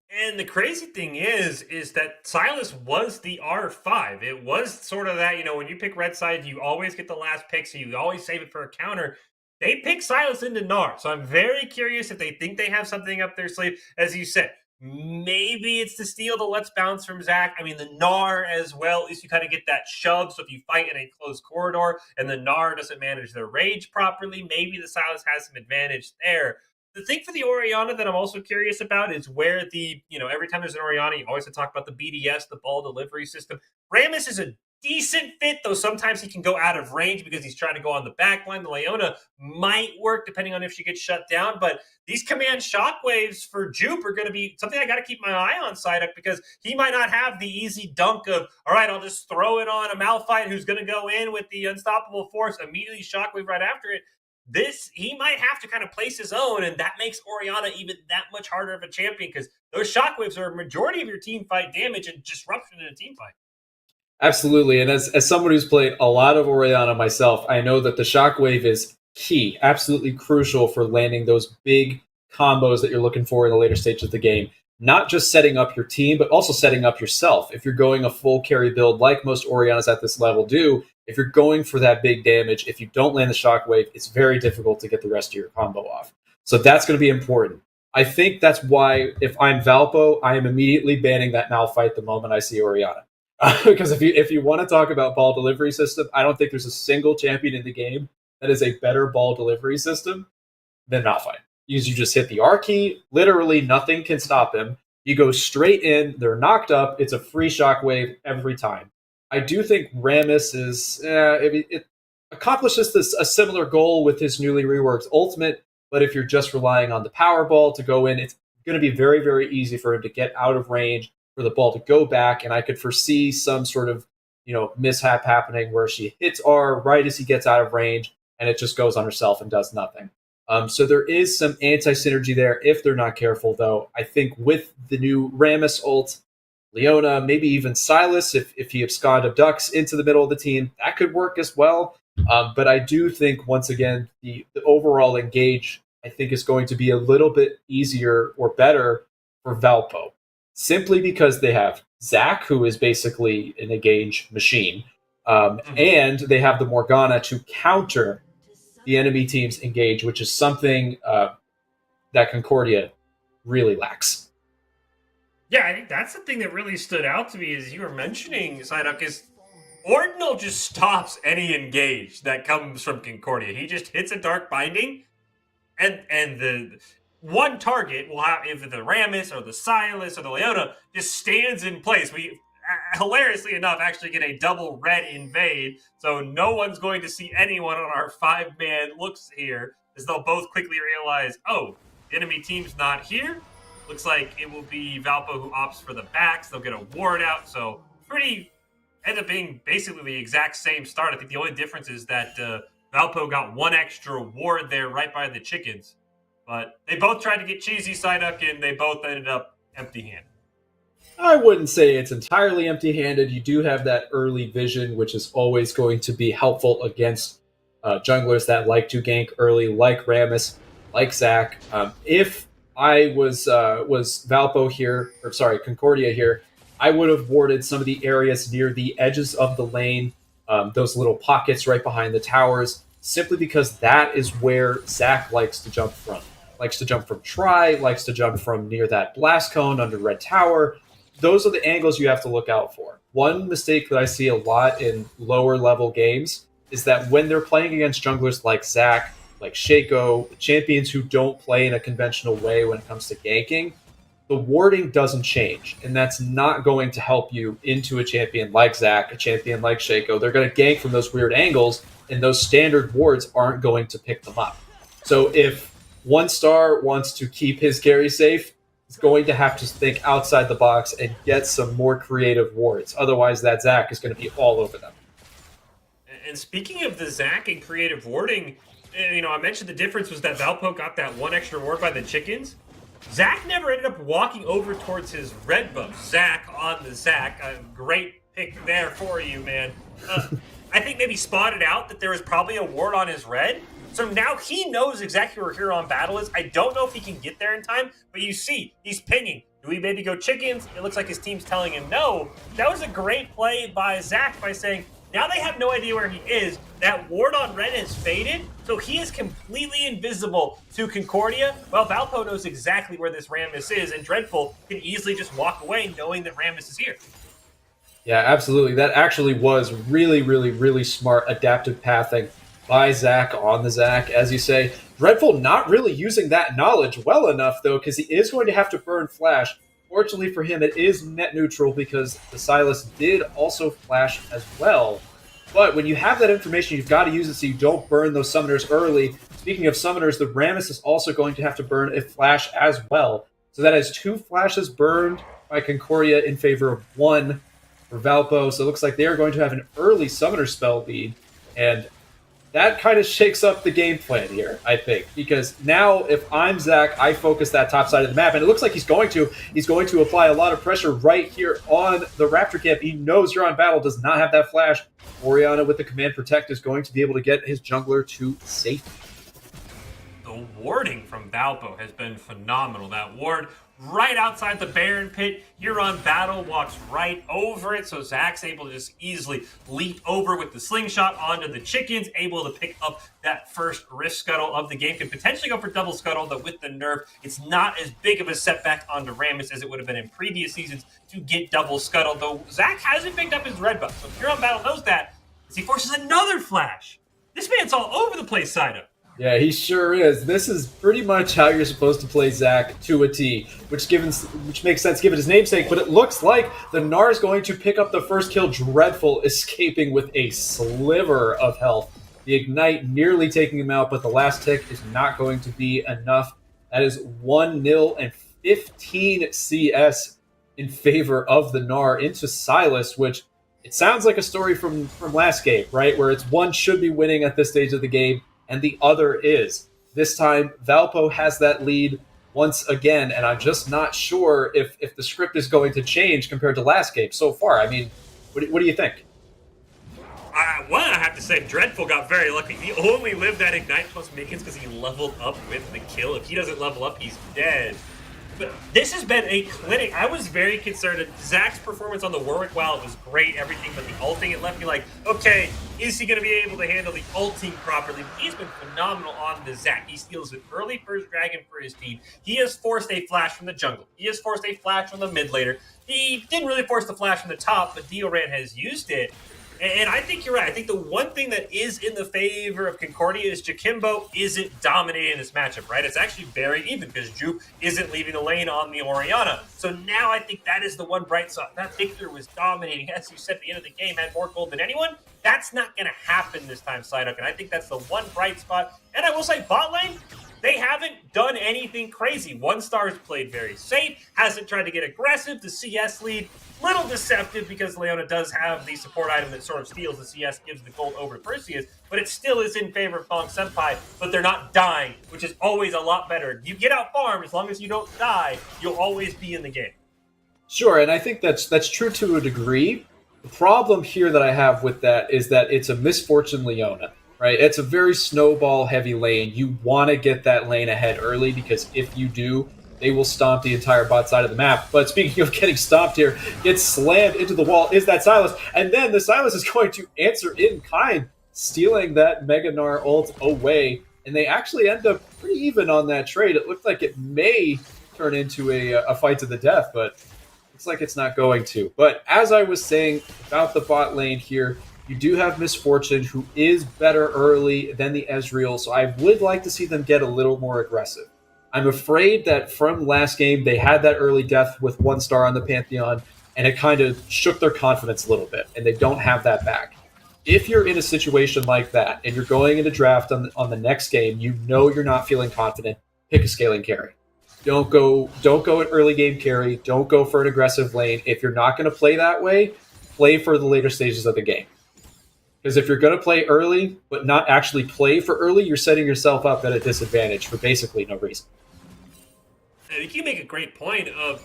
And the crazy thing is that Sylas was the R5. It was sort of that, when you pick red side, you always get the last pick, so you always save it for a counter. They pick Sylas into Gnar, so I'm very curious if they think they have something up their sleeve. As you said, maybe it's the steal the Let's Bounce from Zach. I mean, the Gnar as well, at least you kind of get that shove, so if you fight in a closed corridor and the Gnar doesn't manage their rage properly, maybe the Sylas has some advantage there. The thing for the Orianna that I'm also curious about is where every time there's an Orianna, you always have to talk about the BDS, the ball delivery system. Rammus is a decent fit, though sometimes he can go out of range because he's trying to go on the back line. The Leona might work depending on if she gets shut down, but these command shockwaves for Jupe are going to be something I got to keep my eye on, Psyduck, because he might not have the easy dunk of, all right, I'll just throw it on a Malphite who's going to go in with the unstoppable force, immediately shockwave right after it. He might have to kind of place his own, and that makes Orianna even that much harder of a champion because those shockwaves are a majority of your team fight damage and disruption in a team fight. Absolutely, and as someone who's played a lot of Orianna myself, I know that the shockwave is key, absolutely crucial for landing those big combos that you're looking for in the later stages of the game. Not just setting up your team, but also setting up yourself. If you're going a full carry build like most Oriannas at this level do, if you're going for that big damage, if you don't land the shockwave, it's very difficult to get the rest of your combo off. So that's going to be important. I think that's why if I'm Valpo, I am immediately banning that Malphite the moment I see Orianna. Because if you want to talk about ball delivery system, I don't think there's a single champion in the game that is a better ball delivery system than Malphite. You just hit the R key, literally nothing can stop him. You go straight in, they're knocked up, it's a free shockwave every time. I do think Rammus it accomplishes a similar goal with his newly reworked ultimate, but if you're just relying on the power ball to go in, it's going to be very, very easy for him to get out of range, for the ball to go back, and I could foresee some sort of mishap happening where she hits R right as he gets out of range, and it just goes on herself and does nothing. So there is some anti-synergy there if they're not careful, though. I think with the new Rammus ult, Leona, maybe even Sylas, if he abducts into the middle of the team, that could work as well. But I do think, once again, the overall engage, I think, is going to be a little bit easier or better for Valpo. Simply because they have Zach, who is basically an engage machine, and they have the Morgana to counter the enemy team's engage, which is something that Concordia really lacks. Yeah, I think that's the thing that really stood out to me as you were mentioning, Psyduck, is Ordinal just stops any engage that comes from Concordia. He just hits a Dark Binding, and the one target will have, if the Rammus or the Silas or the Leona just stands in place. We, hilariously enough, actually get a double red invade, so no one's going to see anyone on our 5-man looks here, as they'll both quickly realize, oh, the enemy team's not here. Looks like it will be Valpo who opts for the backs. They'll get a ward out, so end up being basically the exact same start. I think the only difference is that Valpo got one extra ward there right by the chickens. But they both tried to get cheesy Psyduck, and they both ended up empty-handed. I wouldn't say it's entirely empty-handed. You do have that early vision, which is always going to be helpful against junglers that like to gank early, like Rammus, like Zac. If I was Valpo here, or sorry, Concordia here, I would have warded some of the areas near the edges of the lane, those little pockets right behind the towers, simply because that is where Zac likes to jump from. Likes to jump from Tri, likes to jump from near that blast cone under Red Tower. Those are the angles you have to look out for. One mistake that I see a lot in lower level games is that when they're playing against junglers like Zac, like Shaco, champions who don't play in a conventional way when it comes to ganking, the warding doesn't change, and that's not going to help you into a champion like Zac, a champion like Shaco. They're going to gank from those weird angles, and those standard wards aren't going to pick them up. So if one star wants to keep his carry safe, he's going to have to think outside the box and get some more creative wards. Otherwise, that Zac is going to be all over them. And speaking of the Zac and creative warding, I mentioned the difference was that Valpo got that one extra ward by the chickens. Zac never ended up walking over towards his red buff. Zac on the Zac. A great pick there for you, man. I think maybe spotted out that there was probably a ward on his red. So now he knows exactly where Huron Battle is. I don't know if he can get there in time, but you see, he's pinging. Do we maybe go chickens? It looks like his team's telling him no. That was a great play by Zac by saying, now they have no idea where he is. That ward on red has faded, so he is completely invisible to Concordia. Well, Valpo knows exactly where this Rammus is, and Dreadful can easily just walk away knowing that Rammus is here. Yeah, absolutely. That actually was really, really, really smart adaptive pathing by Zac on the Zac, as you say. Dreadful not really using that knowledge well enough, though, because he is going to have to burn Flash. Fortunately for him, it is net neutral because the Silas did also flash as well. But when you have that information, you've got to use it so you don't burn those summoners early. Speaking of summoners, the Rammus is also going to have to burn a flash as well. So that is 2 flashes burned by Concordia in favor of 1 for Valpo. So it looks like they are going to have an early summoner spell lead. And that kind of shakes up the game plan here, I think, because now if I'm Zac, I focus that top side of the map, and it looks like he's going to apply a lot of pressure right here on the Raptor camp. He knows Huron Battle does not have that flash. Oriana with the Command Protect is going to be able to get his jungler to safety. The warding from Valpo has been phenomenal. That ward right outside the Baron pit. Huron Battle walks right over it, so Zac's able to just easily leap over with the slingshot onto the chickens, able to pick up that first Rift Scuttle of the game. Could potentially go for double Scuttle, but with the nerf, it's not as big of a setback onto Rammus as it would have been in previous seasons to get double Scuttle, though Zac hasn't picked up his red buff. So Huron Battle knows that as he forces another flash. This man's all over the place, Psyduck. Yeah, he sure is. This is pretty much how you're supposed to play Zac to a T, which makes sense given his namesake, but it looks like the Gnar is going to pick up the first kill. Dreadful escaping with a sliver of health. The Ignite nearly taking him out, but the last tick is not going to be enough. That is 1-0 and 15 CS in favor of the Gnar into Silas, which it sounds like a story from last game, right? Where it's one should be winning at this stage of the game, and the other is. This time, Valpo has that lead once again, and I'm just not sure if the script is going to change compared to last game so far. I mean, what do you think? One, I have to say, Dreadful got very lucky. He only lived that Ignite plus Minions because he leveled up with the kill. If he doesn't level up, he's dead. But this has been a clinic. I was very concerned. Zac's performance on the Warwick Wild was great, everything, but the ulting, it left me like, okay, is he going to be able to handle the ulting properly? He's been phenomenal on the Zac. He steals an early first dragon for his team. He has forced a flash from the jungle. He has forced a flash from the mid laner. He didn't really force the flash from the top, but Dioran has used it. And I think you're right. I think the one thing that is in the favor of Concordia is Jakimbo isn't dominating this matchup, right? It's actually very even because Jupe isn't leaving the lane on the Orianna. So now I think that is the one bright spot. That Victor was dominating, as you said, at the end of the game, had more gold than anyone. That's not going to happen this time, Psyduck. And I think that's the one bright spot. And I will say, bot lane, they haven't done anything crazy. One Star's played very safe, hasn't tried to get aggressive. The CS lead, little deceptive because Leona does have the support item that sort of steals the CS, gives the gold over to Perseus, but it still is in favor of Thong Senpai, but they're not dying, which is always a lot better. You get out farmed, as long as you don't die, you'll always be in the game. Sure, and I think that's true to a degree. The problem here that I have with that is that it's a misfortune Leona. Right, it's a very snowball-heavy lane. You want to get that lane ahead early because if you do, they will stomp the entire bot side of the map. But speaking of getting stomped here, gets slammed into the wall is that Sylas, and then the Sylas is going to answer in kind, stealing that Mega Gnar ult away, and they actually end up pretty even on that trade. It looked like it may turn into a fight to the death, but looks like it's not going to. But as I was saying about the bot lane here, you do have Misfortune, who is better early than the Ezreal, so I would like to see them get a little more aggressive. I'm afraid that from last game, they had that early death with 1 star on the Pantheon, and it kind of shook their confidence a little bit, and they don't have that back. If you're in a situation like that, and you're going into draft on the next game, you know you're not feeling confident, pick a scaling carry. Don't go an early game carry, don't go for an aggressive lane. If you're not going to play that way, play for the later stages of the game. Because if you're going to play early, but not actually play for early, you're setting yourself up at a disadvantage for basically no reason. I think you make a great point of,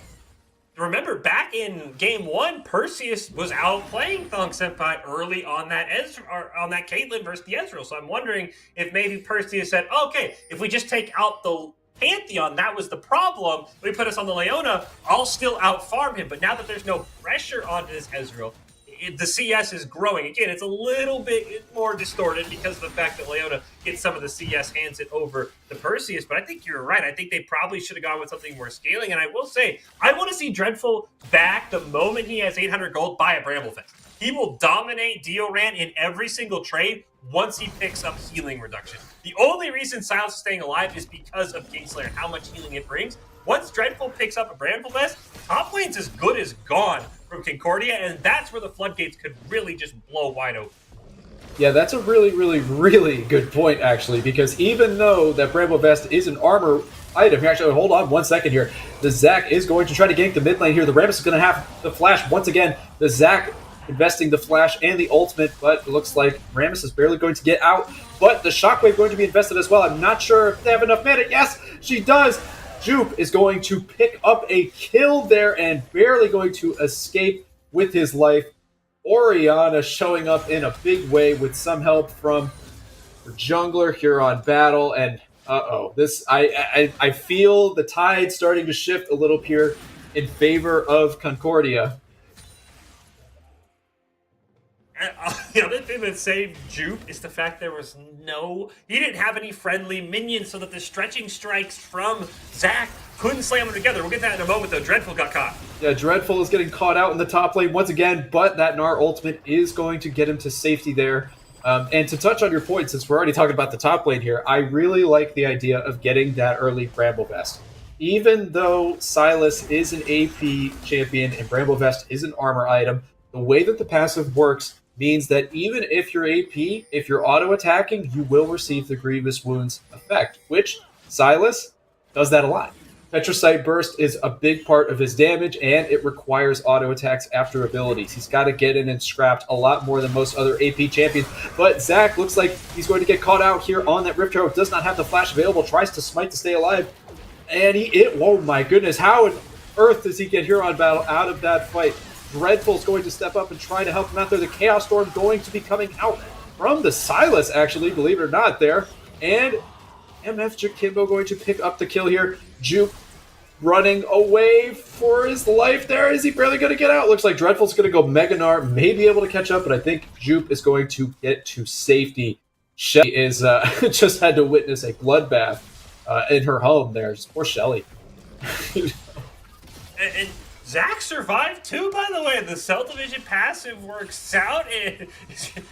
remember back in game 1, Perseus was outplaying Thong Senpai early on that Caitlyn versus the Ezreal. So I'm wondering if maybe Perseus said, okay, if we just take out the Pantheon, that was the problem. We put us on the Leona, I'll still out-farm him. But now that there's no pressure on this Ezreal, the CS is growing. Again, it's a little bit more distorted because of the fact that Leona gets some of the CS, hands it over to Perseus. But I think you're right. I think they probably should have gone with something more scaling. And I will say, I want to see Dreadful back the moment he has 800 gold by a Bramblefest. He will dominate Dioran in every single trade once he picks up healing reduction. The only reason Sylas is staying alive is because of Kingslayer and how much healing it brings. Once Dreadful picks up a Bramblefest, top lane's as good as gone from Concordia, and that's where the floodgates could really just blow wide open. Yeah, that's a really, really, really good point, actually, because even though that Bramble Vest is an armor item, here, actually, hold on 1 second here. The Zac is going to try to gank the mid lane here. The Rammus is going to have the flash once again. The Zac investing the flash and the ultimate, but it looks like Rammus is barely going to get out, but the Shockwave going to be invested as well. I'm not sure if they have enough mana. Yes, she does! Jupe is going to pick up a kill there and barely going to escape with his life. Orianna showing up in a big way with some help from her jungler here on Battle. And this I feel the tide starting to shift a little here in favor of Concordia. The other thing that saved Jupe is the fact he didn't have any friendly minions, so that the stretching strikes from Zac couldn't slam them together. We'll get that in a moment, though. Dreadful got caught. Yeah, Dreadful is getting caught out in the top lane once again, but that Gnar ultimate is going to get him to safety there. And to touch on your point, since we're already talking about the top lane here, I really like the idea of getting that early Bramble Vest. Even though Sylas is an AP champion and Bramble Vest is an armor item, the way that the passive works means that even if you're AP, if you're auto-attacking, you will receive the Grievous Wounds effect, which Sylas does that a lot. Petricite Burst is a big part of his damage, and it requires auto-attacks after abilities. He's got to get in and scrapped a lot more than most other AP champions, but Zac looks like he's going to get caught out here on that Rift Arrow, does not have the flash available, tries to smite to stay alive, and oh my goodness, how on earth does he get here on Battle out of that fight? Dreadful's going to step up and try to help him out there. The Chaos Storm going to be coming out from the Sylas, actually, believe it or not, there. And MF Jakimbo going to pick up the kill here. Jupe running away for his life there. Is he barely going to get out? Looks like Dreadful's going to go Mega Gnar, may be able to catch up, but I think Jupe is going to get to safety. Shelly is just had to witness a bloodbath in her home there. Poor Shelly. And Zach survived too, by the way. The Cell Division passive works out. And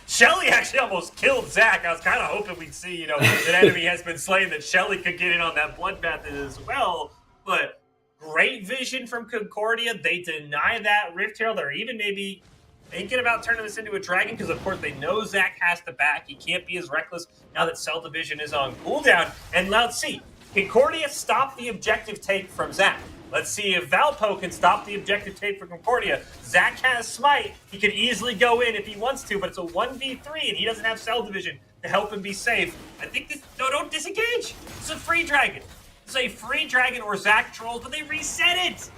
Shelly actually almost killed Zach. I was kind of hoping we'd see, that enemy has been slain, that Shelly could get in on that bloodbath as well. But great vision from Concordia. They deny that Rift Herald. They're even maybe thinking about turning this into a dragon because, of course, they know Zach has to back. He can't be as reckless now that Cell Division is on cooldown. And let's see. Concordia stopped the objective take from Zach. Let's see if Valpo can stop the objective take for Concordia. Zach has Smite. He could easily go in if he wants to, but it's a 1v3, and he doesn't have Cell Division to help him be safe. I think this... No, don't disengage. It's a free dragon. It's a free dragon or Zach trolls, but they reset it.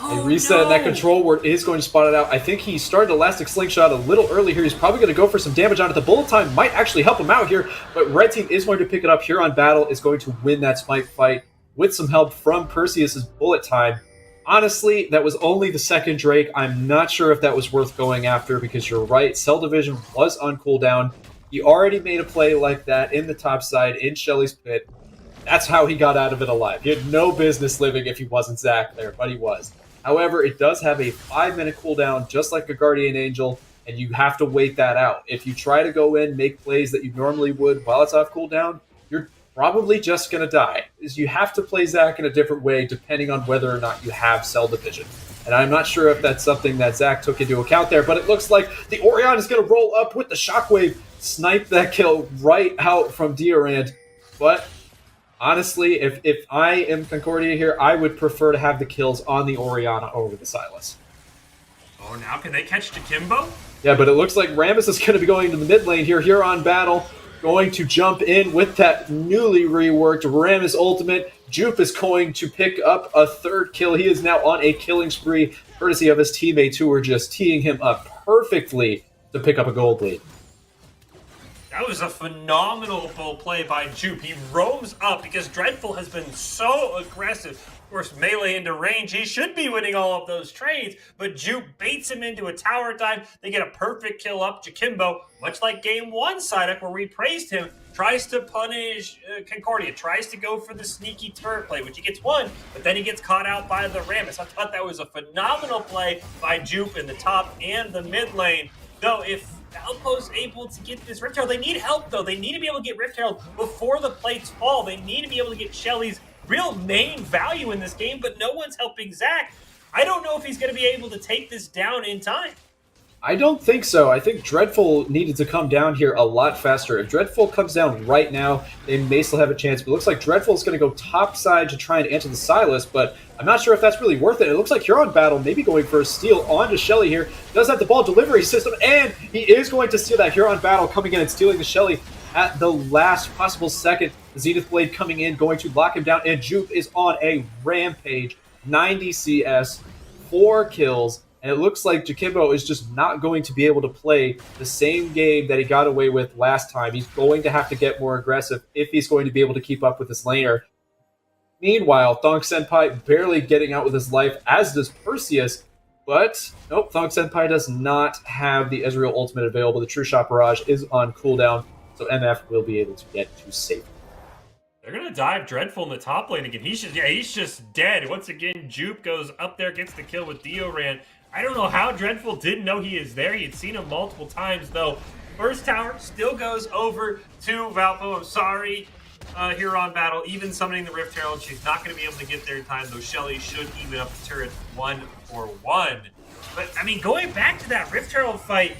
They reset it. That control ward is going to spot it out. I think he started Elastic Slingshot a little early here. He's probably going to go for some damage on it. The bullet time might actually help him out here, but Red Team is going to pick it up. Huron Battle is going to win that Smite fight with some help from Perseus's bullet time. Honestly, that was only the second Drake. I'm not sure if that was worth going after because you're right. Cell Division was on cooldown. He already made a play like that in the top side in Shelly's pit. That's how he got out of it alive. He had no business living if he wasn't Zach there, but he was. However, it does have a 5-minute cooldown, just like a Guardian Angel, and you have to wait that out. If you try to go in, make plays that you normally would while it's off cooldown, you're probably just going to die. You have to play Zach in a different way depending on whether or not you have Cell Division. And I'm not sure if that's something that Zach took into account there, but it looks like the Orion is going to roll up with the Shockwave, snipe that kill right out from Diorand. But honestly, if I am Concordia here, I would prefer to have the kills on the Oriana over the Sylas. Oh, now can they catch Jakimbo? Yeah, but it looks like Rammus is going to be going to the mid lane here. Huron Battle going to jump in with that newly reworked Rammus ultimate. Jupe is going to pick up a third kill. He is now on a killing spree, courtesy of his teammates who were just teeing him up perfectly to pick up a gold lead. That was a phenomenal full play by Jupe. He roams up because Dreadful has been so aggressive. Of course, melee into range. He should be winning all of those trades, but Jupe baits him into a tower dive. They get a perfect kill up. Jakimbo, much like game 1 Psyduck where we praised him, tries to punish Concordia, tries to go for the sneaky turret play, which he gets one, but then he gets caught out by the Rammus. I thought that was a phenomenal play by Jupe in the top and the mid lane. Though if Valpo's able to get this Rift Herald, they need help though. They need to be able to get Rift Herald before the plates fall. They need to be able to get Shelly's real main value in this game, but no one's helping Zach. I don't know if he's going to be able to take this down in time. I don't think so. I think Dreadful needed to come down here a lot faster. If Dreadful comes down right now, they may still have a chance. But it looks like Dreadful is going to go top side to try and enter the Sylas, but I'm not sure if that's really worth it. It looks like Huron Battle maybe going for a steal onto Shelly here. Does have the ball delivery system, and he is going to steal that. Huron Battle coming in and stealing the Shelly at the last possible second. The Zenith Blade coming in, going to lock him down, and Jupe is on a rampage. 90 CS, 4 kills. And it looks like Jakimbo is just not going to be able to play the same game that he got away with last time. He's going to have to get more aggressive if he's going to be able to keep up with this laner. Meanwhile, Thonk Senpai barely getting out with his life, as does Perseus. But, nope, Thonk Senpai does not have the Ezreal ultimate available. The True Shot Barrage is on cooldown, so MF will be able to get to safety. They're going to dive Dreadful in the top lane again. He's just dead. Once again, Jupe goes up there, gets the kill with Diorand. I don't know how Dreadful didn't know he is there. He had seen him multiple times, though. First tower still goes over to Valpo. I'm sorry, Huron Battle. Even summoning the Rift Herald, she's not going to be able to get there in time, though Shelly should even up the turret 1-for-1. But, I mean, going back to that Rift Herald fight,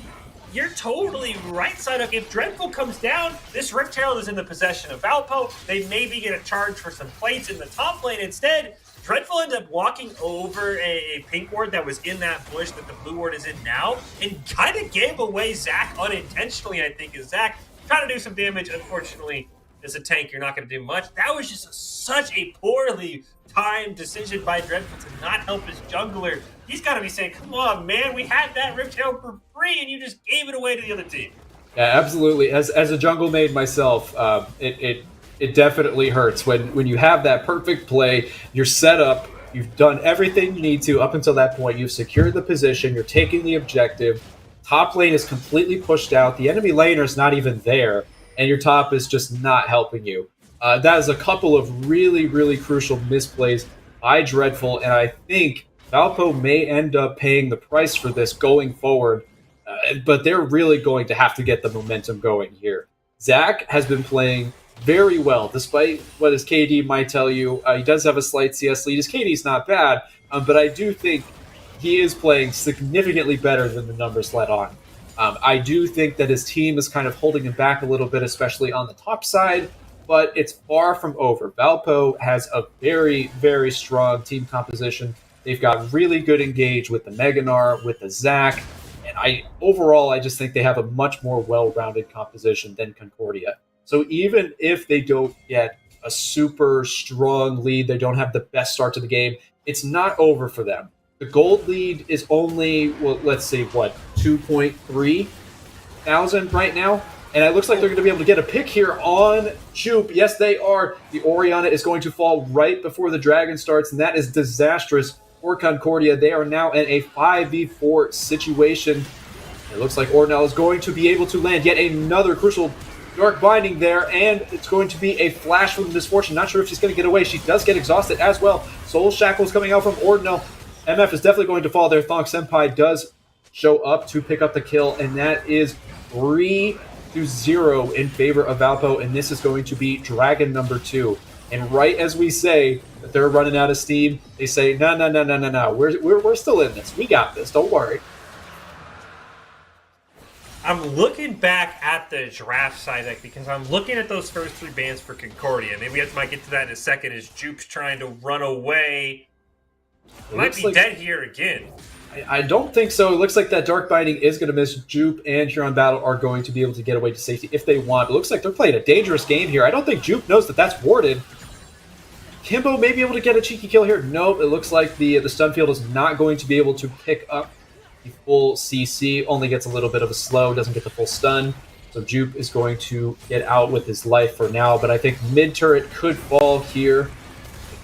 you're totally right, Psyduck. If Dreadful comes down, this Rift Herald is in the possession of Valpo. They maybe get a charge for some plates in the top lane instead. Dreadful ended up walking over a pink ward that was in that bush that the blue ward is in now, and kind of gave away Zach unintentionally, I think, is Zach trying to do some damage. Unfortunately, as a tank, you're not going to do much. That was just such a poorly timed decision by Dreadful to not help his jungler. He's got to be saying, come on, man, we had that Rift Herald for free, and you just gave it away to the other team. Yeah, absolutely. As a jungle maid myself, it definitely hurts when you have that perfect play, you're set up, you've done everything you need to up until that point, you've secured the position, you're taking the objective, top lane is completely pushed out, the enemy laner is not even there, and your top is just not helping you. That is a couple of really, really crucial misplays by Dreadful, and I think Valpo may end up paying the price for this going forward, but they're really going to have to get the momentum going here. Zach has been playing very well, despite what his KD might tell you. He does have a slight CS lead. His KD's not bad, but I do think he is playing significantly better than the numbers let on. I do think that his team is kind of holding him back a little bit, especially on the top side, but it's far from over. Valpo has a very, very strong team composition. They've got really good engage with the Meganar, with the Zach, and I just think they have a much more well-rounded composition than Concordia. So even if they don't get a super strong lead, they don't have the best start to the game, it's not over for them. The gold lead is only, well, let's see, 2.3 thousand right now? And it looks like they're going to be able to get a pick here on Jupe. Yes, they are. The Oriana is going to fall right before the Dragon starts, and that is disastrous for Concordia. They are now in a 5v4 situation. It looks like Ordinal is going to be able to land yet another crucial Dark Binding there, and it's going to be a flash from Misfortune. Not sure if she's going to get away. She does get exhausted as well. Soul Shackles coming out from Ordinal. MF is definitely going to fall there. Thonk Senpai does show up to pick up the kill, and that is 3-0 in favor of Valpo, and this is going to be Dragon number 2. And right as we say that they're running out of steam, they say, no, we're still in this. We got this. Don't worry. I'm looking back at the draft Psyduck because I'm looking at those first 3 bans for Concordia. Maybe we might get to that in a second as Jupe's trying to run away. Might be dead here again. I don't think so. It looks like that Dark Binding is going to miss. Jupe and Huron Battle are going to be able to get away to safety if they want. It looks like they're playing a dangerous game here. I don't think Jupe knows that that's warded. Kimbo may be able to get a cheeky kill here. Nope, it looks like the stun field is not going to be able to pick up the full CC. Only gets a little bit of a slow, doesn't get the full stun. So Jupe is going to get out with his life for now, but I think mid-turret could fall here.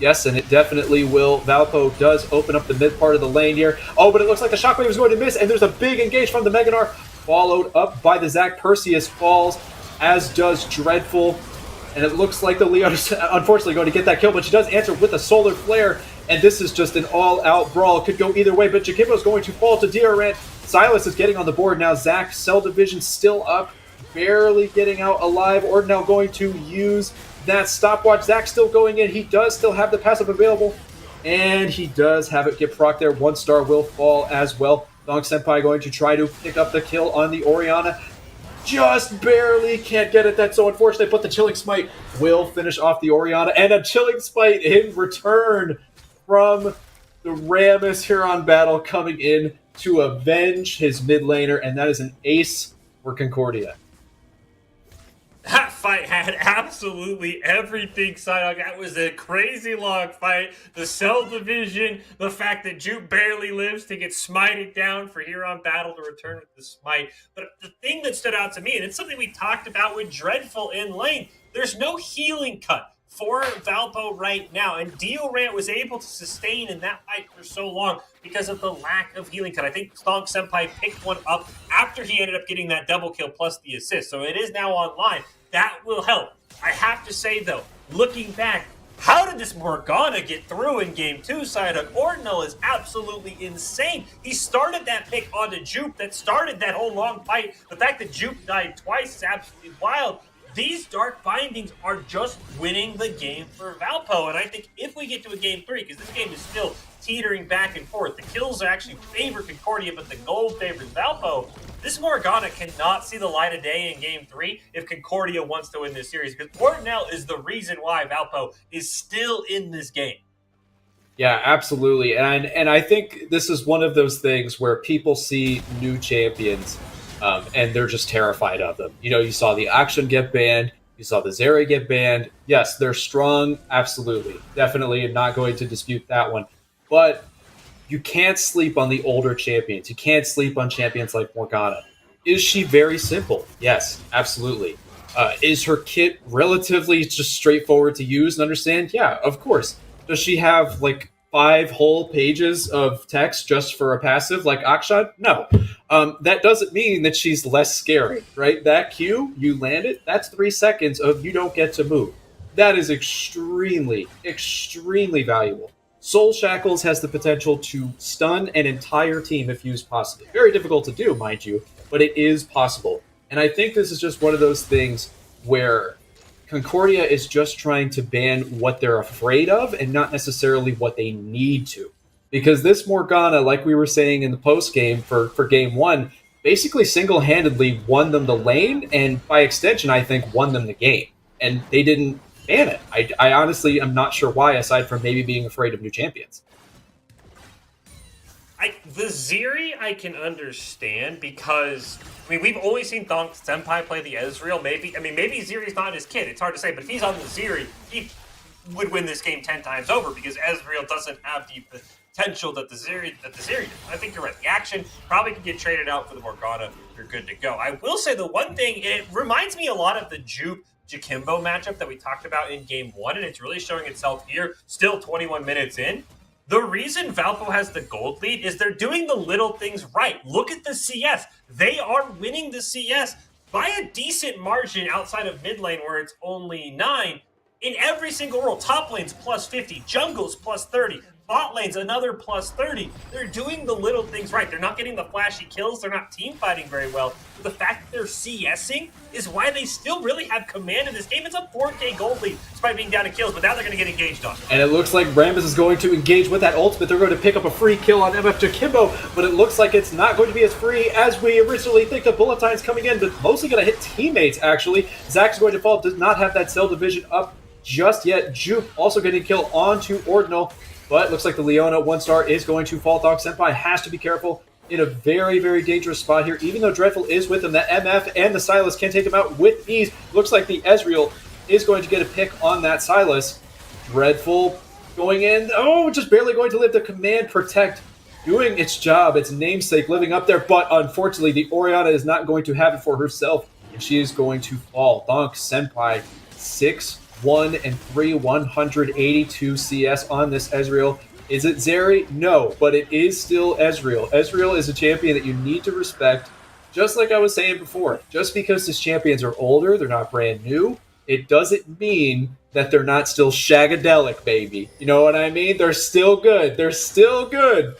Yes, and it definitely will. Valpo does open up the mid part of the lane here. Oh, but it looks like the Shockwave is going to miss, and there's a big engage from the Meganar, followed up by the Zach. Perseus falls, as does Dreadful. And it looks like the Leon is unfortunately going to get that kill, but she does answer with a Solar Flare, and this is just an all-out brawl. It could go either way, but Jakimbo is going to fall to Diorant. Silas is getting on the board now. Zach, Cell Division still up, barely getting out alive. Ordinal going to use that stopwatch. Zach still going in. He does still have the passive available, and he does have it get proc there. 1 star will fall as well. Thonk Senpai going to try to pick up the kill on the Oriana. Just barely can't get it. That's so unfortunate, but the Chilling Smite will finish off the Oriana, and a Chilling Smite in return from the Rammus Huron Battle coming in to avenge his mid laner, and that is an ace for Concordia. That fight had absolutely everything, Psyduck. That was a crazy long fight. The Cell Division, the fact that Jupe barely lives to get smited down for Huron Battle to return with the smite. But the thing that stood out to me, and it's something we talked about with Dreadful in lane, there's no healing cut for Valpo right now, and Diorant was able to sustain in that fight for so long because of the lack of healing cut. I think Thonk Senpai picked one up after he ended up getting that double kill plus the assist, so it is now online. That will help. I have to say, though, looking back, how did this Morgana get through in Game 2, Psyduck? Ordinal is absolutely insane. He started that pick onto Jupe that started that whole long fight. The fact that Jupe died twice is absolutely wild. These Dark Bindings are just winning the game for Valpo, and I think if we get to a Game 3, because this game is still teetering back and forth, the kills actually favor Concordia, but the gold favors Valpo. This Morgana cannot see the light of day in Game 3 if Concordia wants to win this series, because Ordinal is the reason why Valpo is still in this game. Yeah, absolutely. And I think this is one of those things where people see new champions and they're just terrified of them. You know, you saw the Action get banned. You saw the Zeri get banned. Yes, they're strong. Absolutely. Definitely not going to dispute that one. But you can't sleep on the older champions. You can't sleep on champions like Morgana. Is she very simple? Yes, absolutely. Is her kit relatively just straightforward to use and understand? Yeah, of course. Does she have like 5 whole pages of text just for a passive like Akshan? No. That doesn't mean that she's less scary, right? That Q, you land it, that's 3 seconds of you don't get to move. That is extremely, extremely valuable. Soul Shackles has the potential to stun an entire team if used possibly. Very difficult to do, mind you, but it is possible. And I think this is just one of those things where Concordia is just trying to ban what they're afraid of and not necessarily what they need to. Because this Morgana, like we were saying in the post game for game one, basically single-handedly won them the lane, and by extension, I think won them the game. And they didn't ban it. I honestly am not sure why, aside from maybe being afraid of new champions. The Zeri I can understand because we've only seen Thonk Senpai play the Ezreal. Maybe Zeri's not his kid. It's hard to say, but if he's on the Zeri, he would win this game 10 times over because Ezreal doesn't have the potential that the Zeri does. I think you're right. The action probably could get traded out for the Morgana. You're good to go. I will say the one thing, it reminds me a lot of the Jupe Jakimbo matchup that we talked about in game one, and it's really showing itself here, still 21 minutes in. The reason Valpo has the gold lead is they're doing the little things right. Look at the CS. They are winning the CS by a decent margin outside of mid lane where it's only 9. In every single role, top lane's plus 50, jungle's plus 30, bot lane's another plus 30. They're doing the little things right. They're not getting the flashy kills. They're not team fighting very well. But the fact that they're CSing is why they still really have command in this game. It's a 4K gold lead despite being down in kills, but now they're going to get engaged on. And it looks like Rambus is going to engage with that ultimate. They're going to pick up a free kill on MF Jakimbo, but it looks like it's not going to be as free as we originally think. The bullet time's coming in, but mostly going to hit teammates, actually. Zach's going to fall, does not have that cell division up just yet. Jupe also getting a kill onto Ordinal, but looks like the Leona 1-star is going to fall. Thonk Senpai has to be careful in a very, very dangerous spot here. Even though Dreadful is with him, that MF and the Sylas can take him out with ease. Looks like the Ezreal is going to get a pick on that Sylas. Dreadful going in. Oh, just barely going to live. The Command Protect doing its job, its namesake, living up there. But unfortunately, the Orianna is not going to have it for herself, and she is going to fall. Thonk Senpai 6-1-3, 182 CS on this Ezreal. Is it Zeri? No, but it is still Ezreal. Ezreal is a champion that you need to respect. Just like I was saying before, just because these champions are older, they're not brand new, it doesn't mean that they're not still shagadelic, baby. You know what I mean? They're still good. They're still good.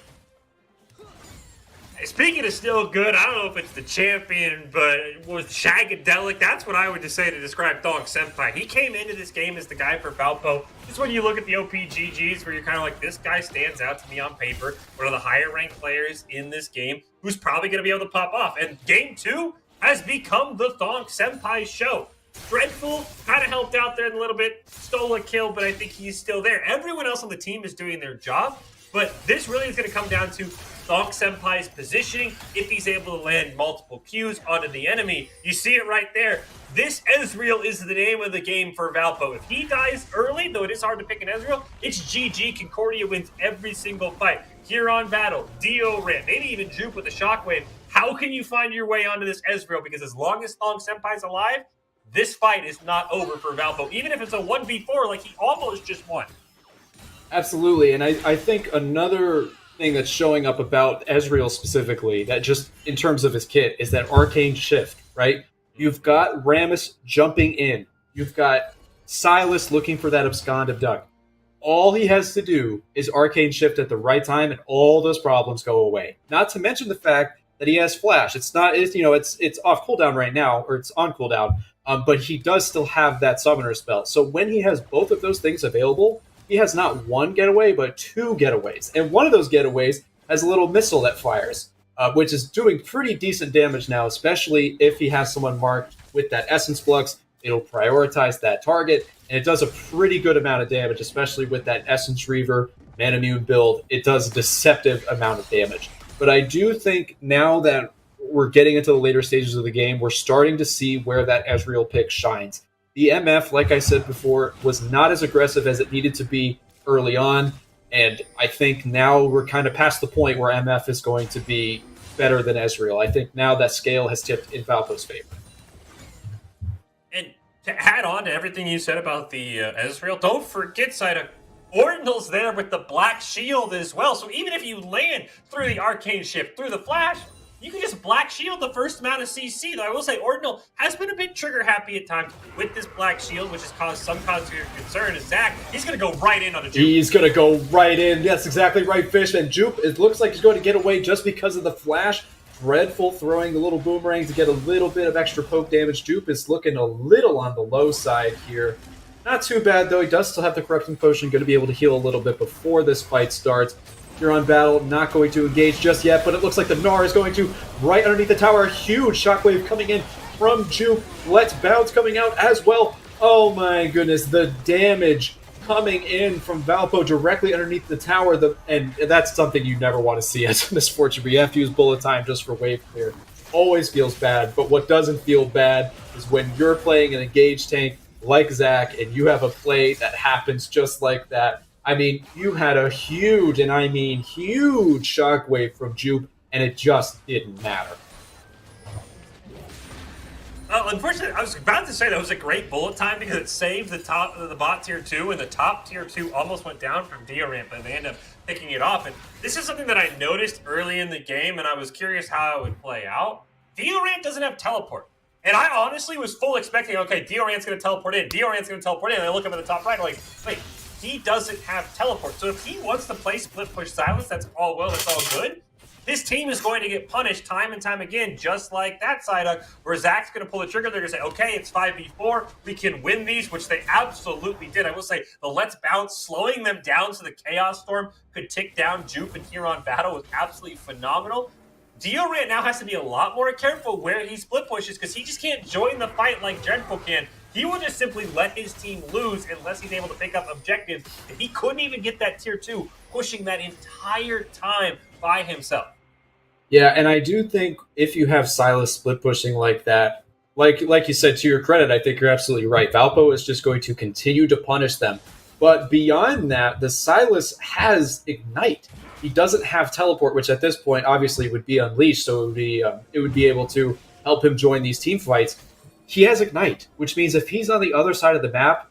Speaking of still good, I don't know if it's the champion, but with Shagadelic, that's what I would just say to describe Thonk Senpai. He came into this game as the guy for Valpo. Just when you look at the OPGGs, where you're kind of like, this guy stands out to me on paper, one of the higher ranked players in this game, who's probably going to be able to pop off. And game 2 has become the Thonk Senpai show. Dreadful kind of helped out there a little bit, stole a kill, but I think he's still there. Everyone else on the team is doing their job, but this really is going to come down to Thonk Senpai's positioning, if he's able to land multiple Qs onto the enemy. You see it right there. This Ezreal is the name of the game for Valpo. If he dies early, though it is hard to pick an Ezreal, it's GG. Concordia wins every single fight. Huron battle, Dio Ram, maybe even Jupe with a shockwave. How can you find your way onto this Ezreal? Because as long as Thonk Senpai's alive, this fight is not over for Valpo. Even if it's a 1v4, like he almost just won. Absolutely, and I think another thing that's showing up about Ezreal specifically, that just in terms of his kit, is that arcane shift, right? You've got Rammus jumping in. You've got Sylas looking for that abscond abduct. All he has to do is arcane shift at the right time, and all those problems go away. Not to mention the fact that he has flash. It's off cooldown right now, or it's on cooldown, but he does still have that summoner spell. So when he has both of those things available, he has not one getaway, but 2 getaways. And one of those getaways has a little missile that fires, which is doing pretty decent damage now, especially if he has someone marked with that Essence Flux. It'll prioritize that target, and it does a pretty good amount of damage, especially with that Essence Reaver Manamune build. It does a deceptive amount of damage. But I do think now that we're getting into the later stages of the game, we're starting to see where that Ezreal pick shines. The MF, like I said before, was not as aggressive as it needed to be early on, and I think now we're kind of past the point where MF is going to be better than Ezreal. I think now that scale has tipped in Valpo's favor. And to add on to everything you said about the Ezreal, don't forget, Psyduck, Ordinal's there with the black shield as well, so even if you land through the arcane shift, through the flash, you can just Black Shield the first amount of CC. Though I will say Ordinal has been a bit trigger happy at times with this Black Shield, which has caused some cause for concern. Is Zach, he's going to go right in on the Jupe. He's going to go right in. That's exactly right, Fish. And Jupe, it looks like he's going to get away just because of the flash. Dreadful throwing the little boomerang to get a little bit of extra poke damage. Jupe is looking a little on the low side here. Not too bad, though. He does still have the Corrupting Potion, going to be able to heal a little bit before this fight starts. Huron Battle not going to engage just yet, but it looks like the Gnar is going to right underneath the tower. A huge shockwave coming in from Jupe. Let's Bounce coming out as well. Oh my goodness, the damage coming in from Valpo directly underneath the tower, and that's something you never want to see as a Misfortune, but you have to use bullet time just for wave clear. Always feels bad, but what doesn't feel bad is when you're playing an engaged tank like Zach, and you have a play that happens just like that. I mean, you had a huge, and I mean huge, shockwave from Jupe, and it just didn't matter. Unfortunately, I was about to say that was a great bullet time because it saved the bot tier 2, and the top tier 2 almost went down from Diorant, but they ended up picking it off. And this is something that I noticed early in the game, and I was curious how it would play out. Diorant doesn't have teleport. And I honestly was full expecting, okay, Diorant's going to teleport in, Diorant's going to teleport in, and I look up at the top right, I'm like, wait, he doesn't have teleport. So if he wants to play split push silence, that's all well, that's all good. His team is going to get punished time and time again, just like that Psyduck, where Zach's going to pull the trigger. They're going to say, okay, it's 5v4. We can win these, which they absolutely did. I will say the Let's Bounce, slowing them down so the Chaos Storm could tick down Jupe and Huron Battle was absolutely phenomenal. Diorant now has to be a lot more careful where he split pushes because he just can't join the fight like Dreadful can. He will just simply let his team lose unless he's able to pick up objectives. And he couldn't even get that tier 2, pushing that entire time by himself. Yeah, and I do think if you have Silas split pushing like that, like you said, to your credit, I think you're absolutely right. Valpo is just going to continue to punish them. But beyond that, the Silas has Ignite. He doesn't have Teleport, which at this point obviously would be unleashed, so it would be able to help him join these team fights. He has Ignite, which means if he's on the other side of the map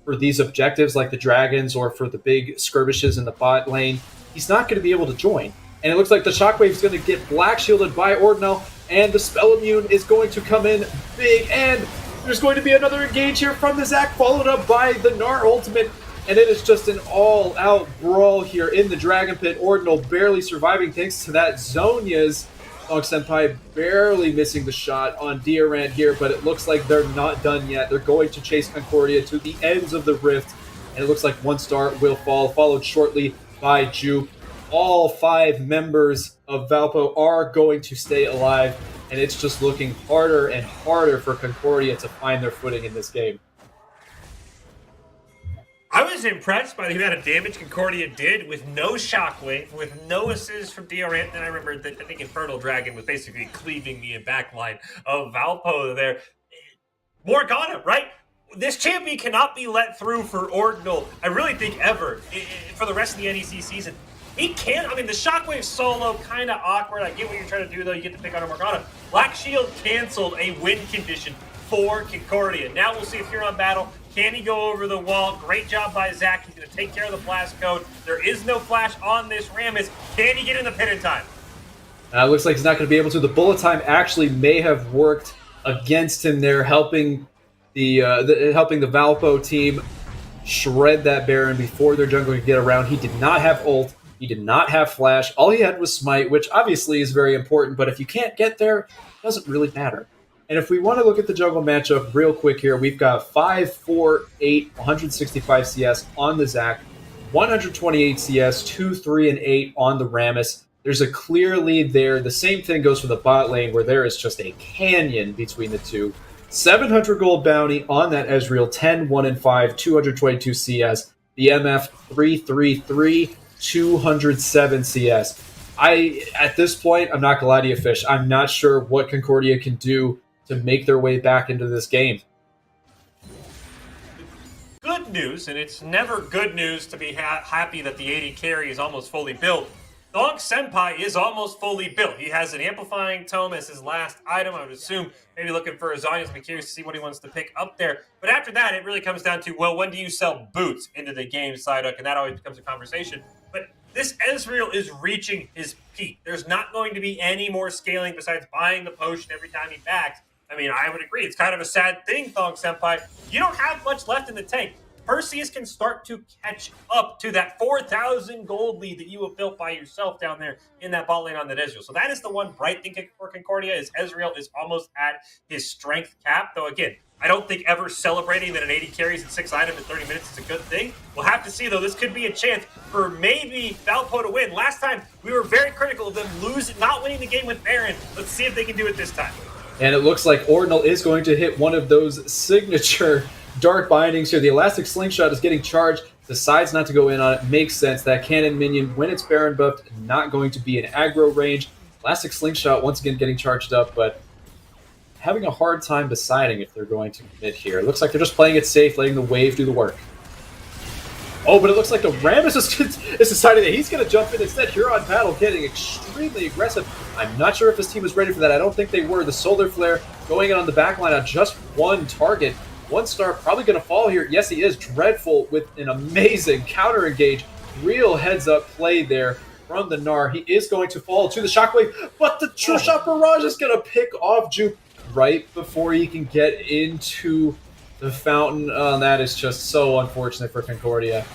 for these objectives like the Dragons or for the big skirmishes in the bot lane, he's not going to be able to join. And it looks like the Shockwave is going to get Black Shielded by Ordinal, and the Spell Immune is going to come in big, and there's going to be another engage here from the Zac, followed up by the Gnar Ultimate, and it is just an all-out brawl here in the Dragon Pit. Ordinal barely surviving thanks to that Zonya's. Dog Senpai barely missing the shot on Diorant here, but it looks like they're not done yet. They're going to chase Concordia to the ends of the rift, and it looks like one star will fall, followed shortly by Jupe. All 5 members of Valpo are going to stay alive, and it's just looking harder and harder for Concordia to find their footing in this game. I was impressed by the amount of damage Concordia did with no Shockwave, with no assist from Diorant. And I remember that I think Infernal Dragon was basically cleaving the backline of Valpo there. Morgana, right? This champion cannot be let through for Ordinal, I really think, ever, for the rest of the NECC season. He can't. I mean, the Shockwave solo, kind of awkward. I get what you're trying to do, though. You get to pick on a Morgana. Black Shield canceled a win condition for Concordia. Now we'll see if Huron Battle. Can he go over the wall? Great job by Zach. He's going to take care of the blast code. There is no flash on this Rammus. Can he get in the pit in time? Looks like he's not going to be able to. The bullet time actually may have worked against him there, helping the Valpo team shred that Baron before their jungler could get around. He did not have ult. He did not have flash. All he had was smite, which obviously is very important, but if you can't get there, it doesn't really matter. And if we want to look at the jungle matchup real quick here, we've got 5, 4, 8, 165 CS on the Zac, 128 CS, 2, 3, and 8 on the Rammus. There's a clear lead there. The same thing goes for the bot lane, where there is just a canyon between the two. 700 gold bounty on that Ezreal, 10, 1, and 5, 222 CS. The MF, 333, 207 CS. At this point, I'm not going to lie to you, Fish. I'm not sure what Concordia can do to make their way back into this game. Good news, and it's never good news to be happy that the 80 carry is almost fully built. Dog Senpai is almost fully built. He has an amplifying tome as his last item. I would assume maybe looking for a Zonya's. I'll be curious to see what he wants to pick up there. But after that, it really comes down to, well, when do you sell boots into the game, Psyduck? And that always becomes a conversation. But this Ezreal is reaching his peak. There's not going to be any more scaling besides buying the potion every time he backs. I mean, I would agree. It's kind of a sad thing, Thong Senpai. You don't have much left in the tank. Perseus can start to catch up to that 4,000 gold lead that you have built by yourself down there in that bot lane on that Ezreal. So that is the one bright thing for Concordia is Ezreal is almost at his strength cap. Though, again, I don't think ever celebrating that an 80 carries and 6 items in 30 minutes is a good thing. We'll have to see, though. This could be a chance for maybe Valpo to win. Last time, we were very critical of them not winning the game with Baron. Let's see if they can do it this time. And it looks like Ordinal is going to hit one of those signature dark bindings here. The Elastic Slingshot is getting charged, decides not to go in on it. Makes sense. That cannon minion, when it's Baron buffed, not going to be in aggro range. Elastic Slingshot once again getting charged up, but having a hard time deciding if they're going to commit here. It looks like they're just playing it safe, letting the wave do the work. Oh, but it looks like the Rammus is deciding that he's going to jump in instead. Huron Battle getting extremely aggressive. I'm not sure if his team was ready for that. I don't think they were. The Solar Flare going in on the back line on just one target. One star probably going to fall here. Yes, he is. Dreadful with an amazing counter engage. Real heads up play there from the Gnar. He is going to fall to the Shockwave, but the True Shot Barrage is going to pick off Juke right before he can get into the fountain. That is just so unfortunate for Concordia.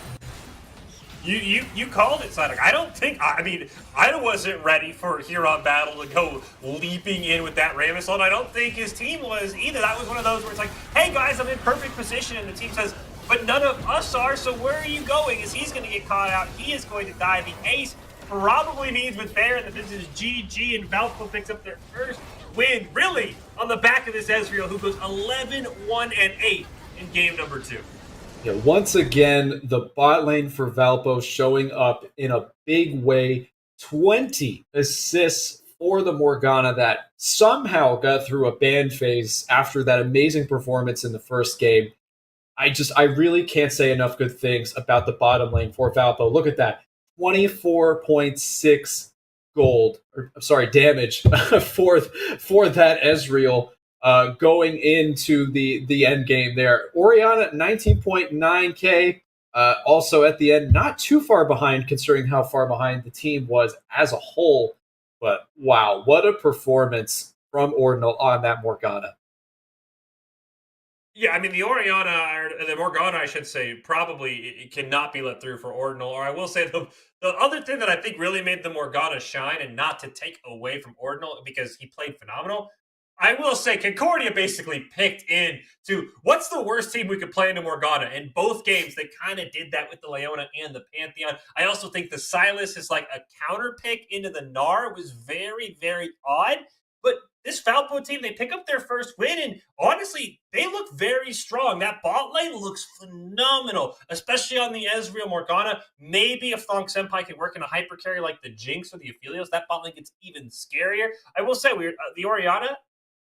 You called it, Psyduck. I wasn't ready for Huron Battle to go leaping in with that Rammus on. I don't think his team was either. That was one of those where it's like, hey guys, I'm in perfect position, and the team says, but none of us are, so where are you going? As he's going to get caught out, he is going to die. The ace probably means with Baron that this is GG, and Valpo picks up their first win, really, on the back of this Ezreal, who goes 11-1-8 in game number 2. Yeah, once again, the bot lane for Valpo showing up in a big way. 20 assists for the Morgana that somehow got through a ban phase after that amazing performance in the first game. I really can't say enough good things about the bottom lane for Valpo. Look at that. 24.6 damage for that Ezreal. Going into the end game there. Orianna, 19.9k. Also at the end, not too far behind considering how far behind the team was as a whole. But wow, what a performance from Ordinal on that Morgana. Yeah, I mean, the Morgana, I should say, probably it cannot be let through for Ordinal. Or I will say the other thing that I think really made the Morgana shine, and not to take away from Ordinal because he played phenomenal, I will say Concordia basically picked in to what's the worst team we could play into Morgana. In both games, they kind of did that with the Leona and the Pantheon. I also think the Silas is like a counter pick into the Gnar. It was very, very odd. But this Valpo team, they pick up their first win, and honestly, they look very strong. That bot lane looks phenomenal, especially on the Ezreal Morgana. Maybe if Thong Senpai can work in a hyper carry like the Jinx or the Aphelios, that bot lane gets even scarier. I will say, the Orianna,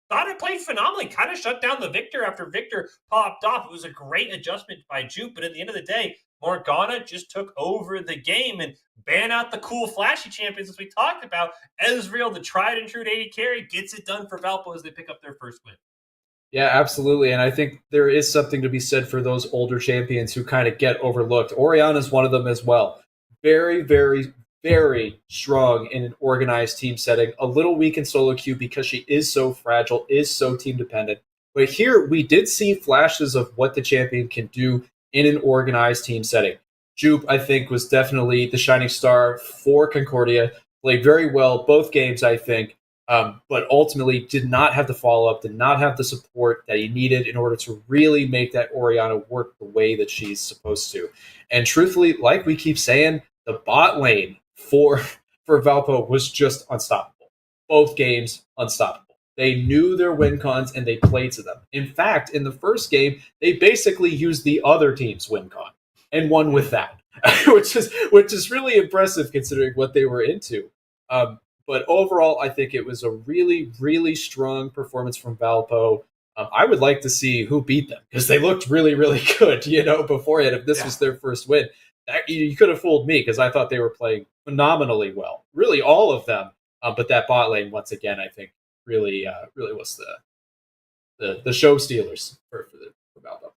thought it played phenomenally, kind of shut down the Victor after Victor popped off. It was a great adjustment by Juke, but at the end of the day, Morgana just took over the game and ban out the cool flashy champions as we talked about. Ezreal, the tried and true 80 carry, gets it done for Valpo as they pick up their first win. Yeah, absolutely. And I think there is something to be said for those older champions who kind of get overlooked. Orianna is one of them as well. Very, very, very strong in an organized team setting. A little weak in solo queue because she is so fragile, is so team dependent. But here we did see flashes of what the champion can do in an organized team setting. Jupe, I think, was definitely the shining star for Concordia. Played very well both games, I think, but ultimately did not have the follow-up, did not have the support that he needed in order to really make that Orianna work the way that she's supposed to. And truthfully, like we keep saying, the bot lane for Valpo was just unstoppable. Both games, unstoppable. They knew their win cons and they played to them. In fact, in the first game, they basically used the other team's win con and won with that, which is really impressive considering what they were into. But overall, I think it was a really, really strong performance from Valpo. I would like to see who beat them because they looked really, really good, beforehand. If this was their first win, you could have fooled me because I thought they were playing phenomenally well. Really, all of them. But that bot lane, once again, I think really was the show stealers for Valpo.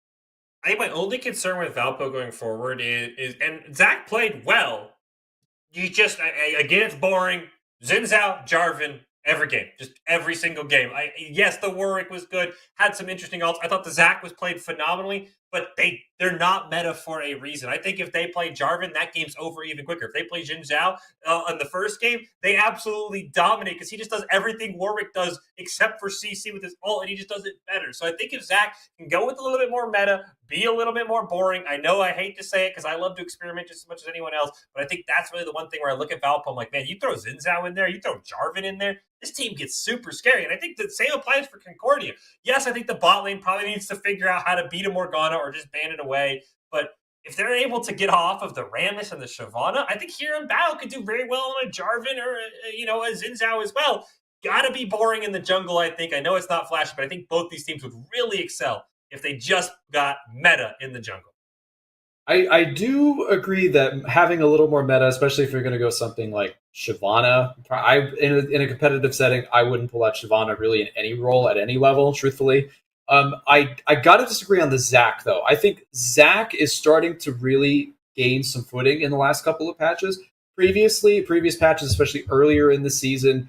I think my only concern with Valpo going forward is and Zach played well. you just again, it's boring. Xin Zhao, Jarvan, every game, just every single game. Yes, the Warwick was good, had some interesting ults. I thought the Zac was played phenomenally, but they're not meta for a reason. I think if they play Jarvan, that game's over even quicker. If they play Xin Zhao in the first game, they absolutely dominate because he just does everything Warwick does except for CC with his ult, and he just does it better. So I think if Zac can go with a little bit more meta, be a little bit more boring. I know I hate to say it because I love to experiment just as much as anyone else, but I think that's really the one thing where I look at Valpo, I'm like, man, you throw Xin Zhao in there, you throw Jarvan in there, this team gets super scary. And I think the same applies for Concordia. Yes, I think the bot lane probably needs to figure out how to beat a Morgana or just ban it away. But if they're able to get off of the Rammus and the Shyvana, I think here in Bao could do very well on a Jarvan or, a Xin Zhao as well. Gotta be boring in the jungle, I think. I know it's not flashy, but I think both these teams would really excel if they just got meta in the jungle. I do agree that having a little more meta, especially if you're going to go something like Shyvana, in a competitive setting, I wouldn't pull out Shyvana really in any role at any level, truthfully. I got to disagree on the Zac, though. I think Zac is starting to really gain some footing in the last couple of patches. Previous patches, especially earlier in the season,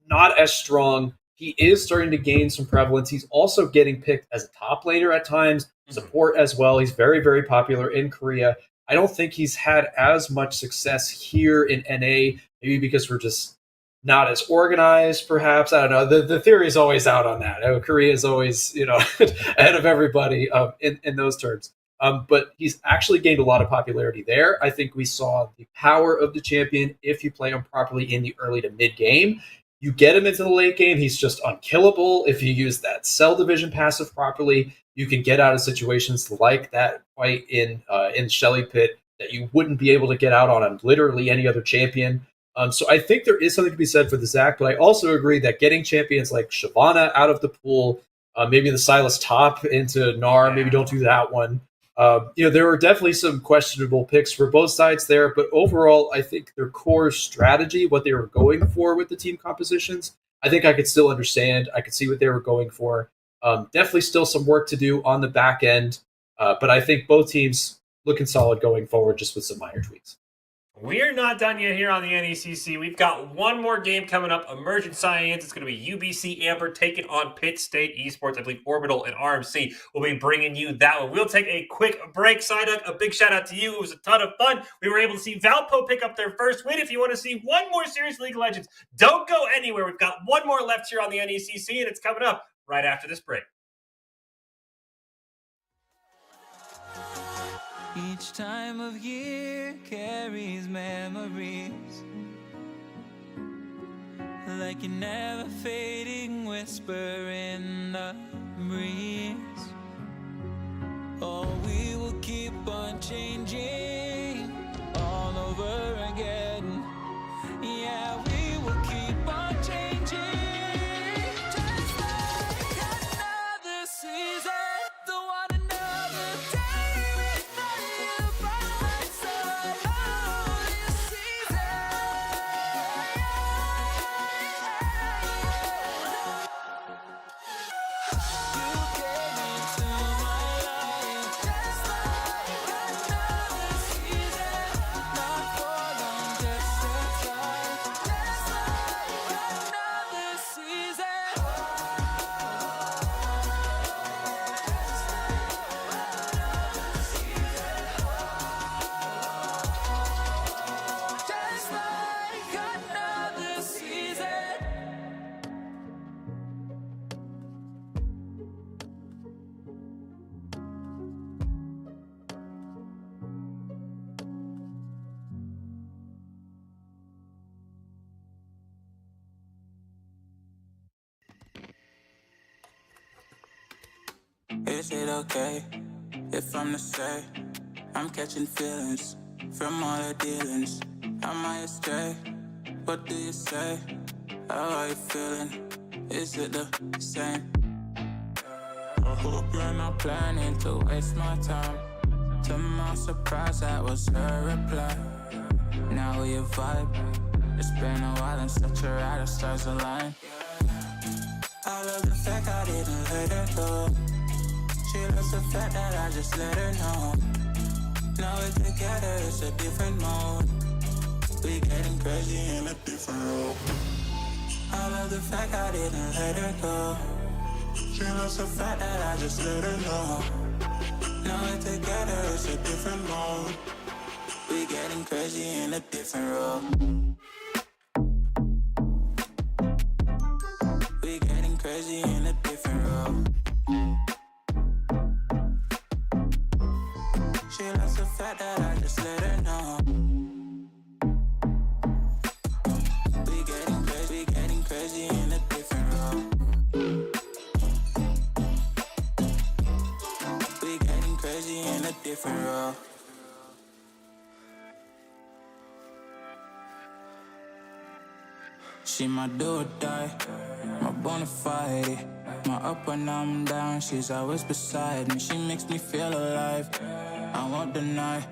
not as strong. He is starting to gain some prevalence. He's also getting picked as a top laner at times, support as well. He's very, very popular in Korea. I don't think he's had as much success here in NA, maybe because we're just not as organized, perhaps. I don't know. The theory is always out on that. Korea is always, ahead of everybody in those terms. But he's actually gained a lot of popularity there. I think we saw the power of the champion if you play him properly in the early to mid game. You get him into the late game, he's just unkillable. If you use that cell division passive properly, you can get out of situations like that fight in Shelly Pit that you wouldn't be able to get out on literally any other champion. So I think there is something to be said for the Zac, but I also agree that getting champions like Shyvana out of the pool, maybe the Silas top into Gnar, maybe don't do that one. There were definitely some questionable picks for both sides there, but overall, I think their core strategy, what they were going for with the team compositions, I think I could still understand. I could see what they were going for. Definitely still some work to do on the back end, but I think both teams looking solid going forward, just with some minor tweaks. We're not done yet here on the NECC. We've got one more game coming up, Emergent Science. It's going to be UBC Amber taking on Pitt State Esports. I believe Orbital and RMC will be bringing you that one. We'll take a quick break. Psyduck, a big shout out to you. It was a ton of fun. We were able to see Valpo pick up their first win. If you want to see one more Serious League of Legends, don't go anywhere. We've got one more left here on the NECC, and it's coming up right after this break. Each time of year carries memories, like a never fading whisper in the breeze. Oh, we will keep on changing all over again. Yeah, we will keep on changing, just like another season. Don't want another day without you by my side. Oh, this season. You came into my life just like another season. Not for long, just a time. Just like another season. Just like another season. Is it okay if I'm to say I'm catching feelings from all the dealings? Am I astray? What do you say? How are you feeling? Is it the same? I hope you're not planning to waste my time. To my surprise, that was her reply. Now we vibe. It's been a while and such a ride, the stars align. I love the fact I didn't let her go. She loves the fact that I just let her know. Now we're together, it's a different mode. We getting crazy in a different role. I love the fact I didn't let her go. She loves the fact that I just let her know. Now we're together, it's a different mode. We getting crazy in a different role. We getting crazy in a different role. She loves the fact that I just let her know. We getting crazy in a different role. We getting crazy in a different role. She my do or die, my bona fide. My up when I'm down, she's always beside me. She makes me feel alive, I won't deny.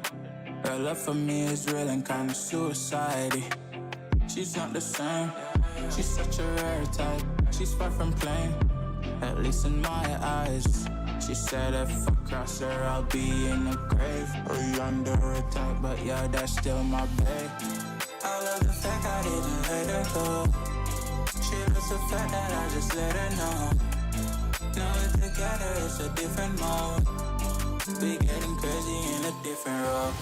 Her love for me is real and kinda suicide-y. She's not the same, she's such a rare type. She's far from plain, at least in my eyes. She said if I cross her, I'll be in the grave or under attack, but yeah, that's still my babe. I love the fact I didn't let her go. She loves the fact that I just let her know. Now we're together, it's a different mode. We getting crazy in a different role.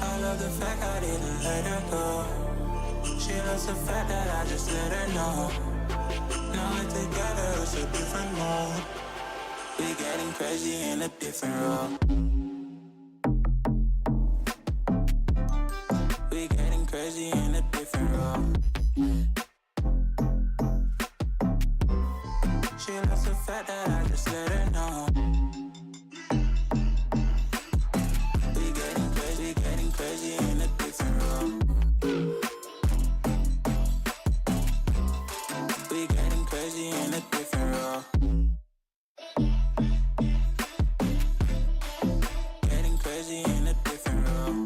I love the fact I didn't let her go. She loves the fact that I just let her know. Now we're together, it's a different mode. We getting crazy in a different role. We getting crazy in a different role. She loves the fact that I just let her know. We getting crazy in a different role. We getting crazy in a different role. Getting crazy in a different role.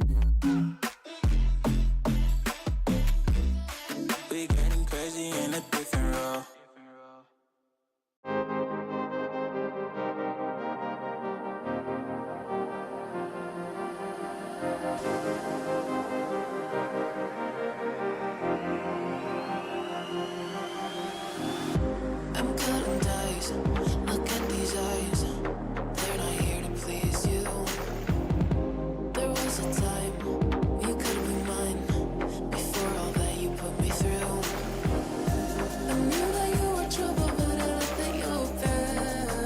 We getting crazy in a different role. I'm cutting dice. Look at these eyes. They're not here to please you. There was a time you could be mine. Before all that you put me through, I knew that you were trouble, but I left that you were bad.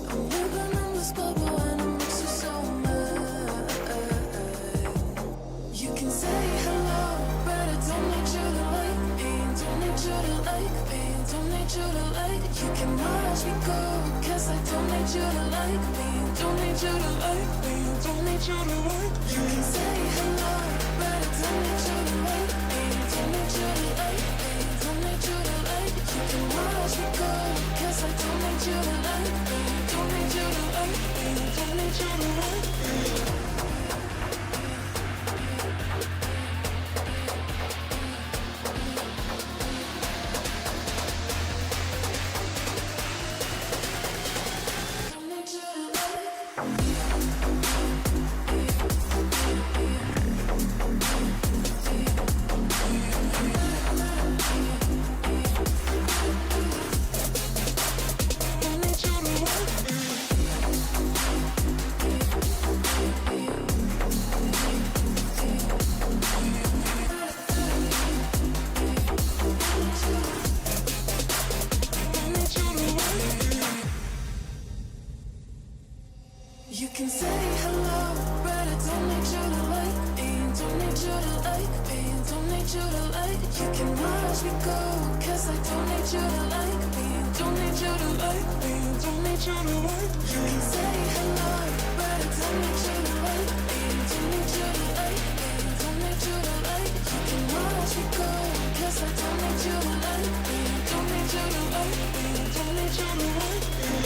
I'm living in this bubble and it makes you so mad. You can say hello, but I don't need you to like me. Don't need you to like me. Don't need you to like. You can watch me go, 'cause I don't need you to like me. Don't need you to like me. Don't need you to like. You can say hello, but I don't need you to like me. Don't need you to like me. Don't need you to like. You can watch me go, 'cause I don't need you to like me. Don't need you to like me. Don't need you to like me. You can say hello, but I don't need you to like me. Don't need you to like me. Don't need you to like. You can watch me go, 'cause I don't need you to like me. Don't need you to like me. Don't need you to like. You can say hello, but I don't need you to like me. Don't need you to like me. Don't need you to like. You can watch me go, 'cause I don't need you to like me. Don't need you to like me. Don't need you to like me.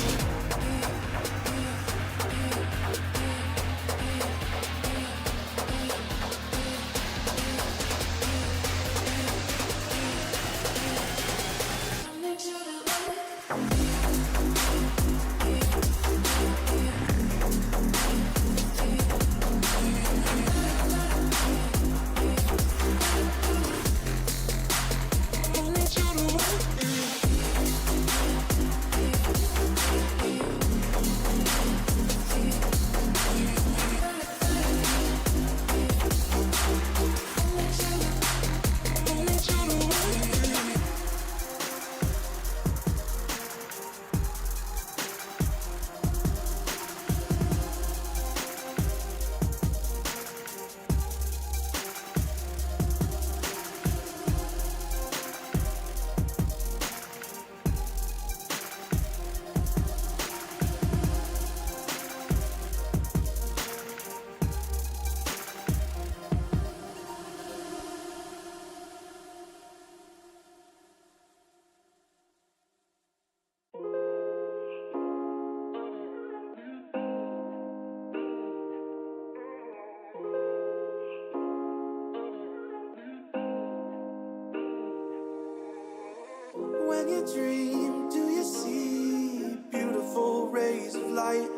When you dream, do you see beautiful rays of light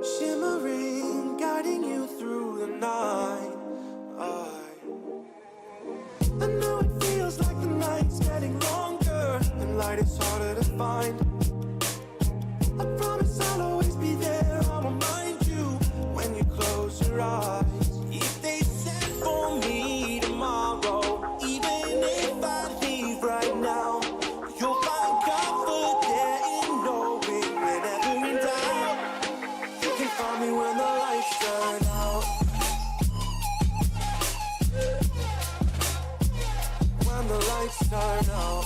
shimmering, guiding you through the night? I know it feels like the night's getting longer and light is harder to find. I promise I'll always be there. I'll remind you when you close your eyes. If they send for me tomorrow, even if I leave right now, you'll find comfort there in knowing whenever in doubt, you can find me when the lights turn out. When the lights turn out.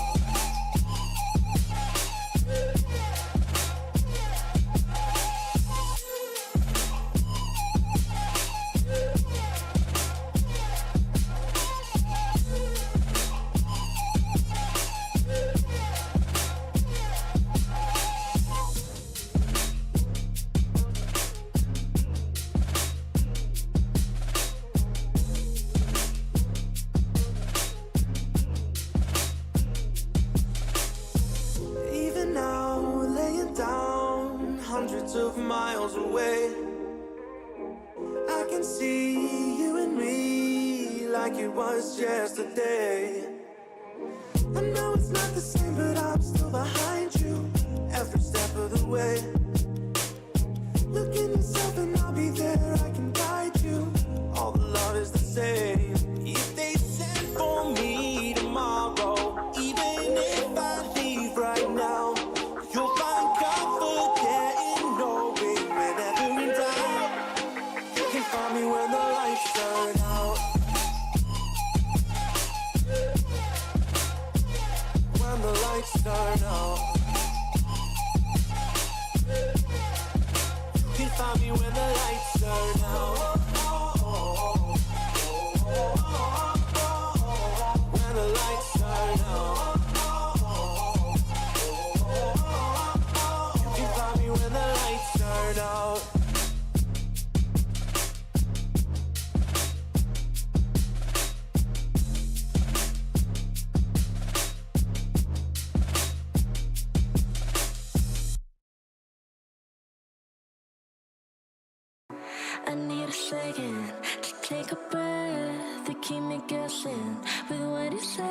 Even now, laying down hundreds of miles away, I can see you and me like it was yesterday. I know it's not the same, but I'm still behind you every step of the way. Look in yourself and I'll be there, I can guide you. All the love is the same. If they send for me tomorrow, even if I leave right now, you'll find comfort there in knowing whenever in doubt, you can find me when the lights turn out. When the lights turn out, you can find me when the lights turn out. When the lights turn out, you can find me when the lights turn out. I need a second to take a breath, to keep me guessing with what you said.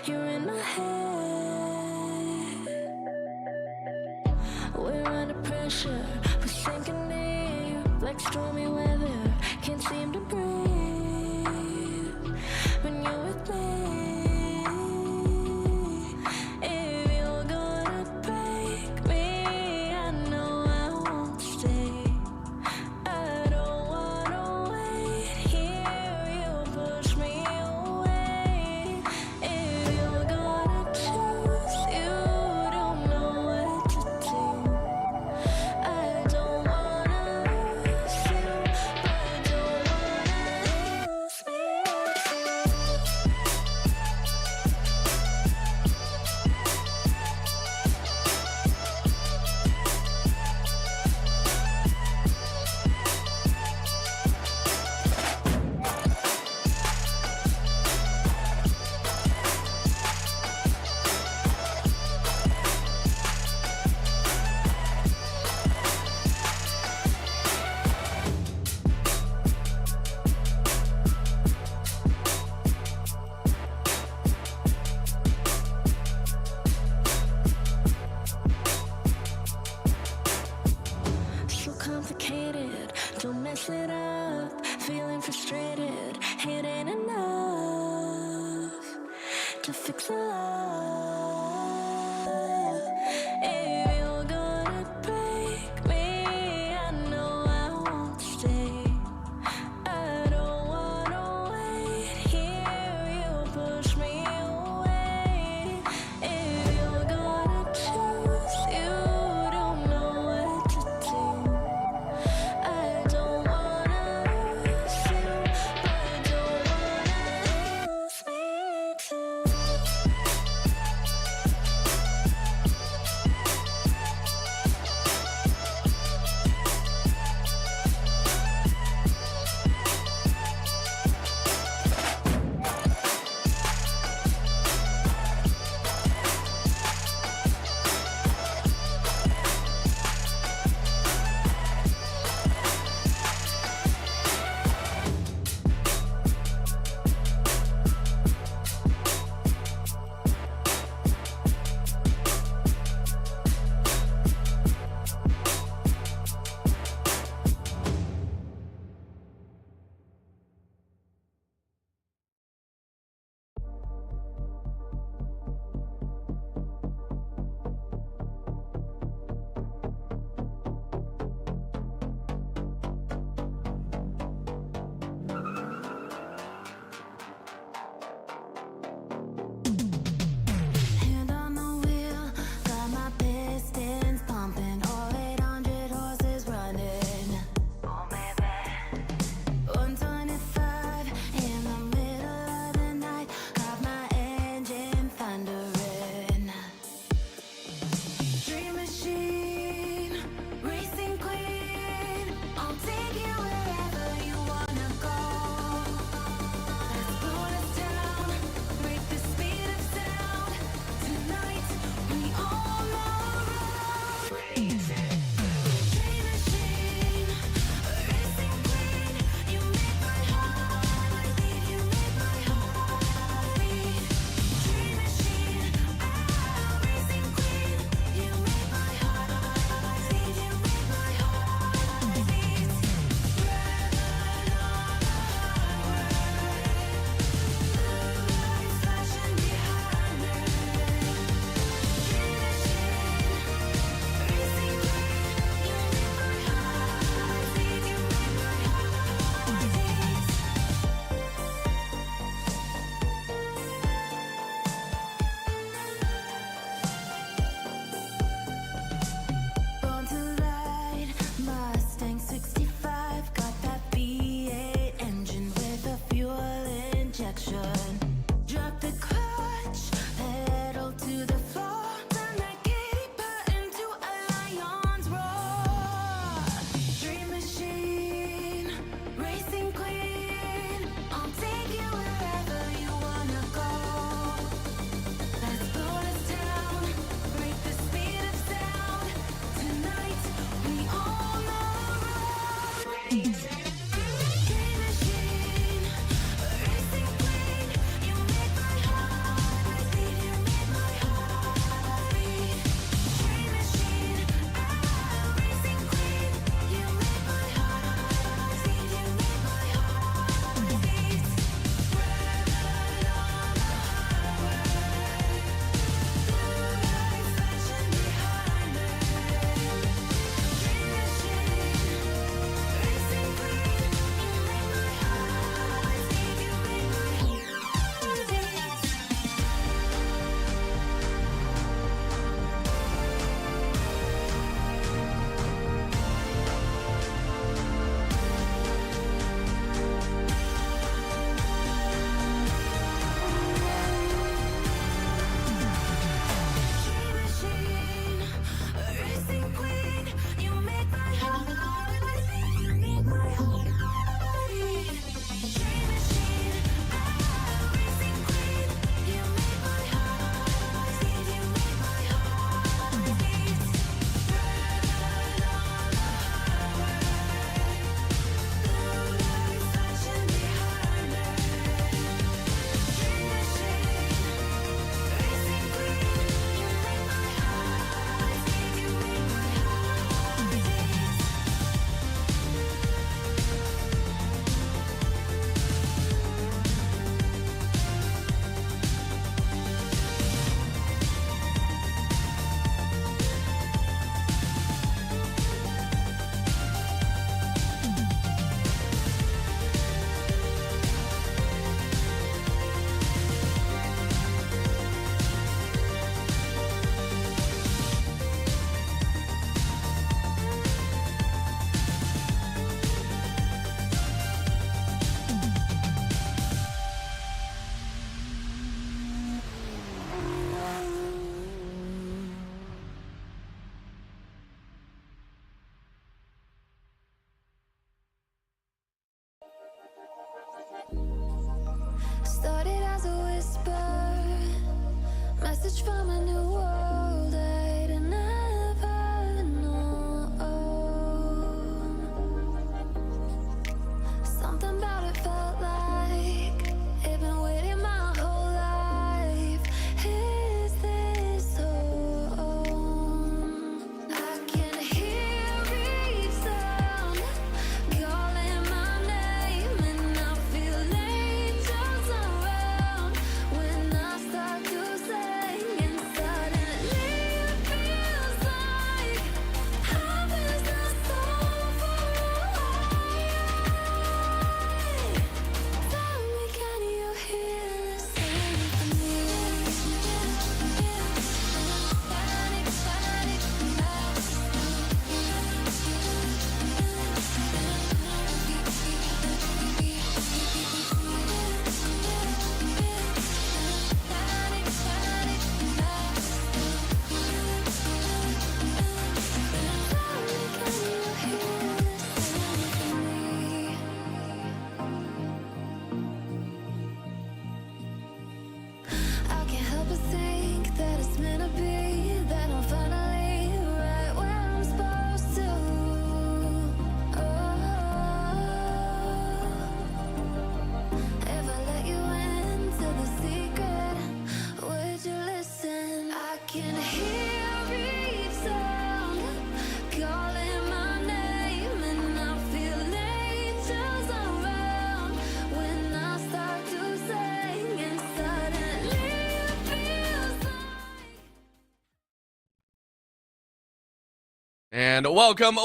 You're in my head. We're under pressure, we're sinking deep like stormy weather. Can't seem to breathe when you're with me. If you're gonna break me, I know I won't stay. I don't wanna wait here, you push me away. If you're gonna choose, you don't know what to do. I don't wanna lose you, but I don't wanna lose me so complicated, don't mess it up. Feeling frustrated, it ain't enough to fix a love. If you're gonna break me, I know I won't stay. I don't wanna wait here, you push me away. If you're gonna choose, you don't know what to do. I don't wanna lose you, but I don't wanna lose me too. message from a new world I'd never known. Something about it felt like it'd been waiting my whole life. Is this home? I can hear each sound calling my name, and I feel angels around when I start to sing, and suddenly it feels like heaven's not so far away. Tell me, can you hear the symphony? I can't help but think that it's meant to be, that I'm finally right where I'm supposed to. If I let you into the secret, would you listen? I can hear each sound calling my name, and I feel angels around when I start to sing, and suddenly it feels like And welcome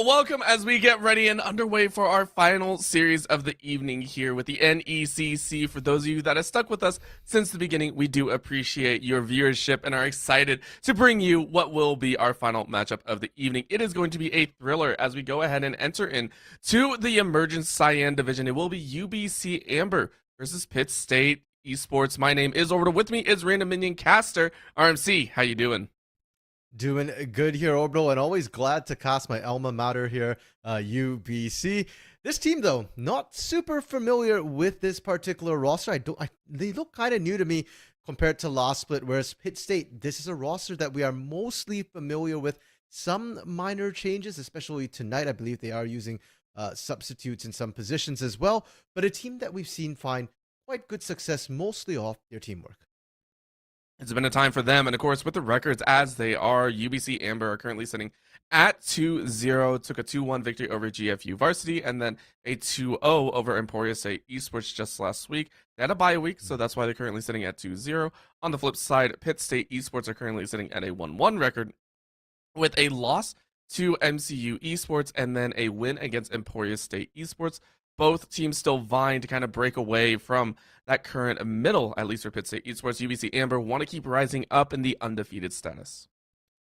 as we get ready and underway for our final series of the evening here with the NECC. For those of you that have stuck with us since the beginning, we do appreciate your viewership and are excited to bring you what will be our final matchup of the evening. It is going to be a thriller as we go ahead and enter in to the Emergence Cyan division. It will be UBC Amber versus Pitt State Esports. My name is Orbital. With me is Random Minion Caster. RMC, how you doing? Doing good here, Orbital, and always glad to cast my alma mater here, UBC. This team, though, not super familiar with this particular roster. They look kind of new to me compared to last split, whereas Pitt State, this is a roster that we are mostly familiar with. Some minor changes, especially tonight. I believe they are using substitutes in some positions as well, but a team that we've seen find quite good success, mostly off their teamwork. It's been a time for them, and of course, with the records as they are, UBC Amber are currently sitting at 2-0, took a 2-1 victory over GFU Varsity, and then a 2-0 over Emporia State Esports just last week. They had a bye week, so that's why they're currently sitting at 2-0. On the flip side, Pitt State Esports are currently sitting at a 1-1 record with a loss to MCU Esports and then a win against Emporia State Esports. Both teams still vying to kind of break away from that current middle, at least for Pitt State Esports. UBC Amber want to keep rising up in the undefeated status.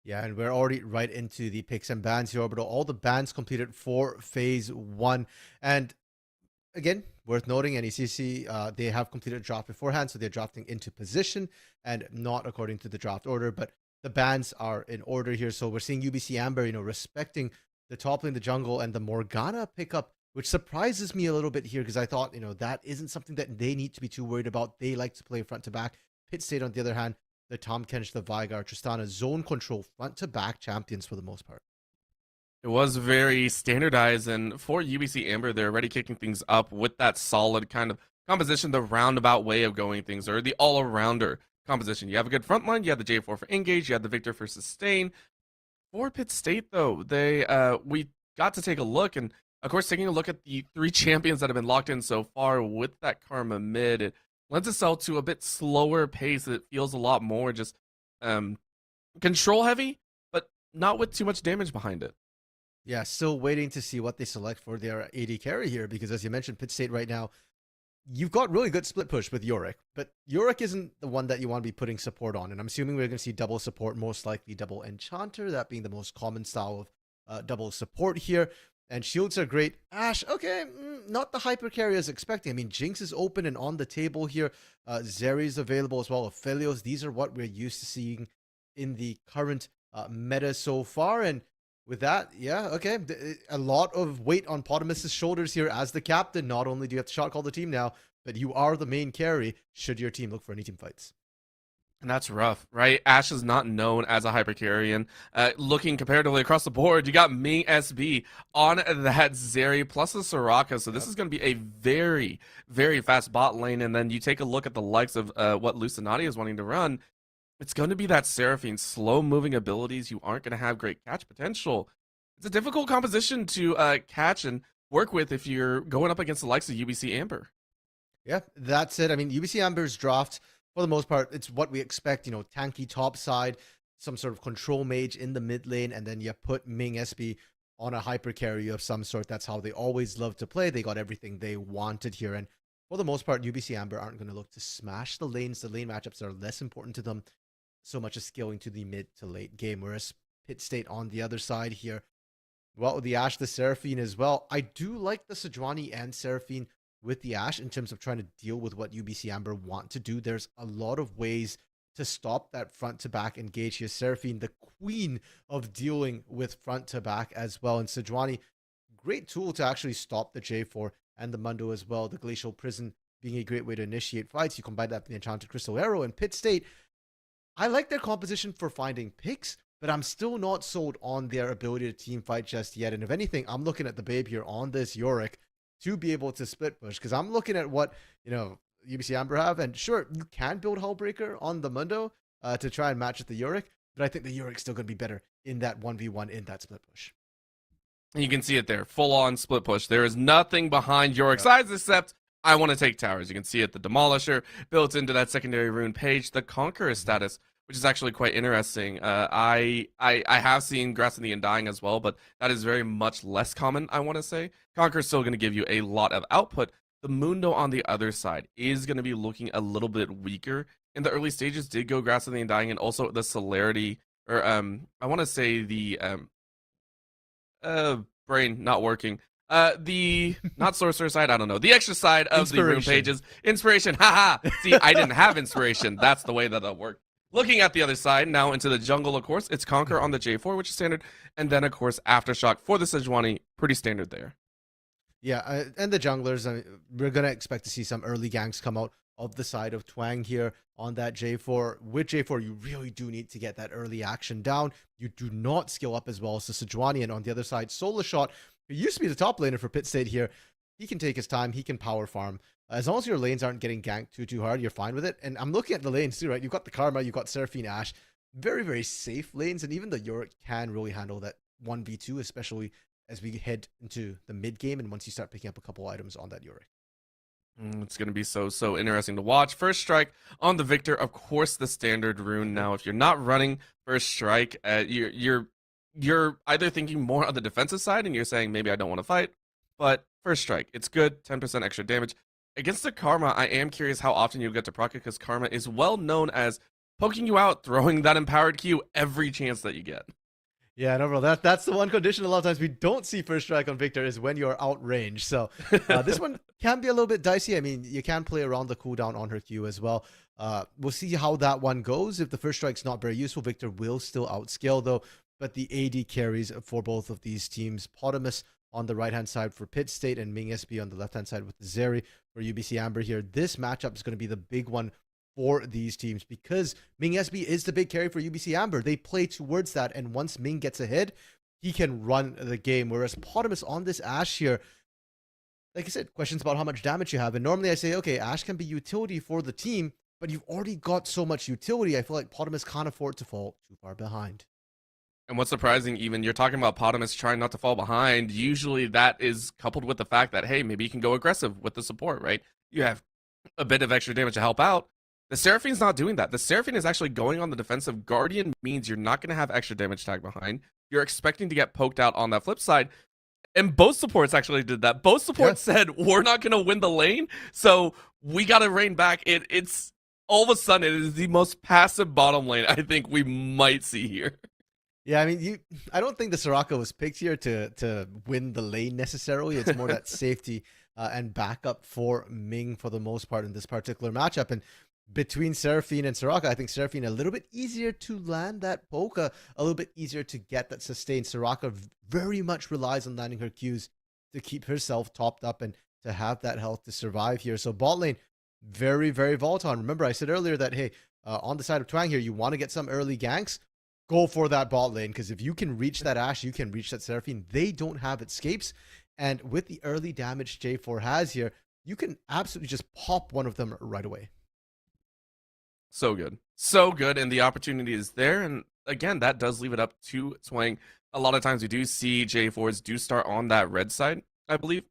Yeah, and we're already right into the picks and bans here, Orbital. All the bans completed for Phase 1. And again, worth noting, NECC, they have completed a draft beforehand, so they're drafting into position and not according to the draft order. But the bans are in order here. So we're seeing UBC Amber, respecting the top lane, the jungle, and the Morgana pickup, which surprises me a little bit here because I thought, that isn't something that they need to be too worried about. They like to play front to back. Pitt State, on the other hand, the Tom Kench, the Vigar, Tristana, zone control, front to back champions for the most part. It was very standardized, and for UBC Amber, they're already kicking things up with that solid kind of composition, the roundabout way of going things, or the all-arounder composition. You have a good front line, you have the J4 for engage, you have the Victor for sustain. For Pitt State, though, we got to take a look, and of course, taking a look at the 3 champions that have been locked in so far with that Karma mid, it lends itself to a bit slower pace. It feels a lot more just control heavy, but not with too much damage behind it. Yeah, still waiting to see what they select for their AD carry here, because as you mentioned, Pitt State right now, you've got really good split push with Yorick, but Yorick isn't the one that you want to be putting support on, and I'm assuming we're going to see double support, most likely double Enchanter, that being the most common style of double support here. And shields are great. Ashe, okay, not the hyper carry as expecting. I mean, Jinx is open and on the table here. Zeri is available as well. Aphelios, these are what we're used to seeing in the current meta so far. And with that, yeah, okay, a lot of weight on Potamus's shoulders here as the captain. Not only do you have to shot call the team now, but you are the main carry should your team look for any team fights. And that's rough, right? Ashe is not known as a hypercarrion. Looking comparatively across the board, you got Ming SB on that Zeri plus the Soraka. So this is going to be a very, very fast bot lane. And then you take a look at the likes of what Lucinati is wanting to run. It's going to be that Seraphine, slow-moving abilities. You aren't going to have great catch potential. It's a difficult composition to catch and work with if you're going up against the likes of UBC Amber. Yeah, that's it. I mean, UBC Amber's draft, for the most part, it's what we expect, you know, tanky top side, some sort of control mage in the mid lane, and then you put Ming SB on a hyper carry of some sort. That's how they always love to play. They got everything they wanted here. And for the most part, UBC Amber aren't going to look to smash the lanes. The lane matchups are less important to them, so much as scaling to the mid to late game. Whereas Pit State on the other side here, well, the Ashe, the Seraphine as well. I do like the Sejuani and Seraphine with the Ashe in terms of trying to deal with what UBC Amber want to do. There's a lot of ways to stop that front to back engage here. Seraphine, the queen of dealing with front to back as well. And Sejuani, great tool to actually stop the J4 and the Mundo as well. The Glacial Prison being a great way to initiate fights. You combine that with the Enchanted Crystal Arrow and Pit State. I like their composition for finding picks, but I'm still not sold on their ability to team fight just yet. And if anything, I'm looking at the babe here on this Yorick to be able to split push, because I'm looking at what, you know, UBC Amber have, and sure, you can build Hullbreaker on the Mundo to try and match with the Yorick, but I think the Yorick's still going to be better in that 1v1 in that split push. You can see it there, full-on split push. There is nothing behind Yorick's eyes except I want to take towers. You can see it, the Demolisher built into that secondary rune page, the Conqueror status, which is actually quite interesting. I have seen Grass in the Undying as well, but that is very much less common, I want to say. Conqueror is still going to give you a lot of output. The Mundo on the other side is going to be looking a little bit weaker. In the early stages, did go Grass in the Undying, and also the Celerity, or I want to say the brain not working. The not sorcerer side, I don't know. The extra side of the rune pages. Inspiration, haha. See, I didn't have inspiration. That's the way that it worked. Looking at the other side, now into the jungle, of course, it's Conquer on the J4, which is standard. And then, of course, Aftershock for the Sejuani, pretty standard there. Yeah, and the junglers, I mean, we're going to expect to see some early ganks come out of the side of Twang here on that J4. With J4, you really do need to get that early action down. You do not skill up as well as the Sejuani. And on the other side, Solar Shot, who used to be the top laner for Pit State here, he can take his time, he can power farm. As long as your lanes aren't getting ganked too hard, you're fine with it. And I'm looking at the lanes too, right? You've got the Karma, you've got Seraphine Ashe. Very, very safe lanes. And even the Yorick can really handle that 1v2, especially as we head into the mid game and once you start picking up a couple items on that Yorick. It's going to be so interesting to watch. First Strike on the Victor, of course, the standard rune. Now, if you're not running First Strike, you're either thinking more on the defensive side and you're saying, maybe I don't want to fight, but First Strike, it's good, 10% extra damage. Against the Karma, I am curious how often you'll get to proc it, because Karma is well known as poking you out, throwing that empowered Q every chance that you get. Yeah, no, bro. That's the one condition a lot of times we don't see First Strike on Victor is when you're out range. So this one can be a little bit dicey. I mean, you can play around the cooldown on her Q as well. We'll see how that one goes. If the First Strike's not very useful, Victor will still outscale though. But the AD carries for both of these teams. Potamus on the right-hand side for Pit State and Ming SB on the left-hand side with the Zeri for UBC Amber here. This matchup is going to be the big one for these teams because Ming SB is the big carry for UBC Amber. They play towards that, and once Ming gets ahead, he can run the game. Whereas Potamus on this Ashe here, like I said, questions about how much damage you have. And normally I say, okay, Ashe can be utility for the team, but you've already got so much utility. I feel like Potamus can't afford to fall too far behind. And what's surprising, even, you're talking about Potamus trying not to fall behind. Usually that is coupled with the fact that, hey, maybe you can go aggressive with the support, right? You have a bit of extra damage to help out. The Seraphine's not doing that. The Seraphine is actually going on the defensive. Guardian means you're not going to have extra damage tag behind. You're expecting to get poked out on that flip side. And both supports actually did that. Both supports said, we're not going to win the lane, so we got to rein back. It's all of a sudden, it is the most passive bottom lane I think we might see here. Yeah, I mean, I don't think the Soraka was picked here to win the lane necessarily. It's more that safety and backup for Ming for the most part in this particular matchup. And between Seraphine and Soraka, I think Seraphine a little bit easier to land that poke, a little bit easier to get that sustain. Soraka very much relies on landing her Qs to keep herself topped up and to have that health to survive here. So bot lane, very, very volatile. Remember, I said earlier that, hey, on the side of Twang here, you want to get some early ganks, go for that bot lane, because if you can reach that Ashe, you can reach that Seraphine. They don't have escapes, and with the early damage J4 has here, you can absolutely just pop one of them right away. So good, and the opportunity is there, and again, that does leave it up to Twang. A lot of times we do see J4s do start on that red side, I believe.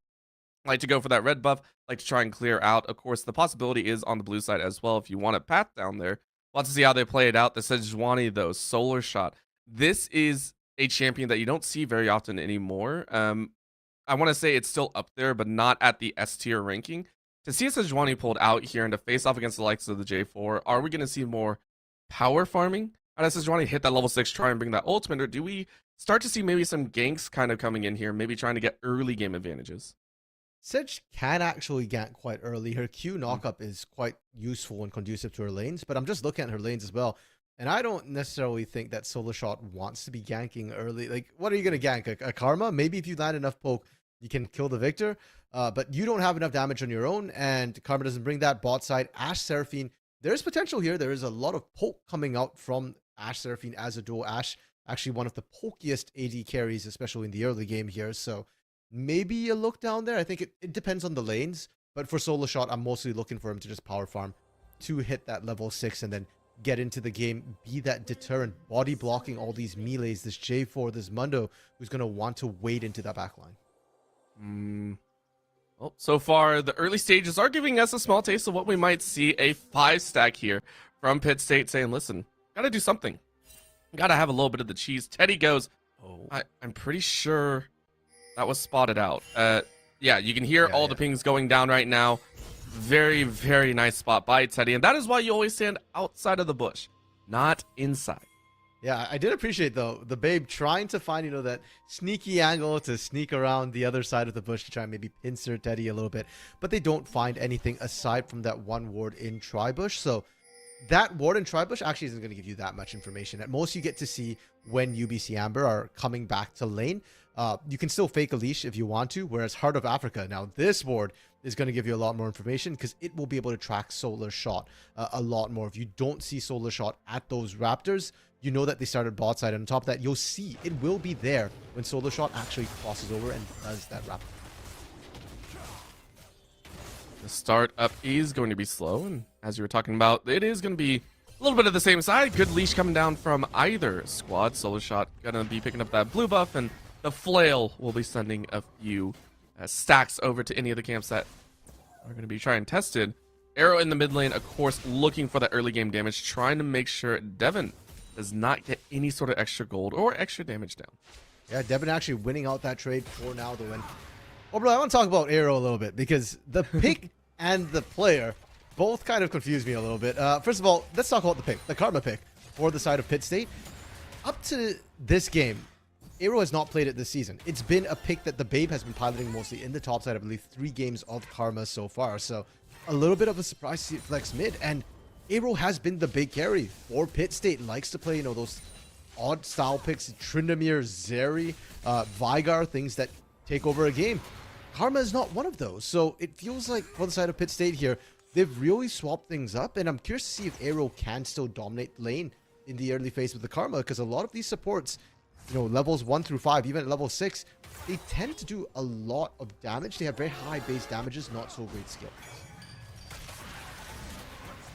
Like to go for that red buff, like to try and clear out. Of course, the possibility is on the blue side as well if you want a path down there. We'll have to see how they play it out. The Sejuani, though, Solar Shot. This is a champion that you don't see very often anymore. I want to say it's still up there, but not at the S tier ranking. To see a Sejuani pulled out here and to face off against the likes of the J4, are we going to see more power farming out of Sejuani, hit that level 6, try and bring that ultimate, or do we start to see maybe some ganks kind of coming in here, maybe trying to get early game advantages? Sedge can actually gank quite early. Her Q knockup is quite useful and conducive to her lanes, but I'm just looking at her lanes as well, and I don't necessarily think that Solar Shot wants to be ganking early. Like, what are you going to gank? A Karma? Maybe if you land enough poke, you can kill the Victor, but you don't have enough damage on your own, and Karma doesn't bring that bot side. Ashe Seraphine, there's potential here. There is a lot of poke coming out from Ashe Seraphine as a duo. Ashe, actually one of the pokiest AD carries, especially in the early game here, so maybe a look down there. I think it depends on the lanes, but for Solar Shot, I'm mostly looking for him to just power farm to hit that level 6 and then get into the game, be that deterrent, body blocking all these melees, this J4, this Mundo, who's going to want to wade into that backline. Well, so far, the early stages are giving us a small taste of what we might see. A 5-stack here from Pitt State saying, listen, gotta do something. Gotta have a little bit of the cheese. Teddy goes, I'm pretty sure that was spotted out. Yeah, you can hear all the pings going down right now. Very, very nice spot by Teddy. And that is why you always stand outside of the bush, not inside. Yeah, I did appreciate, though, the Babe trying to find, that sneaky angle to sneak around the other side of the bush to try and maybe pincer Teddy a little bit. But they don't find anything aside from that one ward in Tribush. So that ward in Tribush actually isn't going to give you that much information. At most, you get to see when UBC Amber are coming back to lane. You can still fake a leash if you want to, whereas Heart of Africa, now this ward is going to give you a lot more information because it will be able to track Solar Shot a lot more. If you don't see Solar Shot at those Raptors, you know that they started bot side, and on top of that, you'll see it will be there when Solar Shot actually crosses over and does that Raptor. The start up is going to be slow, and as you were talking about, it is going to be a little bit of the same side. Good leash coming down from either squad. Solar Shot going to be picking up that blue buff, and the Flail will be sending a few stacks over to any of the camps that are going to be trying tested. Arrow in the mid lane, of course, looking for that early game damage, trying to make sure Devin does not get any sort of extra gold or extra damage down. Yeah, Devin actually winning out that trade for now, though. And bro, I want to talk about Arrow a little bit because the pick and the player both kind of confused me a little bit. First of all, let's talk about the pick, the Karma pick for the side of Pitt State. Up to this game, Arrow has not played it this season. It's been a pick that the Babe has been piloting mostly in the top side. I believe 3 games of Karma so far. So a little bit of a surprise to see it flex mid. And Arrow has been the big carry for Pitt State. Likes to play, those odd style picks, Tryndamere, Zeri, Vigar, things that take over a game. Karma is not one of those. So it feels like for the side of Pitt State here, they've really swapped things up. And I'm curious to see if Arrow can still dominate lane in the early phase with the Karma, because a lot of these supports, levels 1 through 5, even at level 6, they tend to do a lot of damage. They have very high base damages, not so great skill.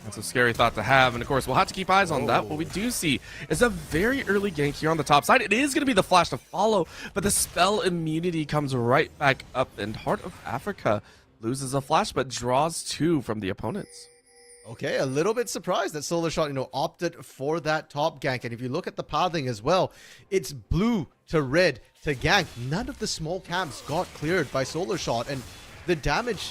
That's a scary thought to have, and of course, we'll have to keep eyes on that. What we do see is a very early gank here on the top side. It is going to be the flash to follow, but the spell immunity comes right back up, and Heart of Africa loses a flash, but draws 2 from the opponents. Okay, a little bit surprised that Solar Shot, opted for that top gank. And if you look at the pathing as well, it's blue to red to gank. None of the small camps got cleared by Solar Shot, and the damage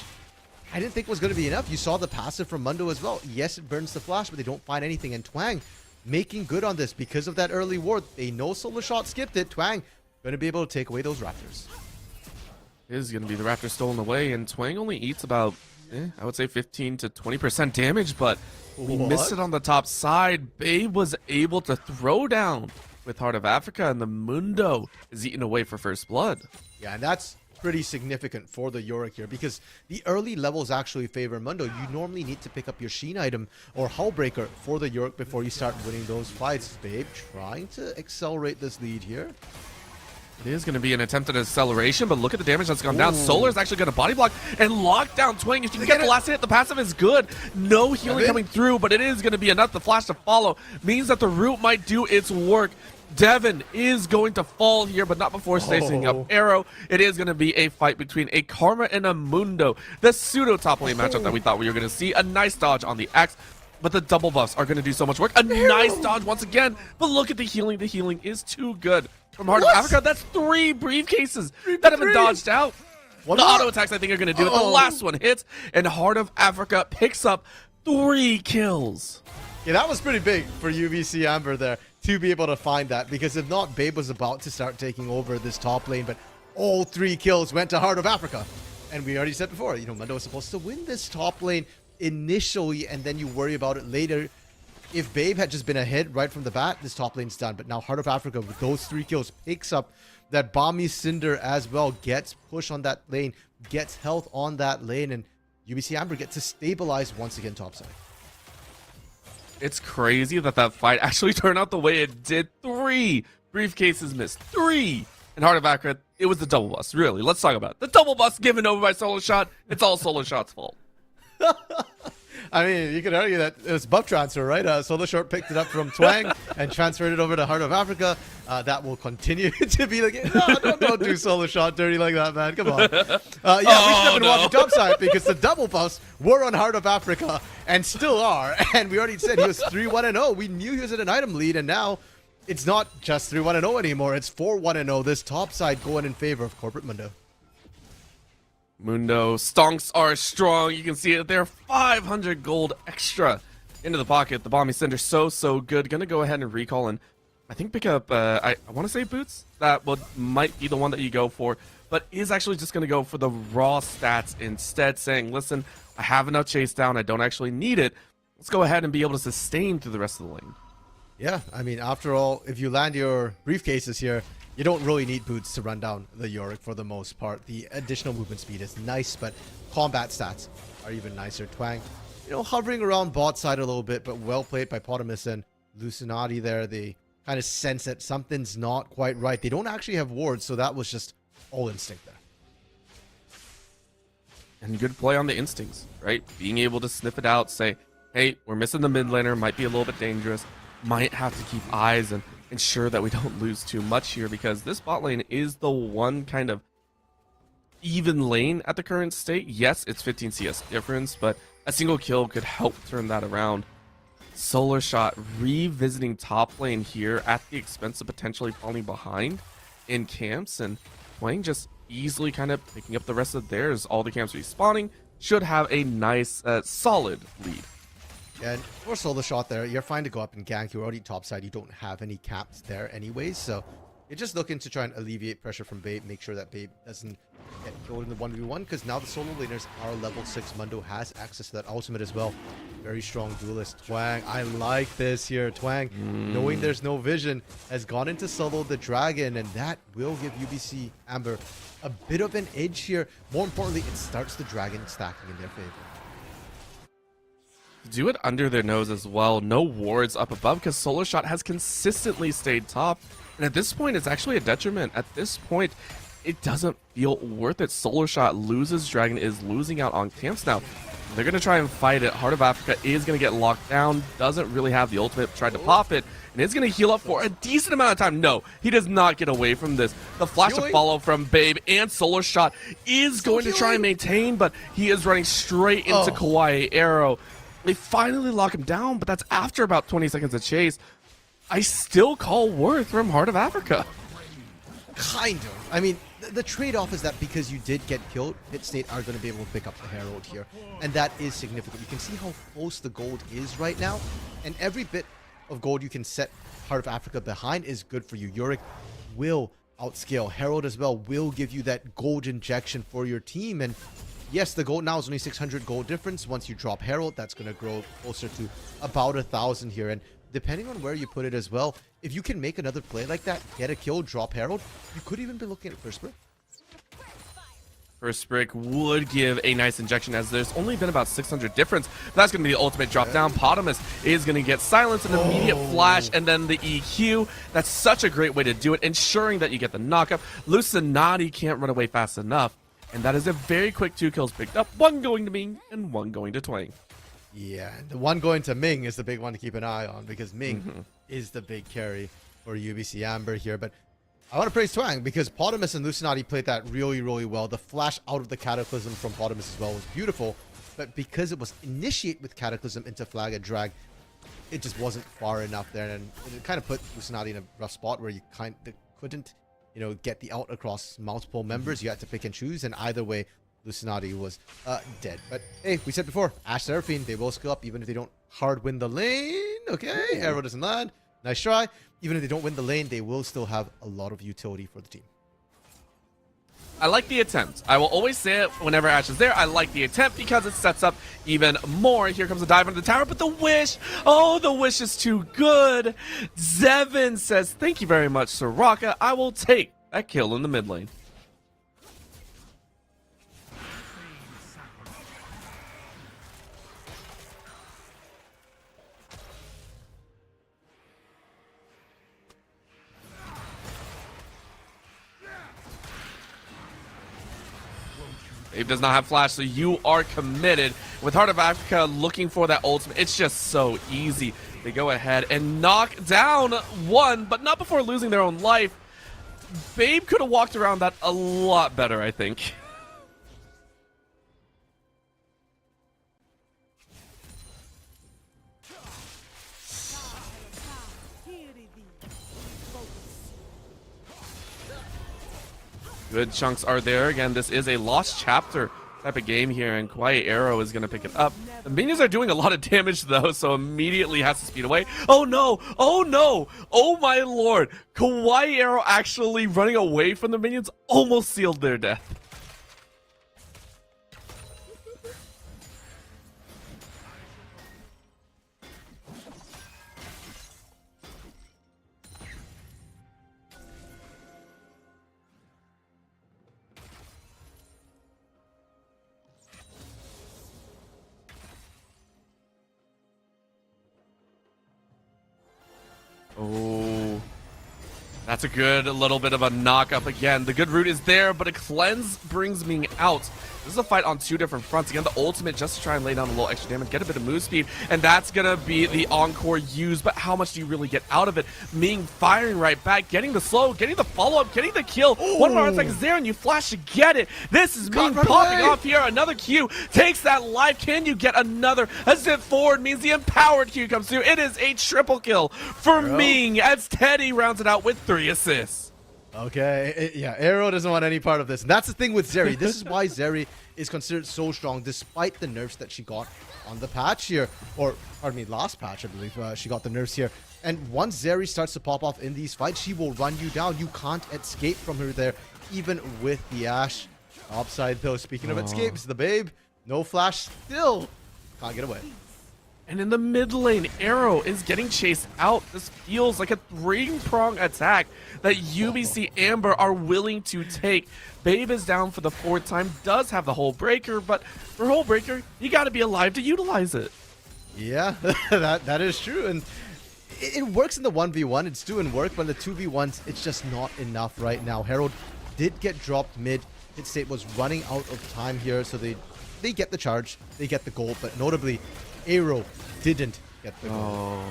I didn't think was going to be enough. You saw the passive from Mundo as well. Yes, it burns the flash, but they don't find anything. And Twang making good on this because of that early ward. They know Solar Shot skipped it. Twang going to be able to take away those Raptors. It is going to be the Raptor stolen away, and Twang only eats about, I would say 15 to 20% damage, but we missed it on the top side. Babe was able to throw down with Heart of Africa, and the Mundo is eaten away for first blood. Yeah, and that's pretty significant for the Yorick here because the early levels actually favor Mundo. You normally need to pick up your Sheen item or Hullbreaker for the Yorick before you start winning those fights. Babe trying to accelerate this lead here. It is going to be an attempt at acceleration, but look at the damage that's gone down. Solar's actually going to body block and lock down Twang. If you can get the last hit, the passive is good. No healing coming through, but it is going to be enough. The flash to follow means that the root might do its work. Devin is going to fall here, but not before stacing up Arrow. It is going to be a fight between a Karma and a Mundo. The pseudo top lane matchup that we thought we were going to see. A nice dodge on the axe, but the double buffs are going to do so much work. A nice dodge once again, but look at the healing. The healing is too good. From Heart of Africa, that's 3 briefcases that have been dodged out. The auto attacks, I think, are going to do it. The last one hits, and Heart of Africa picks up 3 kills. Yeah, that was pretty big for UBC Amber there to be able to find that, because if not, Babe was about to start taking over this top lane, but all 3 kills went to Heart of Africa. And we already said before, you know, Mundo was supposed to win this top lane initially, and then you worry about it later. If Babe had just been ahead right from the bat, this top lane's done. But now Heart of Africa, with those 3 kills, picks up that Balmy Cinder as well, gets push on that lane, gets health on that lane, and UBC Amber gets to stabilize once again topside. It's crazy that that fight actually turned out the way it did. 3 briefcases missed. 3! And Heart of Africa, it was the double bust. Really, let's talk about it. The double bust given over by Solar Shot. It's all Solar Shot's fault. I mean, you could argue that it was buff transfer, right? Solar Short picked it up from Twang and transferred it over to Heart of Africa. That will continue to be like, no, don't do Solar Shot dirty like that, man. Come on. We should have been watching topside because the double buffs were on Heart of Africa and still are. And we already said he was 3-1-0. We knew he was in an item lead, and now it's not just 3-1-0 anymore. It's 4-1-0. This topside going in favor of Corporate Mundo. Mundo stonks are strong. You can see it there. 500 gold extra into the pocket. The Balmy Cinder so good. Gonna go ahead and recall and I think pick up I want to say boots. That might be the one that you go for, but is actually just gonna go for the raw stats instead, saying, listen, I have enough chase down. I don't actually need it. Let's go ahead and be able to sustain through the rest of the lane. Yeah, I mean, after all, if you land your briefcases here, you don't really need boots to run down the Yorick for the most part. The additional movement speed is nice, but combat stats are even nicer. Twang, you know, hovering around bot side a little bit, but well played by Potamus and Lucinati there. They kind of sense that something's not quite right. They don't actually have wards, so that was just all instinct there. And good play on the instincts, right? Being able to sniff it out, say, hey, we're missing the mid laner, might be a little bit dangerous, might have to keep eyes and ensure that we don't lose too much here, because this bot lane is the one kind of even lane at the current state. Yes, it's 15 CS difference, but a single kill could help turn that around. Solar Shot revisiting top lane here at the expense of potentially falling behind in camps, and Twang just easily kind of picking up the rest of theirs. All the camps respawning should have a nice solid lead. And for Solar Shot there, you're fine to go up and gank. You're already topside. You don't have any caps there anyways. So you're just looking to try and alleviate pressure from Babe. Make sure that Babe doesn't get killed in the 1v1. Because now the solo laners are level 6. Mundo has access to that ultimate as well. Very strong duelist. Twang, I like this here. Twang, knowing there's no vision, has gone into solo the dragon. And that will give UBC Amber a bit of an edge here. More importantly, it starts the dragon stacking in their favor. Do it under their nose as well. No wards up above because Solar Shot has consistently stayed top. And at this point, it's actually a detriment. At this point, it doesn't feel worth it. Solar Shot loses Dragon, is losing out on camps now. They're going to try and fight it. Heart of Africa is going to get locked down. Doesn't really have the ultimate. Tried to pop it. And it's going to heal up for a decent amount of time. No, he does not get away from this. The flash to follow from Babe and Solar Shot is going to try and maintain, but he is running straight into Kawaii Arrow. They finally lock him down, but that's after about 20 seconds of chase. I still call worth from Heart of Africa. Kind of. I mean, the trade-off is that because you did get killed, Pit State are going to be able to pick up the Herald here. And that is significant. You can see how close the gold is right now. And every bit of gold you can set Heart of Africa behind is good for you. Yorick will outscale. Herald as well will give you that gold injection for your team. And yes, the gold now is only 600 gold difference. Once you drop Herald, that's going to grow closer to about 1,000 here. And depending on where you put it as well, if you can make another play like that, get a kill, drop Herald, you could even be looking at first blood. First brick would give a nice injection, as there's only been about 600 difference. That's going to be the ultimate drop down. Potamus is going to get silence, an immediate flash, and then the EQ. That's such a great way to do it, ensuring that you get the knockup. Lucinati can't run away fast enough, and that is a very quick 2 kills picked up. 1 going to Ming and 1 going to Twang. Yeah, and the one going to Ming is the big one to keep an eye on, because Ming is the big carry for UBC Amber here. But I want to praise Twang, because Potamus and Lucinati played that really, really well. The flash out of the Cataclysm from Potamus as well was beautiful, but because it was initiate with Cataclysm into flag and drag, it just wasn't far enough there, and it kind of put Lucinati in a rough spot where you kind of couldn't, you know, get the out across multiple members. You had to pick and choose, and either way, Lucinati was dead. But hey, we said before, Ashe Seraphine, they will skill up even if they don't hard win the lane. Okay, arrow doesn't land. Nice try. Even if they don't win the lane, they will still have a lot of utility for the team. I like the attempt. I will always say it whenever Ashe is there. I like the attempt because it sets up even more. Here comes a dive into the tower, but the wish. Oh, the wish is too good. Zevin says, thank you very much, Soraka. I will take that kill in the mid lane. Babe does not have flash, so you are committed. With Heart of Africa looking for that ultimate, it's just so easy. They go ahead and knock down 1, but not before losing their own life. Babe could have walked around that a lot better, I think. Good chunks are there. Again, this is a lost chapter type of game here, and Quiet Arrow is going to pick it up. The minions are doing a lot of damage, though, so immediately has to speed away. Oh, no! Oh, no! Oh, my lord! Kawaii Arrow actually running away from the minions almost sealed their death. Oh, that's a good little bit of a knock up again. The good root is there, but a cleanse brings Ming out. This is a fight on 2 different fronts. Again, the ultimate just to try and lay down a little extra damage, get a bit of move speed, and that's gonna be the encore use. But how much do you really get out of it? Ming firing right back, getting the slow, getting the follow-up, getting the kill. Ooh. 1 more attack is there, and you flash to get it. This is Ming popping off here. Another Q takes that life. Can you get another? A zip forward means the empowered Q comes through. It is a triple kill for Ming as Teddy rounds it out with 3 assists. Okay, yeah, Arrow doesn't want any part of this. And that's the thing with Zeri. This is why Zeri is considered so strong, despite the nerfs that she got on the patch here. Or, pardon me, last patch, I believe, she got the nerfs here. And once Zeri starts to pop off in these fights, she will run you down. You can't escape from her there, even with the Ashe. Upside, though, speaking of escapes, the Babe, no flash, still can't get away. And in the mid lane, Arrow is getting chased out. This feels like a 3-prong attack that UBC Amber are willing to take. Babe is down for the 4th time, does have the Hull Breaker, but for Hull Breaker, you gotta be alive to utilize it. Yeah, that is true. And it works in the 1v1. It's doing work, but in the 2v1s, it's just not enough right now. Herald did get dropped mid. Hit State was running out of time here, so they get the charge, they get the gold, but notably, Arrow didn't get the goal. Oh,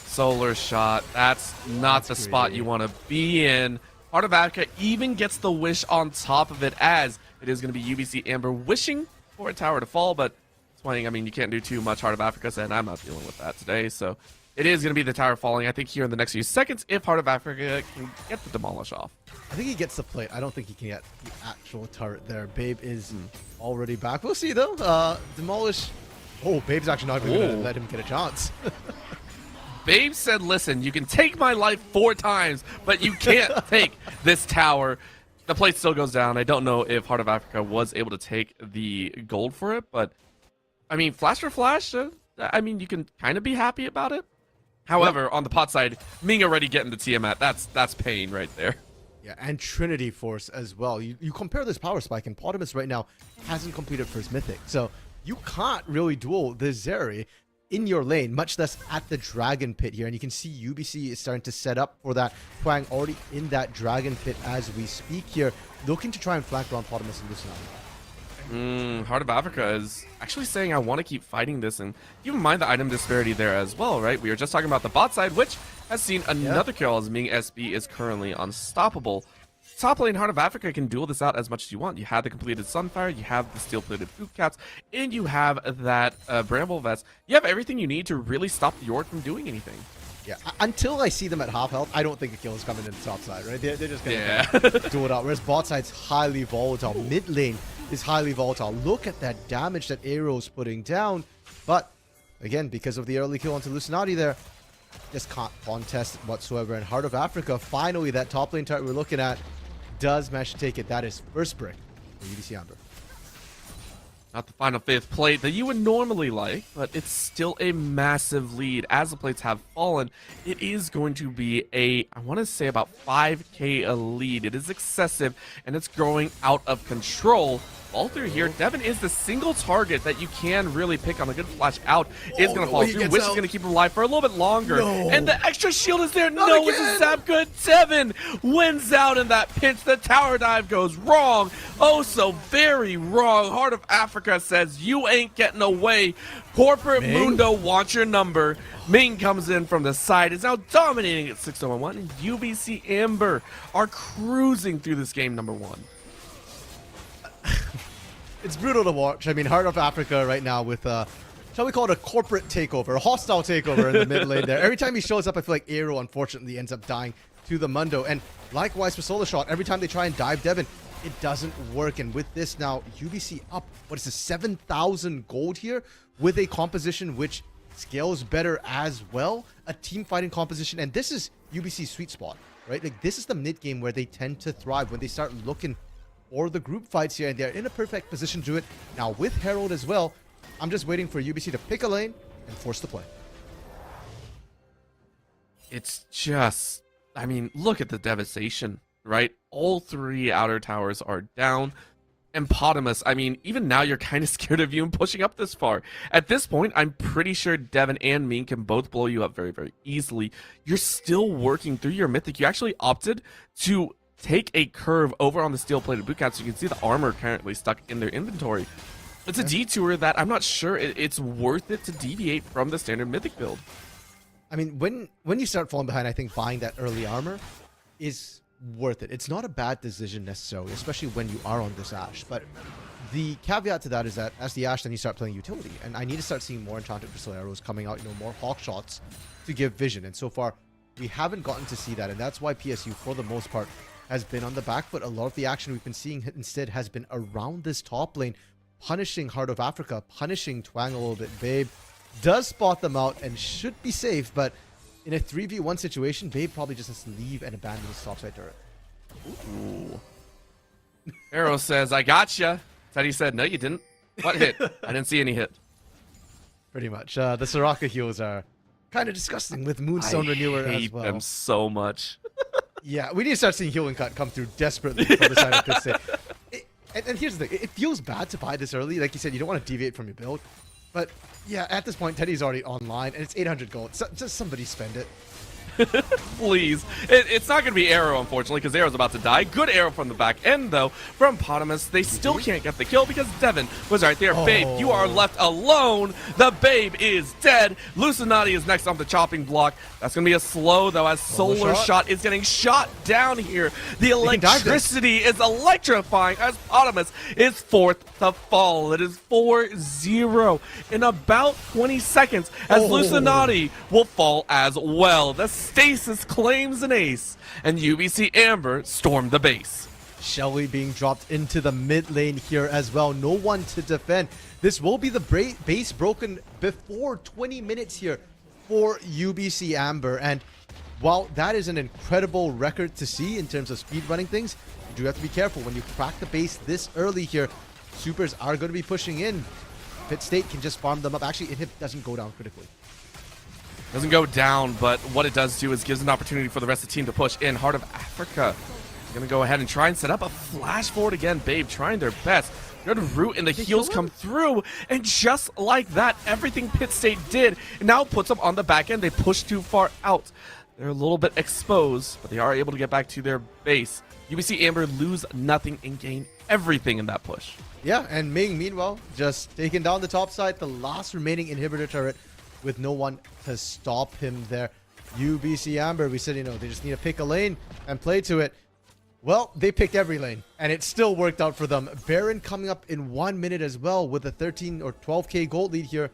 solar shot. That's not the spot you want to be in. Heart of Africa even gets the wish on top of it, as it is going to be UBC Amber wishing for a tower to fall, but Twang, I mean, you can't do too much. Heart of Africa said, I'm not dealing with that today, so it is going to be the tower falling, I think, here in the next few seconds, if Heart of Africa can get the demolish off. I think he gets the plate. I don't think he can get the actual turret there. Babe is already back. We'll see, though. Demolish. Oh, Babe's actually not even going to let him get a chance. Babe said, listen, you can take my life 4 times, but you can't take this tower. The plate still goes down. I don't know if Heart of Africa was able to take the gold for it, but, I mean, flash for flash, I mean, you can kind of be happy about it. However, on the pot side, Ming already getting the Tiamat. That's pain right there. Yeah, and Trinity Force as well. You compare this power spike, and Potamus right now hasn't completed first mythic. So you can't really duel the Zeri in your lane, much less at the Dragon Pit here. And you can see UBC is starting to set up for that. Twang already in that Dragon Pit as we speak here, looking to try and flank around Potamus and Lucian. Heart of Africa is actually saying I want to keep fighting this, and keep in mind the item disparity there as well, right? We were just talking about the bot side, which has seen another kill as Ming SB is currently unstoppable. Top lane Heart of Africa can duel this out as much as you want. You have the completed Sunfire, you have the steel-plated boot caps, and you have that Bramble Vest. You have everything you need to really stop the Yord from doing anything. Yeah, until I see them at half health, I don't think a kill is coming in the top side, right? They're just going to do it out. Whereas bot side's highly volatile. Mid lane is highly volatile. Look at that damage that Arrow's putting down. But, again, because of the early kill onto Lucinati there, just can't contest whatsoever. And Heart of Africa, finally, that top lane target we're looking at, does manage to take it. That is first brick for UBC Amber. Not the final fifth plate that you would normally like, but it's still a massive lead. As the plates have fallen, it is going to be I want to say about 5k a lead. It is excessive, and it's growing out of control. All through here, Devin is the single target that you can really pick on. A good flash out is going to fall through, which is going to keep him alive for a little bit longer. And the extra shield is there. No, it's a zap good. Devin wins out in that pinch. The tower dive goes wrong. Oh, so very wrong. Heart of Africa says, you ain't getting away. Corporate Mundo wants your number. Ming comes in from the side, is now dominating at 6-1-1, and UBC Amber are cruising through this game number 1. It's brutal to watch. I mean, Heart of Africa right now with, shall we call it a corporate takeover, a hostile takeover in the mid lane there. Every time he shows up, I feel like Aero, unfortunately, ends up dying to the Mundo. And likewise for Solar Shot, every time they try and dive Devin, it doesn't work. And with this now, UBC up, what is this, 7,000 gold here with a composition which scales better as well. A team fighting composition. And this is UBC's sweet spot, right? Like, this is the mid game where they tend to thrive, when they start looking or the group fights here, and they're in a perfect position to do it. Now with Herald as well, I'm just waiting for UBC to pick a lane and force the play. It's just, I mean, look at the devastation, right? All 3 outer towers are down. And Potamus, I mean, even now you're kind of scared of you and pushing up this far. At this point, I'm pretty sure Devin and Ming can both blow you up very, very easily. You're still working through your mythic. You actually opted to take a curve over on the steel-plated boot cap, so you can see the armor currently stuck in their inventory. It's a detour that I'm not sure it's worth it to deviate from the standard mythic build. I mean, when you start falling behind, I think buying that early armor is worth it. It's not a bad decision necessarily, especially when you are on this Ashe. But the caveat to that is that as the Ashe, then you start playing utility. And I need to start seeing more Enchanted Crystal Arrows coming out, more Hawk Shots to give vision. And so far, we haven't gotten to see that. And that's why PSU, for the most part, has been on the back foot. A lot of the action we've been seeing instead has been around this top lane, punishing Heart of Africa, punishing Twang a little bit. Babe does spot them out and should be safe, but in a 3v1 situation, Babe probably just has to leave and abandon his topside turret. Ooh. Arrow says, I gotcha. Teddy said, no, you didn't. What hit? I didn't see any hit. Pretty much. The Soraka heals are kind of disgusting with Moonstone Renewer I as hate well. them so much. Yeah, we need to start seeing Healing Cut come through desperately for the side of Pit State. And here's the thing, it feels bad to buy this early. Like you said, you don't want to deviate from your build. But yeah, at this point, Teddy's already online, and it's 800 gold. So, just somebody spend it. Please. It's not going to be Arrow, unfortunately, because Arrow's about to die. Good arrow from the back end, though, from Potamus. They still can't get the kill because Devin was right there. Babe, you are left alone. The Babe is dead. Lucinati is next on the chopping block. That's going to be a slow, though, as Solar Shot is getting shot down here. The electricity is electrifying as Potamus is fourth to fall. It is 4-0 in about 20 seconds as Lucinati will fall as well. The Stasis claims an ace, and UBC Amber stormed the base. Shelly being dropped into the mid lane here as well. No one to defend. This will be the base broken before 20 minutes here for UBC Amber. And while that is an incredible record to see in terms of speed running things, you do have to be careful when you crack the base this early here. Supers are going to be pushing in. Pit State can just farm them up. Actually, Inhib doesn't go down critically. Doesn't go down, but what it does do is gives an opportunity for the rest of the team to push in. Heart of Africa Gonna go ahead and try and set up a flash forward again. Babe trying their best. Good root, and the heals come through, and just like that, everything Pitt State did now puts them on the back end. They push too far out. They're a little bit exposed, but they are able to get back to their base. UBC Amber lose nothing and gain everything in that push. Yeah, and Ming, meanwhile, just taking down the top side, the last remaining inhibitor turret with no one to stop him there. UBC Amber, we said, you know, they just need to pick a lane and play to it. Well, they picked every lane, and it still worked out for them. Baron coming up in 1 minute as well with a 13 or 12k gold lead here.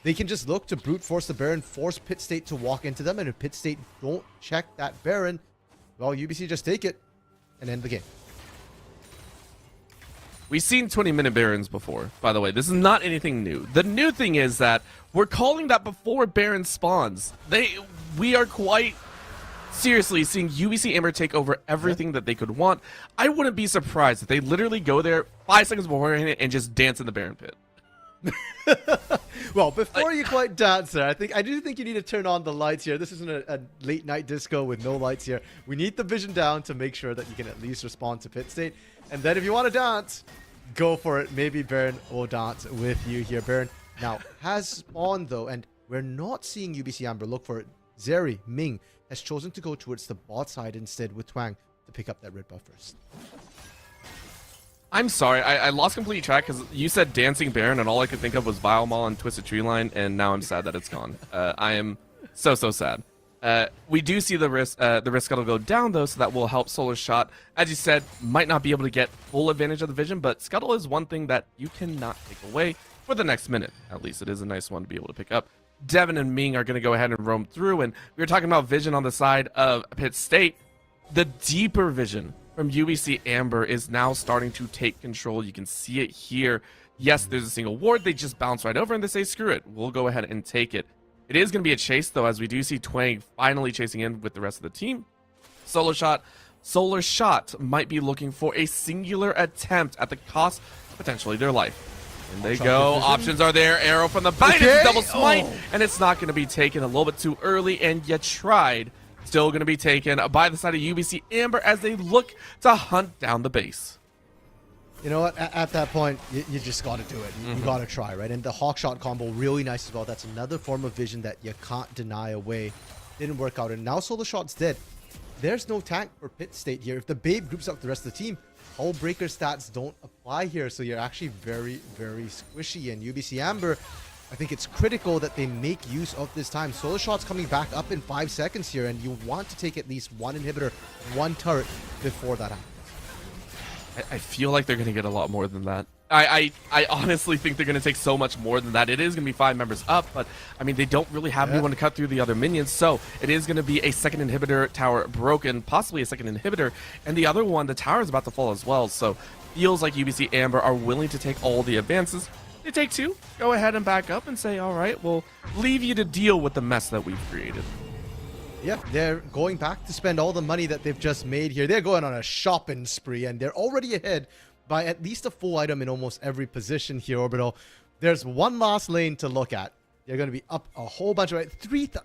They can just look to brute force the Baron, force Pitt State to walk into them, and if Pitt State don't check that Baron, well, UBC just take it and end the game. We've seen 20-minute Barons before, by the way. This is not anything new. The new thing is that we're calling that before Baron spawns. We are quite seriously seeing UBC Amber take over everything that they could want. I wouldn't be surprised if they literally go there 5 seconds beforehand and just dance in the Baron pit. Well, before you quite dance there, I do think you need to turn on the lights here. This isn't a late night disco with no lights here. We need the vision down to make sure that you can at least respond to Pitt State. And then if you want to dance, go for it. Maybe Baron will dance with you here. Baron now has spawned though, and we're not seeing UBC Amber look for it. Zeri, Ming has chosen to go towards the bot side instead with Twang to pick up that red buff first. I'm sorry, I lost complete track because you said Dancing Baron and all I could think of was Biomall and Twisted Tree Line, and now I'm sad that it's gone. I am so sad. We do see the risk scuttle go down though, so that will help Solar Shot. As you said, might not be able to get full advantage of the vision, but scuttle is one thing that you cannot take away for the next minute. At least it is a nice one to be able to pick up. Devin and Ming are going to go ahead and roam through, and we were talking about vision on the side of Pitt State. The deeper vision from UBC Amber is now starting to take control. You can see it here. Yes, there's a single ward. They just bounce right over and they say, screw it. We'll go ahead and take it. It is going to be a chase, though, as we do see Twang finally chasing in with the rest of the team. Solar Shot might be looking for a singular attempt at the cost of potentially their life. And they go. Options are there. Arrow from the bind. It's a double smite, and it's not going to be taken. A little bit too early, and you tried. Still going to be taken by the side of UBC Amber as they look to hunt down the base. You know what? At that point, you just got to do it. You got to try, right? And the hawk shot combo, really nice as well. That's another form of vision that you can't deny away. Didn't work out, and now Solar Shot's dead. There's no tank for Pitt State here. If the Babe groups up the rest of the team, Hull Breaker stats don't apply here, so you're actually very, very squishy. And UBC Amber, I think it's critical that they make use of this time. Solar Shot's coming back up in 5 seconds here, and you want to take at least one inhibitor, one turret before that happens. I feel like they're going to get a lot more than that. I honestly think they're going to take so much more than that. It is going to be 5 members up, but I mean, they don't really have anyone to cut through the other minions, so it is going to be a second inhibitor tower broken, possibly a second inhibitor, and the other one, the tower is about to fall as well, so feels like UBC Amber are willing to take all the advances. They take 2, go ahead and back up and say, all right, we'll leave you to deal with the mess that we've created. Yeah, they're going back to spend all the money that they've just made here. They're going on a shopping spree, and they're already ahead by at least a full item in almost every position here, Orbital. There's one last lane to look at. They're going to be up a whole bunch, right?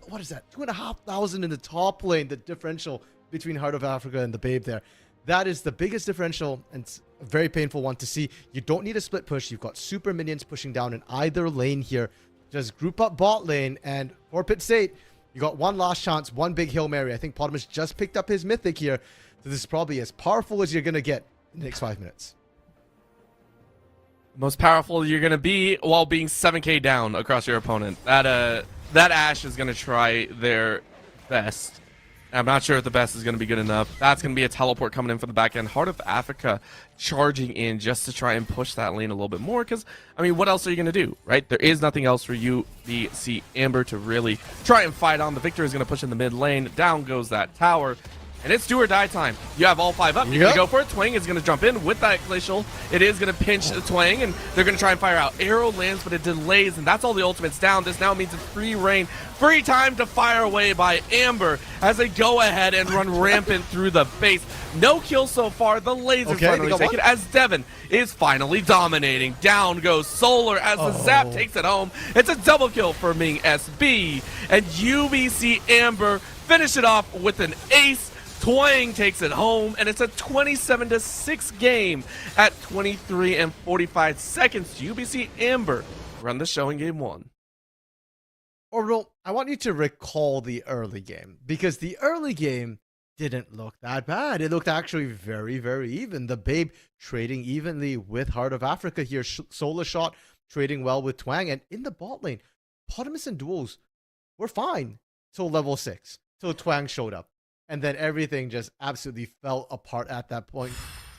What is that? 2,500 in the top lane, the differential between Heart of Africa and the Babe there. That is the biggest differential, and it's a very painful one to see. You don't need a split push. You've got super minions pushing down in either lane here. Just group up bot lane, and for Pitt State, you got one last chance, one big Hail Mary. I think Potamus just picked up his Mythic here, so this is probably as powerful as you're going to get in the next 5 minutes. Most powerful you're going to be while being 7k down across your opponent. That Ashe is going to try their best. I'm not sure if the best is going to be good enough. That's going to be a teleport coming in from the back end. Heart of Africa charging in just to try and push that lane a little bit more because, I mean, what else are you going to do, right? There is nothing else for UBC Amber to really try and fight on. The Victor is going to push in the mid lane. Down goes that tower. And it's do or die time. You have all 5 up. You're going to go for it. Twang is going to jump in with that glacial. It is going to pinch the Twang, and they're going to try and fire out. Arrow lands, but it delays, and that's all the ultimates down. This now means it's free reign. Free time to fire away by Amber as they go ahead and run rampant through the base. No kills so far. The laser's finally taken as Devin is finally dominating. Down goes Solar as the Zap takes it home. It's a double kill for Ming SB, and UBC Amber finish it off with an ace. Twang takes it home, and it's a 27-6 game at 23 and 45 seconds. UBC Amber run the show in game 1. Orbital, I want you to recall the early game, because the early game didn't look that bad. It looked actually very, very even. The Babe trading evenly with Heart of Africa here. Solar Shot trading well with Twang. And in the bot lane, Potamus and Duels were fine till level 6, till Twang showed up. And then everything just absolutely fell apart at that point.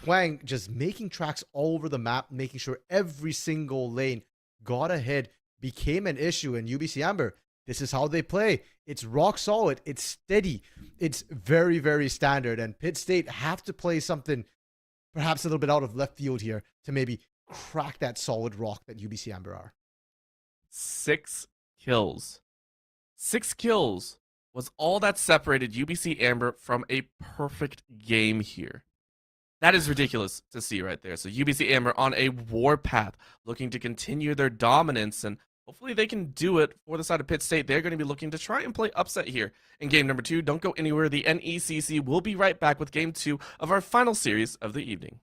Twang just making tracks all over the map, making sure every single lane got ahead, became an issue. And UBC Amber, this is how they play. It's rock solid. It's steady. It's very, very standard. And Pitt State have to play something perhaps a little bit out of left field here to maybe crack that solid rock that UBC Amber are. 6 kills. 6 kills was all that separated UBC Amber from a perfect game here. That is ridiculous to see right there. So UBC Amber on a warpath, looking to continue their dominance, and hopefully they can do it for the side of Pitt State. They're going to be looking to try and play upset here in game number 2. Don't go anywhere. The NECC will be right back with game 2 of our final series of the evening.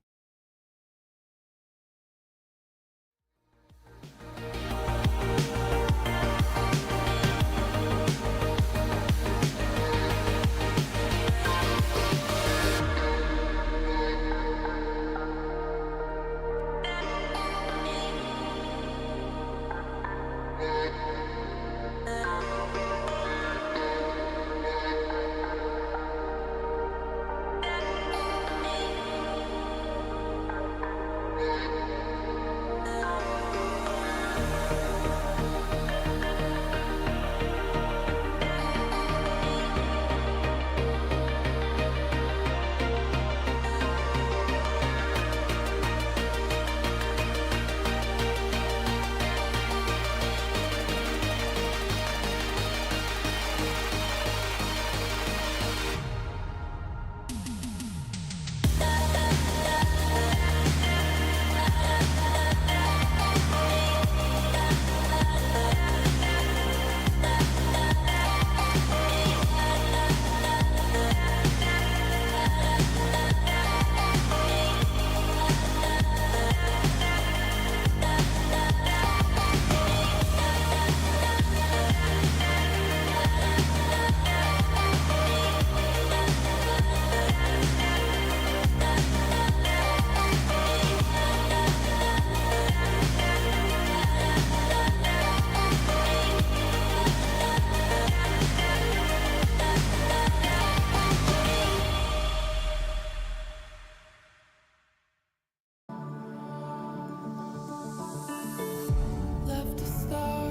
Left a star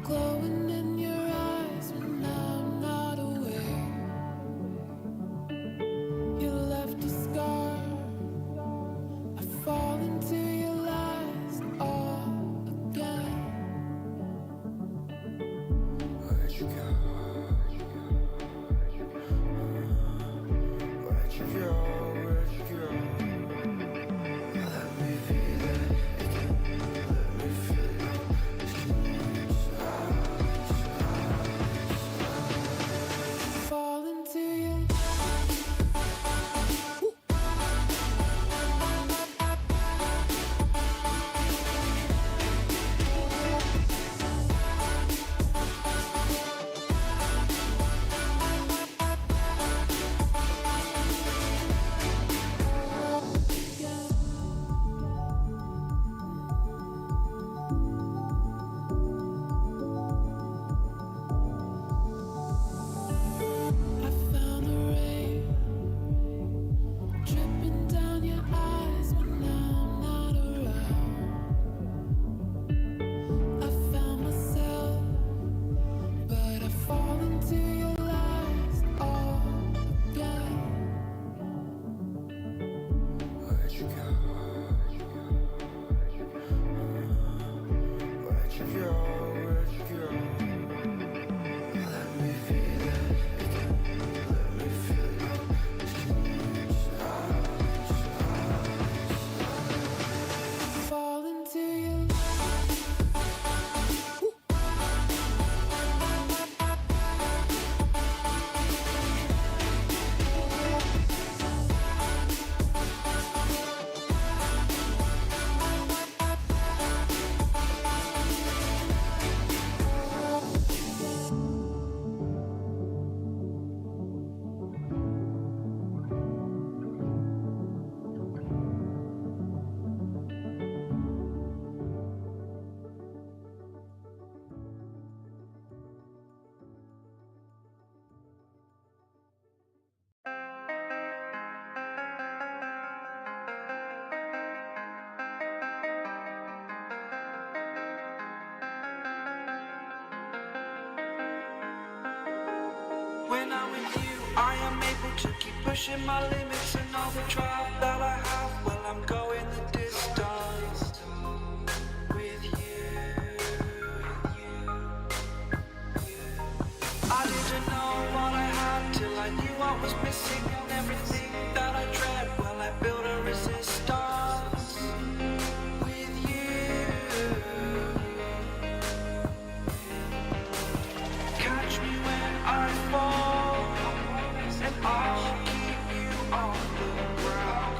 glowing in your eyes when I'm not aware. You left a scar. I fall into your lies all again. Where'd you go? Where'd you go? Where'd you go? Let me be there. Fall into you. I found the rain dripping down your eyes when I'm not around. I found myself, but I fall into your lies all again. Where'd you go? Where'd you go? Where'd you go? Let me be there. Let me feel you. Fall into you. When I'm with you, I am able to keep pushing my limits, and all the drive that I have, well, I'm going the distance with you. I didn't know what I had till I knew what was missing, and everything that I dread, well, I built a resistance with you. Catch me when I fall, and I'll keep you on the ground.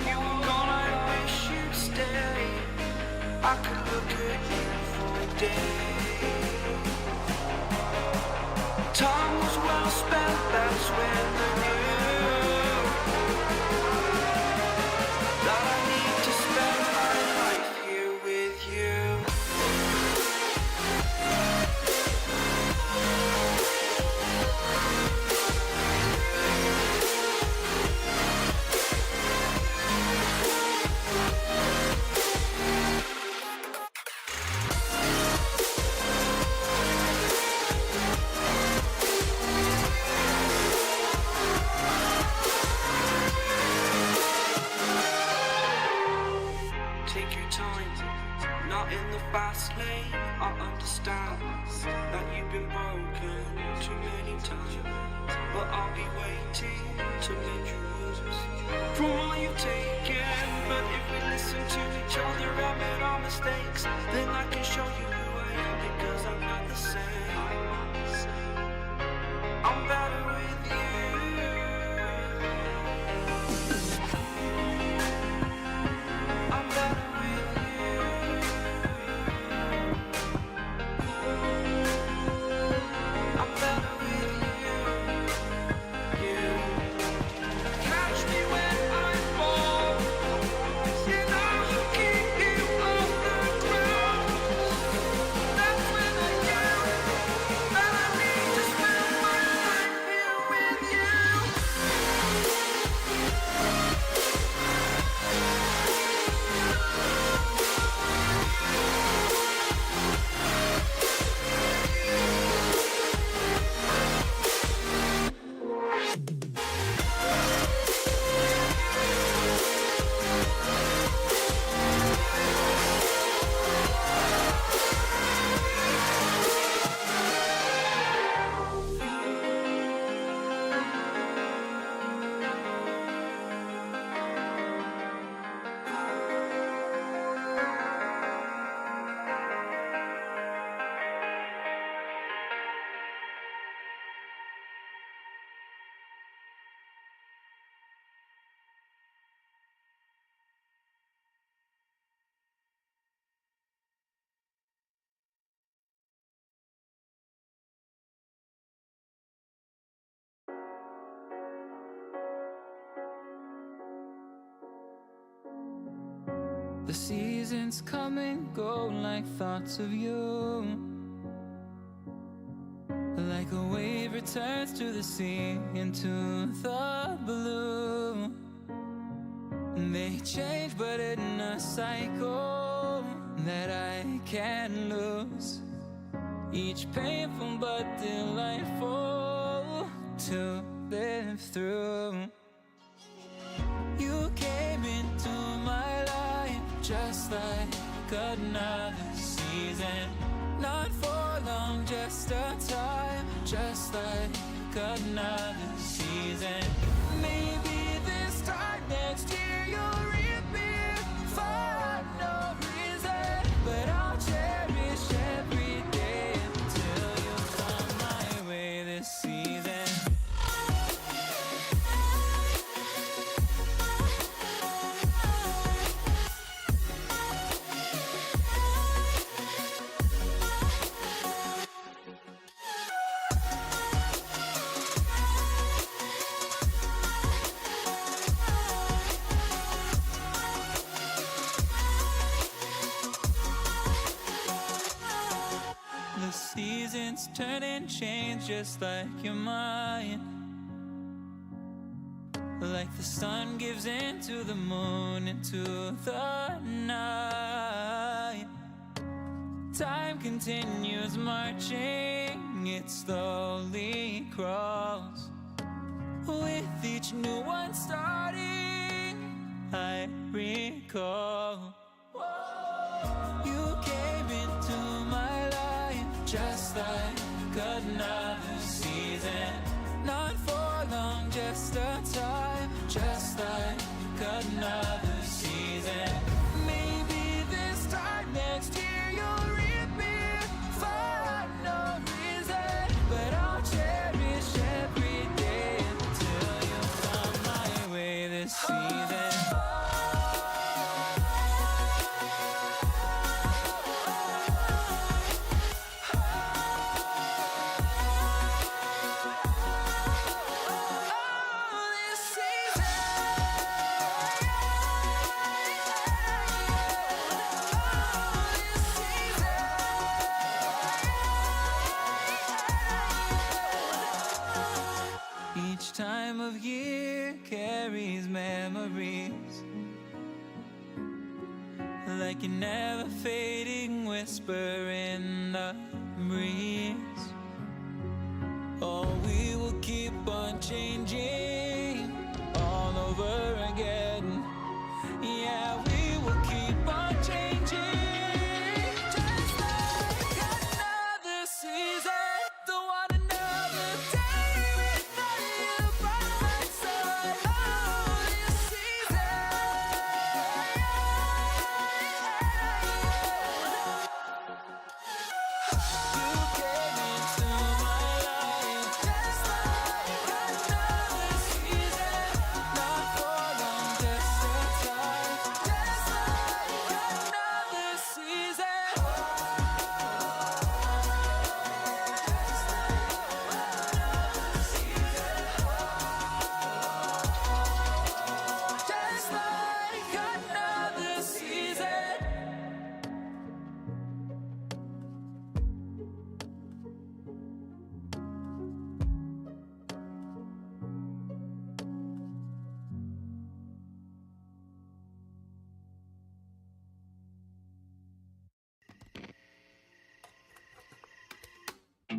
You were gone, I wish you'd stay. I could look at you for a day. Time was well spent, that's when I knew that I need to spend my life here with you. Take your time, not in the fast lane. I understand that you've been broken too many times, but I'll be waiting to mend your wounds from all you've taken. But if we listen to each other and admit our mistakes, then I can show you who I am, because I'm not the same. I'm better with you. I'm better with you. I'm better with you. Catch me when I fall, and I'll keep you off the ground. That's when I knew that I need to spend my life here with you. The seasons come and go like thoughts of you. Like a wave returns to the sea into the blue. They change but in a cycle that I can't lose. Each painful but delightful to live through. You came into my life just like another season. Not for long, just a time, just like another season. Maybe this time next year you'll reappear for no reason, but I'll cherish every day until you come my way this season. The seasons turn and change just like your mind. Like the sun gives into the moon, into the night. Time continues marching it slowly crawls. With each new one starting, I recall you came into my life just like another season. Not for long, just a time, just like another season. Maybe this time next year you'll reap me for no reason, but I'll cherish every day until you come my way this season. Each time of year carries memories, like a never fading whisper in the breeze. Oh, we will keep on changing all over again. Yeah, we will keep on changing, just like another season. Don't want another day without you by my side. Oh, this season. You came into my life just like another season. Not for long, just a time, just like another season. Just like another season.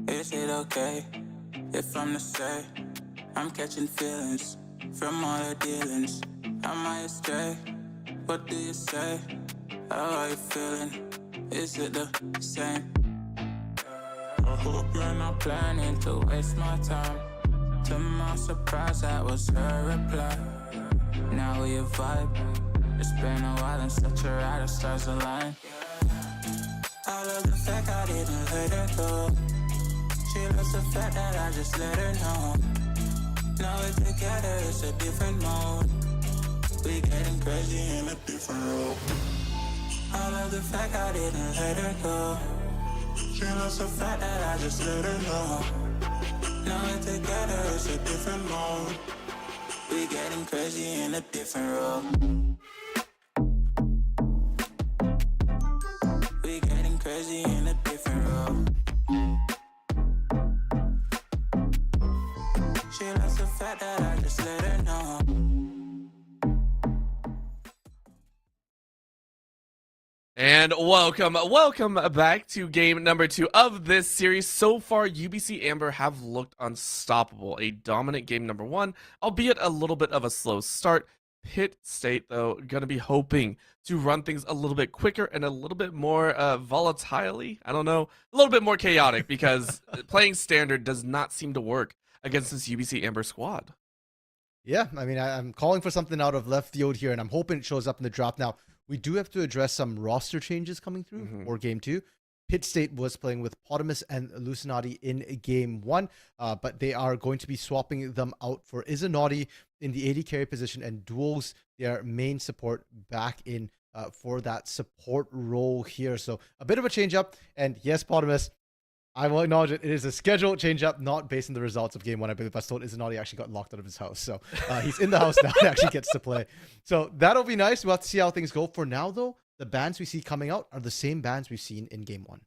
Is it okay if I'm to say I'm catching feelings from all the dealings? Am I astray? What do you say? How are you feeling? Is it the same? I hope you're not planning to waste my time. To my surprise, that was her reply. Now we vibe. It's been a while and such a ride, the stars align. I love the fact I didn't let her go. She loves the fact that I just let her know. Now we're together, it's a different mode. We getting crazy in a different role. I love the fact I didn't let her go. She loves the fact that I just let her know. Now we're together, it's a different mode. We getting crazy in a different role. We getting crazy in a different role. She loves the fact that I just let her know. And welcome back to game number 2 of this series. So far, UBC Amber have looked unstoppable. A dominant game number 1, albeit a little bit of a slow start. Pitt State, though, going to be hoping to run things a little bit quicker and a little bit more volatilely. I don't know, a little bit more chaotic, because playing standard does not seem to work against this UBC Amber squad. Yeah, I mean, I'm calling for something out of left field here, and I'm hoping it shows up in the draft. Now, we do have to address some roster changes coming through for game 2. Pitt State was playing with Potamus and Lucinati in game 1, but they are going to be swapping them out for Izanati in the AD carry position and Duels, their main support, back in for that support role here. So a bit of a change up. And yes, Potamus, I will acknowledge it. It is a scheduled change up, not based on the results of game 1. I believe I told Izanati actually got locked out of his house. So he's in the house now and actually gets to play. So that'll be nice. We'll have to see how things go. For now, though, the bans we see coming out are the same bans we've seen in game 1.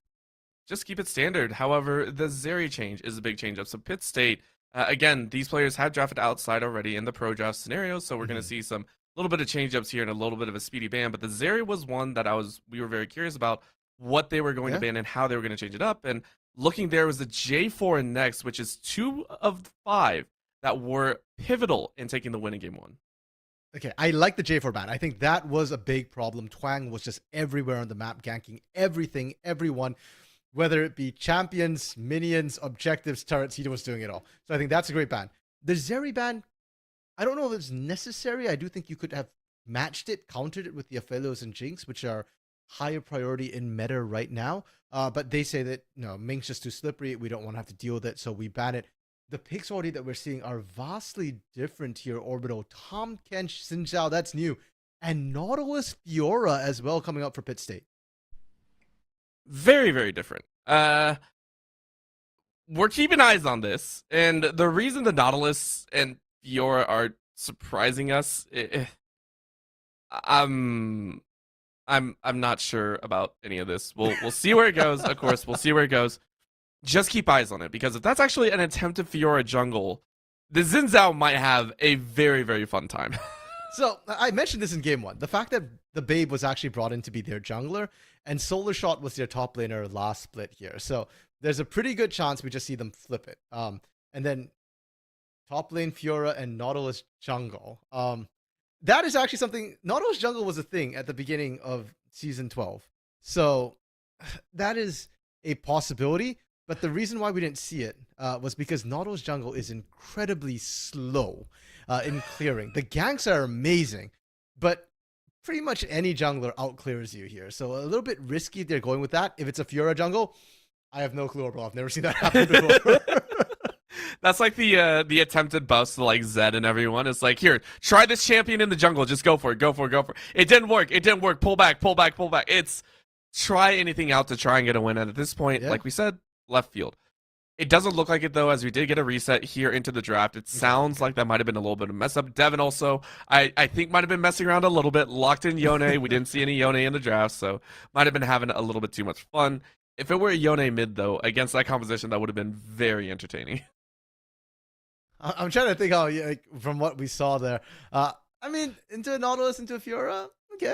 Just keep it standard. However, the Zeri change is a big change up. So Pitt State, again, these players have drafted outside already in the pro draft scenario. So we're going to see some little bit of change ups here and a little bit of a speedy ban. But the Zeri was one that we were very curious about what they were going to ban and how they were going to change it up. And looking there was the J4 and next, which is 2 of 5 that were pivotal in taking the win in game 1. Okay, I like the J4 ban. I think that was a big problem. Twang was just everywhere on the map, ganking everything, everyone, whether it be champions, minions, objectives, turrets, he was doing it all. So I think that's a great ban. The Zeri ban, I don't know if it's necessary. I do think you could have matched it, countered it with the Aphelios and Jinx, which are higher priority in meta right now. But they say that, no, Ming's just too slippery. We don't want to have to deal with it, so we ban it. The picks already that we're seeing are vastly different here, Orbital. Tom Kench, Xin Zhao, that's new. And Nautilus Fiora as well coming up for Pit State. Very, very different. We're keeping eyes on this, and the reason the Nautilus and Fiora are surprising us, I'm not sure about any of this. We'll see where it goes. Of course, we'll see where it goes. Just keep eyes on it, because if that's actually an attempted Fiora jungle, the Xin Zhao might have a very, very fun time. So I mentioned this in game 1. The fact that the Babe was actually brought in to be their jungler, and Solar Shot was their top laner last split here. So there's a pretty good chance we just see them flip it. And then top lane Fiora and Nautilus jungle. That is actually something. Nautilus jungle was a thing at the beginning of season 12. So that is a possibility. But the reason why we didn't see it was because Nautilus jungle is incredibly slow in clearing. The ganks are amazing, but pretty much any jungler outclears you here. So a little bit risky if they're going with that. If it's a Fiora jungle, I have no clue, bro. I've never seen that happen before. That's like the attempted bust to like Zed and everyone. It's like, here, try this champion in the jungle. Just go for it. Go for it. Go for it. It didn't work. It didn't work. Pull back. Pull back. Pull back. It's try anything out to try and get a win. And at this point, like we said, left field. It doesn't look like it, though, as we did get a reset here into the draft. It sounds like that might have been a little bit of a mess up. Devin also, I think, might have been messing around a little bit. Locked in Yone. We didn't see any Yone in the draft, so might have been having a little bit too much fun. If it were a Yone mid, though, against that composition, that would have been very entertaining. I'm trying to think how, like, from what we saw there. I mean, into a Nautilus, into a Fiora, okay.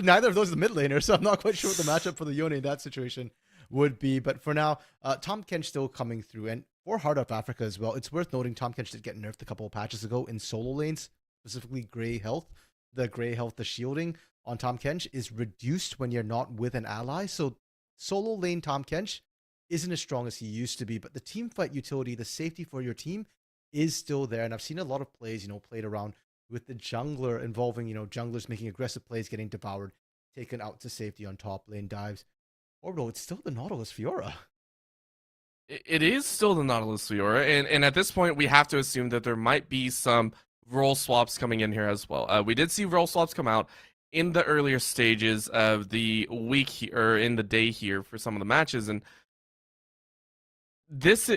Neither of those are the mid laner, so I'm not quite sure what the matchup for the Yone in that situation would be. But for now, Tom Kench still coming through. And for Heart of Africa as well, it's worth noting Tom Kench did get nerfed a couple of patches ago in solo lanes, specifically Grey Health. The Grey Health, the shielding on Tom Kench is reduced when you're not with an ally. So solo lane Tom Kench isn't as strong as he used to be, but the team fight utility, the safety for your team is still there. And I've seen a lot of plays, played around with the jungler involving, junglers making aggressive plays, getting devoured, taken out to safety on top lane dives. Orbital, it's still the Nautilus Fiora. It is still the Nautilus Fiora, and at this point, we have to assume that there might be some role swaps coming in here as well. We did see role swaps come out in the earlier stages of the week, or in the day here for some of the matches, and this...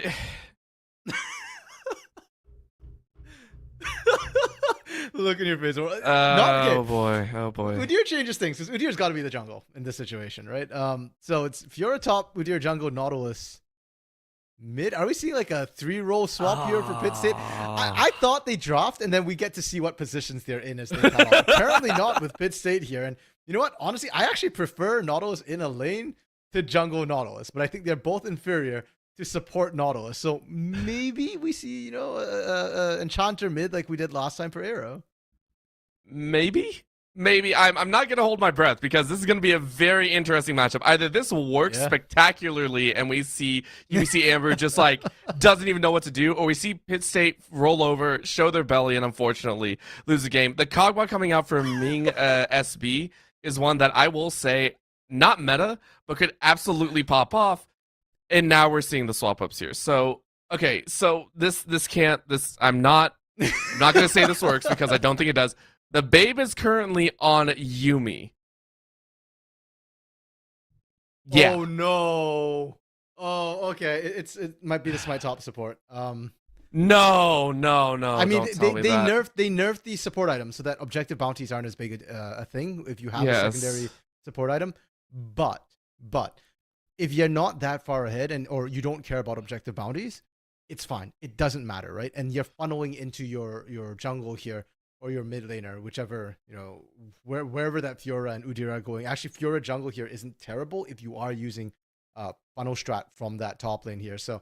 Look in your face. Oh boy. Udyr changes things, because Udyr's got to be the jungle in this situation, right? So it's Fiora top, Udyr jungle, Nautilus mid. Are we seeing like a 3-role swap here for Pit State? I thought they draft, and then we get to see what positions they're in as they come out. Apparently not with Pit State here. And you know what? Honestly, I actually prefer Nautilus in a lane to jungle Nautilus, but I think they're both inferior to support Nautilus. So maybe we see, Enchanter mid like we did last time for Arrow. Maybe. I'm not going to hold my breath, because this is going to be a very interesting matchup. Either this will work spectacularly and we see UBC Amber just like doesn't even know what to do, or we see Pit State roll over, show their belly, and unfortunately lose the game. The Kog'Maw coming out from Ming SB is one that I will say, not meta, but could absolutely pop off. And now we're seeing the swap ups here. So, okay, so I'm not going to say this works, because I don't think it does. The Babe is currently on Yumi. Yeah. Oh no. Oh, okay. It might be my top support. No. I mean, they nerfed the support item so that objective bounties aren't as big a thing if you have a secondary support item. But if you're not that far ahead or you don't care about objective bounties, it's fine. It doesn't matter, right? And you're funneling into your jungle here, or your mid laner, whichever, wherever that Fiora and Udyr are going. Actually, Fiora jungle here isn't terrible if you are using funnel strat from that top lane here. So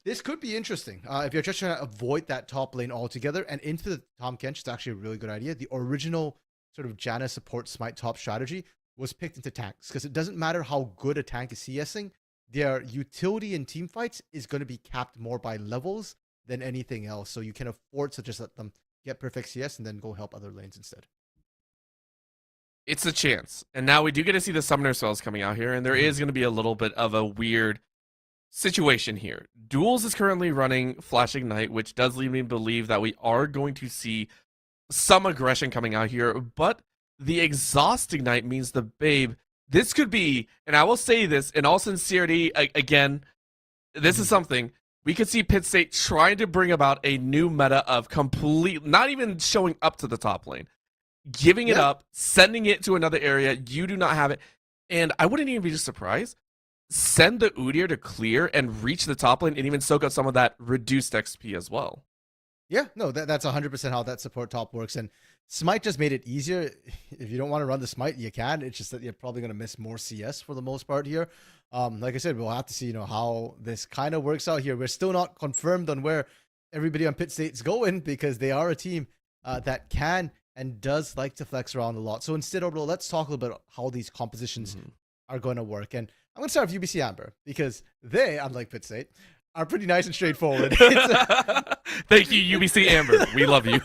this could be interesting. If you're just trying to avoid that top lane altogether and into the Tahm Kench, it's actually a really good idea. The original sort of Janna support smite top strategy was picked into tanks because it doesn't matter how good a tank is CSing, their utility in team fights is going to be capped more by levels than anything else. So you can afford to just let them get perfect CS and then go help other lanes instead. It's a chance. And now we do get to see the summoner spells coming out here, and there is going to be a little bit of a weird situation here. Duels is currently running Flash Ignite, which does lead me to believe that we are going to see some aggression coming out here, but the Exhaust Ignite means the Babe. This could be, and I will say this in all sincerity, again, this is something we could see Pit State trying to bring about a new meta of complete, not even showing up to the top lane, giving it up, sending it to another area. You do not have it. And I wouldn't even be just surprised. Send the Udyr to clear and reach the top lane and even soak up some of that reduced XP as well. Yeah, no, that's 100% how that support top works. And Smite just made it easier. If you don't want to run the Smite, you can. It's just that you're probably going to miss more CS for the most part here. Like I said, we'll have to see, how this kind of works out here. We're still not confirmed on where everybody on Pit State's going because they are a team that can and does like to flex around a lot. So instead, overall, let's talk a little bit about how these compositions are going to work. And I'm going to start with UBC Amber because they, unlike Pit State, are pretty nice and straightforward. Thank you, UBC Amber. We love you.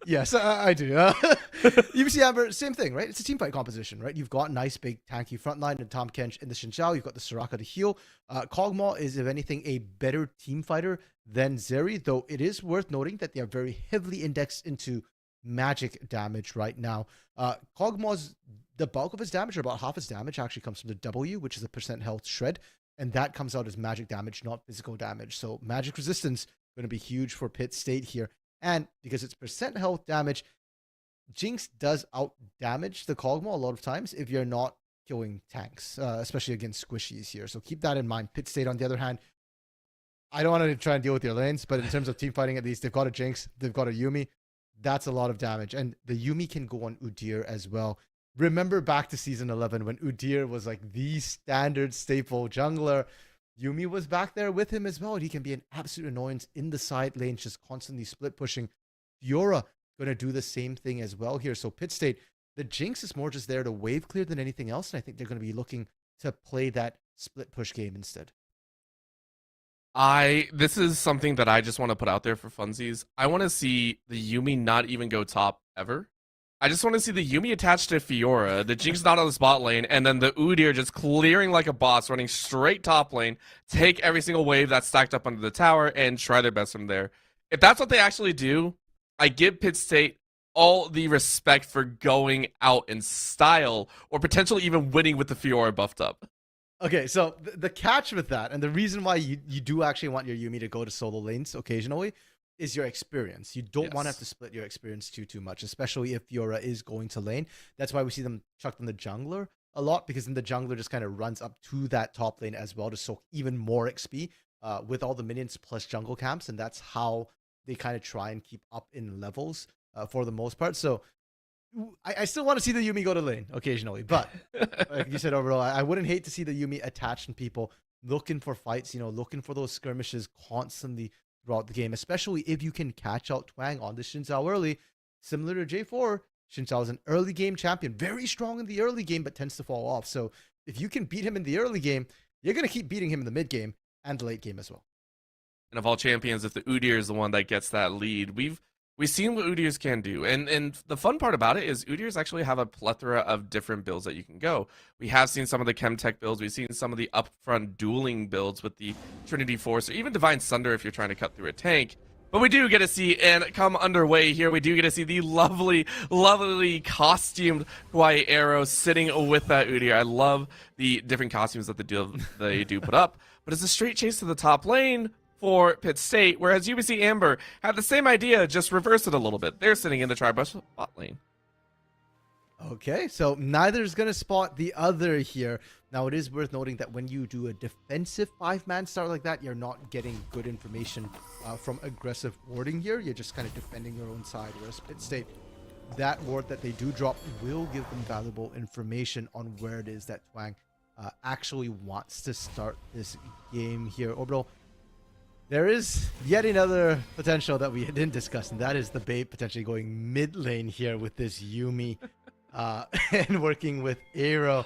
Yes, I do. UBC Amber, same thing, right? It's a team fight composition, right? You've got nice, big, tanky frontline and Tahm Kench in the Xin Zhao. You've got the Soraka to heal. Kog'Maw is, if anything, a better team fighter than Zeri, though it is worth noting that they are very heavily indexed into magic damage right now. Kog'Maw's, the bulk of his damage, or about half his damage, actually comes from the W, which is a % health shred. And that comes out as magic damage, not physical damage. So magic resistance going to be huge for Pit State here. And because it's % health damage, Jinx does out damage the Kog'Maw a lot of times if you're not killing tanks, especially against squishies here. So keep that in mind. Pit State, on the other hand, I don't want to try and deal with your lanes, but in terms of team fighting, at least they've got a Jinx, they've got a Yuumi. That's a lot of damage. And the Yuumi can go on Udyr as well. Remember back to season 11 when Udyr was like the standard staple jungler. Yuumi was back there with him as well. And he can be an absolute annoyance in the side lanes, just constantly split pushing. Fiora going to do the same thing as well here. So Pit State, the Jinx is more just there to wave clear than anything else. And I think they're going to be looking to play that split push game instead. This is something that I just want to put out there for funsies. I want to see the Yuumi not even go top ever. I just want to see the Yuumi attached to Fiora, the Jinx not on the spot lane, and then the Udyr just clearing like a boss, running straight top lane, take every single wave that's stacked up under the tower, and try their best from there. If that's what they actually do, I give Pit State all the respect for going out in style, or potentially even winning with the Fiora buffed up. Okay, so the catch with that, and the reason why you do actually want your Yuumi to go to solo lanes occasionally, is your experience. You don't want to have to split your experience too much, especially if Fiora is going to lane. That's why we see them chucked in the jungler a lot, because then the jungler just kind of runs up to that top lane as well to soak even more XP with all the minions plus jungle camps, and that's how they kind of try and keep up in levels for the most part. So I still want to see the Yuumi go to lane occasionally, but like you said, overall, I wouldn't hate to see the Yuumi attached and people looking for fights, looking for those skirmishes constantly throughout the game, especially if you can catch out Twang on the Xin Zhao early. Similar to J4, Xin Zhao is an early game champion, very strong in the early game, but tends to fall off. So if you can beat him in the early game, you're going to keep beating him in the mid game and the late game as well. And of all champions, if the Udyr is the one that gets that lead, we've seen what Udyrs can do. And the fun part about it is Udyrs actually have a plethora of different builds that you can go. We have seen some of the ChemTech builds. We've seen some of the upfront dueling builds with the Trinity Force, or even Divine Sunder if you're trying to cut through a tank. But we do get to see, and come underway here, we do get to see the lovely, lovely costumed Kawaii Arrow sitting with that Udyr. I love the different costumes that they do put up. But it's a straight chase to the top lane for Pit State, whereas UBC Amber had the same idea, just reverse it a little bit. They're sitting in the tri-buff spot lane. Okay, so neither is going to spot the other here. Now, it is worth noting that when you do a defensive 5-man start like that, you're not getting good information from aggressive warding here. You're just kind of defending your own side, whereas Pit State, that ward that they do drop will give them valuable information on where it is that Twang actually wants to start this game here. Orbital, there is yet another potential that we didn't discuss, and that is the Babe potentially going mid lane here with this Yuumi and working with Aero.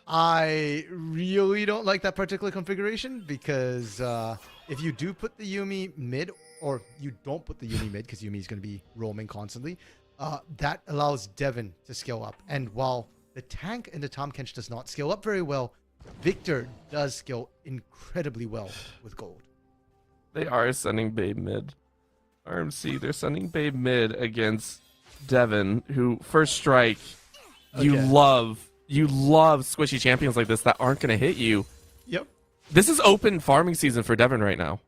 I really don't like that particular configuration because if you do put the Yuumi mid, or you don't put the Yuumi mid because Yuumi is going to be roaming constantly, that allows Devin to scale up. And while the tank in the Tahm Kench does not scale up very well, Victor does scale incredibly well with gold. They are sending Babe mid. RMC, they're sending Babe mid against Devin, who first strike, you Okay. love squishy champions like this that aren't going to hit you. Yep. This is open farming season for Devin right now.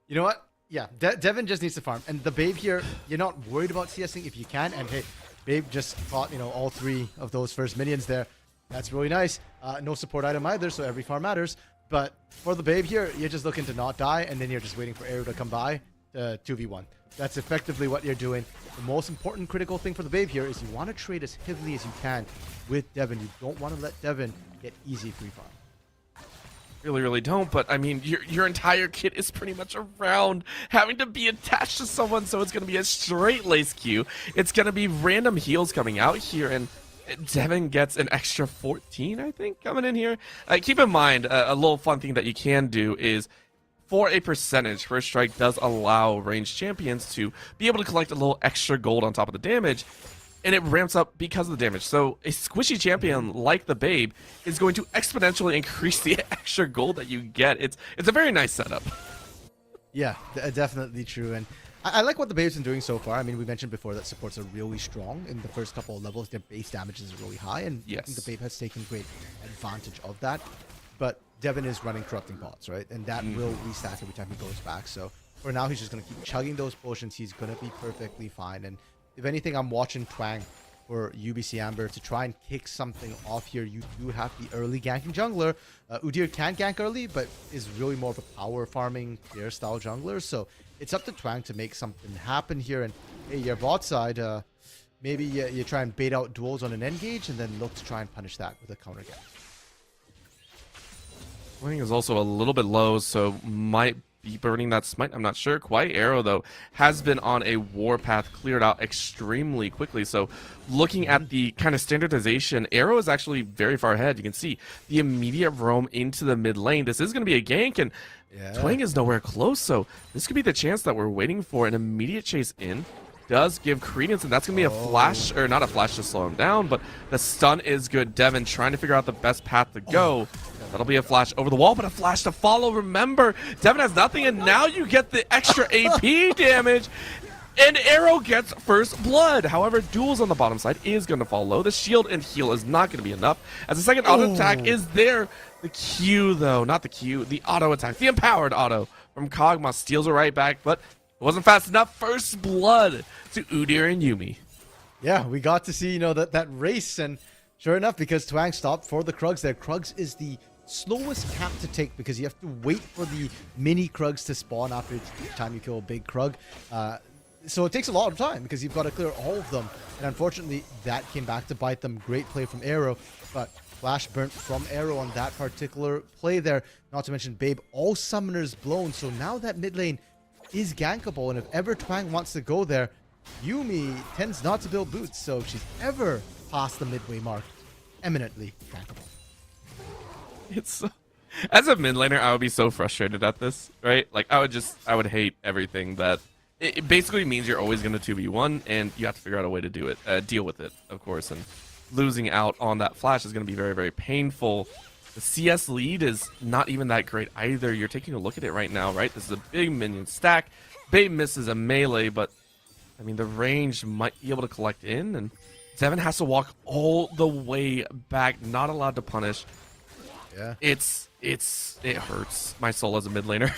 You know what? Yeah, Devin just needs to farm. And the Babe here, you're not worried about CSing if you can. And hey, Babe just caught, all 3 of those first minions there. That's really nice. No support item either, so every farm matters. But for the Babe here, you're just looking to not die, and then you're just waiting for Aero to come by to 2v1. That's effectively what you're doing. The most important critical thing for the Babe here is you want to trade as heavily as you can with Devin. You don't want to let Devin get easy free farm. Really, really don't. But I mean, your entire kit is pretty much around having to be attached to someone, so it's going to be a straight lace queue. It's going to be random heals coming out here, and Devin gets an extra 14, I think, coming in here. Keep in mind, a little fun thing that you can do is, for a percentage, First Strike does allow ranged champions to be able to collect a little extra gold on top of the damage, and it ramps up because of the damage. So a squishy champion like the Babe is going to exponentially increase the extra gold that you get. It's a very nice setup. Yeah, definitely true. And I like what the Babe's been doing so far. I mean, we mentioned before that supports are really strong in the first couple of levels. Their base damage is really high, and I think the Babe has taken great advantage of that. But Devin is running corrupting pots, right? And that will restack every time he goes back. So for now, he's just going to keep chugging those potions. He's going to be perfectly fine. And if anything, I'm watching Twang for UBC Amber to try and kick something off here. You do have the early ganking jungler. Udyr can gank early, but is really more of a power farming clear style jungler. So it's up to Twang to make something happen here. And hey, your bot side, maybe you try and bait out duels on an engage and then look to try and punish that with a counter gank. Swing is also a little bit low, so might be burning that smite. I'm not sure. Quiet Arrow, though, has been on a warpath, cleared out extremely quickly. So looking at the kind of standardization, Arrow is actually very far ahead. You can see the immediate roam into the mid lane. This is going to be a gank, and Twang is nowhere close. So this could be the chance that we're waiting for. An immediate chase in does give credence, and that's going to be a flash, or not a flash to slow him down, but the stun is good. Devin trying to figure out the best path to go. That'll be a flash over the wall, but a flash to follow. Remember, Devin has nothing, and now you get the extra AP damage, and Arrow gets first blood. However, duels on the bottom side is going to fall low. The shield and heal is not going to be enough, as the second auto attack is there. The Q, though, not the Q, the auto attack, the empowered auto from Kog'Maw steals it right back, but it wasn't fast enough. First blood to Udyr and Yuumi. Yeah, we got to see, that race, and sure enough, because Twang stopped for the Krugs there. Krugs is the slowest camp to take because you have to wait for the mini Krugs to spawn after each time you kill a big Krug. So it takes a lot of time because you've got to clear all of them. And unfortunately, that came back to bite them. Great play from Arrow, but flash burnt from Arrow on that particular play there. Not to mention Babe, all summoners blown. So now that mid lane is gankable, and if ever Twang wants to go there, Yuumi tends not to build boots, so if she's ever past the midway mark, eminently gankable. It's so, as a mid laner, I would be so frustrated at this, right? Like, I would hate everything that it basically means you're always going to 2v1, and you have to figure out a way to do it, deal with it, of course. And losing out on that flash is going to be very, very painful. The CS lead is not even that great either. You're taking a look at it right now, right? This is a big minion stack. Babe misses a melee, but I mean, the range might be able to collect in, and Devin has to walk all the way back, not allowed to punish. Yeah. It hurts my soul as a mid laner.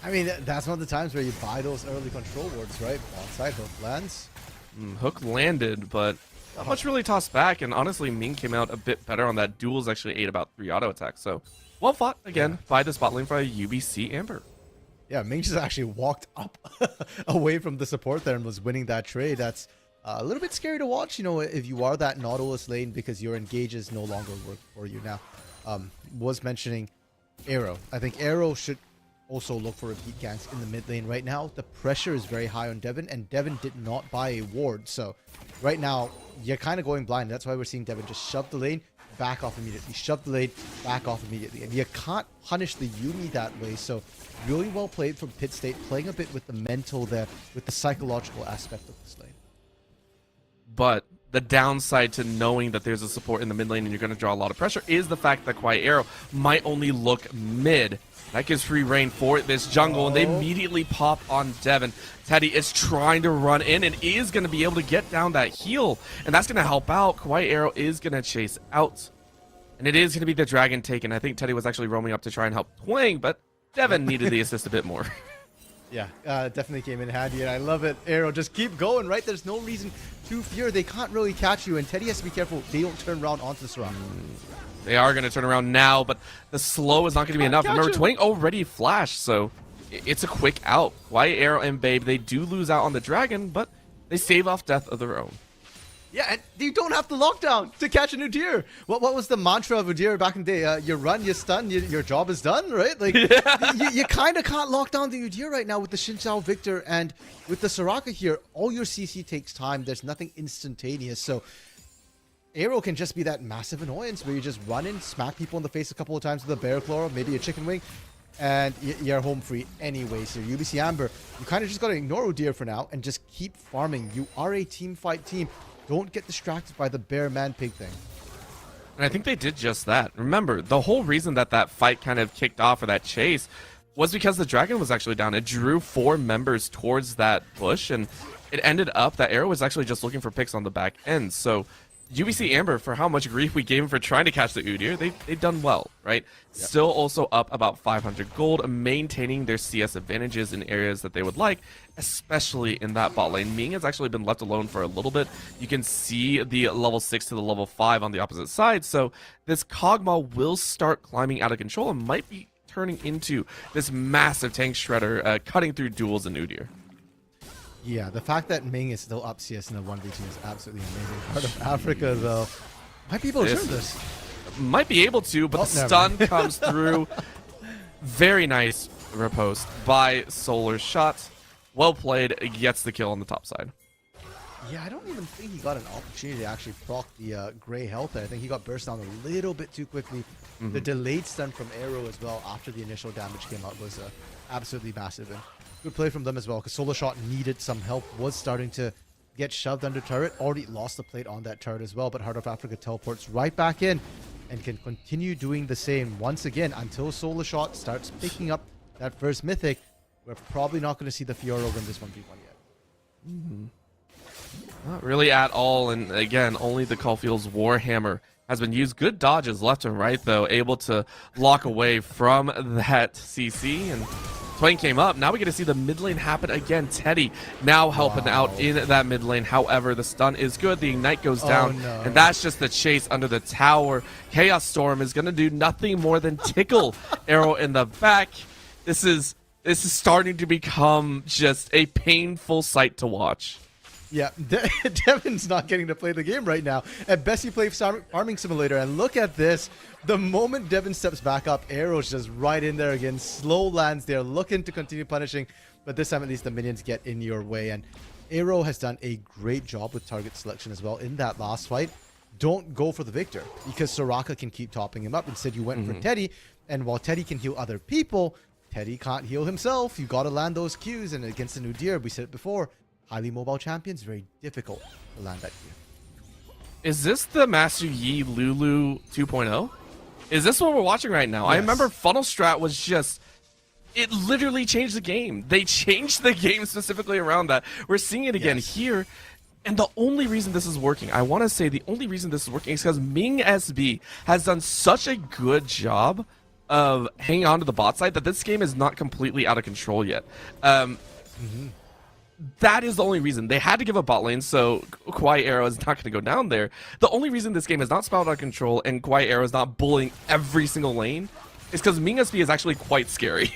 I mean, that's one of the times where you buy those early control wards, right? Onside hook lands. Hook landed, but not much really tossed back, and honestly, Ming came out a bit better on that. Duels actually ate about 3 auto attacks, so well fought again by the spot lane for UBC Amber. Yeah, Ming just actually walked up away from the support there and was winning that trade. That's A little bit scary to watch, you know, if you are that Nautilus lane because your engages no longer work for you. Now, was mentioning Arrow. I think Arrow should also look for repeat ganks in the mid lane. Right now, the pressure is very high on Devin, and Devin did not buy a ward. So right now, you're kind of going blind. That's why we're seeing Devin just shove the lane, back off immediately. Shove the lane, back off immediately. And you can't punish the Yuumi that way. So really well played from Pit State, playing a bit with the mental there, with the psychological aspect of this lane. But the downside to knowing that there's a support in the mid lane and you're going to draw a lot of pressure is the fact that Quiet Arrow might only look mid. That gives free reign for this jungle, and they immediately pop on Devin. Teddy is trying to run in and is going to be able to get down that heal, and that's going to help out. Quiet Arrow is going to chase out, and it is going to be the dragon taken. I think Teddy was actually roaming up to try and help Twang, but Devin needed the assist a bit more. Yeah, definitely came in handy, and I love it. Arrow, just keep going, right? There's no reason to fear. They can't really catch you, and Teddy has to be careful they don't turn around onto this rock. They are going to turn around now, but the slow is not going to be enough. Remember, Twang already flashed, so it's a quick out. Quiet Arrow and Babe, they do lose out on the dragon, but they save off death of their own. Yeah, and you don't have to lockdown to catch a new deer. What was the mantra of a deer back in the day? You run, you stun, your job is done, right? Like, you kind of can't lock down the Udyr right now with the Xin Zhao Victor, and with the Soraka here, all your CC takes time. There's nothing instantaneous, so Arrow can just be that massive annoyance where you just run in, smack people in the face a couple of times with a bear claw, maybe a chicken wing, and you're home free anyway. So UBC Amber, you kind of just got to ignore Udyr for now and just keep farming. You are a team fight team. Don't get distracted by the bear man pig thing. And I think they did just that. Remember, the whole reason that that fight kind of kicked off, or that chase, was because the dragon was actually down. It drew 4 members towards that bush, and it ended up that Arrow was actually just looking for picks on the back end. So UBC Amber, for how much grief we gave him for trying to catch the Udyr, they've done well, right? Yep. Still also up about 500 gold, maintaining their CS advantages in areas that they would like, especially in that bot lane. Ming has actually been left alone for a little bit. You can see the level 6 to the level 5 on the opposite side, so this Kog'Maw will start climbing out of control and might be turning into this massive tank shredder, cutting through duels in Udyr. Yeah, the fact that Ming is still up CS in the 1v2 is absolutely amazing. Part of Africa, though, might be able to turn this. Might be able to, but the stun comes through. Very nice riposte by Solar Shot. Well played, gets the kill on the top side. Yeah, I don't even think he got an opportunity to actually proc the gray health there. I think he got burst down a little bit too quickly. The delayed stun from Arrow as well after the initial damage came out was absolutely massive. And good play from them as well, because Solar Shot needed some help, was starting to get shoved under turret, already lost the plate on that turret as well, but Heart of Africa teleports right back in and can continue doing the same once again until Solar Shot starts picking up that first mythic. We're probably not going to see the Fiora win this 1v1 yet. Not really at all, and again, only the Caulfield's Warhammer has been used. Good dodges left and right, though, able to lock away from that CC, and Twang came up. Now we get to see the mid lane happen again. Teddy now helping out in that mid lane. However, the stun is good. The ignite goes down, and that's just the chase under the tower. Chaos Storm is going to do nothing more than tickle Arrow in the back. This is starting to become just a painful sight to watch. Yeah, Devin's not getting to play the game right now. At best, he plays Farming Simulator, and look at this. The moment Devin steps back up, Arrow's just right in there again. Slow lands there, looking to continue punishing, but this time at least the minions get in your way, and Arrow has done a great job with target selection as well in that last fight. Don't go for the Victor, because Soraka can keep topping him up. Instead, you went for Teddy, and while Teddy can heal other people, Teddy can't heal himself. You got to land those Qs, and against the Udyr, we said it before, highly mobile champions, very difficult to land that Q. Is this the Master Yi Lulu 2.0? Is this what we're watching right now? Yes. I remember Funnel Strat was just, it literally changed the game. They changed the game specifically around that. We're seeing it again here. And the only reason this is working, I want to say the only reason this is working is because Ming SB has done such a good job of hanging on to the bot side that this game is not completely out of control yet. That is the only reason. They had to give a bot lane, so Quiet Arrow is not going to go down there. The only reason this game is not spelled out of control and Quiet Arrow is not bullying every single lane is because Ming SB is actually quite scary.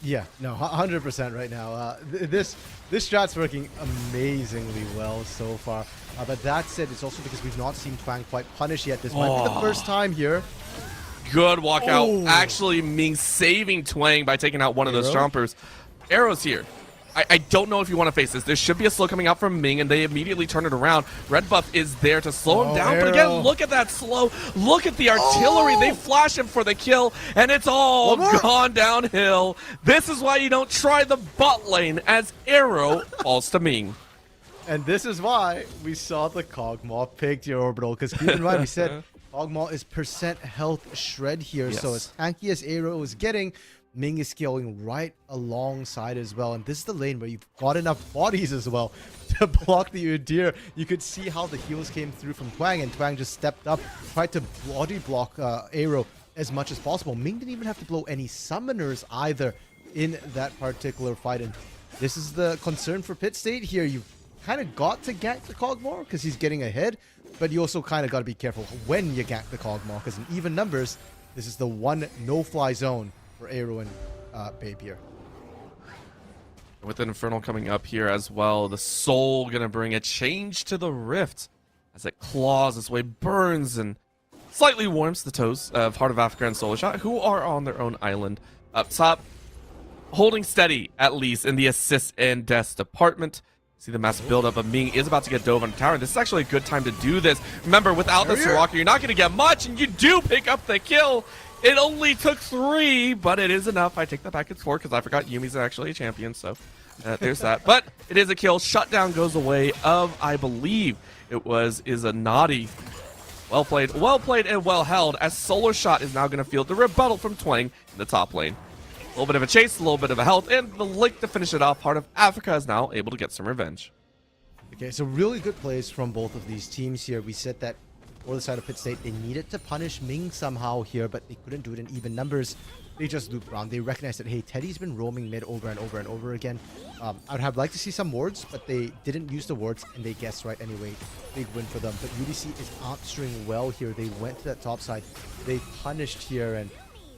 Yeah, no, 100% right now. This strat's working amazingly well so far. But that said, it's also because we've not seen Twang quite punish yet. This might be the first time here. Good walkout. Oh. Actually, Ming saving Twang by taking out one of those Arrow? chompers. Arrow's here. I don't know if you want to face this. There should be a slow coming out from Ming, and they immediately turn it around. Red buff is there to slow him down. But again, Arrow. look at that slow. Look at the artillery. They flash him for the kill, and it's all One more. gone downhill. This is why you don't try the bot lane as Arrow falls to Ming. And this is why we saw the Kog'Maw picked your orbital. Because keep in mind, we said Kog'Maw is % health shred here. So Yes. as tanky as Arrow is getting, Ming is scaling right alongside as well. And this is the lane where you've got enough bodies as well to block the Udyr. You could see how the heals came through from Twang, and Twang just stepped up, tried to body block Arrow as much as possible. Ming didn't even have to blow any summoners either in that particular fight. And this is the concern for Pit State here. You've kind of got to gank the Kog'Maw because he's getting ahead, but you also kind of got to be careful when you gank the Kog'Maw, because in even numbers, this is the one no-fly zone for Arrow and Babe here. With an Infernal coming up here as well, the Soul gonna bring a change to the Rift as it claws its way, burns, and slightly warms the toes of Heart of Africa and Solar Shot, who are on their own island up top, holding steady at least in the assists and deaths department. See the massive buildup of Ming is about to get dove on the tower. This is actually a good time to do this. Remember, without the Soraka, you're not going to get much, and you do pick up the kill. It only took 3, but it is enough. I take that back. It's 4 because I forgot Yumi's actually a champion, so there's that. But it is a kill. Shutdown goes away of, I believe, it was Izanati. Well played and well held, as Solar Shot is now going to field the rebuttal from Twang in the top lane. A little bit of a chase, a little bit of a health, and the lick to finish it off. Heart of Africa is now able to get some revenge. Okay, so really good plays from both of these teams here. We said that for the side of Pit State, they needed to punish Ming somehow here, but they couldn't do it in even numbers. They just looped around. They recognized that, hey, Teddy's been roaming mid over and over and over again. I'd have liked to see some wards, but they didn't use the wards, and they guessed right anyway. Big win for them. But UDC is answering well here. They went to that top side. They punished here, and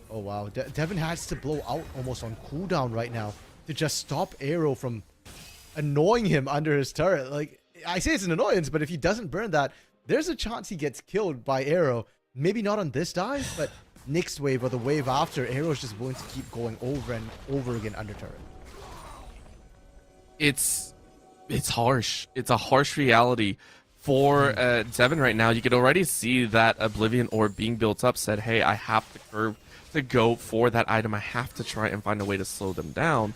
oh wow, Devin has to blow out almost on cooldown right now to just stop Arrow from annoying him under his turret. Like, I say it's an annoyance, but if he doesn't burn that, there's a chance he gets killed by Arrow. Maybe not on this dive, but next wave or the wave after, Arrow's just going to keep going over and over again under turret. It's harsh. It's a harsh reality for Devin right now. You can already see that Oblivion Orb being built up said, hey, I have to curve to go for that item. I have to try and find a way to slow them down.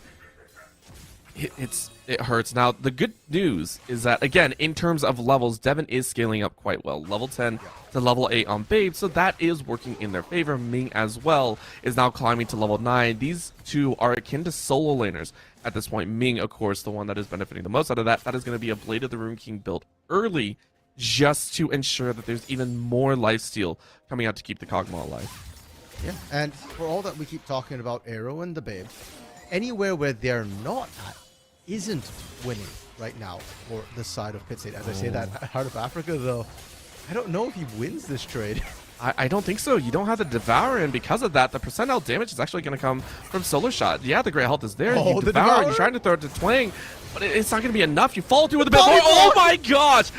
It hurts. Now, the good news is that, again, in terms of levels, Devin is scaling up quite well. Level 10 to level 8 on Babe, so that is working in their favor. Ming as well is now climbing to level 9. These two are akin to solo laners at this point. Ming, of course, the one that is benefiting the most out of that. That is going to be a Blade of the Rune King built early, just to ensure that there's even more lifesteal coming out to keep the Kog'Maw alive. Yeah, and for all that we keep talking about Arrow and the Babe, anywhere where they're not at isn't winning right now for the side of Pit State. As I say that, Heart of Africa, though, I don't know if he wins this trade. I don't think so. You don't have the Devour, and because of that, the percentile damage is actually going to come from Solar Shot. Yeah, the great health is there. Oh, You the Devour, Devour? you're trying to throw it to Twang, but it's not going to be enough. You follow through with a bit more. Oh my gosh!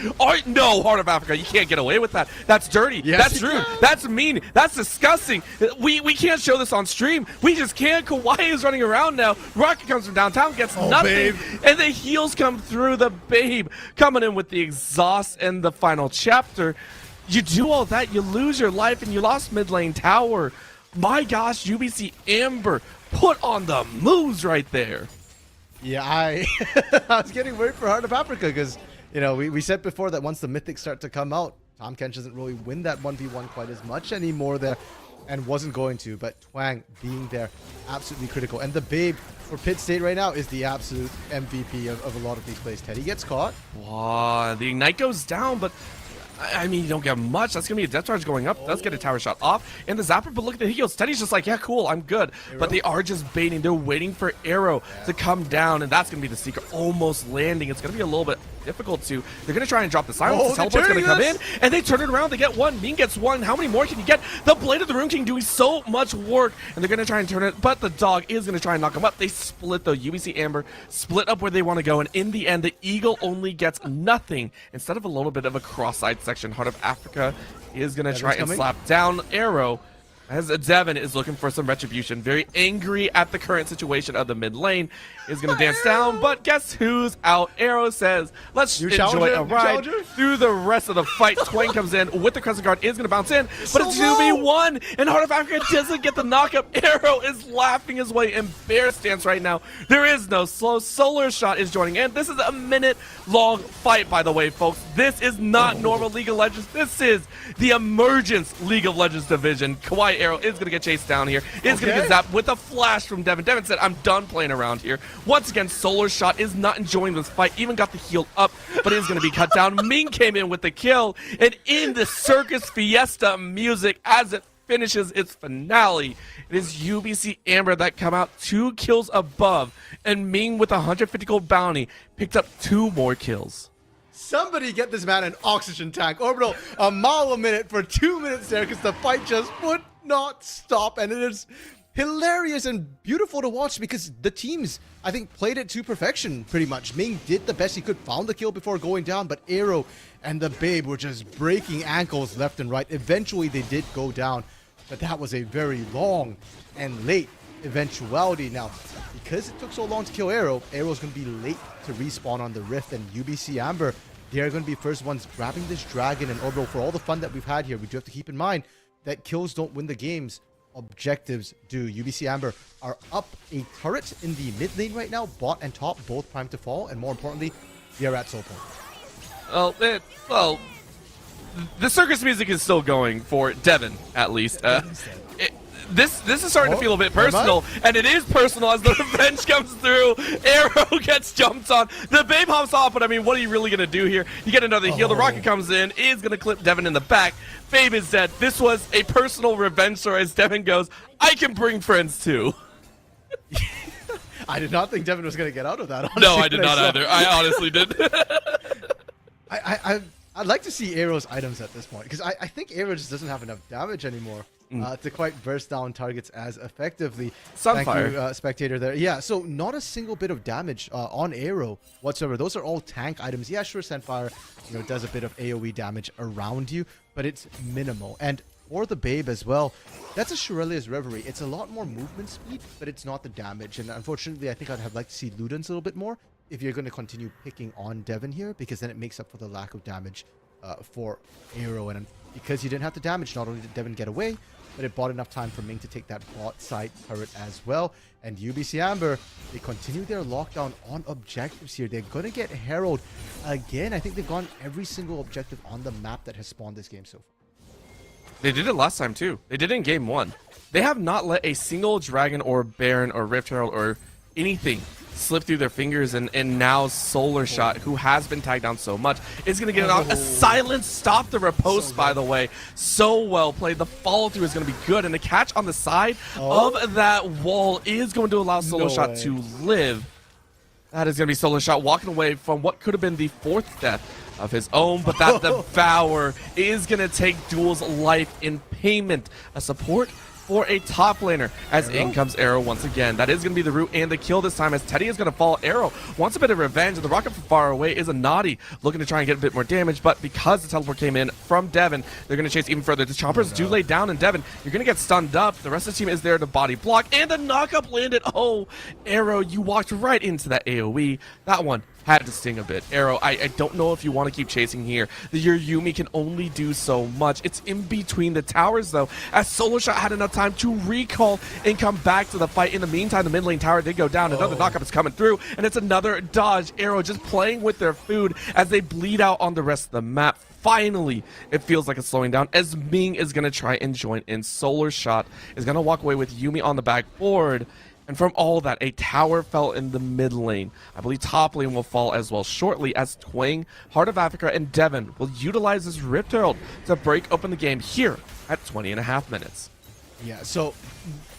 No, Heart of Africa, you can't get away with that. That's dirty. Yes, That's you rude. can. That's mean. That's disgusting. We can't show this on stream. We just can't. Kawaii is running around now. Rocket comes from downtown, gets nothing, Babe. and the heals come through. The Babe coming in with the exhaust and the final chapter. You do all that, you lose your life, and you lost mid lane tower. My gosh, UBC Amber put on the moves right there. Yeah, I was getting worried for Heart of Africa because, you know, we said before that once the mythics start to come out, Tahm Kench doesn't really win that 1v1 quite as much anymore there, and wasn't going to, but Twang being there, absolutely critical. And the Babe for Pit State right now is the absolute MVP of a lot of these plays. Teddy gets caught. Wow, the Ignite goes down, but I mean, you don't get much. That's going to be a death charge going up. Does get a tower shot off. And the Zapper, but look at the heals. Teddy's just like, yeah, cool, I'm good. Arrow? But they are just baiting. They're waiting for Arrow to come down, and that's going to be the secret. Almost landing. It's going to be a little bit difficult to. They're going to try and drop the silence. Oh, The teleport's going to come in, this. and they turn it around. They get one. Ming gets one. How many more can you get? The Blade of the Rune King doing so much work, and they're going to try and turn it, but the dog is going to try and knock him up. They split, though. UBC Amber split up where they want to go, and in the end, the Eagle only gets nothing instead of a little bit of a cross-side section. Heart of Africa is going to try and slap down Arrow, as Devin is looking for some retribution. Very angry at the current situation of the mid lane. Is going to dance down, but guess who's out? Arrow says, let's enjoy a ride through the rest of the fight. Twang comes in with the Crescent Guard, is going to bounce in, but it's 2v1, and Heart of Africa doesn't get the knockup. Arrow is laughing his way in bear stance right now. There is no slow. Solar Shot is joining in. This is a minute-long fight, by the way, folks. This is not normal League of Legends. This is the Emergence League of Legends division. Kawaii Arrow is going to get chased down here. Is going to get zapped with a flash from Devin. Devin said, I'm done playing around here. Once again, Solar Shot is not enjoying this fight. Even got the heal up, but is going to be cut down. Ming came in with the kill. And in the Circus Fiesta music, as it finishes its finale, it is UBC Amber that come out 2 kills above. And Ming with a 150 gold bounty picked up 2 more kills. Somebody get this man an oxygen tank. Orbital, a mile a minute for 2 minutes there because the fight just would not stop. And it is hilarious and beautiful to watch because the teams, I think, played it to perfection pretty much. Ming did the best he could, found the kill before going down, but Arrow and the Babe were just breaking ankles left and right. Eventually, they did go down, but that was a very long and late eventuality. Now, because it took so long to kill Arrow, Arrow's going to be late to respawn on the Rift, and UBC Amber, they are going to be first ones grabbing this dragon. And Orbital, for all the fun that we've had here, we do have to keep in mind that kills don't win the games. Objectives do. UBC Amber are up a turret in the mid lane right now, bot and top both primed to fall, and more importantly, they are at soul point. Well, the circus music is still going for Devin, at least. This is starting to feel a bit personal, and it is personal as the revenge comes through. Arrow gets jumped on. The Babe hops off, but I mean, what are you really going to do here? You get another heal. The rocket comes in, is going to clip Devin in the back. Babe is dead. This was a personal revenge story as Devin goes, I can bring friends too. I did not think Devin was going to get out of that. Honestly, No, I did not either. I honestly did. I'd like to see Arrow's items at this point, because I think Arrow just doesn't have enough damage anymore to quite burst down targets as effectively. Sunfire. Thank you, spectator there. Yeah, so not a single bit of damage on Arrow whatsoever. Those are all tank items. Yeah, sure, Sunfire, does a bit of AoE damage around you, but it's minimal. And for the Babe as well, that's a Shurelia's Reverie. It's a lot more movement speed, but it's not the damage. And unfortunately, I think I'd have liked to see Ludens a little bit more if you're going to continue picking on Devin here, because then it makes up for the lack of damage for Arrow. And because you didn't have the damage, not only did Devin get away, but it bought enough time for Ming to take that bot side turret as well. And UBC Amber, they continue their lockdown on objectives here. They're going to get Herald again. I think they've gone every single objective on the map that has spawned this game so far. They did it last time too. They did it in game 1. They have not let a single Dragon or Baron or Rift Herald or anything slip through their fingers, and now Solar Shot, who has been tagged down so much, is going to get it off. A silent stop the riposte, by the way. So well played. The follow-through is going to be good, and the catch on the side of that wall is going to allow Solar Shot to live. That is going to be Solar Shot walking away from what could have been the 4th death of his own, but that Devourer is going to take Duel's life in payment. A support for a top laner as in comes Arrow once again. That is going to be the root and the kill this time, as Teddy is going to fall. Arrow wants a bit of revenge, and the rocket from far away is a naughty, looking to try and get a bit more damage, but because the teleport came in from Devin, they're going to chase even further. The choppers do lay down, and Devin, you're going to get stunned up. The rest of the team is there to body block, and the knockup landed. Oh, Arrow, you walked right into that AoE. That one had to sting a bit. Arrow, I don't know if you want to keep chasing here. Your Yumi can only do so much. It's in between the towers, though, as Solar Shot had enough time to recall and come back to the fight. In the meantime, the mid lane tower did go down. Another knockup is coming through, and it's another dodge. Arrow just playing with their food as they bleed out on the rest of the map. Finally, it feels like it's slowing down as Ming is going to try and join in. Solar Shot is going to walk away with Yumi on the backboard. And from all that, a tower fell in the mid lane. I believe top lane will fall as well shortly, as Twang, Heart of Africa, and Devin will utilize this Rift Herald to break open the game here at 20.5 minutes. Yeah, so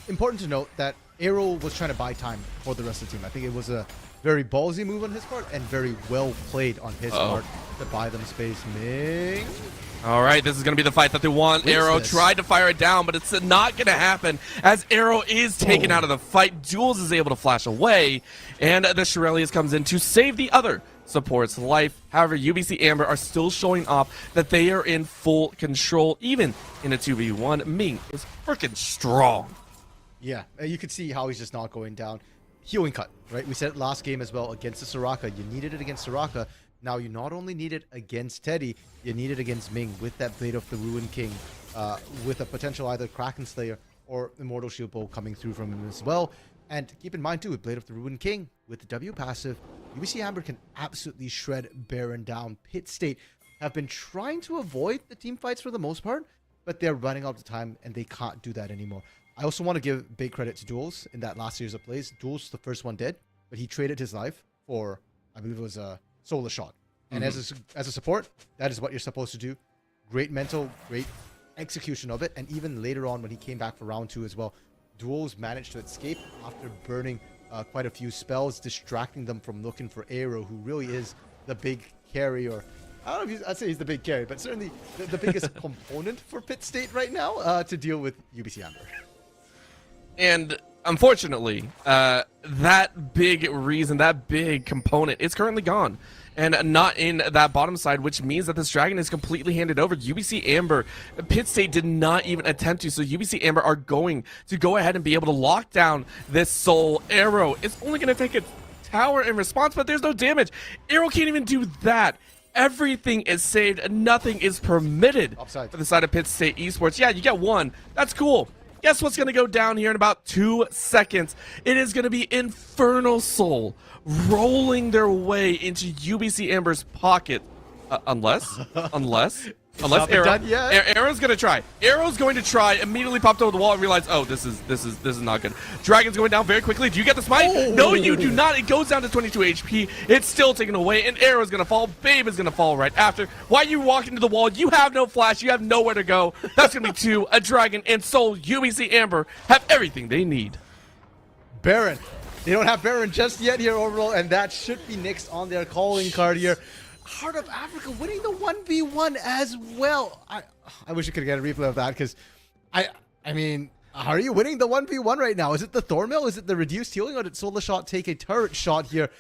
important to note that Arrow was trying to buy time for the rest of the team. I think it was a Very ballsy move on his part, and very well played on his part to buy them space. Ming. All right, this is going to be the fight that they want. What is Arrow this? tried to fire it down, but it's not going to happen as Arrow is taken out of the fight. Jules is able to flash away, and the Shirelius comes in to save the other support's life. However, UBC Amber are still showing off that they are in full control, even in a 2v1. Ming is freaking strong. Yeah, you could see how he's just not going down. Healing cut, right? We said it last game as well against the Soraka. You needed it against Soraka. Now you not only need it against Teddy, you need it against Ming with that Blade of the Ruin King, with a potential either Kraken Slayer or Immortal Shield Bow coming through from him as well. And keep in mind too, with Blade of the Ruin King, with the W passive, UBC Amber can absolutely shred Baron down. Pit State have been trying to avoid the team fights for the most part, but they're running out of time and they can't do that anymore. I also want to give big credit to Duels in that last series of plays. Duels, the first one dead, but he traded his life for, I believe it was a Solar Shot. And as a support, that is what you're supposed to do. Great mental, great execution of it. And even later on when he came back for round 2 as well, Duels managed to escape after burning quite a few spells, distracting them from looking for Arrow, who really is the big carry, or I don't know if I'd say he's the big carry, but certainly the biggest component for Pit State right now to deal with UBC Amber. And unfortunately, that big reason, that big component is currently gone. And not in that bottom side, which means that this dragon is completely handed over. UBC Amber, Pit State did not even attempt to, so UBC Amber are going to go ahead and be able to lock down this Soul Arrow. It's only going to take a tower in response, but there's no damage. Arrow can't even do that. Everything is saved. Nothing is permitted Upside. for the side of Pit State Esports. Yeah, you get one. That's cool. Guess what's going to go down here in about 2 seconds? It is going to be Infernal Soul rolling their way into UBC Amber's pocket. Unless not been Arrow, done yet. Arrow's going to try. Arrow's going to try. Immediately popped over the wall and realized, oh, this is not good. Dragon's going down very quickly. Do you get the smite? Oh. No, you do not. It goes down to 22 HP. It's still taken away, and Arrow's going to fall. Babe is going to fall right after. Why you walk into the wall? You have no flash. You have nowhere to go. That's going to be 2. A Dragon and Soul. UBC Amber have everything they need. Baron. They don't have Baron just yet here overall, and that should be next on their calling card here. Heart of Africa winning the 1v1 as well. I wish you could get a replay of that, because I mean, how are you winning the 1v1 right now? Is it the Thornmill? Is it the reduced healing, or did Solar Shot take a turret shot here?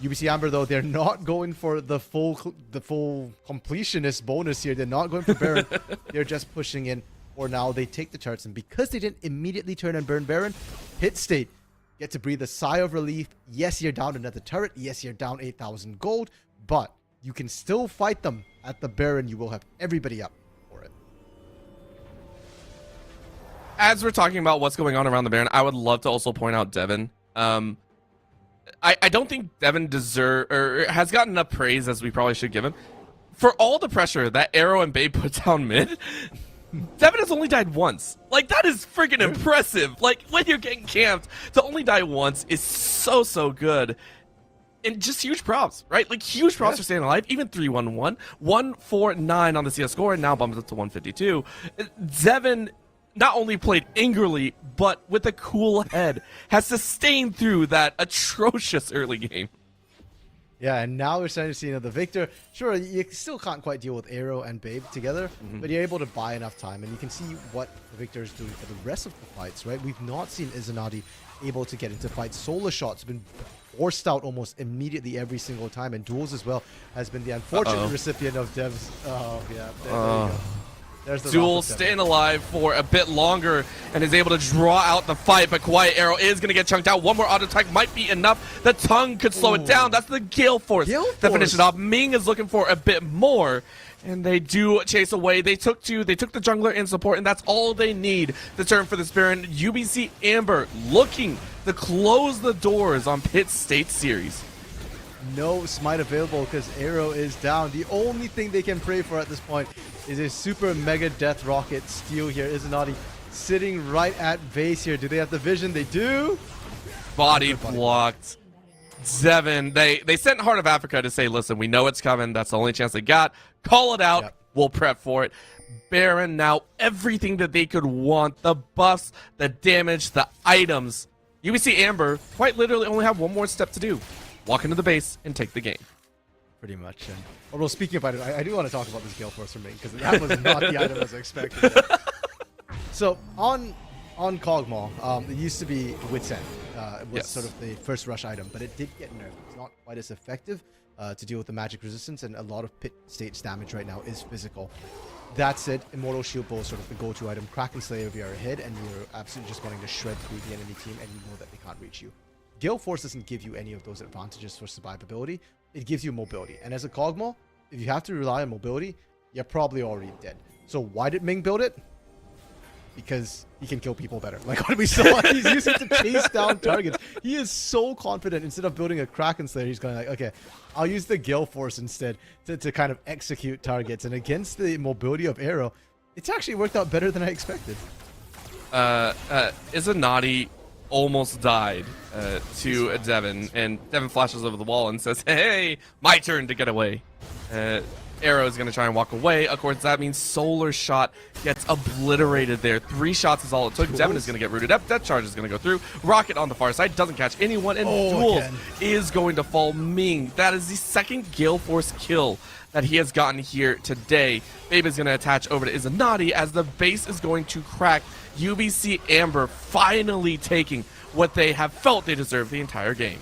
UBC Amber, though, they're not going for the full completionist bonus here. They're not going for Baron. They're just pushing in for now. They take the turrets, and because they didn't immediately turn and burn Baron, Pit State get to breathe a sigh of relief. Yes, you're down another turret. Yes, you're down 8,000 gold, but you can still fight them at the Baron. You will have everybody up for it. As we're talking about what's going on around the Baron, I would love to also point out Devin. I don't think Devin has gotten enough praise as we probably should give him. For all the pressure that Arrow and Babe put down mid, Devin has only died once. Like, that is freaking impressive. Like, when you're getting camped, to only die once is so good. And just huge props, right? Like, huge props for staying alive. Even 3-1-1, 149 on the CS score, and now bumped up to 152. Devin not only played angrily, but with a cool head, has sustained through that atrocious early game. Yeah, and now we're starting to see the Victor. Sure, you still can't quite deal with Arrow and Babe together, but you're able to buy enough time, and you can see what the Victor is doing for the rest of the fights, right? We've not seen Izanagi able to get into fights. Solar Shot's been forced out almost immediately every single time, and Duels as well has been the unfortunate recipient of Dev's. Oh, yeah. There you go. There's the Duel staying alive for a bit longer and is able to draw out the fight, but Quiet Arrow is going to get chunked out. One more auto attack might be enough. The tongue could slow it down. That's the Gale Force to finish it off. Ming is looking for a bit more, and they do chase away. They took the jungler in support, and that's all they need to turn for this Baron. UBC Amber looking to close the doors on Pit State series. No smite available because Arrow is down. The only thing they can pray for at this point is a super mega death rocket steal here. Izanagi sitting right at base here. Do they have the vision? They do. Body blocked. Devin, they sent Heart of Africa to say, listen, we know it's coming. That's the only chance they got. Call it out. Yep. We'll prep for it. Baron now, everything that they could want. The buffs, the damage, the items. UBC Amber quite literally only have one more step to do. walk into the base, and take the game. Pretty much. And although speaking about it, I do want to talk about this Gale Force from me because that was not the item I was expecting. So on Kog'Maw, it used to be Wit's End. It was sort of the first rush item, but it did get nerfed. It's not quite as effective to deal with the magic resistance, and a lot of pit state's damage right now is physical. That said, Immortal Shield Bow is sort of the go-to item. Kraken Slayer if you're ahead and you're absolutely just wanting to shred through the enemy team and you know that they can't reach you. Gale Force doesn't give you any of those advantages for survivability. It gives you mobility. And as a Kog'Maw, if you have to rely on mobility, you're probably already dead. So why did Ming build it? Because he can kill people better. Like what we saw, he's using to chase down targets. He is so confident. Instead of building a Kraken Slayer, he's going like, okay, I'll use the Gale Force instead to kind of execute targets. And against the mobility of Arrow, it's actually worked out better than I expected. Izanati almost died to Devin, and Devin flashes over the wall and says, hey, my turn to get away. Arrow is going to try and walk away. Of course, that means Solar Shot gets obliterated there. 3 shots is all it took. Devin is going to get rooted up. Death Charge is going to go through. Rocket on the far side doesn't catch anyone, and Duels is going to fall. Ming, that is the second Gale Force kill that he has gotten here today. Babe is going to attach over to Izanati as the base is going to crack. UBC Amber finally taking what they have felt they deserve the entire game.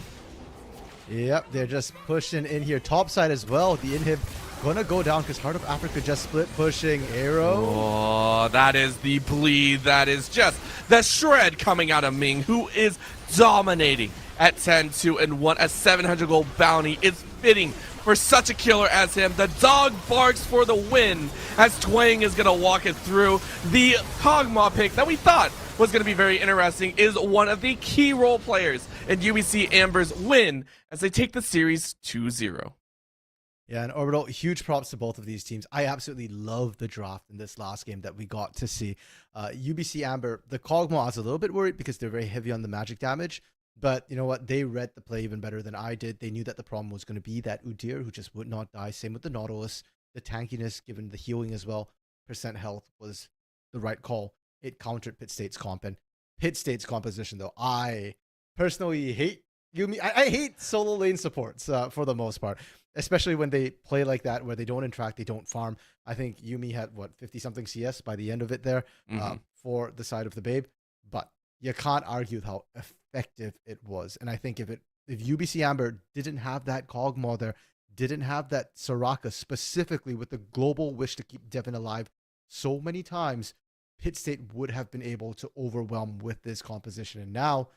Yep, they're just pushing in here. Top side as well. The inhib gonna go down because Heart of Africa just split pushing Arrow. Oh, that is the bleed. That is just the shred coming out of Ming, who is dominating at 10-2-1. A 700 gold bounty is fitting for such a killer as him. The dog barks for the win as Twang is gonna walk it through. The Kog'Maw pick that we thought was going to be very interesting is one of the key role players in UBC Amber's win as they take the series 2-0. Yeah, and Orbital, huge props to both of these teams. I absolutely love the draft in this last game that we got to see. UBC Amber, the Kog'Maw, I was a little bit worried because they're very heavy on the magic damage. But you know what? They read the play even better than I did. They knew that the problem was going to be that Udyr, who just would not die. Same with the Nautilus. The tankiness, given the healing as well, % health was the right call. It countered Pit State's comp, and Pit State's composition, though, I personally hate Yumi. I hate solo lane supports for the most part, especially when they play like that, where they don't interact, they don't farm. I think Yumi had, 50-something CS by the end of it there for the side of the Babe, but you can't argue with how effective it was. And I think if UBC Amber didn't have that Kog'Maw there, didn't have that Soraka specifically with the global wish to keep Devin alive so many times, Pit State would have been able to overwhelm with this composition. And now,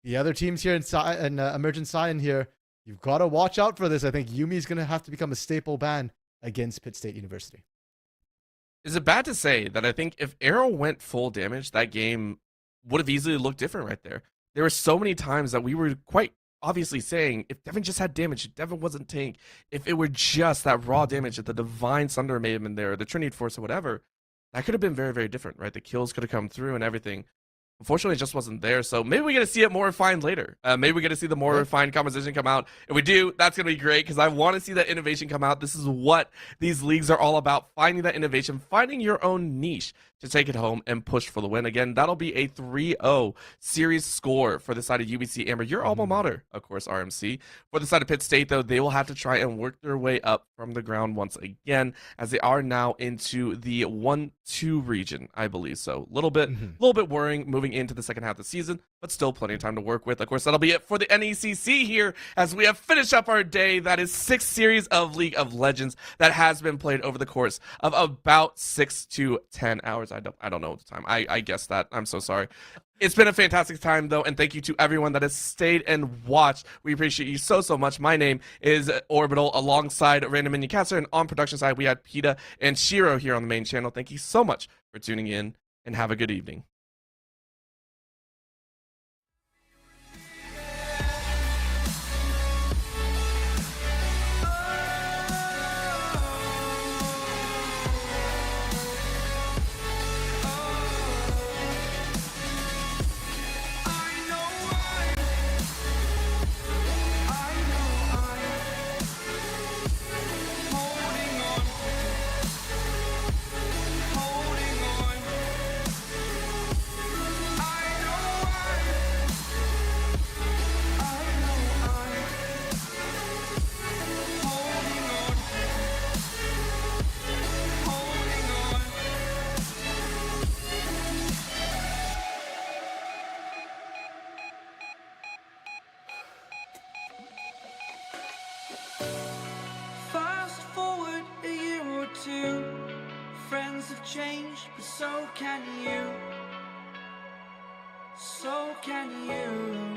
the other teams here in Emergent Scion here, you've got to watch out for this. I think Yumi's going to have to become a staple ban against Pitt State University. Is it bad to say that I think if Arrow went full damage, that game would have easily looked different right there? There were so many times that we were quite obviously saying, if Devin just had damage, if Devin wasn't tank, if it were just that raw damage that the Divine Thunder may have been there, or the Trinity Force or whatever, that could have been very, very different, right? The kills could have come through and everything. Unfortunately, it just wasn't there. So maybe we get to see it more refined later. Maybe we get to see the more refined composition come out. If we do, that's going to be great because I want to see that innovation come out. This is what these leagues are all about, finding that innovation, finding your own niche to take it home and push for the win. Again, that'll be a 3-0 series score for the side of UBC Amber, your alma mater, of course, RMC. For the side of Pitt State, though, they will have to try and work their way up from the ground once again, as they are now into the 1-2 region, I believe. So a little bit worrying moving into the second half of the season, but still plenty of time to work with. Of course, that'll be it for the NECC here as we have finished up our day. That is 6 series of League of Legends that has been played over the course of about 6 to 10 hours. I don't know the time. I guessed that. I'm so sorry. It's been a fantastic time, though, and thank you to everyone that has stayed and watched. We appreciate you so much. My name is Orbital, alongside Random Minion Caster, and on production side, we had PETA and Shiro here on the main channel. Thank you so much for tuning in, and have a good evening. you. So can you.